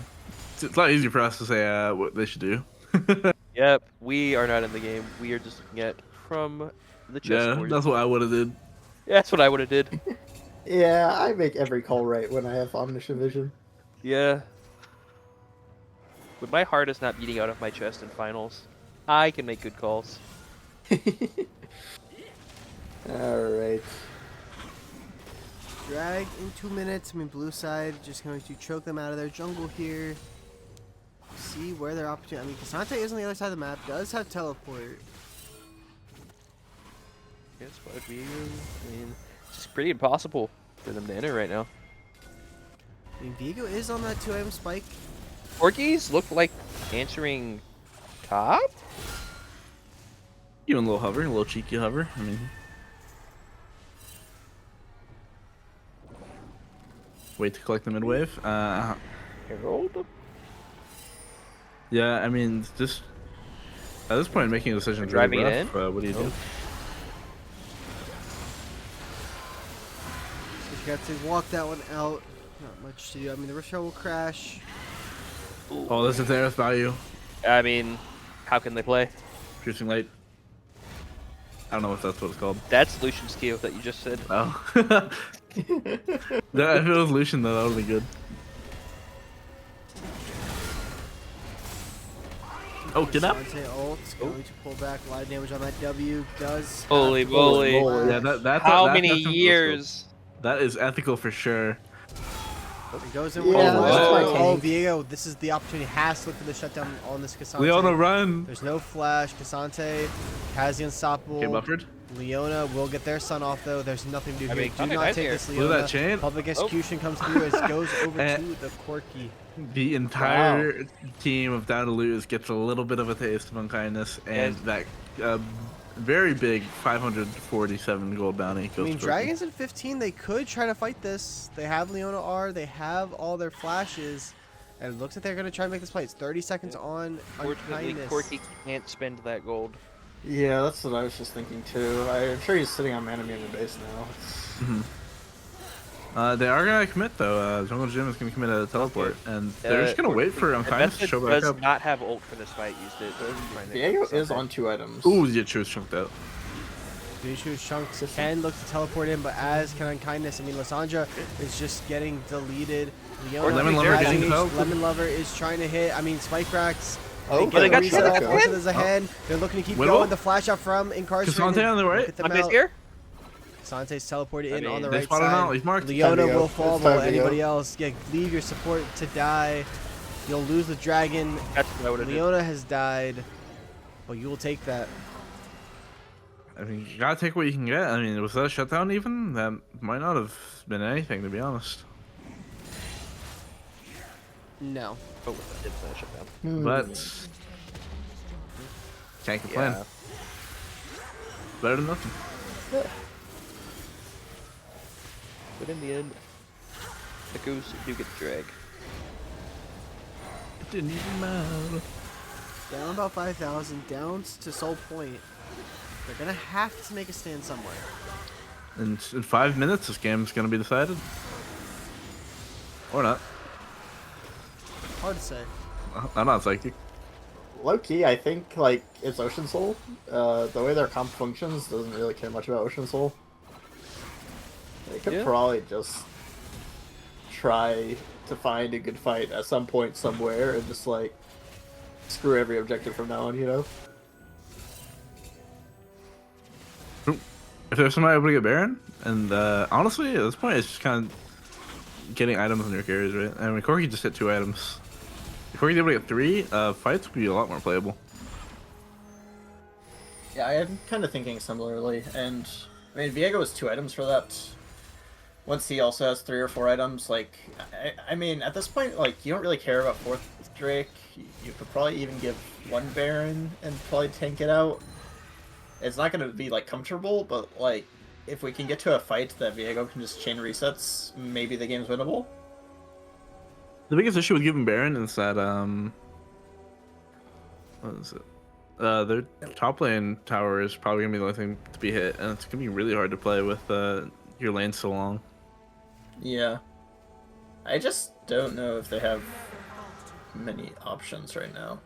lot easier for us to say what they should do. Yep, we are not in the game. We are just looking at from the Yeah, chessboard. that's what I would have did. Yeah, that's what I would have did. Yeah, I make every call right when I have omniscient vision. Yeah. When my heart is not beating out of my chest in finals, I can make good calls. Alright. Drag in 2 minutes. I mean, blue side just going to choke them out of their jungle here. See where their opportunity. I mean, Cassante is on the other side of the map. Does have teleport. Yes, but I mean, it's just pretty impossible for them to enter right now. I mean, Viego is on that 2-item spike. Porkies look like answering top? Even a little hover, a little cheeky hover. I mean, wait to collect the mid wave. Herald? Yeah, I mean, just at this point, making a decision is really Driving it rough. What do you do? So you got to walk that one out. Not much to do. I mean, the Rift Shell will crash. Oh, this is Aerith value. I mean, how can they play? Piercing light. I don't know if that's what it's called. That's Lucian's Q that you just said. Oh. If it was Lucian, though, that would be good. Oh, get up! Cassante ult's going to pull back. A lot of damage on that W. Does. Holy have moly. flash. Yeah, that's How that's many ethical. years? That is ethical for sure. It goes in Yeah, with that's my oh, tank. Viego, this is the opportunity. Has to look for the shutdown on this Cassante. Leona, run! There's no flash. Cassante has the unstoppable. Okay, buffered. Leona will get their son off though. There's nothing to do I here. mean, Do Cassante not died take here. this Look Leona. at that chain. Public execution comes through as it goes over Eh. to the Corky. The entire team of Down to Lose gets a little bit of a taste of unkindness, and that very big 547 gold bounty goes I mean, to Dragons in 15, they could try to fight this. They have Leona R, they have all their flashes, and it looks like they're going to try to make this play. It's 30 seconds on Fortunately, Unkindness. Corky can't spend that gold. Yeah, that's what I was just thinking too. I'm sure he's sitting on mana in base now. They are gonna commit though. Jungle Gym is gonna commit a teleport, and they're just gonna wait for Unkindness to show back does up. not have ult for this fight. Used it. Diego is on 2 items. Ooh, yeah, she was chunked out. Duchu's Chunks can look to teleport in, but as can Unkindness. I mean, Lysandra is just getting deleted. Leona Lemon Lover has getting engaged. help. Lemon Lover is trying to hit. I mean, Spike Racks. Oh, They they got reset. shot at the Fortune end? is ahead. They're looking to keep Widow? going. The flash out from Incarcerated. Cassante on the right? Look at them Unkindness out. here? Sante's teleported in I on mean, the They right spotted him side. out. He's marked. Leona Time to go. will fall, It's time but to anybody go. else, leave your support to die. You'll lose the dragon. That's what I would have done. Leona has died. Well, you will take that. I mean, you gotta take what you can get. I mean, was that a shutdown even? That might not have been anything, to be honest. No. Oh, it's a shutdown. But can't complain. Yeah. Better than nothing. But in the end, Echoes do get the drag. It didn't even matter. Down about 5,000. Down to Soul Point. They're going to have to make a stand somewhere. In 5 minutes, this game's gonna be decided. Or not. Hard to say. I'm not psychic. Low key, I think like it's Ocean Soul. The way their comp functions doesn't really care much about Ocean Soul. They could probably just try to find a good fight at some point somewhere and just like screw every objective from now on, you know? If there's somebody able to get Baron, and honestly, at this point, it's just kind of getting items on your carries, right? I mean, Corki just hit 2 items. If Corki's able to get 3, fights would be a lot more playable. Yeah, I'm kind of thinking similarly, and I mean, Viego has 2 items for that. Once he also has 3 or 4 items, like, I mean, at this point, like, you don't really care about 4th Drake. You could probably even give 1 Baron and probably tank it out. It's not going to be, like, comfortable, but, like, if we can get to a fight that Viego can just chain resets, maybe the game's winnable. The biggest issue with giving Baron is that, what is it? Their top lane tower is probably gonna be the only thing to be hit, and it's gonna be really hard to play with your lane so long. Yeah. I just don't know if they have many options right now.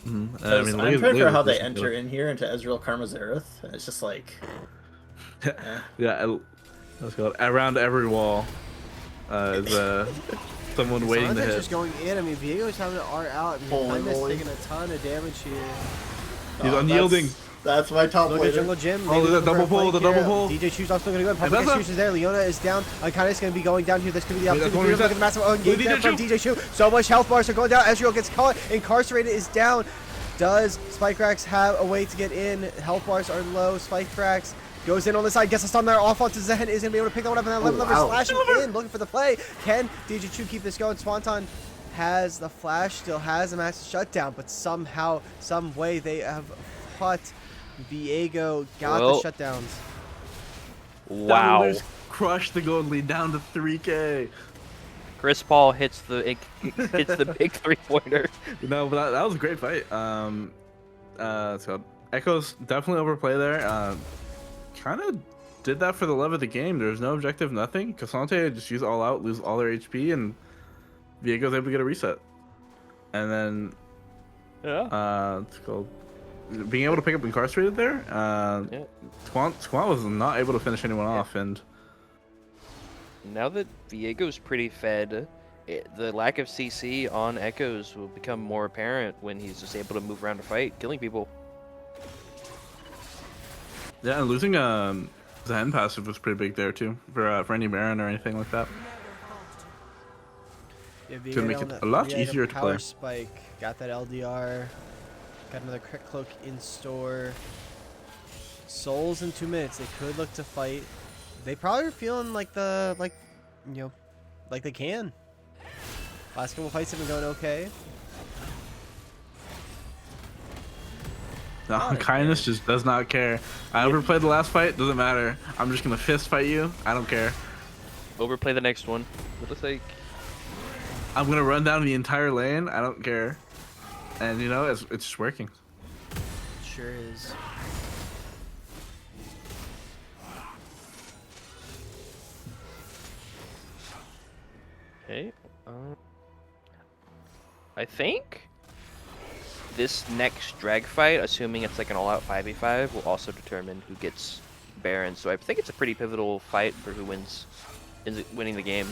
Mm-hmm. I look I'm at- trying look to at how this they enter build. in here into Ezreal Karma Zareth, and it's just like, eh. Yeah, let's go. Around every wall is someone waiting to Santa's hit. just going in. I mean, Viego's having an art out. I Holy mean, Kindness moly. taking a ton of damage here. He's Oh, unyielding. That's my top Look at laner. Jungle Gym. Oh, the double pull, the double pull. DJ Chu's also going to go in. Public that's execution is there. Leona is down. Unkindness going to be going down here. This could be the Wait, that's opportunity. one Look at the massive engagement there from DJ Chu. So much health bars are going down. Ezreal gets caught. Incarcerated is down. Does Spikegrax have a way to get in? Health bars are low. Spikegrax goes in on the side. Gets a stun there. Off onto Zehen. Is going to be able to pick that one up. And then Lemon Lover slashing in. Looking for the play. Can DJ Chu keep this going? Swanton has the flash. Still has a massive shutdown. But somehow, some way they have fought. Viego got Well, the shutdowns. Wow. Downloaders crushed the gold lead down to 3K. Chris Paul hits the big 3-pointer. No, but that was a great fight. So Echoes definitely overplay there. Kind of did that for the love of the game. There was no objective, nothing. Cassante just used all out, lose all their HP, and Viego's able to get a reset. And then it's called being able to pick up Incarcerated there. Squant was not able to finish anyone off, and Now that Viego's pretty fed, the lack of CC on Echoes will become more apparent when he's just able to move around to fight, killing people. yeah, and losing Zen passive was pretty big there too for any Baron or anything like that. Yeah, Could make it a lot easier to power play. Spike, got that LDR, got another crit cloak in store. Souls in 2 minutes. They could look to fight. They probably are feeling like like they can. Last couple fights have been going okay. No, Not a Kindness care. just does not care. I overplayed the last fight, doesn't matter. I'm just gonna fist fight you. I don't care. Overplay the next one. It looks like I'm gonna run down the entire lane. I don't care. And you know, it's just working. Sure is. okay. I think this next drag fight, assuming it's like an all-out 5v5, will also determine who gets Baron. So I think it's a pretty pivotal fight for who wins, winning the game.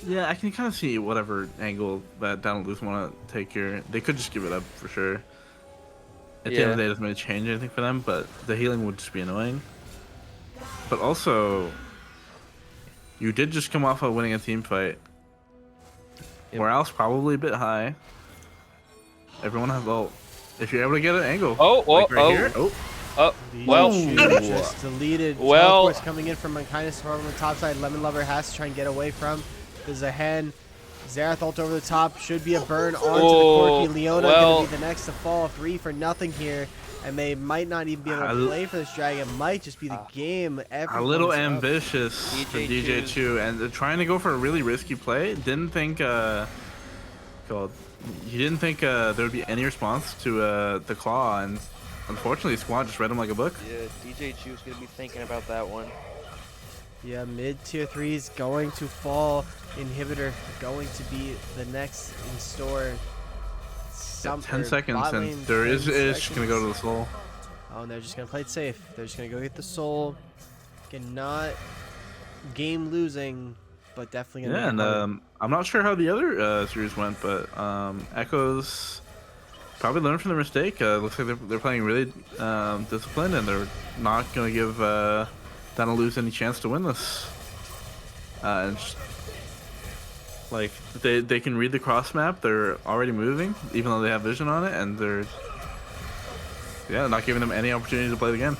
Yeah, I can kind of see whatever angle that Down Loose want to take here. They could just give it up for sure. At the end of the day, it doesn't really change anything for them, but the healing would just be annoying. But also, you did just come off of winning a team fight. Yep. Morale's probably a bit high. Everyone has ult. If you're able to get an angle, Oh, like right here. Oh, Oh, DJ well, Chu just deleted. Well- Teleport's coming in from Unkindness from the top side. Lemon Lover has to try and get away from. There's a hen. Xerath ult over the top. Should be a burn onto the Oh, Corki. Leona well- going to be the next to fall. 3 for nothing here. And they might not even be able to play for this dragon. Might just be the game. a little Everyone's up. ambitious for DJ DJ Chu, and trying to go for a really risky play. Didn't think he didn't think there would be any response to the claw, and unfortunately, Squad just read him like a book. yeah, DJ Chu's gonna be thinking about that one. Yeah, mid tier 3 is going to fall. Inhibitor going to be the next in store. Yeah, 10 or seconds, bot and lane, there 10 is gonna go to the soul. Oh, and they're just gonna play it safe. They're just gonna go get the soul. Again, not game losing, but definitely gonna. Yeah, make it and harder. I'm not sure how the other series went, but Echoes probably learned from their mistake. Looks like they're playing really disciplined, and they're not gonna give Dana Lose any chance to win this. And like they can read the cross map. They're already moving, even though they have vision on it, and they're not giving them any opportunity to play the game.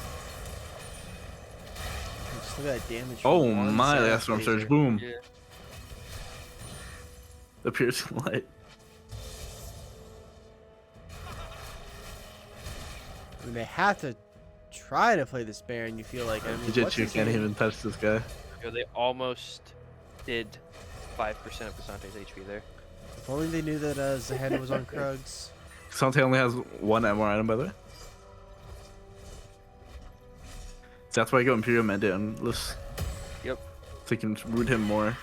Just look at that damage. Oh from one my, Xerath that's Storm laser. Surge, boom. Yeah. The piercing light. I mean, they have to try to play this Baron. You feel like. I mean, DJ what's Chu his can't name? even touch this guy. They almost did 5% of Casante's HP there. If only they knew that Zahenda was on Krugs. Sante only has one MR item, by the way. So that's why I go Imperial Mandate on Lys. Yep. So you can root him more.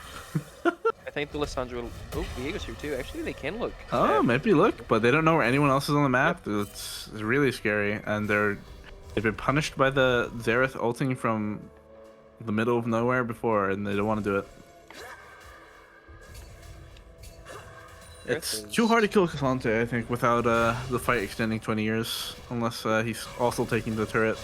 I think the Lissandra. Oh, Viego's here too. Actually, they can look. Oh, maybe look, but they don't know where anyone else is on the map. It's really scary, and they've been punished by the Xerath ulting from the middle of nowhere before, and they don't want to do it. It's too hard to kill Cassante, I think, without the fight extending 20 years, unless he's also taking the turret.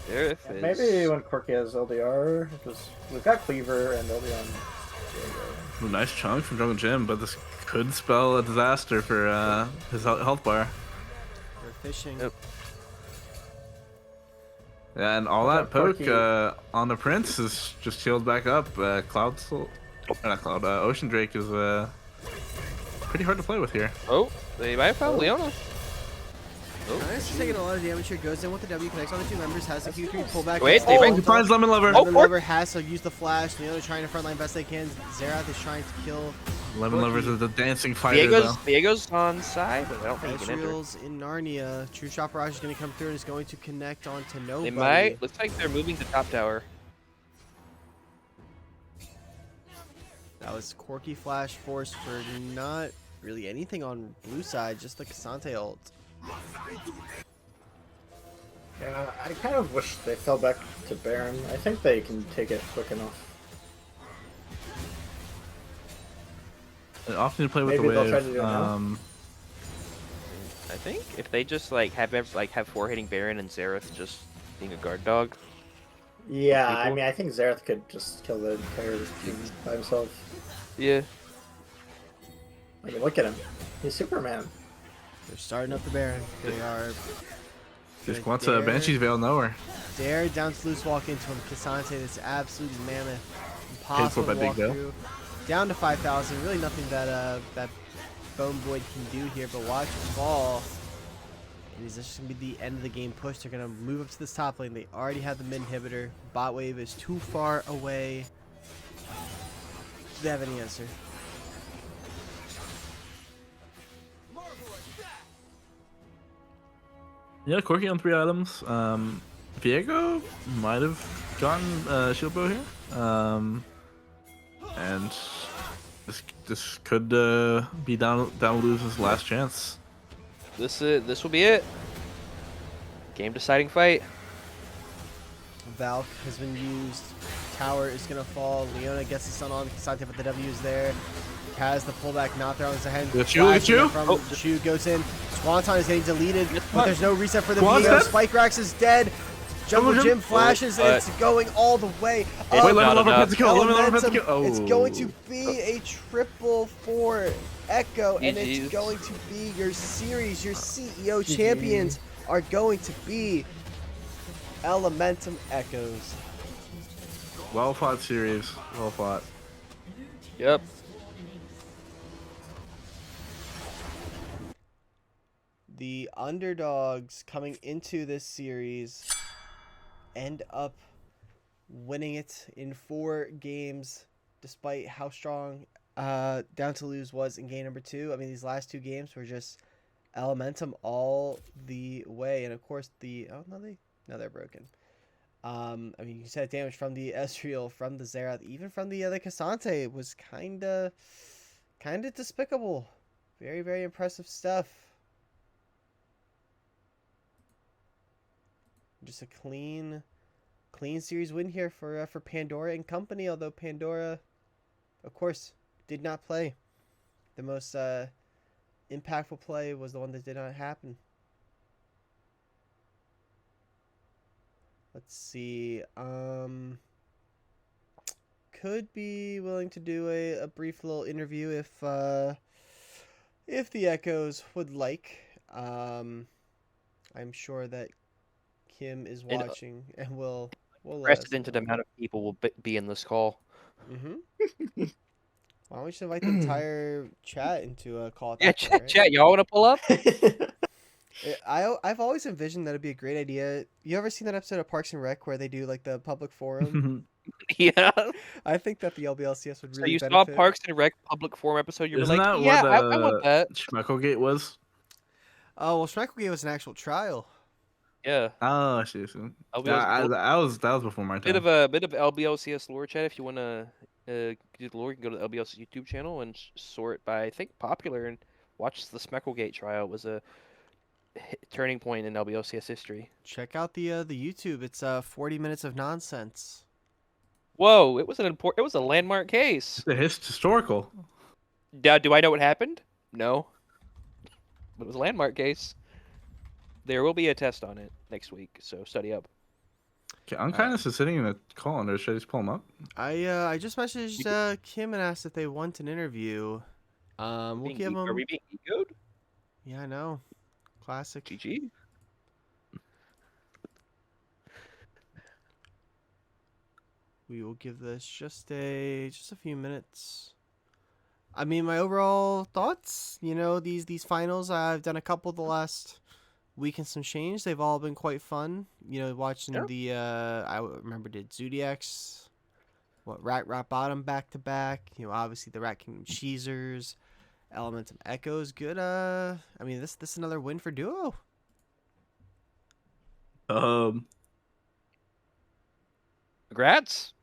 Xerath Yeah, is... maybe when Corky has LDR, because we've got Cleaver and LDR on Diego. Ooh, nice chunk from Jungle Jim, but this could spell a disaster for his health bar. They're fishing. Yep. Yeah, and all that poke on the Prince is just healed back up. Ocean Drake is pretty hard to play with here. Oh, they might have found Leona. Oh, Nice, he's taking a lot of damage here. Goes in with the W, connects on the two members, has the Q3 pullback. Wait, they Oh, he finds Lemon Lover. Lemon Lover has to use the flash. Leona trying to frontline best they can. Xerath is trying to kill Lemon Lovers is the dancing fighter, though. Diego's on side, but I don't think he can enter. Ezreal's in Narnia. True Shot Barrage is going to come through and is going to connect onto nobody. They might. Looks like they're moving to top tower. That was Corky Flash Force for not really anything on blue side, just the Cassante ult. Yeah, I kind of wish they fell back to Baron. I think they can take it quick enough. They often play with Maybe the they'll wave. try to do it now. I think if they just like have 4 hitting Baron and Xerath just being a guard dog. Yeah, I People? mean, I think Xerath could just kill the entire team by himself. Yeah. I mean, look at him. He's Superman. They're starting up the Baron. They are Just wants a Banshee's Veil nowhere. dare down to loose walk into him. Cassante, this absolute mammoth. Impossible by to Big walk Veil. through. Down to 5,000. Really nothing that that Bone Void can do here, but watch it fall. And is this just going to be the end of the game push? They're going to move up to this top lane. They already have the mid inhibitor. Bot wave is too far away. Do they have any answer? Yeah, Corky on 3 items. Viego might have gotten Shield Bow here. And this could be down Luz's last chance. This will be it. Game deciding fight. Valk has been used. Tower is going to fall. Leona gets the stun on. Cassante, but the W is there. Has the pullback not there on his head. Look at you. From Chu goes in. Swanton is getting deleted, but there's no reset for the Swan's Viego. dead? Spike Rax is dead. Jungle Jungle Jim Jim? flashes. Oh, It's going all the way. It's Wait, not Lemon Lover enough. gets a kill. Lemon Lover gets a Elementum, kill. Oh. it's going to be a triple for Echo, and it's GG's. going to be your series. Your CEO champions are going to be Elementum Echoes. Well fought series. Well fought. Yep. The underdogs coming into this series end up winning it in 4 games, despite how strong Down to Lose was in game number 2. I mean, these last 2 games were just Elementum all the way, and of course they're broken. I mean, you said damage from the Ezreal, from the Xerath, even from the other Cassante was kinda despicable. Very, very impressive stuff. Just a clean series win here for Pandora and company. Although Pandora, of course, did not play. The most impactful play was the one that did not happen. Let's see. Could be willing to do a brief little interview if the Echoes would like. I'm sure that Kim is watching and will let us Unprecedented know. amount of people will be in this call. Mm-hmm. Why don't we just invite the entire chat into a call? At Yeah, that point, right? chat. Y'all want to pull up? I've always envisioned that it'd be a great idea. You ever seen that episode of Parks and Rec where they do like the public forum Yeah. I think that the LBLCS would So really you saw benefit. Parks and Rec public forum episode. You were Isn't like, that yeah, what I want that. Schmecklegate was? Oh well, Schmecklegate was an actual trial. Yeah. Oh, I see. I see. LBL's That was before my bit time. of a bit of LBLCS lore chat. If you want to do the lore, you can go to the LBLCS YouTube channel and sort by I think popular and watch the Smecklegate trial. It was a turning point in LBLCS history. Check out the YouTube. It's 40 minutes of nonsense. Whoa! It was an important. It was a landmark case. It's historical. Now, do I know what happened? No. But it was a landmark case. There will be a test on it next week, so study up. Okay, Unkindness is sitting in a call under. Should I just pull him up? I just messaged Kim and asked if they want an interview. We'll give Are them. we being egoed? Yeah, I know. Classic. GG. We will give this just a few minutes. I mean, my overall thoughts. You know, these finals. I've done a couple the last week and some change. They've all been quite fun. You know, watching Yeah. the I remember did Zodiacs, Rat Bottom back to back. You know, obviously the Rat Kingdom Cheesers, Elementum Echoes. Good. I mean, this is another win for Duo. Congrats.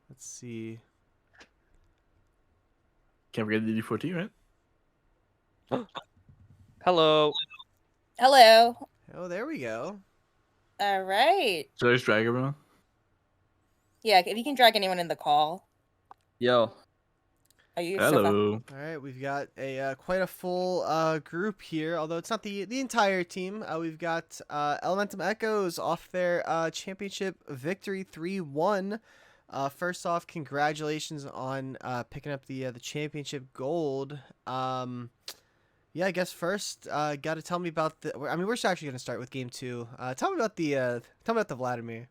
Let's see. Can't forget the DD14, right? Hello. Hello. Oh, there we go. All right. Should I just drag everyone? Yeah, if you can drag anyone in the call. Yo. Are you Hello. All right, we've got a quite a full group here. Although it's not the entire team. We've got Elementum Echoes off their championship victory 3-1. First off, congratulations on picking up the championship gold. Yeah, I guess first, got to tell me about the. I mean, we're actually going to start with game 2. Tell me about the Vladimir.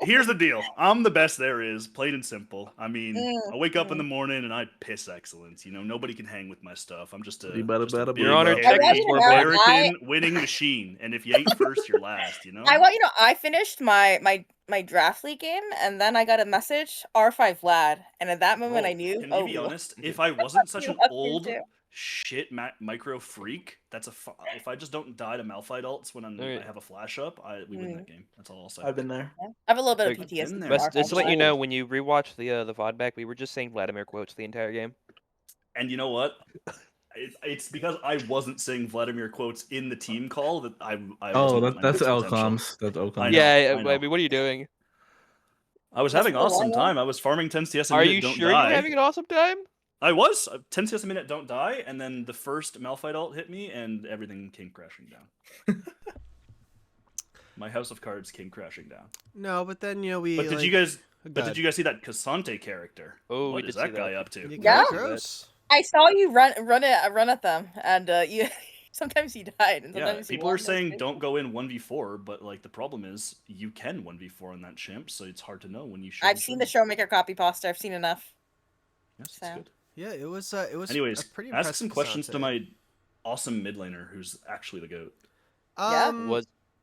Here's the deal. I'm the best there is, plain and simple. I mean, I wake up in mm. the morning and I piss excellence. You know, nobody can hang with my stuff. I'm just a, You better, just a better, big, Your Honor, hairy, check I want you to know, American winning machine. And if you ain't first, you're last, you know? I want you to know, I finished my draft league game, and then I got a message, R5 Vlad, and at that moment Bro, I knew. Can you be honest? If I wasn't such You an love me old too. shit micro freak, that's if I just don't die to Malphite ults when Alright. I have a flash up, we win that game. That's all I'll say. I've been there. I have a little bit of Like, PTSD. been there. from Just, R5 just to let you Vlad. know, when you rewatch the VOD back, we were just saying Vladimir quotes the entire game. And you know what? It's because I wasn't saying Vladimir quotes in the team call that I Oh, wasn't at my that's max potential. Elcoms. That's Elcoms. I know, Yeah, I know. I mean, what are you doing? I was That's having cool, awesome yeah. time. I was farming 10 CS a Are minute, you don't sure die. you're having an awesome time? I was 10 CS a minute, don't die, and then the first Malphite ult hit me, and everything came crashing down. My house of cards came crashing down. No, but then we. But did like, you guys? go But ahead. did you guys see that Casante character? Oh, we What did is see that that. guy up to? Yeah, Yeah. gross. I saw you run at them, and you sometimes you died, and Yeah, sometimes you people are won. saying don't go in 1v4, but like the problem is you can 1v4 on that chimp, so it's hard to know when you should. I've seen the Showmaker copy poster. I've seen enough. Yes, it's so. good. Yeah, it was. Anyways, a pretty ask some impressive questions to Casante. my awesome mid laner who's actually the goat. Yeah.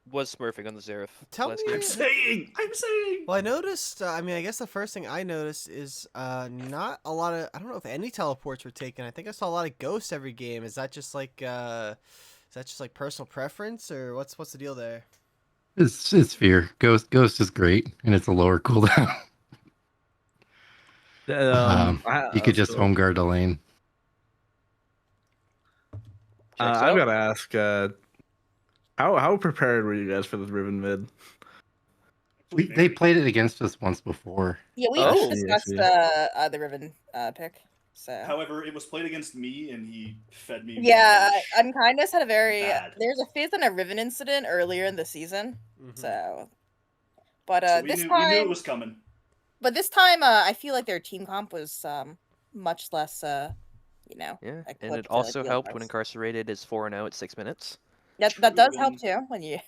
Was smurfing on the Xerath. Tell last me- game. I'm saying. Well, I noticed. I mean, I guess the first thing I noticed is not a lot of. I don't know if any teleports were taken. I think I saw a lot of ghosts every game. Is that just like personal preference, or what's the deal there? It's fear. Ghost is great, and it's a lower cooldown. You could just home guard the lane. Checks I've out. got to ask, how prepared were you guys for this Riven mid? They played it against us once before. Yeah, we Oh, discussed yes, the Riven pick. So However, it was played against me, and he fed me. yeah, rich. Unkindness had a very. Bad. There's a Fizz and a Riven incident earlier in the season. Mhm. So, but So we this knew time, it was coming. I feel like their team comp was much less, you know. Yeah, and equipped it to also deal helped with when us. Incarcerated is 4-0 at 6 minutes. That does help True. too when you.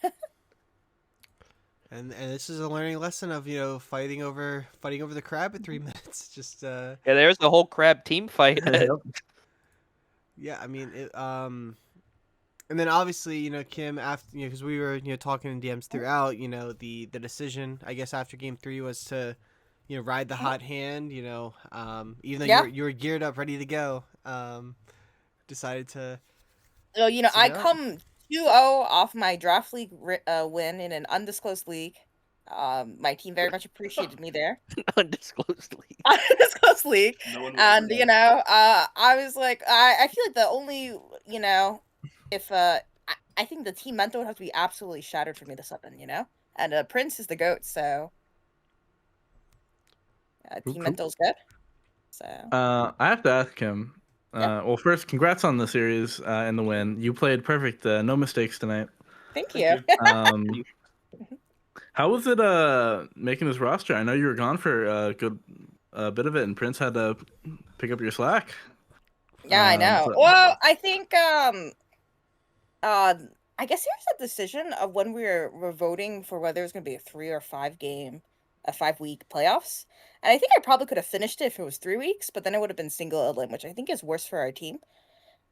And this is a learning lesson of fighting over the crab at 3 minutes. Just Yeah, there's the whole crab team fight. yeah, I mean And then obviously, Kim, after because we were talking in DMs throughout, the decision I guess after game 3 was to ride the hot hand, even though Yeah. you were geared up, ready to go, decided to So, sit I out. come 2-0 off my draft league win in an undisclosed league. My team very much appreciated me there. Undisclosed league. Undisclosed league. No one will And, ever know. I was like, I feel like the only, if, I think the team mental would have to be absolutely shattered for me to summon, And Prince is the GOAT, so Cool, team cool. mental's good. So, I have to ask him. Yeah. Well, first, congrats on the series and the win. You played perfect. No mistakes tonight. thank Thank you. you. How was it making this roster? I know you were gone for a good bit of it, and Prince had to pick up your slack. Yeah, I know. So- Well, I think I guess here's the decision of when we're voting for whether it's gonna be a 3 or 5-week playoffs. And I think I probably could have finished it if it was 3 weeks, but then it would have been single elim, which I think is worse for our team.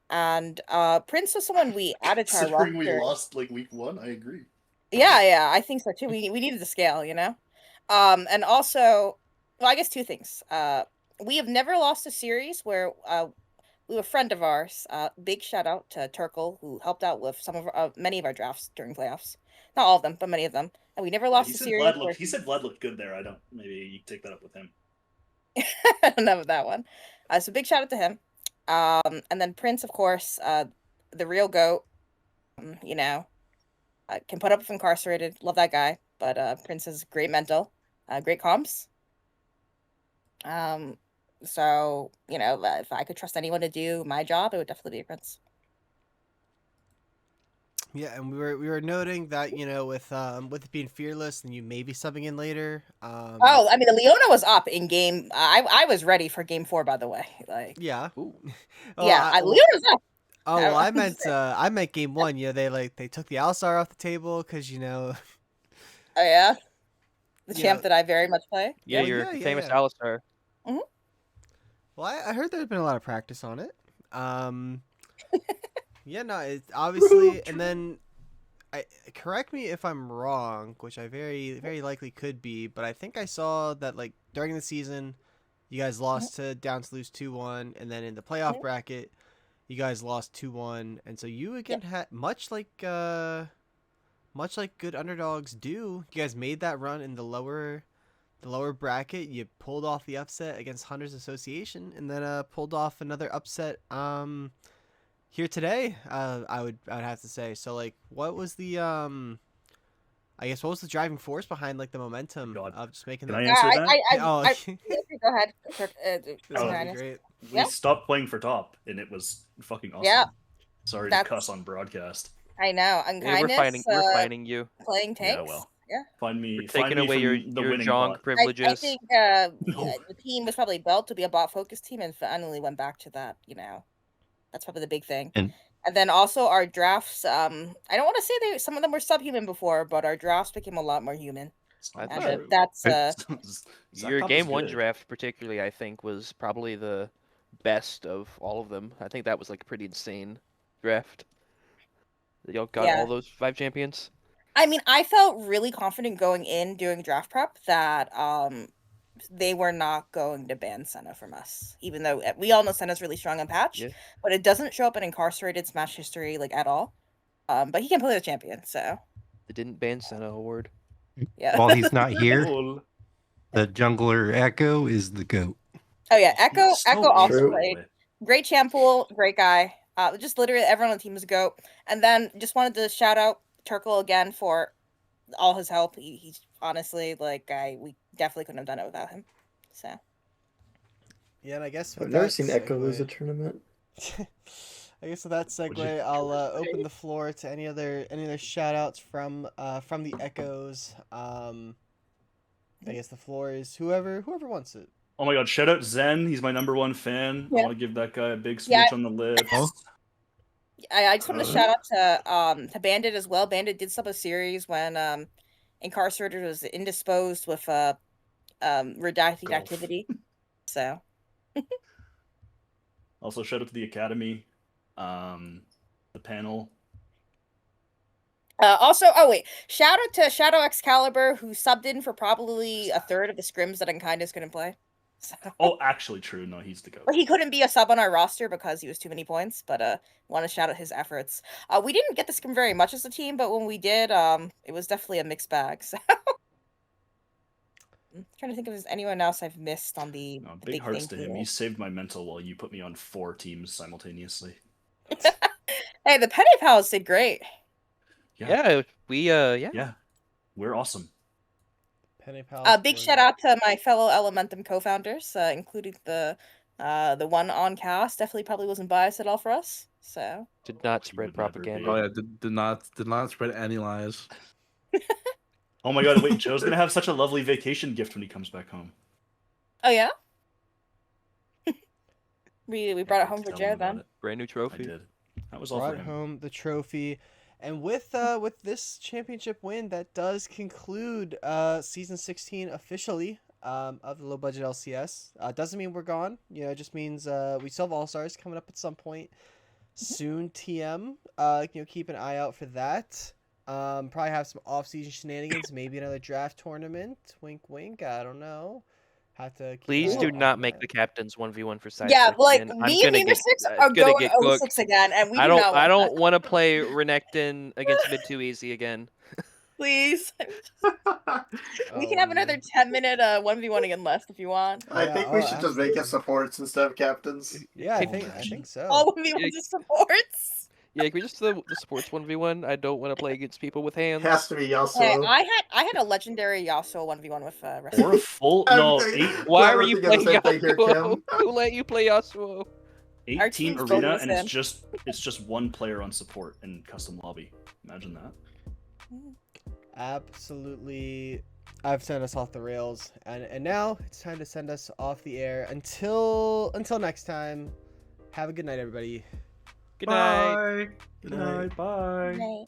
And Prince was someone we added to our Considering we roster. lost like week 1, I agree. Yeah, I think so too. We needed the scale, and also, well, I guess 2 things. We have never lost a series where we have a friend of ours. Big shout out to Turkle, who helped out with many of our drafts during playoffs. Not all of them, but many of them. And we never lost he a said series. He said Vlad looked good there. I don't. Maybe you take that up with him. I don't know about that one. So big shout out to him. And then Prince, of course, the real GOAT. Can put up with incarcerated. Love that guy. But Prince is great mental, great comms. So if I could trust anyone to do my job, it would definitely be Prince. Yeah, and we were noting that with it being fearless, and you may be subbing in later. Oh, I mean, Leona was up in game. I was ready for game 4, by the way. Like, yeah. Ooh. Oh, yeah, Leona's up. Oh well, I I was- meant game 1. They took the Alistar off the table because Oh yeah, the Yeah. champ that I very much play. Yeah, Well, your yeah, famous yeah. Alistar. Well, I heard there's been a lot of practice on it. Yeah, no, it's obviously, and then correct me if I'm wrong, which I very, very likely could be, but I think I saw that like during the season, you guys lost to down to lose 2-1, and then in the playoff bracket, you guys lost 2-1, and so you again had much like good underdogs do. You guys made that run in the lower bracket. You pulled off the upset against Hunters Association, and then pulled off another upset here today. I would have to say. So like, what was the I guess what was the driving force behind like the momentum God. of just making Can that? I answer that? Oh, Go ahead. this Oh. would be Highness. great. We Yeah. stopped playing for top, and it was fucking awesome. Yeah. Sorry That's- to cuss on broadcast. I know. Yeah, Unkindness. we're finding you. Playing tanks. Yeah, well. Yeah. Find me. We're Find taking me away from your the winning Jong pot. I privileges. think No. the team was probably built to be a bot focused team and finally went back to that. That's probably the big thing. And- And then also our drafts. I don't want to say some of them were subhuman before, but our drafts became a lot more human. It's not That's And true. that's Your Zapcom is game 1 good. draft, particularly, I think, was probably the best of all of them. I think that was like a pretty insane draft. Y'all got Yeah. all those 5 champions. I mean, I felt really confident going in doing draft prep that they were not going to ban Senna from us, even though we all know Senna's really strong on patch, Yeah. but it doesn't show up in incarcerated Smash history like at all. But he can play the champion, so They didn't ban Senna award. yeah. While he's not here, Lol. the jungler Echo is the goat. Oh yeah, Echo So also true. played. Great champ pool, great guy. Just literally everyone on the team was a goat. And then just wanted to shout out Turkle again for all his help. He's honestly we definitely couldn't have done it without him. So Yeah, and I guess I've with never that seen Echo lose a segue- tournament. I guess with that Would you- segue, I'll open the floor to any other shout outs from the Echoes. I guess the floor is whoever wants it. Oh my god! Shout out Zen. He's my #1 fan. Yeah. I want to give that guy a big smooch Yeah. on the lips. Oh. I just want to shout out to Bandit as well. Bandit did sub a series when Incarcerated was indisposed with redacted Golf. activity. So Also, shout out to the Academy, the panel, Also, oh wait, shout out to Shadow Excalibur who subbed in for probably a third of the scrims that Unkindness couldn't play. So, Oh, actually, true. No, he's the goat. or he couldn't be a sub on our roster because he was too many points. But want to shout out his efforts. We didn't get the scrim very much as a team, but when we did, it was definitely a mixed bag. So. I'm trying to think if there's anyone else I've missed on the, No, the big big hearts thing to him. here. He saved my mental while you put me on 4 teams simultaneously. Hey, the Penny Pals did great. Yeah, yeah. Yeah, we're awesome. Penny Pals. Big were- shout out to my fellow Elementum co-founders, including the one on cast. Definitely probably wasn't biased at all for us. So Did not He spread would never propaganda. be. Oh yeah, did not spread any lies. Oh my god, wait, Joe's gonna have such a lovely vacation gift when he comes back home. oh yeah, we brought it home for Tell him Joe about then. it. Brand new I trophy. did. That was all for brought him. home the trophy. And with this championship win, that does conclude season 16 officially of the low budget LCS. Doesn't mean we're gone. You know, it just means we still have All Stars coming up at some point soon. TM. You know, keep an eye out for that. Probably have some off-season shenanigans. Maybe another draft tournament. Wink, wink. I don't know. Have to. Keep Please an eye do out not on make that. the captains 1v1 for side Yeah, six, like man. me and Beamer Six are gonna going get 06 cooked. again, and we I do don't not. I Want don't that. want to play Renekton against mid too easy again. Please. We can Oh, have another man. 10-minute 1v1 again left if you want. I Yeah, think we oh, should just make it absolutely. supports instead of captains. Yeah, I Oh, think man. so. All 1v1s Yeah. is supports. Yeah, can we just the sports 1v1? I don't want to play against people with hands. Has to be Hey, Yasuo. I had a legendary Yasuo 1v1 with Or a full no Everything- 8 Why Glad were we're you thinking playing the same thing here, Yasuo? Kim. Who let you play Yasuo? Our 8 team team's both arena and listen. it's just one player on support in custom lobby. Imagine that. Absolutely. I've sent us off the rails, and now it's time to send us off the air. Until next time, have a good night, everybody. Good night. Bye. Good night. Bye. Right.